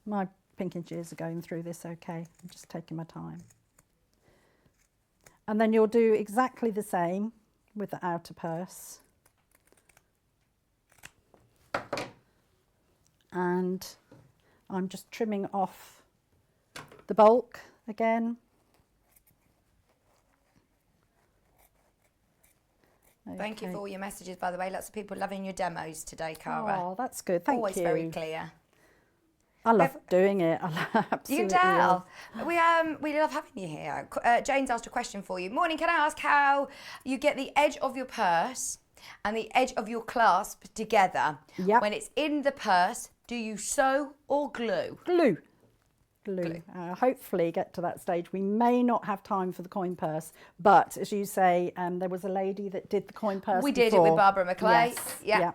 [SPEAKER 5] My pinking shears are going through this okay. I'm just taking my time. And then you'll do exactly the same with the outer purse. And I'm just trimming off the bulk again.
[SPEAKER 1] Thank you for all your messages, by the way. Lots of people loving your demos today, Cara.
[SPEAKER 5] Oh, that's good. Thank you.
[SPEAKER 1] Always very clear.
[SPEAKER 5] I love doing it. I absolutely
[SPEAKER 1] You can tell. We love having you here. Jane's asked a question for you. Morning, can I ask how you get the edge of your purse and the edge of your clasp together?
[SPEAKER 5] Yep.
[SPEAKER 1] When it's in the purse, do you sew or glue?
[SPEAKER 5] Glue. glue. Hopefully get to that stage. We may not have time for the coin purse, but as you say, there was a lady that did the coin purse
[SPEAKER 1] We
[SPEAKER 5] before.
[SPEAKER 1] did it with Barbara McClay.
[SPEAKER 5] Yes,
[SPEAKER 1] Yeah.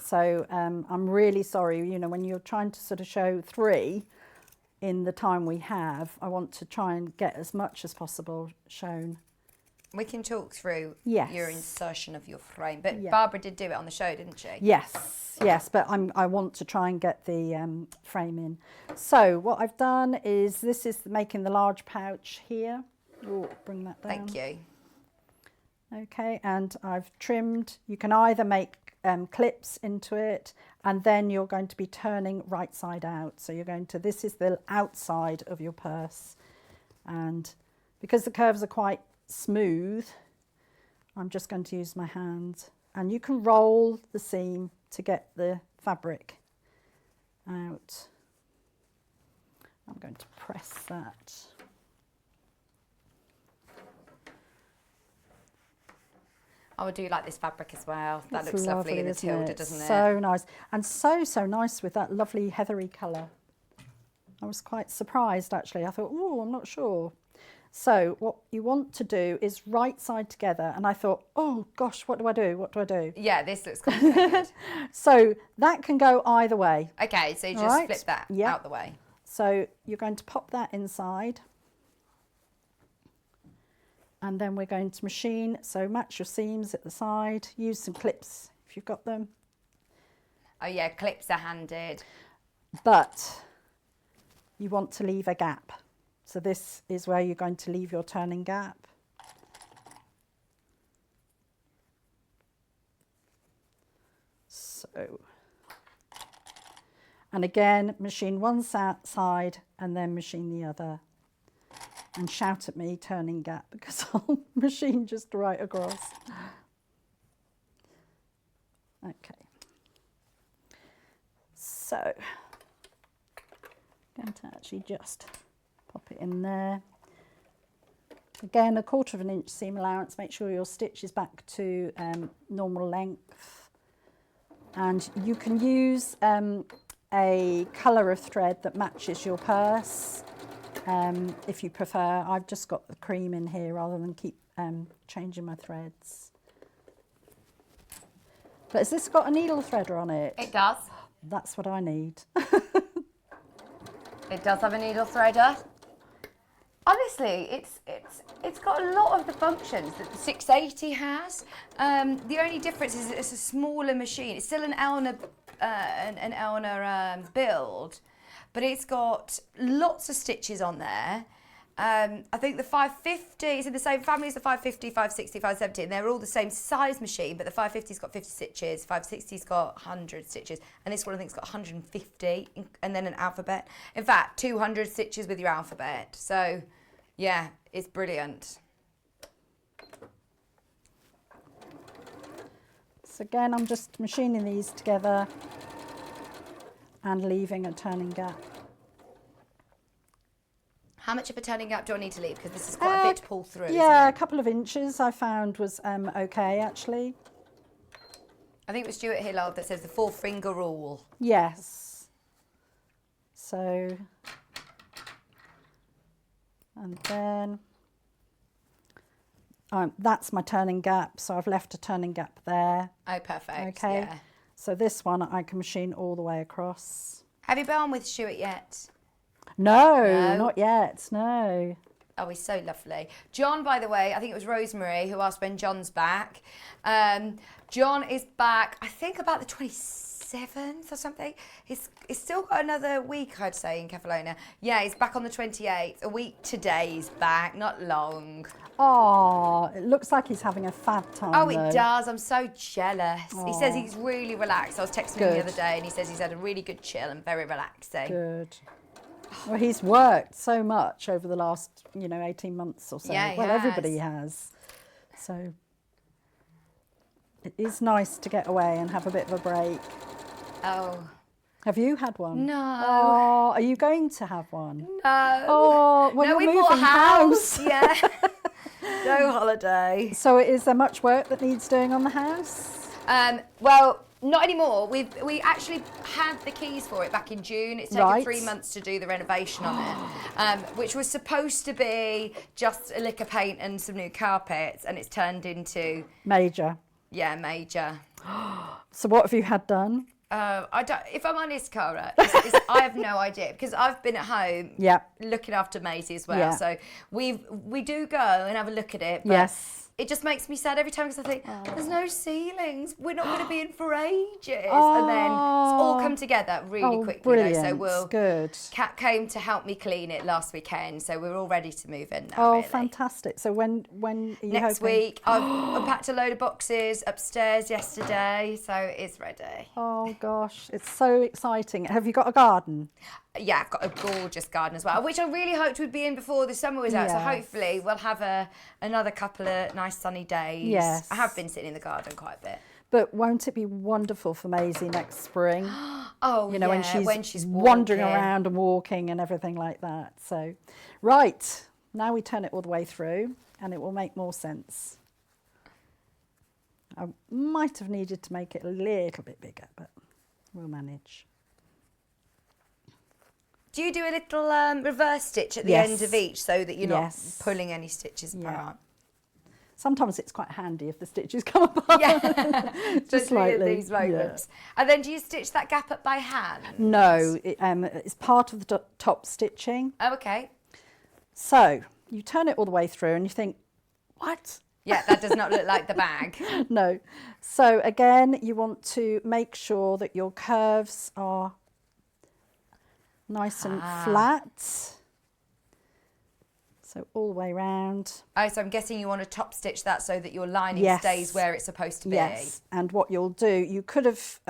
[SPEAKER 5] So I'm really sorry, you know, when you're trying to sort of show 3 in the time we have, I want to try and get as much as possible shown.
[SPEAKER 1] We can talk through
[SPEAKER 5] Yes.
[SPEAKER 1] your insertion of your frame, but
[SPEAKER 5] Yeah.
[SPEAKER 1] Barbara did do it on the show, didn't she?
[SPEAKER 5] Yes, but I want to try and get the frame in. So what I've done is, this is making the large pouch here. Oh, bring that down.
[SPEAKER 1] Thank you.
[SPEAKER 5] Okay, and I've trimmed. You can either make clips into it, and then you're going to be turning right side out. So you're going to, this is the outside of your purse. And because the curves are quite smooth, I'm just going to use my hand. And you can roll the seam to get the fabric out. I'm going to press that.
[SPEAKER 1] I would do like this fabric as well. That
[SPEAKER 5] It's
[SPEAKER 1] looks lovely in the
[SPEAKER 5] isn't
[SPEAKER 1] Tilda,
[SPEAKER 5] it?
[SPEAKER 1] doesn't it?
[SPEAKER 5] So nice. And so nice with that lovely heathery colour. I was quite surprised actually. I thought, oh, I'm not sure. So what you want to do is right side together. And I thought, oh gosh, what do I do? What do I do?
[SPEAKER 1] Yeah, this looks complicated.
[SPEAKER 5] So that can go either way.
[SPEAKER 1] Okay, so you just
[SPEAKER 5] Right.
[SPEAKER 1] flip that
[SPEAKER 5] Yep.
[SPEAKER 1] out the way.
[SPEAKER 5] So you're going to pop that inside. And then we're going to machine. So match your seams at the side. Use some clips if you've got them.
[SPEAKER 1] Oh yeah, clips are handed.
[SPEAKER 5] But you want to leave a gap. So this is where you're going to leave your turning gap. So, and again, machine one side and then machine the other. And shout at me, turning gap, because I'll machine just right across. Okay. So, I'm going to actually just pop it in there. Again, 1/4 inch seam allowance. Make sure your stitch is back to normal length. And you can use a colour of thread that matches your purse. If you prefer. I've just got the cream in here rather than keep changing my threads. But has this got a needle threader on it?
[SPEAKER 1] It does.
[SPEAKER 5] That's what I need.
[SPEAKER 1] It does have a needle threader. Honestly, it's got a lot of the functions that the 680 has. The only difference is it's a smaller machine. It's still an Elna build, but it's got lots of stitches on there. I think the 550 is in the same family as the 550, 560, 570, and they're all the same size machine, but the 550's got 50 stitches, 560's got 100 stitches, and this one I think's got 150, and then an alphabet. In fact, 200 stitches with your alphabet. So, yeah, it's brilliant.
[SPEAKER 5] So again, I'm just machining these together and leaving a turning gap.
[SPEAKER 1] How much of a turning gap do I need to leave? Because this is quite a bit to pull through.
[SPEAKER 5] Yeah,
[SPEAKER 1] isn't
[SPEAKER 5] a couple of inches I found was okay actually.
[SPEAKER 1] I think it was Stuart Hillard that says the 4-finger rule.
[SPEAKER 5] Yes. So, and then that's my turning gap. So I've left a turning gap there.
[SPEAKER 1] Oh, perfect.
[SPEAKER 5] Okay.
[SPEAKER 1] Yeah.
[SPEAKER 5] So this one I can machine all the way across.
[SPEAKER 1] Have you been on with Stuart yet?
[SPEAKER 5] No, not yet. No.
[SPEAKER 1] Oh, he's so lovely. John, by the way, I think it was Rosemary who asked when John's back. John is back, I think about the 27th or something. He's still got another week, I'd say, in Kefalona. Yeah, he's back on the 28th. A week today he's back, not long.
[SPEAKER 5] Oh, it looks like he's having a fab time.
[SPEAKER 1] Oh,
[SPEAKER 5] though.
[SPEAKER 1] it does. I'm so jealous.
[SPEAKER 5] Aw.
[SPEAKER 1] He says he's really relaxed. I was texting him the
[SPEAKER 5] Good.
[SPEAKER 1] other day and he says he's had a really good chill and very relaxing.
[SPEAKER 5] Good. Well, he's worked so much over the last, 18 months or so.
[SPEAKER 1] Yeah, he
[SPEAKER 5] well,
[SPEAKER 1] has.
[SPEAKER 5] everybody has. So it is nice to get away and have a bit of a break.
[SPEAKER 1] Oh.
[SPEAKER 5] Have you had one?
[SPEAKER 1] No.
[SPEAKER 5] Oh, are you going to have one?
[SPEAKER 1] No.
[SPEAKER 5] Oh, well,
[SPEAKER 1] no,
[SPEAKER 5] you're
[SPEAKER 1] we bought a
[SPEAKER 5] moving
[SPEAKER 1] house.
[SPEAKER 5] house.
[SPEAKER 1] Yeah. No holiday.
[SPEAKER 5] So is there much work that needs doing on the house?
[SPEAKER 1] Well, Not anymore. We actually had the keys for it back in June. It's taken
[SPEAKER 5] Right.
[SPEAKER 1] 3 months to do the renovation on it, which was supposed to be just a lick of paint and some new carpets, and it's turned into
[SPEAKER 5] Major.
[SPEAKER 1] major.
[SPEAKER 5] So what have you had done?
[SPEAKER 1] I don't. If I'm honest, Cara, I have no idea because I've been at home
[SPEAKER 5] Yeah.
[SPEAKER 1] looking after Maisie as well.
[SPEAKER 5] Yeah.
[SPEAKER 1] So we do go and have a look at it. But
[SPEAKER 5] Yes.
[SPEAKER 1] it just makes me sad every time because I think there's no ceilings. We're not going to be in for ages,
[SPEAKER 5] Oh.
[SPEAKER 1] and then it's all come together really quickly.
[SPEAKER 5] Brilliant.
[SPEAKER 1] Though, so we'll.
[SPEAKER 5] Good.
[SPEAKER 1] Kat came to help me clean it last weekend, so we're all ready to move in now.
[SPEAKER 5] Oh,
[SPEAKER 1] really.
[SPEAKER 5] fantastic. So when are you
[SPEAKER 1] Next
[SPEAKER 5] hoping?
[SPEAKER 1] week, I've unpacked a load of boxes upstairs yesterday, so it's ready.
[SPEAKER 5] Oh gosh, it's so exciting. Have you got a garden?
[SPEAKER 1] Yeah, I've got a gorgeous garden as well, which I really hoped would be in before the summer was out. So
[SPEAKER 5] Yes.
[SPEAKER 1] hopefully we'll have another couple of nice sunny days.
[SPEAKER 5] Yes.
[SPEAKER 1] I have been sitting in the garden quite a bit.
[SPEAKER 5] But won't it be wonderful for Maisie next spring?
[SPEAKER 1] Oh,
[SPEAKER 5] You know,
[SPEAKER 1] yeah,
[SPEAKER 5] when she's
[SPEAKER 1] walking.
[SPEAKER 5] wandering around and walking and everything like that. So, right, now we turn it all the way through and it will make more sense. I might have needed to make it a little bit bigger, but we'll manage.
[SPEAKER 1] Do you do a little reverse stitch at the
[SPEAKER 5] Yes.
[SPEAKER 1] end of each so that you're
[SPEAKER 5] Yes.
[SPEAKER 1] not pulling any stitches
[SPEAKER 5] Yeah.
[SPEAKER 1] apart?
[SPEAKER 5] Sometimes it's quite handy if the stitches come apart.
[SPEAKER 1] Yeah,
[SPEAKER 5] Just
[SPEAKER 1] just really at
[SPEAKER 5] slightly.
[SPEAKER 1] these moments. And then do you stitch that gap up by hand?
[SPEAKER 5] No, it's part of the top stitching.
[SPEAKER 1] Oh, okay.
[SPEAKER 5] So you turn it all the way through and you think, what?
[SPEAKER 1] Yeah, that does not look like the bag.
[SPEAKER 5] No. So again, you want to make sure that your curves are nice and flat. So all the way round.
[SPEAKER 1] Oh, so I'm guessing you want to top stitch that so that your lining
[SPEAKER 5] Yes.
[SPEAKER 1] stays where it's supposed to be.
[SPEAKER 5] Yes. And what you'll do, you could have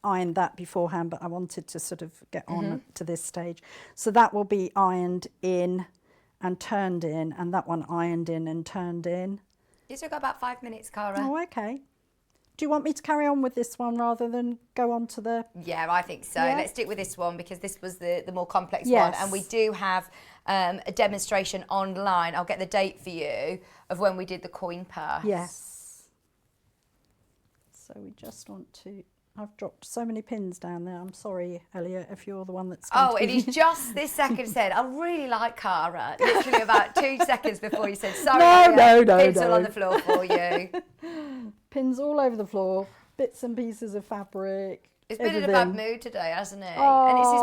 [SPEAKER 5] ironed that beforehand, but I wanted to sort of get on to this stage. So that will be ironed in and turned in, and that one ironed in and turned in.
[SPEAKER 1] You still got about 5 minutes, Cara.
[SPEAKER 5] Oh, okay. Do you want me to carry on with this one rather than go on to the...
[SPEAKER 1] Yeah, I think so.
[SPEAKER 5] Yeah.
[SPEAKER 1] Let's stick with this one because this was the more complex
[SPEAKER 5] Yes.
[SPEAKER 1] one. And we do have a demonstration online. I'll get the date for you of when we did the coin purse.
[SPEAKER 5] Yes. So we just want to... I've dropped so many pins down there. I'm sorry, Elliot, if you're the one that's...
[SPEAKER 1] Oh, it is just this second said, I really like Cara. Literally about 2 seconds before you said, sorry,
[SPEAKER 5] No,
[SPEAKER 1] pins all on the floor for you.
[SPEAKER 5] Pins all over the floor, bits and pieces of fabric.
[SPEAKER 1] It's been in a
[SPEAKER 5] everything.
[SPEAKER 1] bad mood today, hasn't it?
[SPEAKER 5] Oh,
[SPEAKER 1] and it's his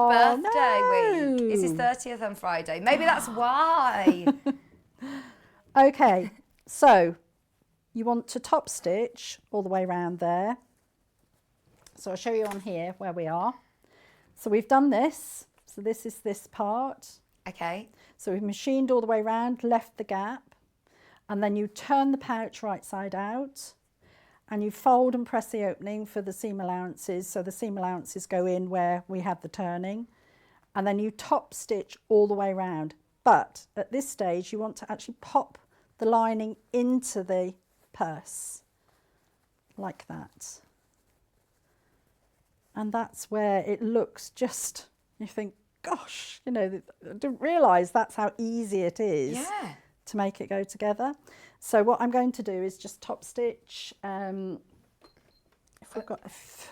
[SPEAKER 1] birthday week. It's his
[SPEAKER 5] no.
[SPEAKER 1] 30th on Friday. Maybe that's why.
[SPEAKER 5] Okay, so you want to top stitch all the way around there. So I'll show you on here where we are. So we've done this. So this is this part.
[SPEAKER 1] Okay.
[SPEAKER 5] So we've machined all the way around, left the gap, and then you turn the pouch right side out and you fold and press the opening for the seam allowances. So the seam allowances go in where we had the turning, and then you top stitch all the way around. But at this stage, you want to actually pop the lining into the purse like that. And that's where it looks just, you think, gosh, you know, I didn't realise that's how easy it is to make it go together. So what I'm going to do is just top stitch. If we've got,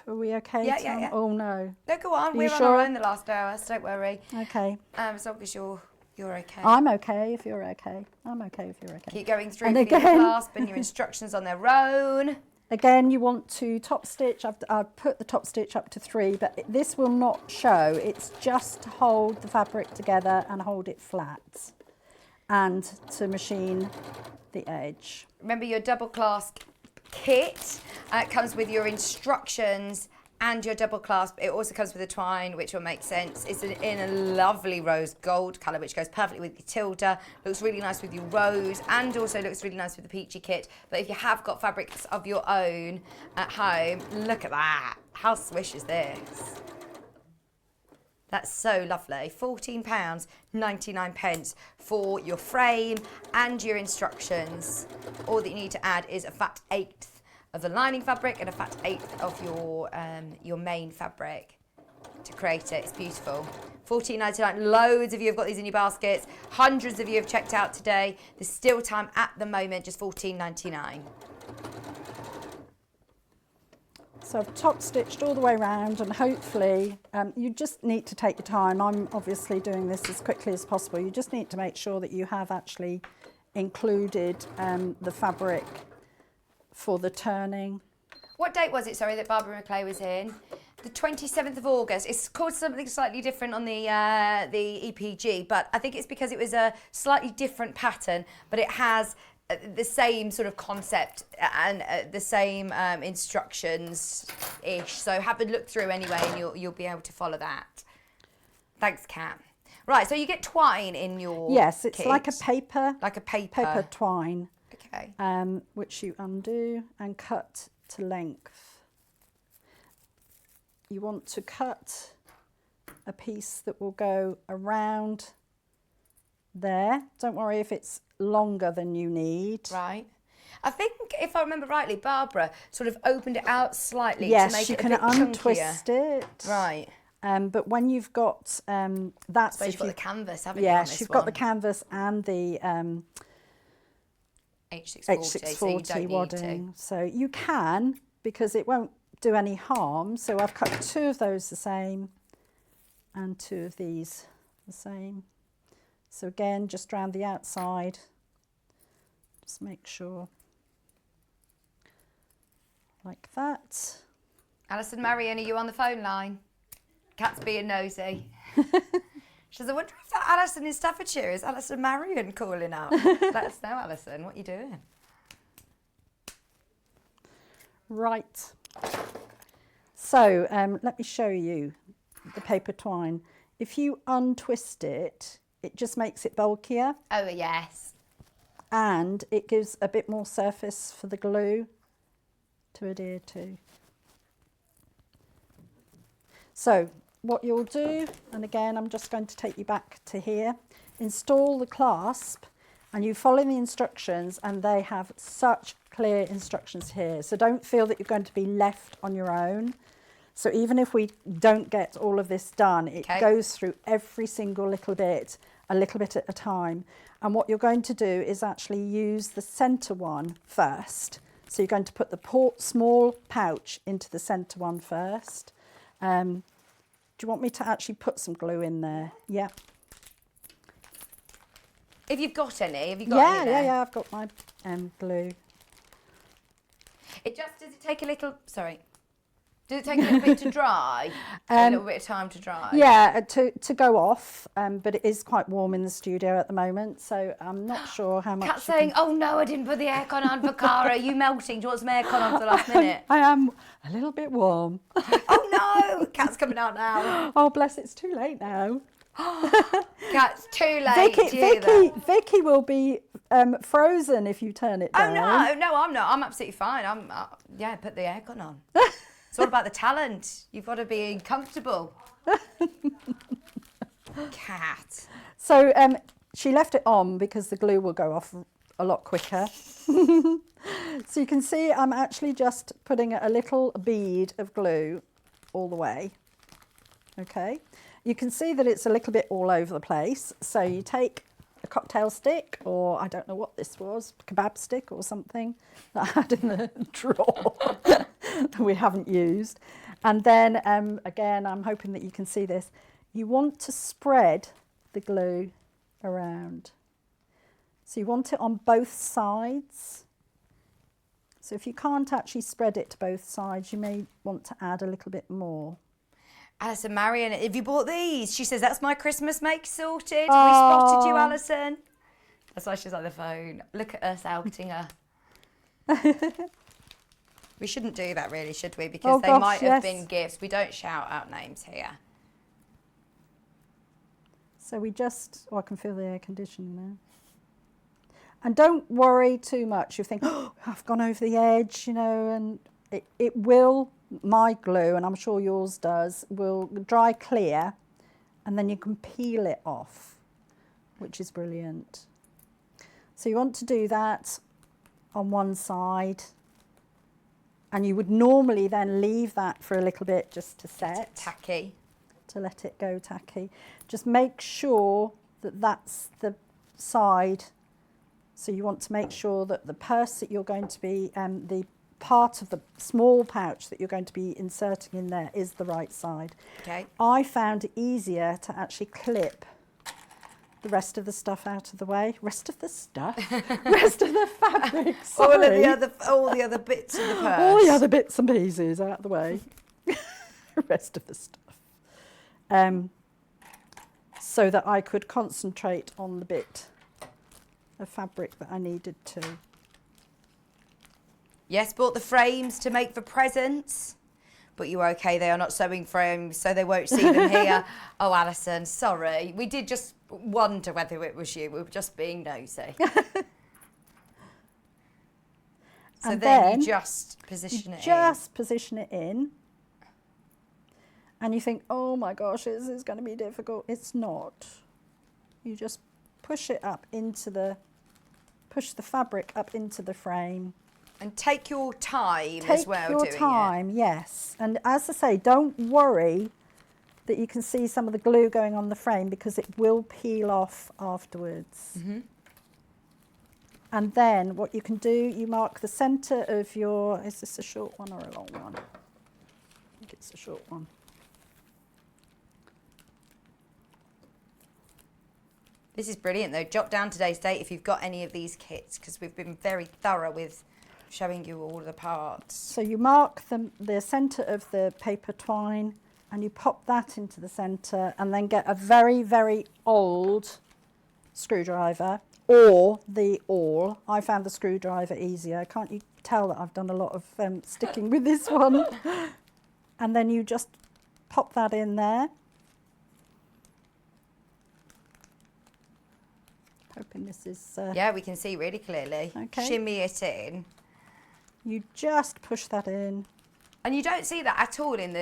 [SPEAKER 5] are we okay?
[SPEAKER 1] Yeah,
[SPEAKER 5] Tom?
[SPEAKER 1] yeah, yeah.
[SPEAKER 5] Oh no.
[SPEAKER 1] No, go on.
[SPEAKER 5] You
[SPEAKER 1] We're on
[SPEAKER 5] sure?
[SPEAKER 1] our own the last hour, so don't worry.
[SPEAKER 5] Okay.
[SPEAKER 1] As long as you're okay.
[SPEAKER 5] I'm okay if you're okay. I'm okay if you're okay.
[SPEAKER 1] Keep going through
[SPEAKER 5] And
[SPEAKER 1] for your
[SPEAKER 5] again-
[SPEAKER 1] clasp and your instructions on their own.
[SPEAKER 5] Again, you want to top stitch. I've put the top stitch up to 3, but this will not show. It's just to hold the fabric together and hold it flat and to machine the edge.
[SPEAKER 1] Remember your double clasp kit comes with your instructions and your double clasp. It also comes with a twine, which will make sense. It's in a lovely rose gold colour, which goes perfectly with your tilde. Looks really nice with your rose, and also looks really nice with the peachy kit. But if you have got fabrics of your own at home, look at that. How swish is this? That's so lovely. £14.99 for your frame and your instructions. All that you need to add is a fat 1/8 of the lining fabric and a fat 1/8 of your main fabric to create it. It's beautiful. £14.99. Loads of you have got these in your baskets. Hundreds of you have checked out today. There's still time at the moment, just £14.99.
[SPEAKER 5] So I've top stitched all the way around, and hopefully you just need to take your time. I'm obviously doing this as quickly as possible. You just need to make sure that you have actually included the fabric for the turning.
[SPEAKER 1] What date was it, sorry, that Barbara McClay was in? The 27th of August. It's called something slightly different on the EPG, but I think it's because it was a slightly different pattern, but it has the same sort of concept and the same instructions-ish. So have a look through anyway, and you'll be able to follow that. Thanks, Kat. Right, so you get twine in your
[SPEAKER 5] Yes, it's
[SPEAKER 1] kit.
[SPEAKER 5] like a paper.
[SPEAKER 1] Like a paper
[SPEAKER 5] twine.
[SPEAKER 1] Okay.
[SPEAKER 5] Which you undo and cut to length. You want to cut a piece that will go around there. Don't worry if it's longer than you need.
[SPEAKER 1] Right. I think, if I remember rightly, Barbara sort of opened it out slightly
[SPEAKER 5] Yes,
[SPEAKER 1] to make
[SPEAKER 5] you
[SPEAKER 1] it a
[SPEAKER 5] can
[SPEAKER 1] bit
[SPEAKER 5] untwist
[SPEAKER 1] chunkier.
[SPEAKER 5] it.
[SPEAKER 1] Right.
[SPEAKER 5] But when you've got that's
[SPEAKER 1] So you've
[SPEAKER 5] if
[SPEAKER 1] got
[SPEAKER 5] you,
[SPEAKER 1] the canvas, haven't you?
[SPEAKER 5] yes,
[SPEAKER 1] on this
[SPEAKER 5] you've got the
[SPEAKER 1] one?
[SPEAKER 5] canvas and the
[SPEAKER 1] H640, so you
[SPEAKER 5] H640
[SPEAKER 1] don't need
[SPEAKER 5] wadding. So you can, because it won't do any harm. So I've cut 2 of those the same and 2 of these the same. So again, just round the outside, just make sure, like that.
[SPEAKER 1] Alison Marion, are you on the phone line? Kat's being nosy. She says, I wonder if that Alison in Staffordshire is Alison Marion calling up. Let us know, Alison, what are you doing?
[SPEAKER 5] Right. So let me show you the paper twine. If you untwist it, it just makes it bulkier.
[SPEAKER 1] Oh, yes.
[SPEAKER 5] And it gives a bit more surface for the glue to adhere to. So what you'll do, and again I'm just going to take you back to here, install the clasp, and you follow the instructions, and they have such clear instructions here. So don't feel that you're going to be left on your own. So even if we don't get all of this done, it goes through every single little bit, a little bit at a time. And what you're going to do is actually use the centre one first. So you're going to put the small pouch into the centre one first. Do you want me to actually put some glue in there? Yeah.
[SPEAKER 1] If you've got any, have you got any there?
[SPEAKER 5] Yeah, I've got my glue.
[SPEAKER 1] Does it take a little, sorry, does it take a little bit to dry? A little bit of time to dry?
[SPEAKER 5] Yeah, to go off, but it is quite warm in the studio at the moment, so I'm not sure how much.
[SPEAKER 1] Kat's saying, oh no, I didn't put the aircon on for Cara. Are you melting? Do you want some aircon on for the last minute?
[SPEAKER 5] I am a little bit warm.
[SPEAKER 1] Oh no, Kat's coming out now.
[SPEAKER 5] Oh bless, it's too late now.
[SPEAKER 1] Kat's too late.
[SPEAKER 5] Vicky will be frozen if you turn it down.
[SPEAKER 1] Oh no, I'm not. I'm absolutely fine. Yeah, put the aircon on. It's all about the talent. You've got to be comfortable. Kat.
[SPEAKER 5] So she left it on because the glue will go off a lot quicker. So you can see I'm actually just putting a little bead of glue all the way. Okay. You can see that it's a little bit all over the place. So you take a cocktail stick, or I don't know what this was, kebab stick or something that I had in the drawer that we haven't used. And then again, I'm hoping that you can see this. You want to spread the glue around. So you want it on both sides. So if you can't actually spread it to both sides, you may want to add a little bit more.
[SPEAKER 1] Alison Marion, have you bought these? She says, that's my Christmas make sorted. We spotted you, Alison. That's why she's on the phone. Look at us outing her. We shouldn't do that really, should we? Because they might have been gifts. We don't shout out names here.
[SPEAKER 5] So we just, I can feel the air conditioning now. And don't worry too much. You think, oh, I've gone over the edge, you know, and it will, my glue, and I'm sure yours does, will dry clear, and then you can peel it off, which is brilliant. So you want to do that on one side, and you would normally then leave that for a little bit just to set.
[SPEAKER 1] Tacky.
[SPEAKER 5] To let it go tacky. Just make sure that that's the side. So you want to make sure that the purse that you're going to be, the part of the small pouch that you're going to be inserting in there is the right side.
[SPEAKER 1] Okay.
[SPEAKER 5] I found it easier to actually clip the rest of the stuff out of the way. Rest of the stuff? Rest of the fabric, sorry.
[SPEAKER 1] All the other bits of the purse.
[SPEAKER 5] All the other bits and pieces out of the way. Rest of the stuff. So that I could concentrate on the bit of fabric that I needed to.
[SPEAKER 1] Yes, bought the frames to make for presents. But you're okay, they are not sewing frames, so they won't see them here. Oh, Alison, sorry. We did just wonder whether it was you. We were just being nosy. So
[SPEAKER 5] And
[SPEAKER 1] then you just position it in.
[SPEAKER 5] Just position it in. And you think, oh my gosh, this is going to be difficult. It's not. You just push it up into push the fabric up into the frame.
[SPEAKER 1] And take your time as well doing it.
[SPEAKER 5] Take your time, yes. And as I say, don't worry that you can see some of the glue going on the frame because it will peel off afterwards.
[SPEAKER 1] Mm-hmm.
[SPEAKER 5] And then what you can do, you mark the centre of your, is this a short one or a long one? I think it's a short one.
[SPEAKER 1] This is brilliant though. Jot down today's date if you've got any of these kits because we've been very thorough with showing you all the parts.
[SPEAKER 5] So you mark the centre of the paper twine and you pop that into the centre and then get a very, very old screwdriver or the awl. I found the screwdriver easier. Can't you tell that I've done a lot of sticking with this one? And then you just pop that in there. Hoping this is...
[SPEAKER 1] yeah, we can see really clearly.
[SPEAKER 5] Okay.
[SPEAKER 1] Shimmy it in.
[SPEAKER 5] You just push that in.
[SPEAKER 1] And you don't see that at all in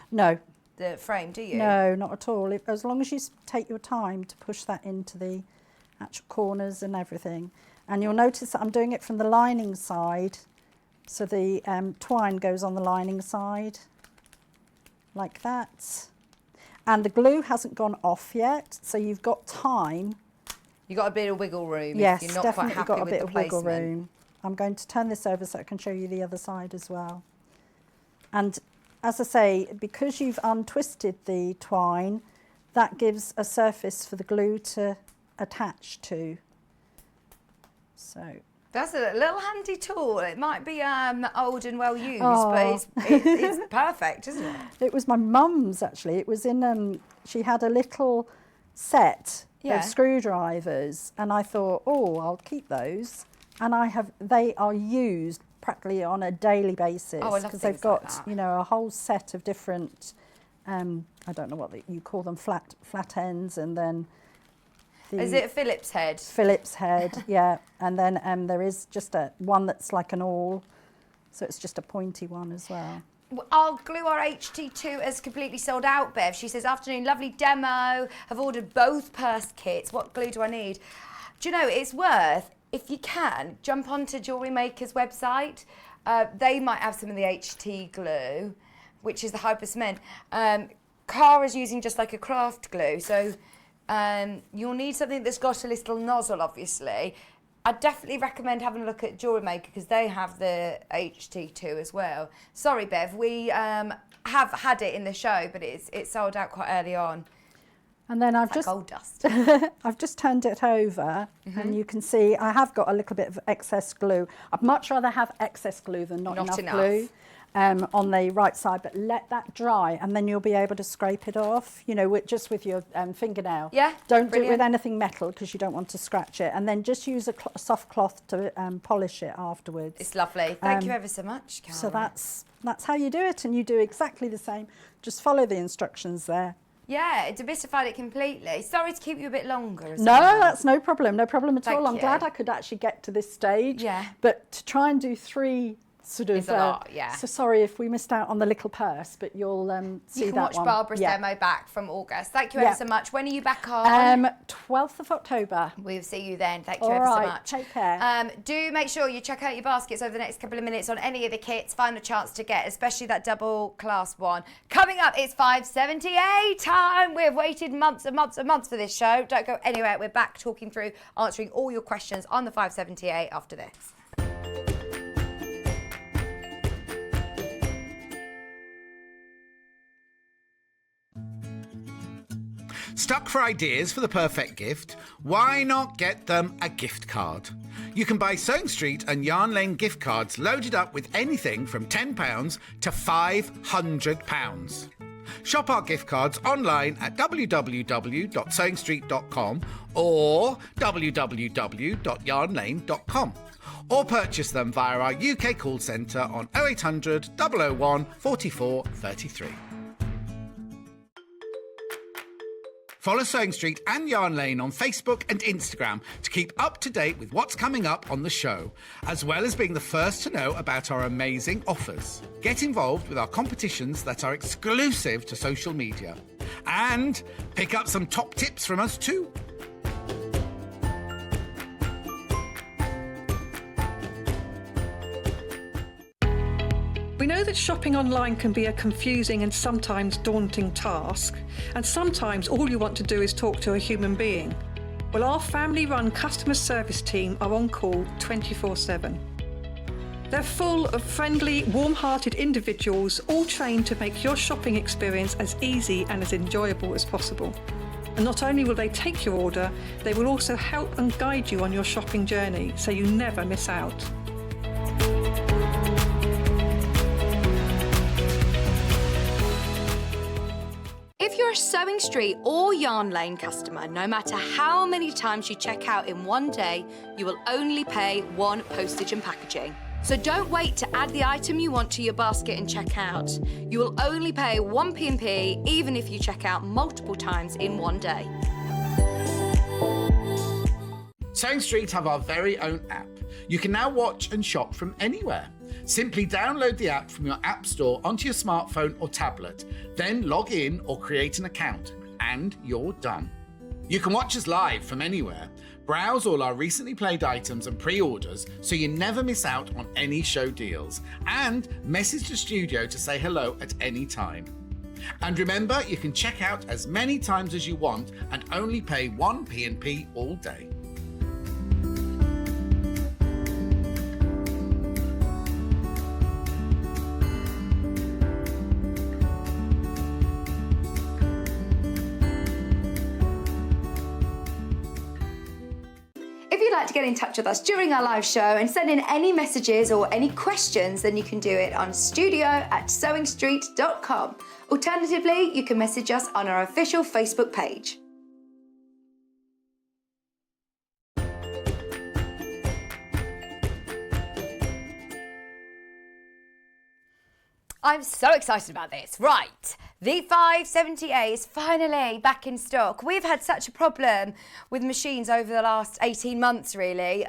[SPEAKER 5] No.
[SPEAKER 1] the frame, do you?
[SPEAKER 5] No, not at all. As long as you take your time to push that into the actual corners and everything. And you'll notice that I'm doing it from the lining side. So the twine goes on the lining side, like that. And the glue hasn't gone off yet, so you've got time.
[SPEAKER 1] You've got a bit of wiggle room
[SPEAKER 5] Yes,
[SPEAKER 1] if you're not
[SPEAKER 5] definitely
[SPEAKER 1] quite happy
[SPEAKER 5] got a
[SPEAKER 1] with
[SPEAKER 5] bit
[SPEAKER 1] the
[SPEAKER 5] of wiggle
[SPEAKER 1] placement.
[SPEAKER 5] room. I'm going to turn this over so I can show you the other side as well. And as I say, because you've untwisted the twine, that gives a surface for the glue to attach to. So
[SPEAKER 1] That's a little handy tool. It might be old and well used, but it's perfect, isn't it?
[SPEAKER 5] it was my mum's actually. It was in, she had a little set of screwdrivers and I thought, oh, I'll keep those. And they are used practically on a daily basis because they've got, you know, a whole set of different, I don't know what you call them, flat ends, and then
[SPEAKER 1] Is it a Phillips head?
[SPEAKER 5] Phillips head, yeah. And then there is just one that's like an awl, so it's just a pointy one as well.
[SPEAKER 1] Our Glue Our HT2 has completely sold out, Bev. She says, afternoon, lovely demo. I've ordered both purse kits. What glue do I need? Do you know, it's worth, if you can, jump onto Jewellery Maker's website. They might have some of the HT glue, which is the Hyper Cement. Cara's using just like a craft glue, so you'll need something that's got a little nozzle, obviously. I'd definitely recommend having a look at Jewellery Maker because they have the HT2 as well. Sorry, Bev, we have had it in the show, but it's sold out quite early on.
[SPEAKER 5] And then I've
[SPEAKER 1] Like gold dust.
[SPEAKER 5] I've just turned it over and you can see I have got a little bit of excess glue. I'd much rather have excess glue than not enough glue on the right side, but let that dry and then you'll be able to scrape it off, you know, just with your fingernail.
[SPEAKER 1] Yeah,
[SPEAKER 5] Don't do it with anything metal because you don't want to scratch it, and then just use a soft cloth to polish it afterwards.
[SPEAKER 1] It's lovely. Thank you ever so much, Cara.
[SPEAKER 5] So that's how you do it, and you do exactly the same. Just follow the instructions there.
[SPEAKER 1] Yeah, it demystified it completely. Sorry to keep you a bit longer.
[SPEAKER 5] No, that's no problem at all.
[SPEAKER 1] Thank
[SPEAKER 5] I'm
[SPEAKER 1] you.
[SPEAKER 5] glad I could actually get to this stage.
[SPEAKER 1] Yeah.
[SPEAKER 5] But to try and do 3 sort of...
[SPEAKER 1] It's a lot, yeah.
[SPEAKER 5] So sorry if we missed out on the little purse, but you'll see that one.
[SPEAKER 1] You can watch Barbara's demo back from August. Thank you
[SPEAKER 5] Yeah.
[SPEAKER 1] ever so much. When are you back on?
[SPEAKER 5] 12th of October.
[SPEAKER 1] We'll see you then. Thank you
[SPEAKER 5] All
[SPEAKER 1] ever so
[SPEAKER 5] right,
[SPEAKER 1] much.
[SPEAKER 5] take care.
[SPEAKER 1] Do make sure you check out your baskets over the next couple of minutes on any of the kits. Find a chance to get, especially that double clasp one. Coming up, it's 5:78 time. We've waited months and months and months for this show. Don't go anywhere. We're back talking through, answering all your questions on the 5:78 after this.
[SPEAKER 7] Stuck for ideas for the perfect gift? Why not get them a gift card? You can buy Sewing Street and Yarn Lane gift cards loaded up with anything from £10 to £500. Shop our gift cards online at www.sewingstreet.com or www.yarnlane.com, or purchase them via our UK call centre on 0800 001 44 33. Follow Sewing Street and Yarn Lane on Facebook and Instagram to keep up to date with what's coming up on the show, as well as being the first to know about our amazing offers. Get involved with our competitions that are exclusive to social media. And pick up some top tips from us too.
[SPEAKER 6] We know that shopping online can be a confusing and sometimes daunting task, and sometimes all you want to do is talk to a human being. Well, our family-run customer service team are on call 24/7. They're full of friendly, warm-hearted individuals, all trained to make your shopping experience as easy and as enjoyable as possible. And not only will they take your order, they will also help and guide you on your shopping journey, so you never miss out.
[SPEAKER 1] If you're a Sewing Street or Yarn Lane customer, no matter how many times you check out in one day, you will only pay one postage and packaging. So don't wait to add the item you want to your basket and check out. You will only pay one P&P even if you check out multiple times in one day.
[SPEAKER 7] Sewing Street have our very own app. You can now watch and shop from anywhere. Simply download the app from your app store onto your smartphone or tablet, then log in or create an account, and you're done. You can watch us live from anywhere, browse all our recently played items and pre-orders so you never miss out on any show deals, and message the studio to say hello at any time. And remember, you can check out as many times as you want and only pay one P&P all day.
[SPEAKER 1] If you'd like to get in touch with us during our live show and send in any messages or any questions, then you can do it on studio@sewingstreet.com. Alternatively, you can message us on our official Facebook page. I'm so excited about this. Right, the 570A is finally back in stock. We've had such a problem with machines over the last 18 months, really,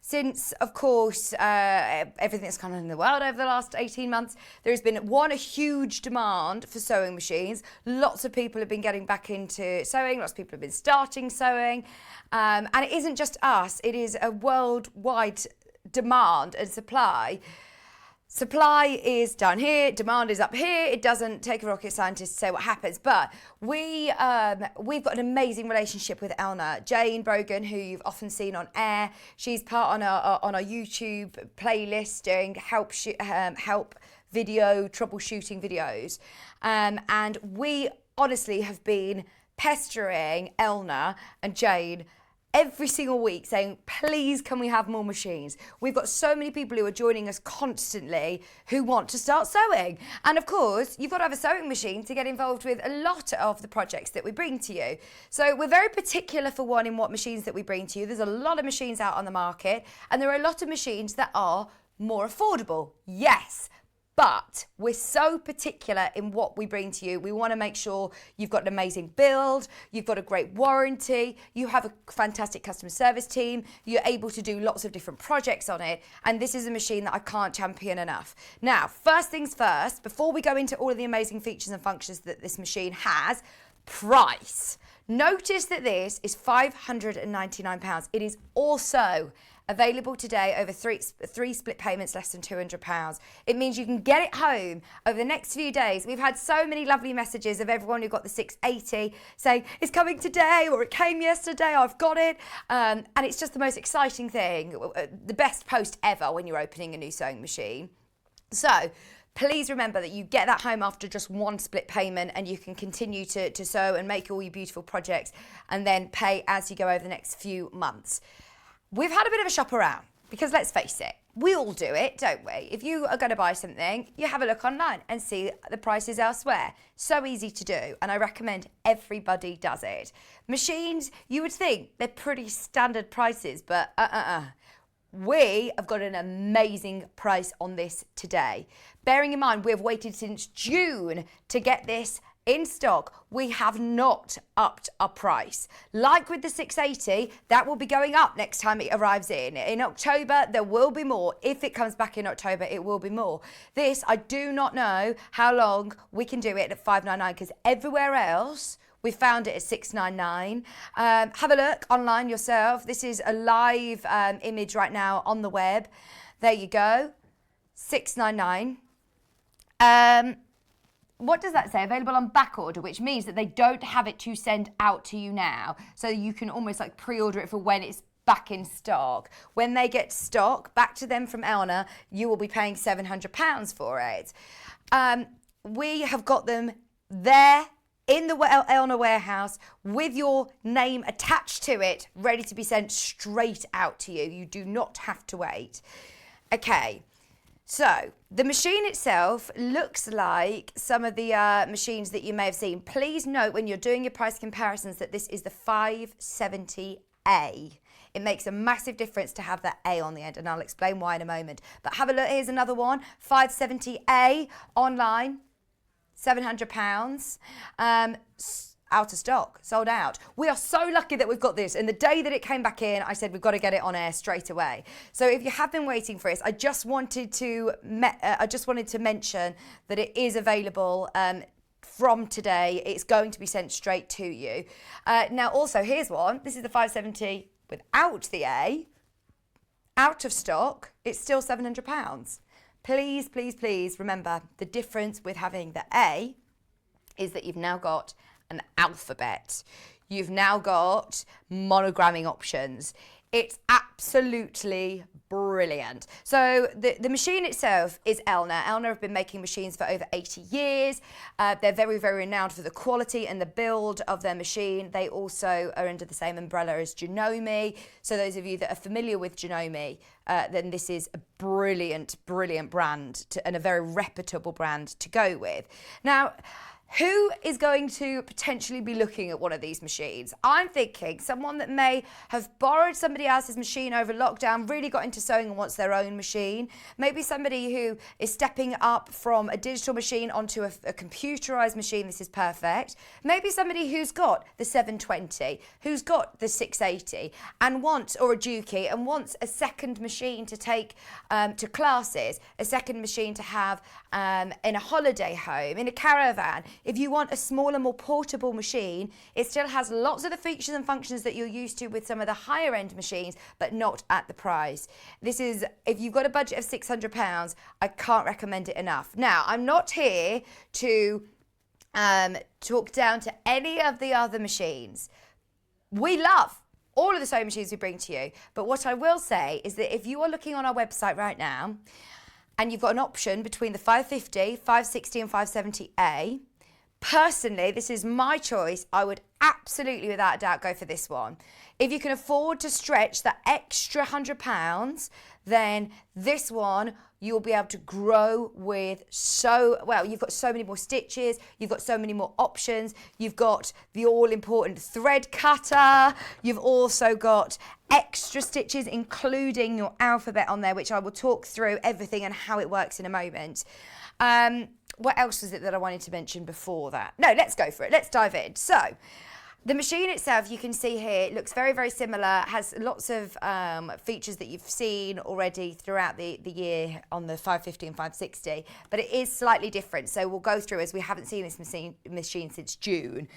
[SPEAKER 1] since, of course, everything that's gone on in the world over the last 18 months. There's been, a huge demand for sewing machines. Lots of people have been getting back into sewing. Lots of people have been starting sewing. And it isn't just us. It is a worldwide demand and supply. Supply is down here, demand is up here. It doesn't take a rocket scientist to say what happens, but we've got an amazing relationship with Elna. Jane Brogan, who you've often seen on air, she's part on our YouTube playlist doing help video troubleshooting videos, and we honestly have been pestering Elna and Jane every single week saying, please, can we have more machines? We've got so many people who are joining us constantly who want to start sewing. And of course, you've got to have a sewing machine to get involved with a lot of the projects that we bring to you. So we're very particular, for one, in what machines that we bring to you. There's a lot of machines out on the market, and there are a lot of machines that are more affordable. Yes. But we're so particular in what we bring to you. We want to make sure you've got an amazing build, you've got a great warranty, you have a fantastic customer service team, you're able to do lots of different projects on it, and this is a machine that I can't champion enough. Now, first things first, before we go into all of the amazing features and functions that this machine has, price. Notice that this is £599. It is also available today over three split payments, less than £200. It means you can get it home over the next few days. We've had so many lovely messages of everyone who got the 680 saying, it's coming today, or it came yesterday, I've got it. And it's just the most exciting thing, the best post ever when you're opening a new sewing machine. So, Please remember that you get that home after just one split payment, and you can continue to sew and make all your beautiful projects and then pay as you go over the next few months. We've had a bit of a shop around because let's face it, we all do it, don't we? If you are going to buy something, you have a look online and see the prices elsewhere. So easy to do, and I recommend everybody does it. Machines, you would think they're pretty standard prices, but we have got an amazing price on this today. Bearing in mind, we have waited since June to get this in stock. We have not upped our price. Like with the 680, that will be going up next time it arrives in. In October, there will be more. If it comes back in October, it will be more. This, I do not know how long we can do it at $5.99 because everywhere else, we found it at $6.99. Have a look online yourself. This is a live image right now on the web. There you go, $6.99. What does that say? Available on back order, which means that they don't have it to send out to you now. So you can almost like pre-order it for when it's back in stock. When they get stock back to them from Elna, you will be paying £700 for it. We have got them there in the Elna warehouse with your name attached to it, ready to be sent straight out to you. You do not have to wait. Okay. So, the machine itself looks like some of the machines that you may have seen. Please note when you're doing your price comparisons that this is the 570A. It makes a massive difference to have that A on the end, and I'll explain why in a moment. But have a look, here's another one, 570A online, £700. Out of stock, sold out. We are so lucky that we've got this. And the day that it came back in, I said, we've got to get it on air straight away. So if you have been waiting for it, I just wanted to mention that it is available from today. It's going to be sent straight to you. Now, also, here's one. This is the 570 without the A. Out of stock. It's still £700. Please, please, please remember the difference with having the A is that you've now got an alphabet. You've now got monogramming options. It's absolutely brilliant. So the machine itself is Elna. Elna have been making machines for over 80 years. They're very, very renowned for the quality and the build of their machine. They also are under the same umbrella as Janome. So those of you that are familiar with Janome, then this is a brilliant, brilliant brand and a very reputable brand to go with. Now, who is going to potentially be looking at one of these machines? I'm thinking someone that may have borrowed somebody else's machine over lockdown, really got into sewing and wants their own machine. Maybe somebody who is stepping up from a digital machine onto a computerized machine. This is perfect. Maybe somebody who's got the 720, who's got the 680 and wants, or a Dukey, and wants a second machine to take to classes, a second machine to have in a holiday home, in a caravan. If you want a smaller, more portable machine, it still has lots of the features and functions that you're used to with some of the higher end machines, but not at the price. This is, if you've got a budget of £600, I can't recommend it enough. Now, I'm not here to talk down to any of the other machines. We love all of the sewing machines we bring to you, but what I will say is that if you are looking on our website right now, and you've got an option between the 550, 560 and 570A, personally, this is my choice. I would absolutely, without a doubt, go for this one. If you can afford to stretch that extra £100, then this one you'll be able to grow with you've got so many more stitches, you've got so many more options, you've got the all-important thread cutter, you've also got extra stitches, including your alphabet on there, which I will talk through everything and how it works in a moment. What else was it that I wanted to mention before that? No, let's go for it. Let's dive in. So, the machine itself, you can see here, it looks very, very similar, has lots of features that you've seen already throughout the year on the 550 and 560, but it is slightly different. So we'll go through, as we haven't seen this machine since June.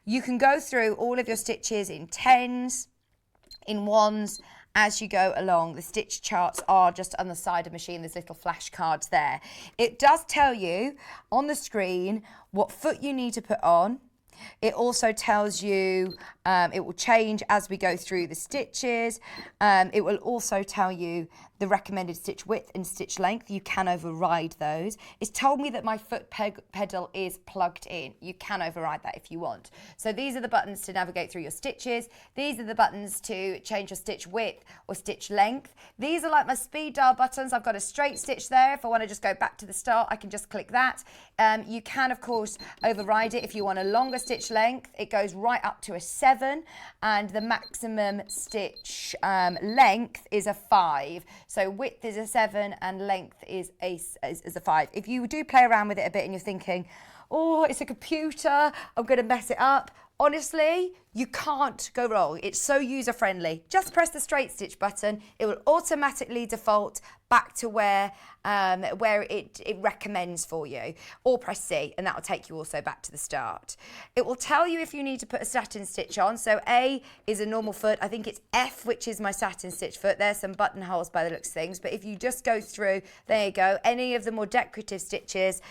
[SPEAKER 1] You can go through all of your stitches in 10s, in 1s, as you go along. The stitch charts are just on the side of the machine. There's little flashcards there. It does tell you on the screen what foot you need to put on. It also tells you, it will change as we go through the stitches. It will also tell you the recommended stitch width and stitch length. You can override those. It's told me that my foot pedal is plugged in. You can override that if you want. So these are the buttons to navigate through your stitches. These are the buttons to change your stitch width or stitch length. These are like my speed dial buttons. I've got a straight stitch there. If I want to just go back to the start, I can just click that. You can, of course, override it if you want a longer stitch length. It goes right up to a 7, and the maximum stitch length is a 5. So width is a 7 and length is a 5. If you do play around with it a bit and you're thinking, oh, it's a computer, I'm going to mess it up, honestly, you can't go wrong. It's so user-friendly. Just press the straight stitch button. It will automatically default back to where it recommends for you. Or press C, and that will take you also back to the start. It will tell you if you need to put a satin stitch on. So A is a normal foot. I think it's F, which is my satin stitch foot. There's some buttonholes by the looks of things. But if you just go through, there you go, any of the more decorative stitches,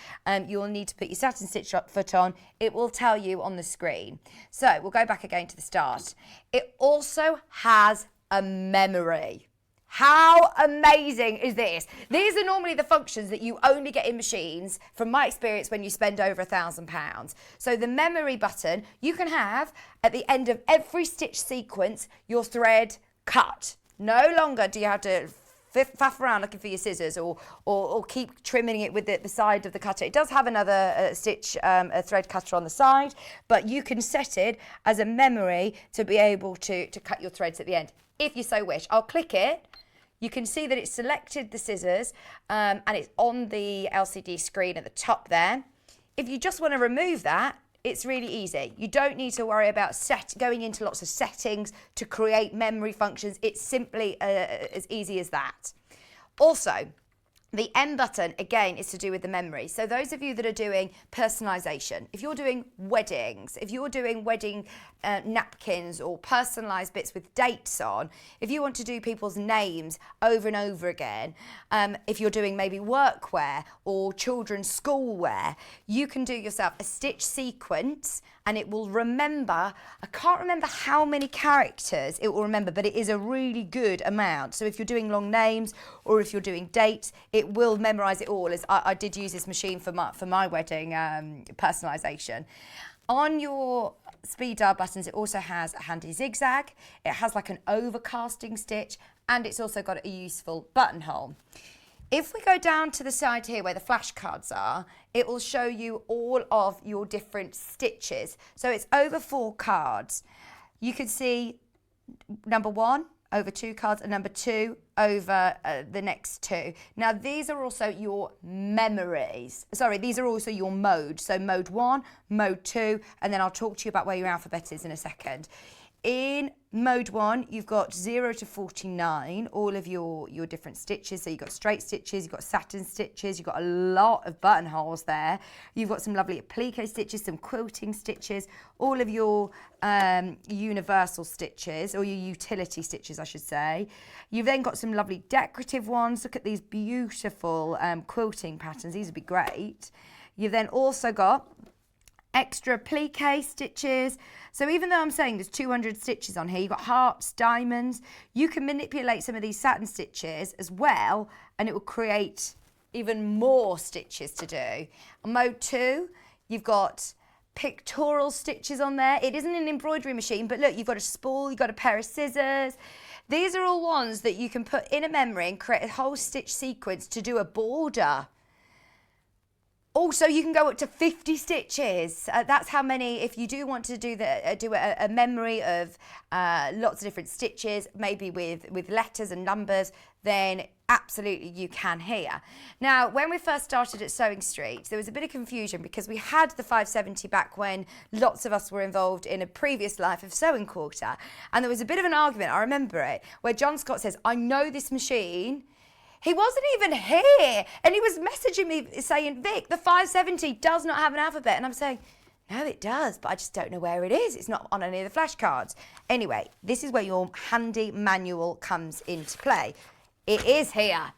[SPEAKER 1] you'll need to put your satin stitch foot on. It will tell you on the screen. So we'll go back again to the start. It also has a memory. How amazing is this? These are normally the functions that you only get in machines, from my experience, when you spend over £1,000. So the memory button, you can have at the end of every stitch sequence your thread cut. No longer do you have to faff around looking for your scissors or keep trimming it with the side of the cutter. It does have another a thread cutter on the side, but you can set it as a memory to be able to cut your threads at the end, if you so wish. I'll click it. You can see that it's selected the scissors and it's on the LCD screen at the top there. If you just want to remove that, it's really easy. You don't need to worry about going into lots of settings to create memory functions. It's simply as easy as that. Also, the M button, again, is to do with the memory. So those of you that are doing personalisation, if you're doing weddings, if you're doing wedding napkins or personalised bits with dates on, if you want to do people's names over and over again, if you're doing maybe workwear or children's schoolwear, you can do yourself a stitch sequence and it will remember, I can't remember how many characters it will remember, but it is a really good amount. So if you're doing long names or if you're doing dates, it will memorise it all. As I did use this machine for my wedding personalisation. On your speed dial buttons, it also has a handy zigzag. It has like an overcasting stitch, and it's also got a useful buttonhole. If we go down to the side here where the flashcards are, it will show you all of your different stitches. So it's over 4 cards. You can see number 1 over 2 cards and number 2 over the next 2. Now these are also your memories. Sorry, these are also your modes. So mode 1, mode 2, and then I'll talk to you about where your alphabet is in a second. In mode 1, you've got 0 to 49, all of your different stitches. So you've got straight stitches, you've got satin stitches, you've got a lot of buttonholes there. You've got some lovely applique stitches, some quilting stitches, all of your universal stitches, or your utility stitches, I should say. You've then got some lovely decorative ones. Look at these beautiful quilting patterns. These would be great. You've then also got extra applique stitches. So even though I'm saying there's 200 stitches on here, you've got hearts, diamonds, you can manipulate some of these satin stitches as well, and it will create even more stitches to do. On mode 2, you've got pictorial stitches on there. It isn't an embroidery machine, but look, you've got a spool, you've got a pair of scissors. These are all ones that you can put in a memory and create a whole stitch sequence to do a border. Also, you can go up to 50 stitches. That's how many, if you do want to do a memory of lots of different stitches, maybe with letters and numbers, then absolutely you can here. Now, when we first started at Sewing Street, there was a bit of confusion because we had the 570 back when lots of us were involved in a previous life of Sewing Quarter. And there was a bit of an argument, I remember it, where John Scott says, I know this machine. He wasn't even here, and he was messaging me saying, Vic, the 570 does not have an alphabet. And I'm saying, no, it does, but I just don't know where it is. It's not on any of the flashcards. Anyway, this is where your handy manual comes into play. It is here.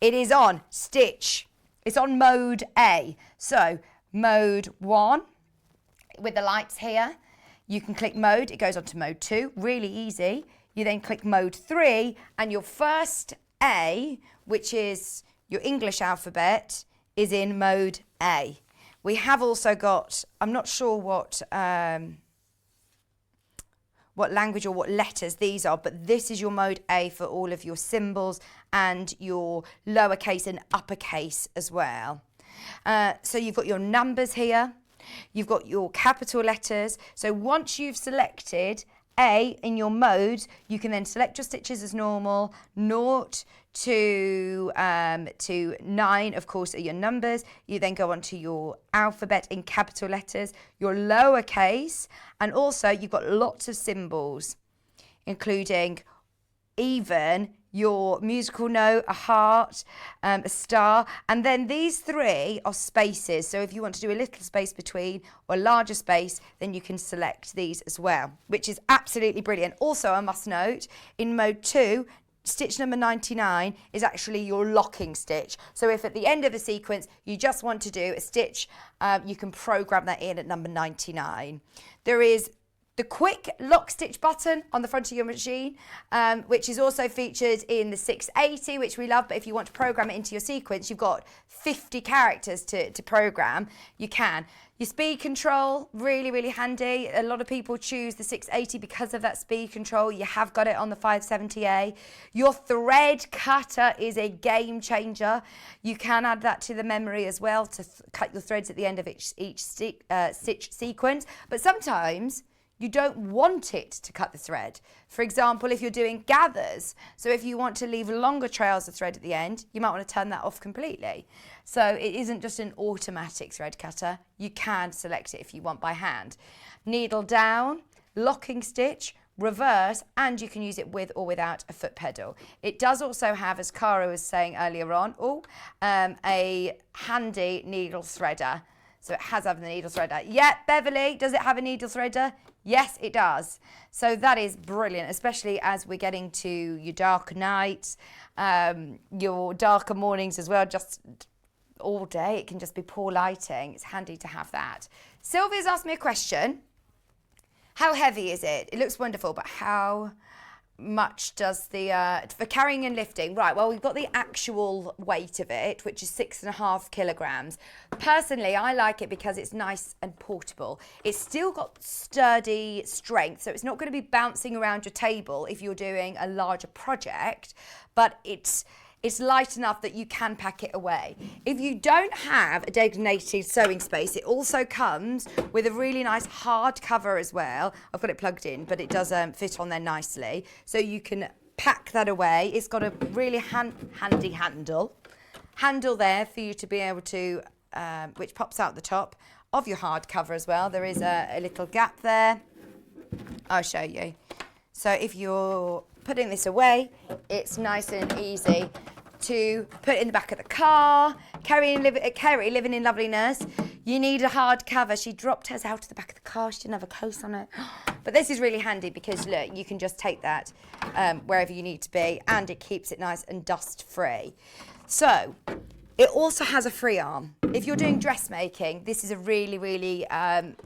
[SPEAKER 1] It is on stitch. It's on mode A. So mode 1 with the lights here, you can click mode, it goes on to mode 2, really easy. You then click mode 3 and your first A, which is your English alphabet, is in mode A. We have also got, I'm not sure what language or what letters these are, but this is your mode A for all of your symbols and your lowercase and uppercase as well. So you've got your numbers here, you've got your capital letters. So once you've selected A in your modes, you can then select your stitches as normal. 0 to 9, of course, are your numbers. You then go on to your alphabet in capital letters, your lowercase, and also you've got lots of symbols, including even your musical note, a heart, a star, and then these 3 are spaces. So if you want to do a little space between or a larger space, then you can select these as well, which is absolutely brilliant. Also, I must note, in mode 2, stitch number 99 is actually your locking stitch. So if at the end of a sequence you just want to do a stitch, you can program that in at number 99. There is the quick lock stitch button on the front of your machine, which is also featured in the 680, which we love, but if you want to program it into your sequence, you've got 50 characters to program, you can. Your speed control, really, really handy. A lot of people choose the 680 because of that speed control. You have got it on the 570A. Your thread cutter is a game changer. You can add that to the memory as well to cut your threads at the end of each stitch sequence, but sometimes you don't want it to cut the thread. For example, if you're doing gathers, so if you want to leave longer trails of thread at the end, you might want to turn that off completely. So it isn't just an automatic thread cutter. You can select it if you want by hand. Needle down, locking stitch, reverse, and you can use it with or without a foot pedal. It does also have, as Cara was saying earlier on, a handy needle threader. So it has a needle threader. Yeah, Beverly, does it have a needle threader? Yes, it does. So that is brilliant, especially as we're getting to your darker nights, your darker mornings as well, just all day. It can just be poor lighting. It's handy to have that. Sylvia's asked me a question. How heavy is it? It looks wonderful, but how much does the, for carrying and lifting? Right, well, we've got the actual weight of it, which is 6.5 kilograms. Personally, I like it because it's nice and portable. It's still got sturdy strength, so it's not going to be bouncing around your table if you're doing a larger project, but it's light enough that you can pack it away. If you don't have a designated sewing space, it also comes with a really nice hard cover as well. I've got it plugged in, but it does fit on there nicely. So you can pack that away. It's got a really handy handle there for you to be able to, which pops out the top of your hard cover as well. There is a little gap there. I'll show you. So if you're putting this away, it's nice and easy to put in the back of the car. Kerry living in loveliness. You need a hard cover. She dropped hers out of the back of the car. She didn't have a case on it. But this is really handy because look, you can just take that wherever you need to be, and it keeps it nice and dust free. So it also has a free arm. If you're doing dressmaking, this is a really, really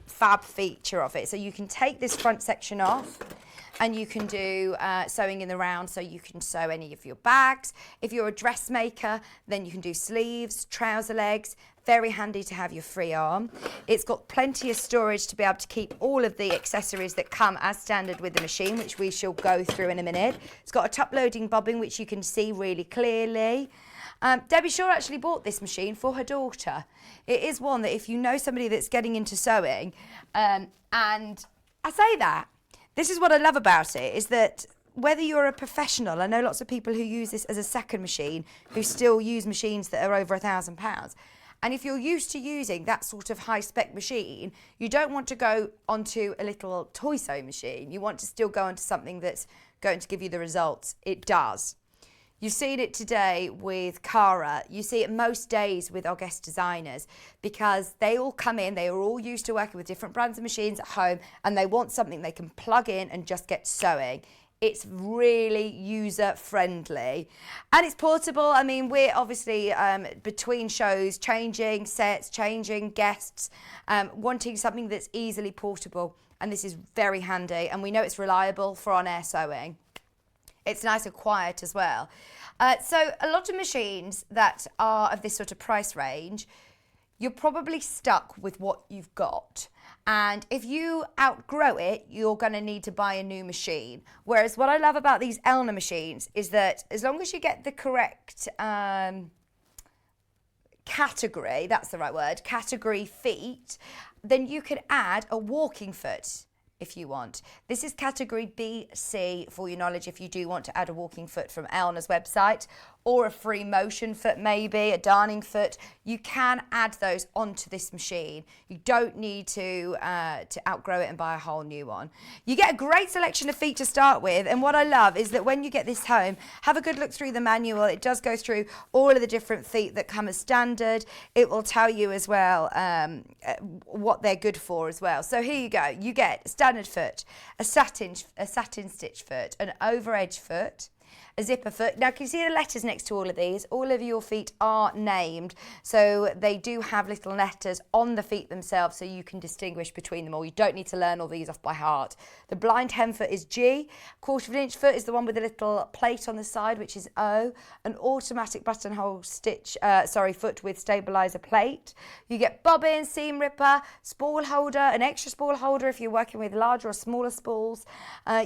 [SPEAKER 1] fab feature of it. So you can take this front section off, and you can do sewing in the round, so you can sew any of your bags. If you're a dressmaker, then you can do sleeves, trouser legs. Very handy to have your free arm. It's got plenty of storage to be able to keep all of the accessories that come as standard with the machine, which we shall go through in a minute. It's got a top loading bobbin, which you can see really clearly. Debbie Shaw actually bought this machine for her daughter. It is one that if you know somebody that's getting into sewing, and I say that, this is what I love about it, is that whether you're a professional, I know lots of people who use this as a second machine who still use machines that are over £1,000. And if you're used to using that sort of high-spec machine, you don't want to go onto a little toy sewing machine. You want to still go onto something that's going to give you the results. It does. You've seen it today with Cara. You see it most days with our guest designers, because they all come in, they are all used to working with different brands of machines at home, and they want something they can plug in and just get sewing. It's really user friendly and it's portable. I mean, we're obviously between shows, changing sets, changing guests, wanting something that's easily portable. And this is very handy. And we know it's reliable for on-air sewing. It's nice and quiet as well. So a lot of machines that are of this sort of price range, you're probably stuck with what you've got. And if you outgrow it, you're going to need to buy a new machine. Whereas what I love about these Elna machines is that as long as you get the correct category, that's the right word, category feet, then you can add a walking foot if you want. This is category BC for your knowledge if you do want to add a walking foot from Elna's website, or a free motion foot maybe, a darning foot. You can add those onto this machine. You don't need to outgrow it and buy a whole new one. You get a great selection of feet to start with, and what I love is that when you get this home, have a good look through the manual. It does go through all of the different feet that come as standard. It will tell you as well what they're good for as well. So here you go. You get a standard foot, a satin stitch foot, an over edge foot, a zipper foot. Now, can you see the letters next to all of these? All of your feet are named, so they do have little letters on the feet themselves so you can distinguish between them all. You don't need to learn all these off by heart. The blind hem foot is G. Quarter of an inch foot is the one with the little plate on the side, which is O. An automatic buttonhole stitch, foot with stabilizer plate. You get bobbin, seam ripper, spool holder, an extra spool holder if you're working with larger or smaller spools.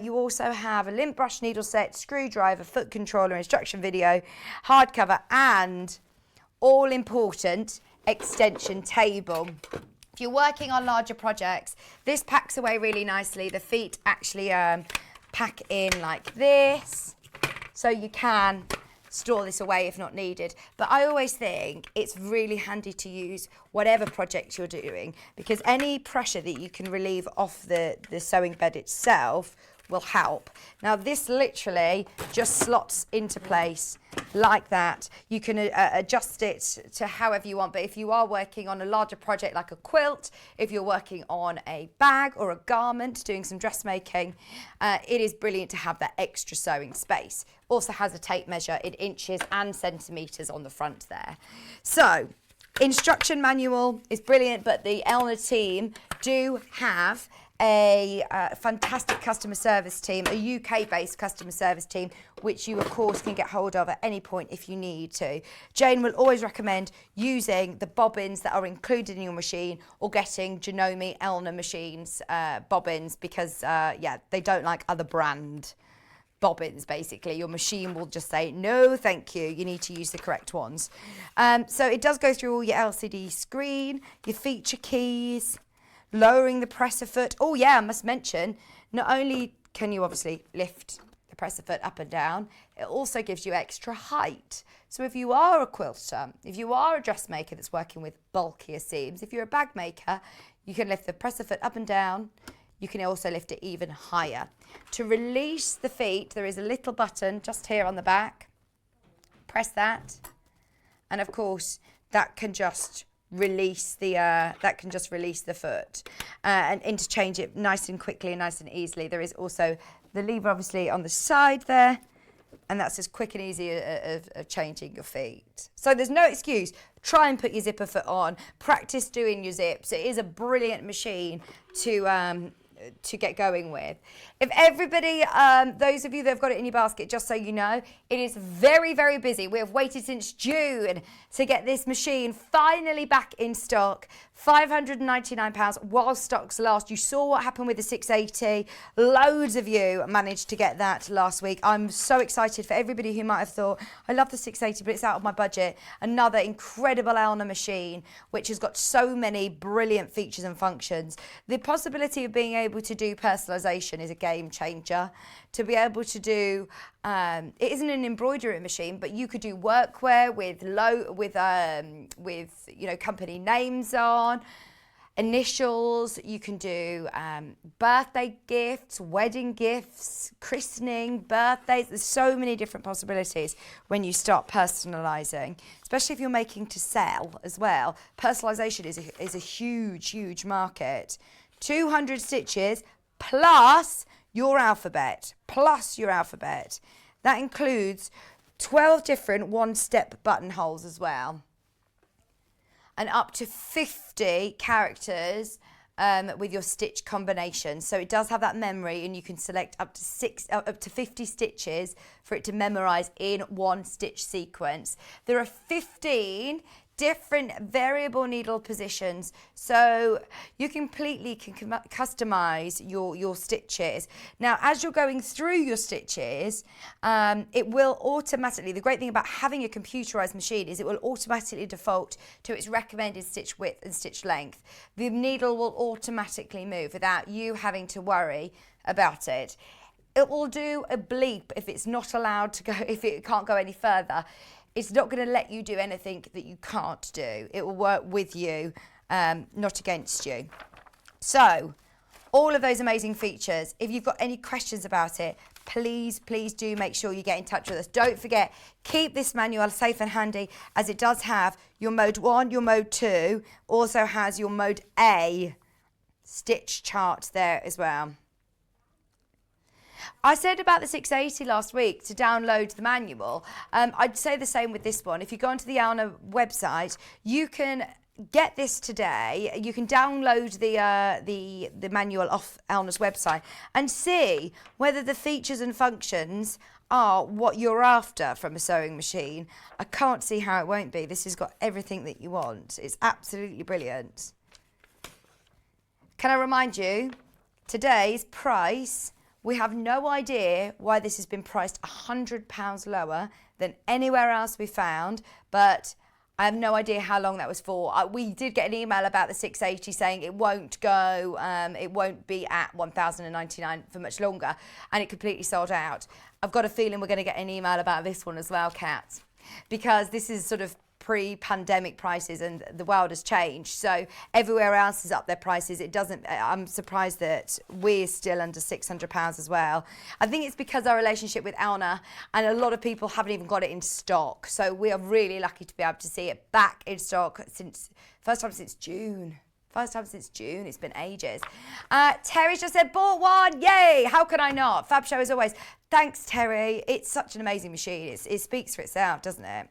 [SPEAKER 1] You also have a lint brush needle set, screwdriver, foot controller, instruction video, hardcover, and all important extension table. If you're working on larger projects, this packs away really nicely. The feet actually pack in like this, so you can store this away if not needed. But I always think it's really handy to use whatever project you're doing, because any pressure that you can relieve off the sewing bed itself will help. Now this literally just slots into place like that. You can adjust it to however you want, but if you are working on a larger project like a quilt, if you're working on a bag or a garment, doing some dressmaking, it is brilliant to have that extra sewing space. Also has a tape measure in inches and centimetres on the front there. So instruction manual is brilliant, but the Elna team do have a fantastic customer service team, a UK-based customer service team, which you of course can get hold of at any point if you need to. Jane will always recommend using the bobbins that are included in your machine, or getting Janome Elna machines bobbins, because they don't like other brand bobbins. Basically your machine will just say no thank you, you need to use the correct ones. So it does go through all your LCD screen, your feature keys, lowering the presser foot. Oh yeah, I must mention, not only can you obviously lift the presser foot up and down, it also gives you extra height. So if you are a quilter, if you are a dressmaker that's working with bulkier seams, if you're a bag maker, you can lift the presser foot up and down. You can also lift it even higher. To release the feet, there is a little button just here on the back. Press that, and of course that can just release the foot and interchange it nice and quickly and nice and easily. There is also the lever obviously on the side there, and that's as quick and easy of changing your feet. So there's no excuse. Try and put your zipper foot on. Practice doing your zips. It is a brilliant machine to get going with. If everybody, those of you that have got it in your basket, just so you know, it is very, very busy. We have waited since June to get this machine finally back in stock. £599 while stocks last. You saw what happened with the 680. Loads of you managed to get that last week. I'm so excited for everybody who might have thought, I love the 680, but it's out of my budget. Another incredible Elna machine, which has got so many brilliant features and functions. The possibility of being able to do personalisation is a game changer. To be able to do, it isn't an embroidery machine, but you could do workwear with company names on, initials. You can do birthday gifts, wedding gifts, christening, birthdays. There's so many different possibilities when you start personalising, especially if you're making to sell as well. Personalisation is a huge, huge market. 200 stitches plus your alphabet, plus your alphabet. That includes 12 different one-step buttonholes as well. And up to 50 characters with your stitch combination. So it does have that memory, and you can select up to 50 stitches for it to memorize in one stitch sequence. There are 15 different variable needle positions, so you completely can customize your stitches. Now, as you're going through your stitches, it will automatically, the great thing about having a computerized machine is it will automatically default to its recommended stitch width and stitch length. The needle will automatically move without you having to worry about it. It will do a bleep if it's not allowed to go, if it can't go any further. It's not going to let you do anything that you can't do. It will work with you, not against you. So, all of those amazing features, if you've got any questions about it, please do make sure you get in touch with us. Don't forget, keep this manual safe and handy, as it does have your mode 1, your mode 2, also has your mode A stitch chart there as well. I said about the 680 last week to download the manual. I'd say the same with this one. If you go onto the Elna website, you can get this today. You can download the manual off Elna's website and see whether the features and functions are what you're after from a sewing machine. I can't see how it won't be. This has got everything that you want. It's absolutely brilliant. Can I remind you, today's price, we have no idea why this has been priced £100 lower than anywhere else we found, but I have no idea how long that was for. We did get an email about the 680 saying it won't go, it won't be at £1,099 for much longer, and it completely sold out. I've got a feeling we're going to get an email about this one as well, Kat, because this is sort of pre-pandemic prices and the world has changed, so everywhere else is up their prices. It doesn't, I'm surprised that we're still under £600 as well. I think it's because our relationship with Elna, and a lot of people haven't even got it in stock, so we are really lucky to be able to see it back in stock since first time since June. It's been ages. Terry just said, bought one, yay, how can I not? Fab show as always. Thanks, Terry. It's such an amazing machine. It speaks for itself, doesn't it?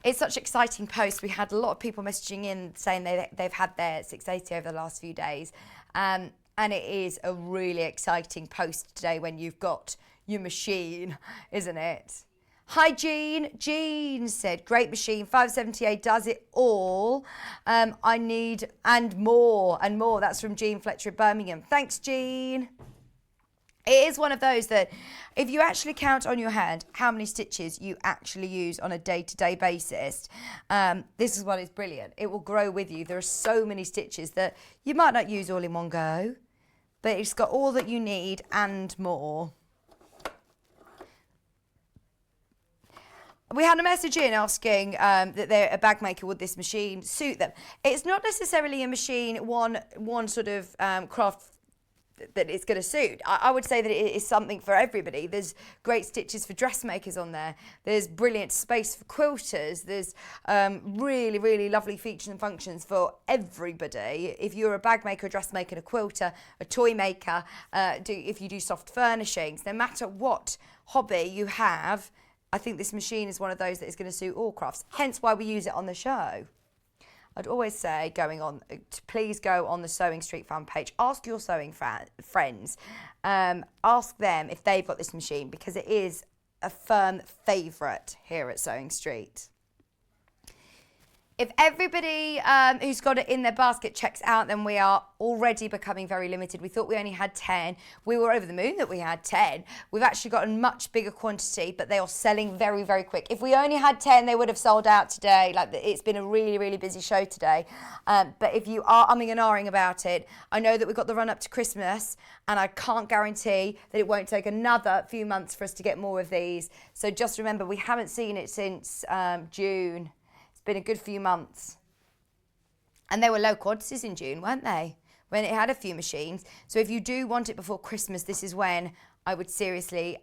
[SPEAKER 1] It's such an exciting post. We had a lot of people messaging in saying they've had their 680 over the last few days. And it is a really exciting post today when you've got your machine, isn't it? Hi, Jean. Jean said, great machine, 578 does it all. I need and more. That's from Jean Fletcher of Birmingham. Thanks, Jean. It is one of those that if you actually count on your hand how many stitches you actually use on a day-to-day basis, this is what is brilliant. It will grow with you. There are so many stitches that you might not use all in one go, but it's got all that you need and more. We had a message in asking that they're a bag maker, would this machine suit them? It's not necessarily a machine, one sort of craft that it's going to suit. I would say that it is something for everybody. There's great stitches for dressmakers on there. There's brilliant space for quilters. There's really, really lovely features and functions for everybody. If you're a bag maker, a dressmaker, a quilter, a toy maker, if you do soft furnishings, no matter what hobby you have, I think this machine is one of those that is going to suit all crafts. Hence why we use it on the show. I'd always say, please go on the Sewing Street fan page. Ask your sewing friends. Ask them if they've got this machine, because it is a firm favourite here at Sewing Street. If everybody who's got it in their basket checks out, then we are already becoming very limited. We thought we only had 10. We were over the moon that we had 10. We've actually got a much bigger quantity, but they are selling very, very quick. If we only had 10, they would have sold out today. Like, it's been a really, really busy show today. But if you are umming and ahhing about it, I know that we've got the run up to Christmas, and I can't guarantee that it won't take another few months for us to get more of these. So just remember, we haven't seen it since June. Been a good few months, and they were low quantities in June, weren't they, when it had a few machines? So if you do want it before Christmas, this is when I would seriously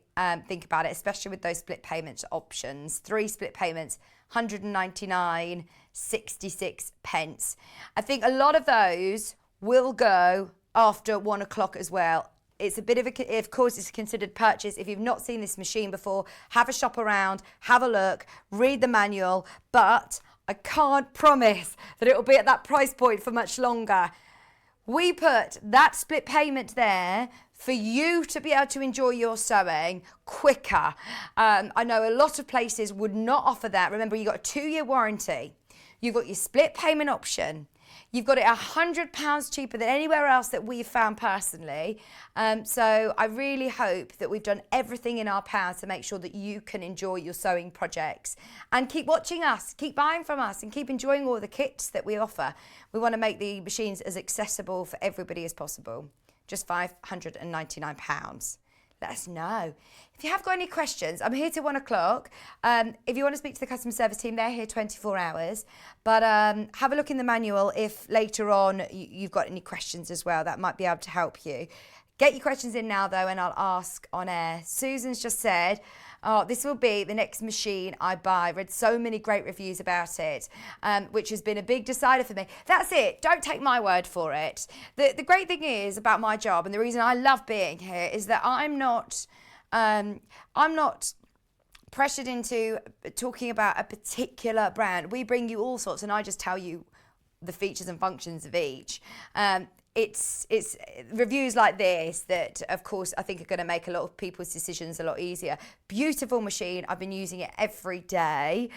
[SPEAKER 1] think about it, especially with those split payments options. 3 split payments, 199.66 pence. I think a lot of those will go after 1 o'clock as well. It's a bit of course, it's a considered purchase. If you've not seen this machine before, have a shop around, have a look, read the manual, but I can't promise that it'll be at that price point for much longer. We put that split payment there for you to be able to enjoy your sewing quicker. I know a lot of places would not offer that. Remember, you've got a 2-year warranty. You've got your split payment option. You've got it £100 cheaper than anywhere else that we've found personally. So I really hope that we've done everything in our power to make sure that you can enjoy your sewing projects. And keep watching us, keep buying from us, and keep enjoying all the kits that we offer. We want to make the machines as accessible for everybody as possible. Just £599. Let us know. If you have got any questions, I'm here till 1 o'clock. If you want to speak to the customer service team, they're here 24 hours. But have a look in the manual if later on you've got any questions as well. That might be able to help you. Get your questions in now, though, and I'll ask on air. Susan's just said, oh, this will be the next machine I buy. Read so many great reviews about it, which has been a big decider for me. That's it. Don't take my word for it. The great thing is about my job, and the reason I love being here, is that I'm not pressured into talking about a particular brand. We bring you all sorts, and I just tell you the features and functions of each. It's reviews like this that, of course, I think are going to make a lot of people's decisions a lot easier. Beautiful machine. I've been using it every day.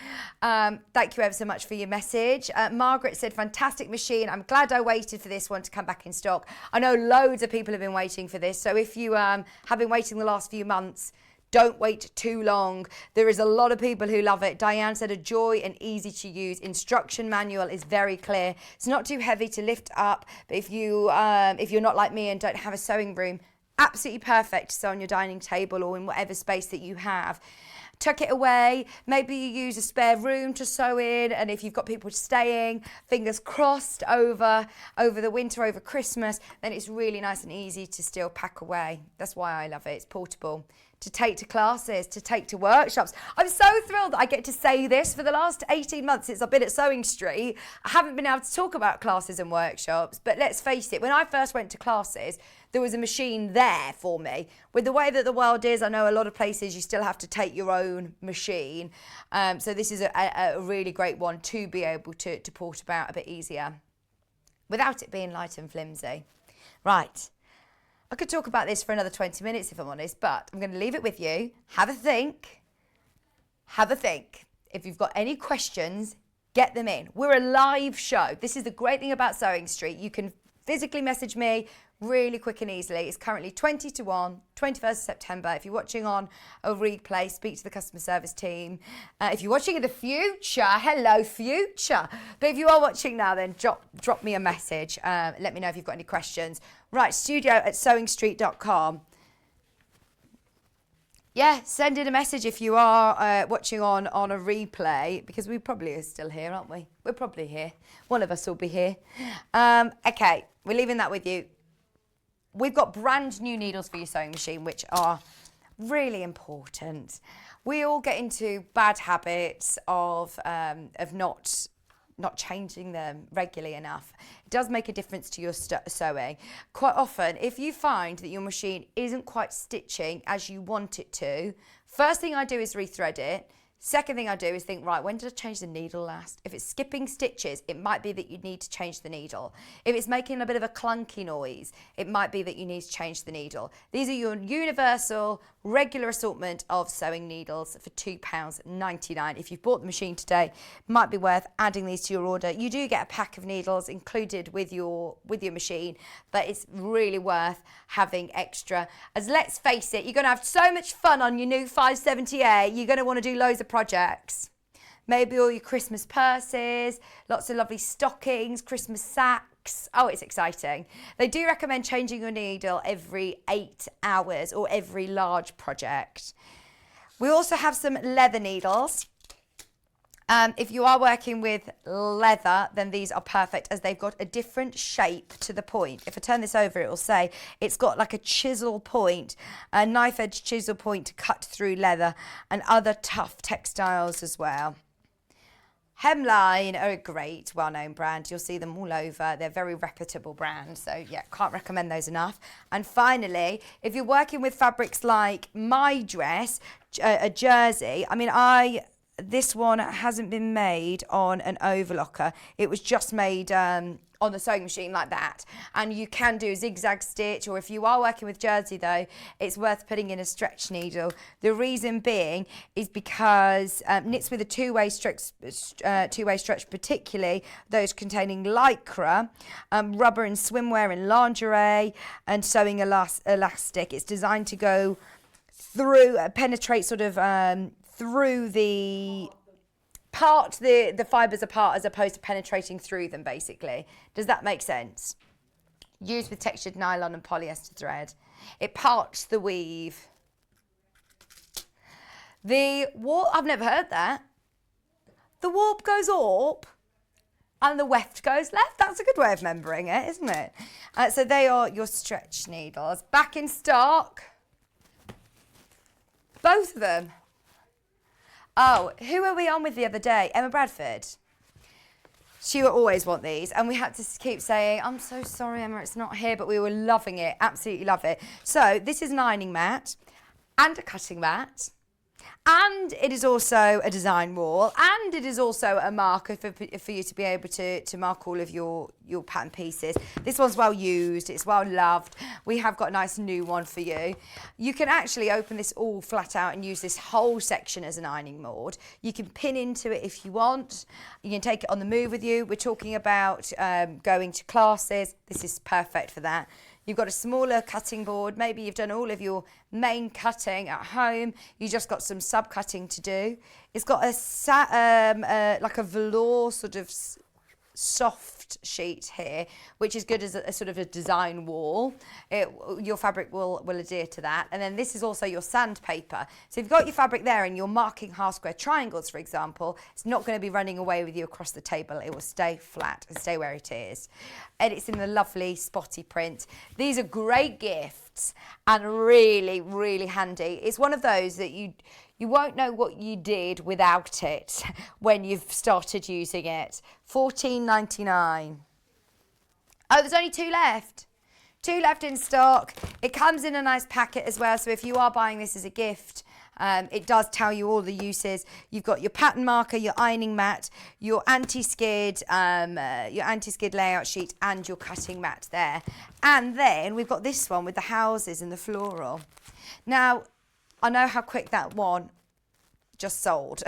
[SPEAKER 1] Thank you ever so much for your message. Margaret said, fantastic machine. I'm glad I waited for this one to come back in stock. I know loads of people have been waiting for this. So if you have been waiting the last few months, don't wait too long. There is a lot of people who love it. Diane said, a joy and easy to use. Instruction manual is very clear. It's not too heavy to lift up, but if you're not like me and don't have a sewing room, absolutely perfect to sew on your dining table or in whatever space that you have. Tuck it away. Maybe you use a spare room to sew in, and if you've got people staying, fingers crossed, over the winter, over Christmas, then it's really nice and easy to still pack away. That's why I love it. It's portable. To take to classes, to take to workshops. I'm so thrilled that I get to say this. For the last 18 months since I've been at Sewing Street, I haven't been able to talk about classes and workshops, but let's face it, when I first went to classes, there was a machine there for me. With the way that the world is, I know a lot of places you still have to take your own machine. So this is a really great one to be able to port about a bit easier without it being light and flimsy. Right. I could talk about this for another 20 minutes if I'm honest, but I'm going to leave it with you. Have a think. Have a think. If you've got any questions, get them in. We're a live show. This is the great thing about Sewing Street. You can physically message me really quick and easily. It's currently 20 to 1, 21st of September. If you're watching on a replay, speak to the customer service team. If you're watching in the future, hello future. But if you are watching now, then drop me a message. Let me know if you've got any questions. Right, studio@sewingstreet.com. Yeah, send in a message if you are watching on a replay, because we probably are still here, aren't we? We're probably here. One of us will be here. Okay, we're leaving that with you. We've got brand new needles for your sewing machine, which are really important. We all get into bad habits of not changing them regularly enough. It does make a difference to your sewing. Quite often, if you find that your machine isn't quite stitching as you want it to, first thing I do is rethread it. Second thing I do is think, right, when did I change the needle last? If it's skipping stitches, it might be that you need to change the needle. If it's making a bit of a clunky noise, it might be that you need to change the needle. These are your universal, regular assortment of sewing needles for £2.99. If you've bought the machine today, it might be worth adding these to your order. You do get a pack of needles included with your machine, but it's really worth having extra. As let's face it, you're going to have so much fun on your new 578. You're going to want to do loads of projects. Maybe all your Christmas purses, lots of lovely stockings, Christmas sacks. Oh, it's exciting. They do recommend changing your needle every 8 hours or every large project. We also have some leather needles. If you are working with leather, then these are perfect as they've got a different shape to the point. If I turn this over, it will say it's got like a chisel point, a knife edge chisel point to cut through leather and other tough textiles as well. Hemline are a great, well-known brand. You'll see them all over. They're very reputable brands. So, yeah, can't recommend those enough. And finally, if you're working with fabrics like my dress, a jersey, I mean, this one hasn't been made on an overlocker. It was just made on the sewing machine like that. And you can do a zigzag stitch, or if you are working with jersey though, it's worth putting in a stretch needle. The reason being is because knits with a two-way stretch, particularly those containing lycra, rubber and swimwear and lingerie, and sewing elastic. It's designed to go through, penetrate sort of through the fibres apart as opposed to penetrating through them, basically. Does that make sense? Used with textured nylon and polyester thread. It parts the weave. The warp, I've never heard that. The warp goes up and the weft goes left. That's a good way of remembering it, isn't it? So they are your stretch needles. Back in stock. Both of them. Oh, who were we on with the other day? Emma Bradford. She would always want these, and we had to keep saying, I'm so sorry, Emma, it's not here, but we were loving it, absolutely love it. So this is an ironing mat and a cutting mat, and it is also a design wall, and it is also a marker for you to be able to mark all of your pattern pieces. This one's well used, it's well loved. We have got a nice new one for you. You can actually open this all flat out and use this whole section as an ironing board. You can pin into it if you want. You can take it on the move with you. We're talking about going to classes. This is perfect for that. You've got a smaller cutting board. Maybe you've done all of your main cutting at home. You just got some sub cutting to do. It's got like a velour sort of soft sheet here, which is good as a sort of a design wall. Your fabric will adhere to that. And then this is also your sandpaper. So you've got your fabric there and you're marking half square triangles, for example. It's not going to be running away with you across the table. It will stay flat and stay where it is. And it's in the lovely spotty print. These are great gifts and really, really handy. It's one of those that you won't know what you did without it when you've started using it. $14.99. Oh, there's only 2 left. 2 left in stock. It comes in a nice packet as well. So if you are buying this as a gift, it does tell you all the uses. You've got your pattern marker, your ironing mat, your anti-skid layout sheet, and your cutting mat there. And then we've got this one with the houses and the floral. Now, I know how quick that one just sold.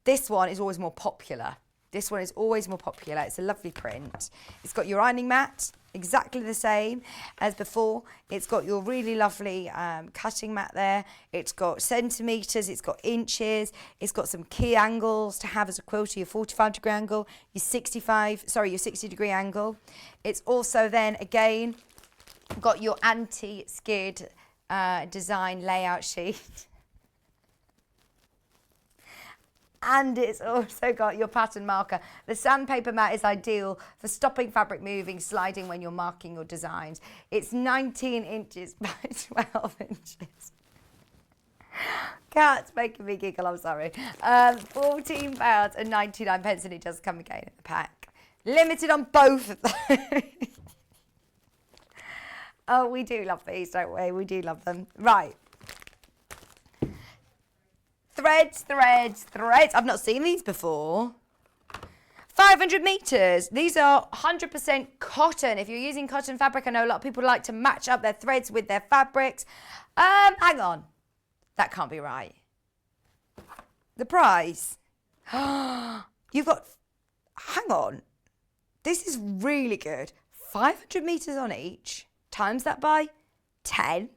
[SPEAKER 1] This one is always more popular. This one is always more popular. It's a lovely print. It's got your ironing mat, exactly the same as before. It's got your really lovely cutting mat there. It's got centimetres, it's got inches. It's got some key angles to have as a quilter, your 45-degree angle, your 60-degree angle. It's also then, again, got your anti-skid design layout sheet. And it's also got your pattern marker. The sandpaper mat is ideal for stopping fabric moving, sliding when you're marking your designs. It's 19 inches by 12 inches. Cat's making me giggle, I'm sorry. £14.99, and it does come again in the pack. Limited on both of those. Oh, we do love these, don't we? We do love them. Right. Threads. I've not seen these before. 500 metres. These are 100% cotton. If you're using cotton fabric, I know a lot of people like to match up their threads with their fabrics. Hang on. That can't be right. The price. You've got... Hang on. This is really good. 500 metres on each. Times that by 10.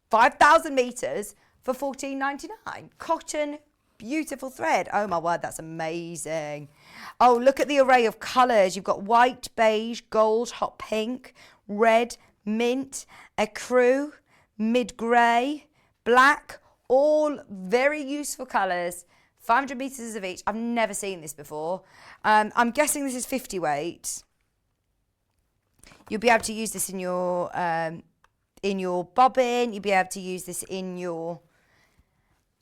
[SPEAKER 1] 5,000 metres for $14.99. Cotton, beautiful thread. Oh my word, that's amazing. Oh, look at the array of colours. You've got white, beige, gold, hot pink, red, mint, ecru, mid-grey, black, all very useful colours. 500 metres of each. I've never seen this before. I'm guessing this is 50 weight. You'll be able to use this in your bobbin. You'll be able to use this in your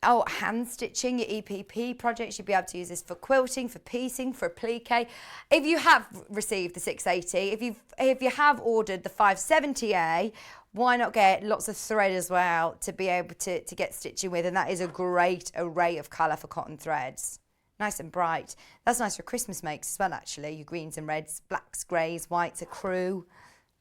[SPEAKER 1] Oh, hand stitching, your EPP projects, you'd be able to use this for quilting, for piecing, for applique. If you have received the 680, if you have ordered the 570A, why not get lots of thread as well to be able to get stitching with? And that is a great array of colour for cotton threads. Nice and bright. That's nice for Christmas makes as well, actually. Your greens and reds, blacks, greys, whites, a crew.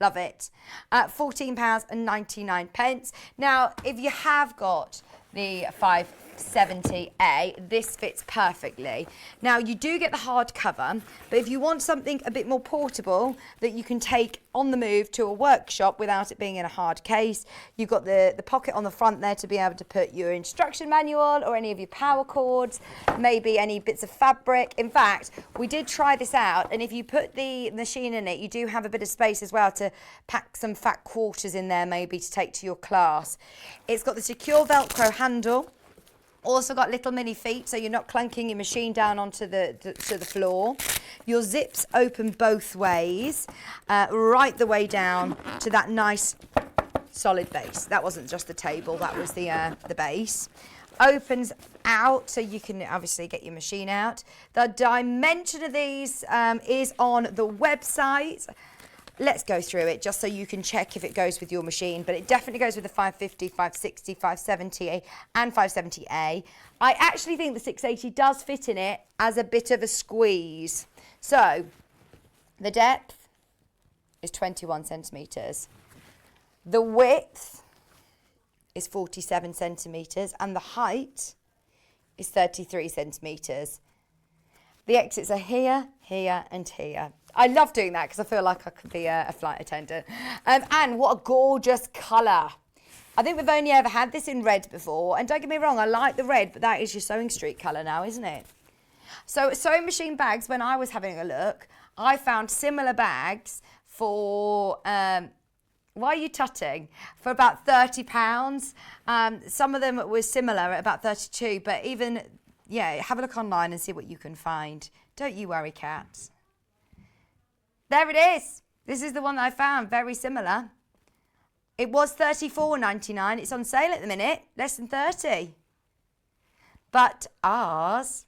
[SPEAKER 1] Love it. £14.99. Now, if you have got the 570A, this fits perfectly. Now, you do get the hard cover, but if you want something a bit more portable that you can take on the move to a workshop without it being in a hard case, you've got the pocket on the front there to be able to put your instruction manual or any of your power cords, maybe any bits of fabric. In fact, we did try this out, and if you put the machine in it, you do have a bit of space as well to pack some fat quarters in there, maybe to take to your class. It's got the secure Velcro handle. Also got little mini feet, so you're not clunking your machine down onto the floor. Your zips open both ways, right the way down to that nice solid base. That wasn't just the table, that was the base. Opens out, so you can obviously get your machine out. The dimension of these is on the website. Let's go through it just so you can check if it goes with your machine, but it definitely goes with the 550, 560, 570 and 570A. I actually think the 680 does fit in it as a bit of a squeeze. So the depth is 21 centimetres. The width is 47 centimetres and the height is 33 centimetres. The exits are here, here and here. I love doing that because I feel like I could be a flight attendant. And what a gorgeous colour. I think we've only ever had this in red before. And don't get me wrong, I like the red, but that is your Sewing Street colour now, isn't it? So sewing machine bags, when I was having a look, I found similar bags for, why are you tutting? For about £30. Some of them were similar at about 32, but even, yeah, have a look online and see what you can find. Don't you worry, Kat. There it is. This is the one that I found, very similar. It was $34.99. It's on sale at the minute, less than 30. But ours,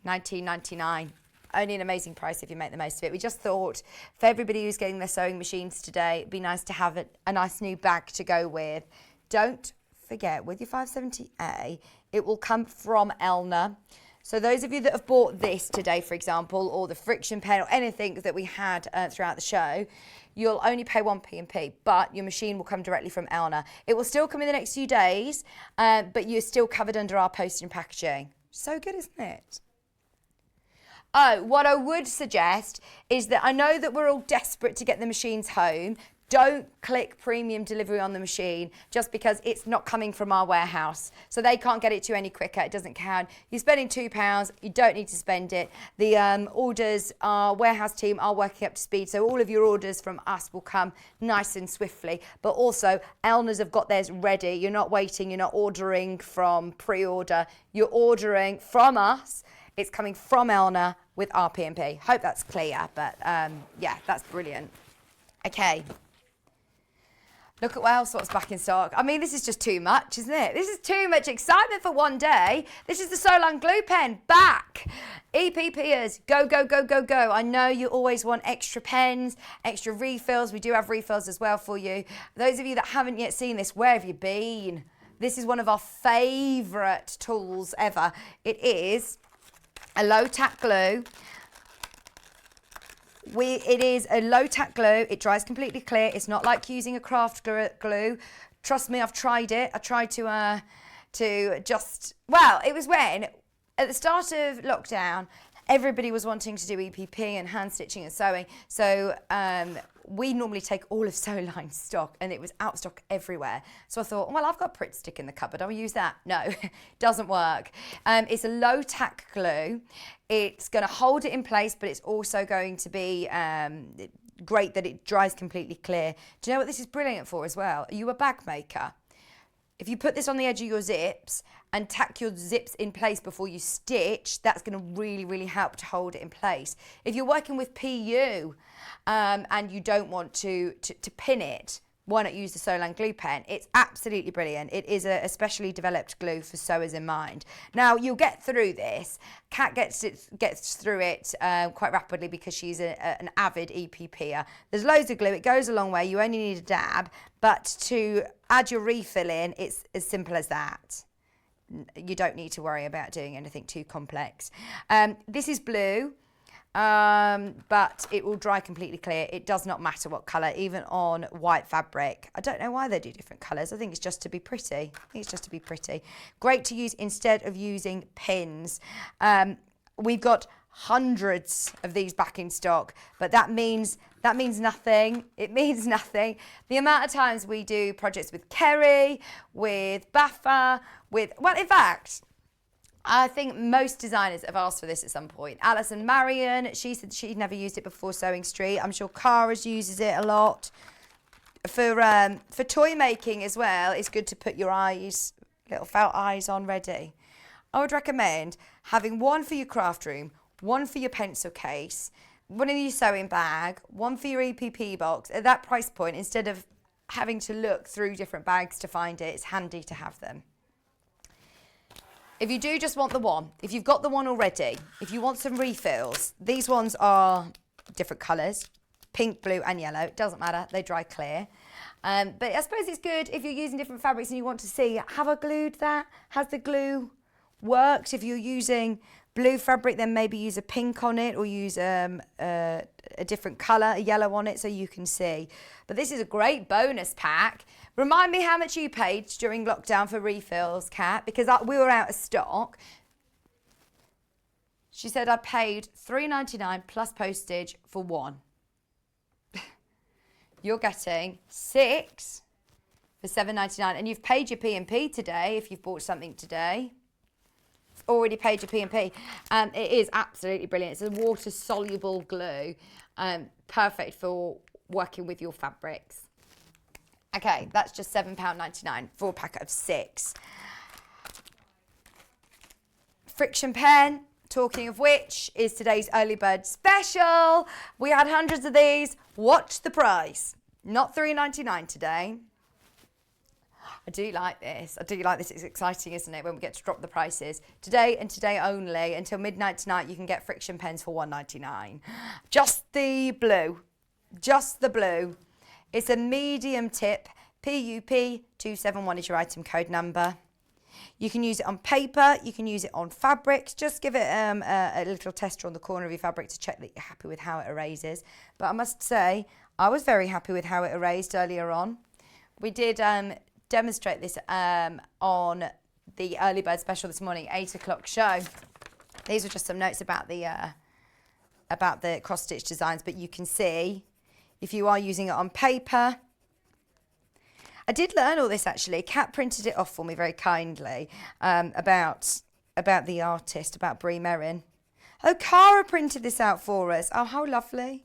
[SPEAKER 1] $19.99. Only an amazing price if you make the most of it. We just thought for everybody who's getting their sewing machines today, it'd be nice to have a nice new bag to go with. Don't forget, with your 570A, it will come from Elna. So those of you that have bought this today, for example, or the friction pen or anything that we had throughout the show, you'll only pay 1p&p, but your machine will come directly from Elna. It will still come in the next few days, but you're still covered under our postage and packaging. So good, isn't it? Oh, what I would suggest is that I know that we're all desperate to get the machines home. Don't click premium delivery on the machine just because it's not coming from our warehouse. So they can't get it to you any quicker. It doesn't count. You're spending £2. You don't need to spend it. The orders, our warehouse team are working up to speed. So all of your orders from us will come nice and swiftly. But also, Elna's have got theirs ready. You're not waiting. You're not ordering from pre-order. You're ordering from us. It's coming from Elna with RP&P. Hope that's clear. But yeah, that's brilliant. Okay. Look at what's back in stock. I mean, this is just too much, isn't it? This is too much excitement for one day. This is the So Long glue pen back. EPPers, go, go, go, go, go. I know you always want extra pens, extra refills. We do have refills as well for you. Those of you that haven't yet seen this, where have you been? This is one of our favourite tools ever. It is a low-tack glue. It is a low-tack glue. It dries completely clear. It's not like using a craft glue. Trust me, I've tried it. I tried to just, well, it was when, at the start of lockdown, everybody was wanting to do EPP and hand stitching and sewing. So we normally take all of Sewline stock, and it was out of stock everywhere. So I thought, well, I've got Pritt stick in the cupboard. I'll use that. No, doesn't work. It's a low-tack glue. It's going to hold it in place, but it's also going to be great that it dries completely clear. Do you know what this is brilliant for as well? Are you a bag maker? If you put this on the edge of your zips and tack your zips in place before you stitch, that's going to really, really help to hold it in place. If you're working with PU and you don't want to pin it, why not use the Solan glue pen? It's absolutely brilliant. It is a specially developed glue for sewers in mind. Now, you'll get through this. Kat gets through it quite rapidly because she's an avid EPPer. There's loads of glue. It goes a long way. You only need a dab. But to add your refill in, it's as simple as that. You don't need to worry about doing anything too complex. This is blue. But it will dry completely clear. It does not matter what colour, even on white fabric. I don't know why they do different colours. I think it's just to be pretty. Great to use instead of using pins. We've got hundreds of these back in stock, but that means nothing. It means nothing. The amount of times we do projects with Kerry, with Baffa, in fact, I think most designers have asked for this at some point. Alison Marion, she said she'd never used it before Sewing Street. I'm sure Cara's uses it a lot. For toy making as well, it's good to put your little felt eyes on ready. I would recommend having one for your craft room, one for your pencil case, one in your sewing bag, one for your EPP box. At that price point, instead of having to look through different bags to find it, it's handy to have them. If you do just want the one, if you've got the one already, if you want some refills, these ones are different colours, pink, blue and yellow. It doesn't matter, they dry clear. But I suppose it's good if you're using different fabrics and you want to see, have I glued that? Has the glue worked? If you're using blue fabric, then maybe use a pink on it or use a different colour, a yellow on it so you can see. But this is a great bonus pack. Remind me how much you paid during lockdown for refills, Kat, because we were out of stock. She said I paid $3.99 plus postage for one. You're getting 6 for $7.99, and you've paid your P&P today if you've bought something today. Already paid your P&P. It is absolutely brilliant. It's a water-soluble glue, perfect for working with your fabrics. Okay, that's just £7.99 for a packet of 6. Friction pen, talking of which, is today's early bird special. We had hundreds of these. Watch the price. Not $3.99 today. I do like this. It's exciting, isn't it, when we get to drop the prices. Today and today only, until midnight tonight, you can get friction pens for $1.99. Just the blue. It's a medium tip. PUP 271 is your item code number. You can use it on paper. You can use it on fabrics. Just give it a little tester on the corner of your fabric to check that you're happy with how it erases. But I must say, I was very happy with how it erased earlier on. We did demonstrate this on the early bird special this morning, 8 o'clock show. These are just some notes about the cross stitch designs, but you can see if you are using it on paper. I did learn all this actually. Kat printed it off for me very kindly about the artist, about Bree Merryn. Oh, Cara printed this out for us. Oh, how lovely.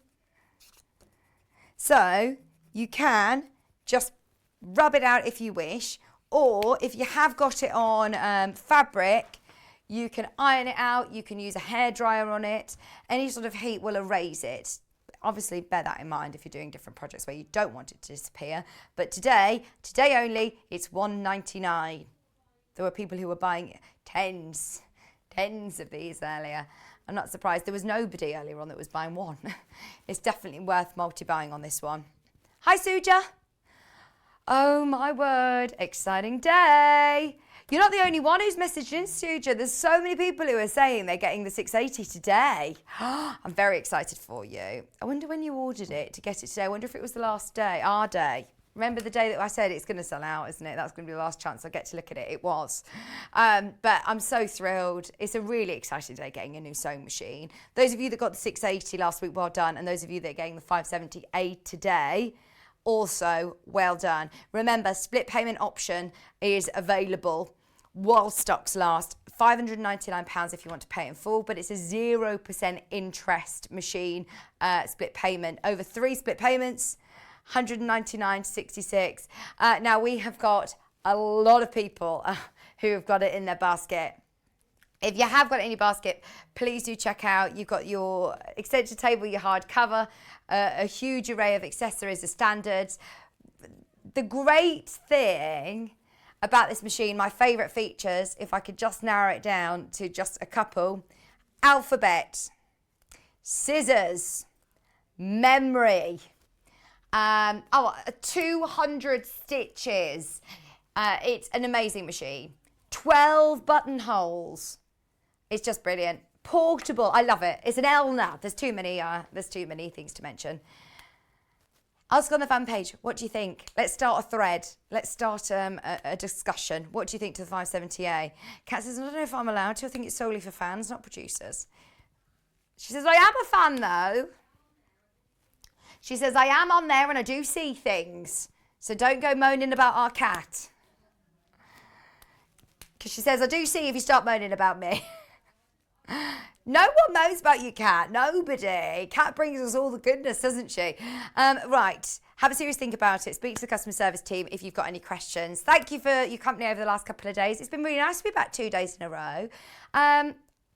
[SPEAKER 1] So you can just rub it out if you wish, or if you have got it on fabric, you can iron it out. You can use a hairdryer on it. Any sort of heat will erase it. Obviously, bear that in mind if you're doing different projects where you don't want it to disappear. But today only, it's $1.99. There were people who were buying tens of these earlier. I'm not surprised. There was nobody earlier on that was buying one. It's definitely worth multi-buying on this one. Hi, Suja. Oh, my word. Exciting day. You're not the only one who's messaged in, Suja. There's so many people who are saying they're getting the 680 today. I'm very excited for you. I wonder when you ordered it to get it today. I wonder if it was the last day, our day. Remember the day that I said it's going to sell out, isn't it? That's going to be the last chance I get to look at it. It was. But I'm so thrilled. It's a really exciting day getting a new sewing machine. Those of you that got the 680 last week, well done. And those of you that are getting the 570A today, also well done. Remember, split payment option is available while stocks last. £599 if you want to pay in full, but it's a 0% interest machine split payment. Over 3 split payments, £199.66. Now we have got a lot of people who have got it in their basket. If you have got it in your basket, please do check out. You've got your extension table, your hard cover, a huge array of accessories, the standards. the great thing about this machine, my favourite features, if I could just narrow it down to just a couple: alphabet, scissors, memory, 200 stitches. It's an amazing machine. 12 buttonholes. It's just brilliant. Portable. I love it. It's an Elna. There's too many things to mention. Ask on the fan page. What do you think? Let's start a thread. Let's start a discussion. What do you think to the 570A? Kat says, I don't know if I'm allowed to. I think it's solely for fans, not producers. She says, I am a fan though. She says, I am on there and I do see things. So don't go moaning about our cat. Because she says, I do see if you start moaning about me. No one moans about you, Kat. Nobody. Kat brings us all the goodness, doesn't she? Right. Have a serious think about it. Speak to the customer service team if you've got any questions. Thank you for your company over the last couple of days. It's been really nice to be back 2 days in a row. I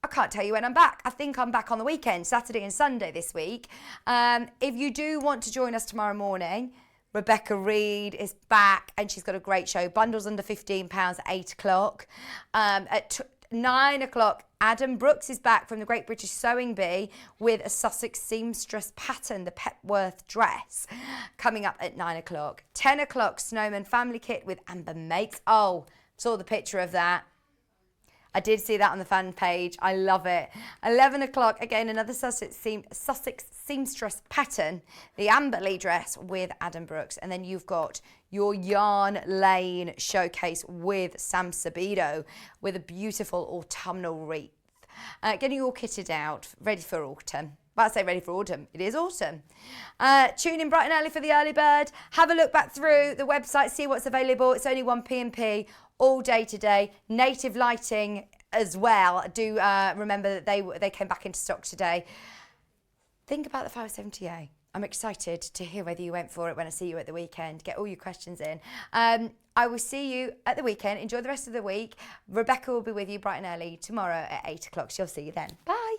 [SPEAKER 1] can't tell you when I'm back. I think I'm back on the weekend, Saturday and Sunday this week. If you do want to join us tomorrow morning, Rebecca Reed is back and she's got a great show. Bundles under £15 at 8 o'clock. At 9 o'clock, Adam Brooks is back from the Great British Sewing Bee with a Sussex seamstress pattern, the Petworth dress, coming up at 9 o'clock. 10 o'clock, Snowman Family Kit with Amber Makes. Oh, saw the picture of that. I did see that on the fan page. I love it. 11 o'clock, again, another Sussex seamstress pattern, the Amberley dress with Adam Brooks. And then you've got your Yarn Lane showcase with Sam Sabido with a beautiful autumnal wreath. Getting you all kitted out, ready for autumn. Well, I say ready for autumn. It is autumn. Tune in bright and early for the early bird. Have a look back through the website, see what's available. It's only 1p&p all day today. Native Lighting as well. Do remember that they came back into stock today. Think about the 570A. I'm excited to hear whether you went for it when I see you at the weekend. Get all your questions in. I will see you at the weekend. Enjoy the rest of the week. Rebecca will be with you bright and early tomorrow at 8 o'clock. She'll see you then. Bye.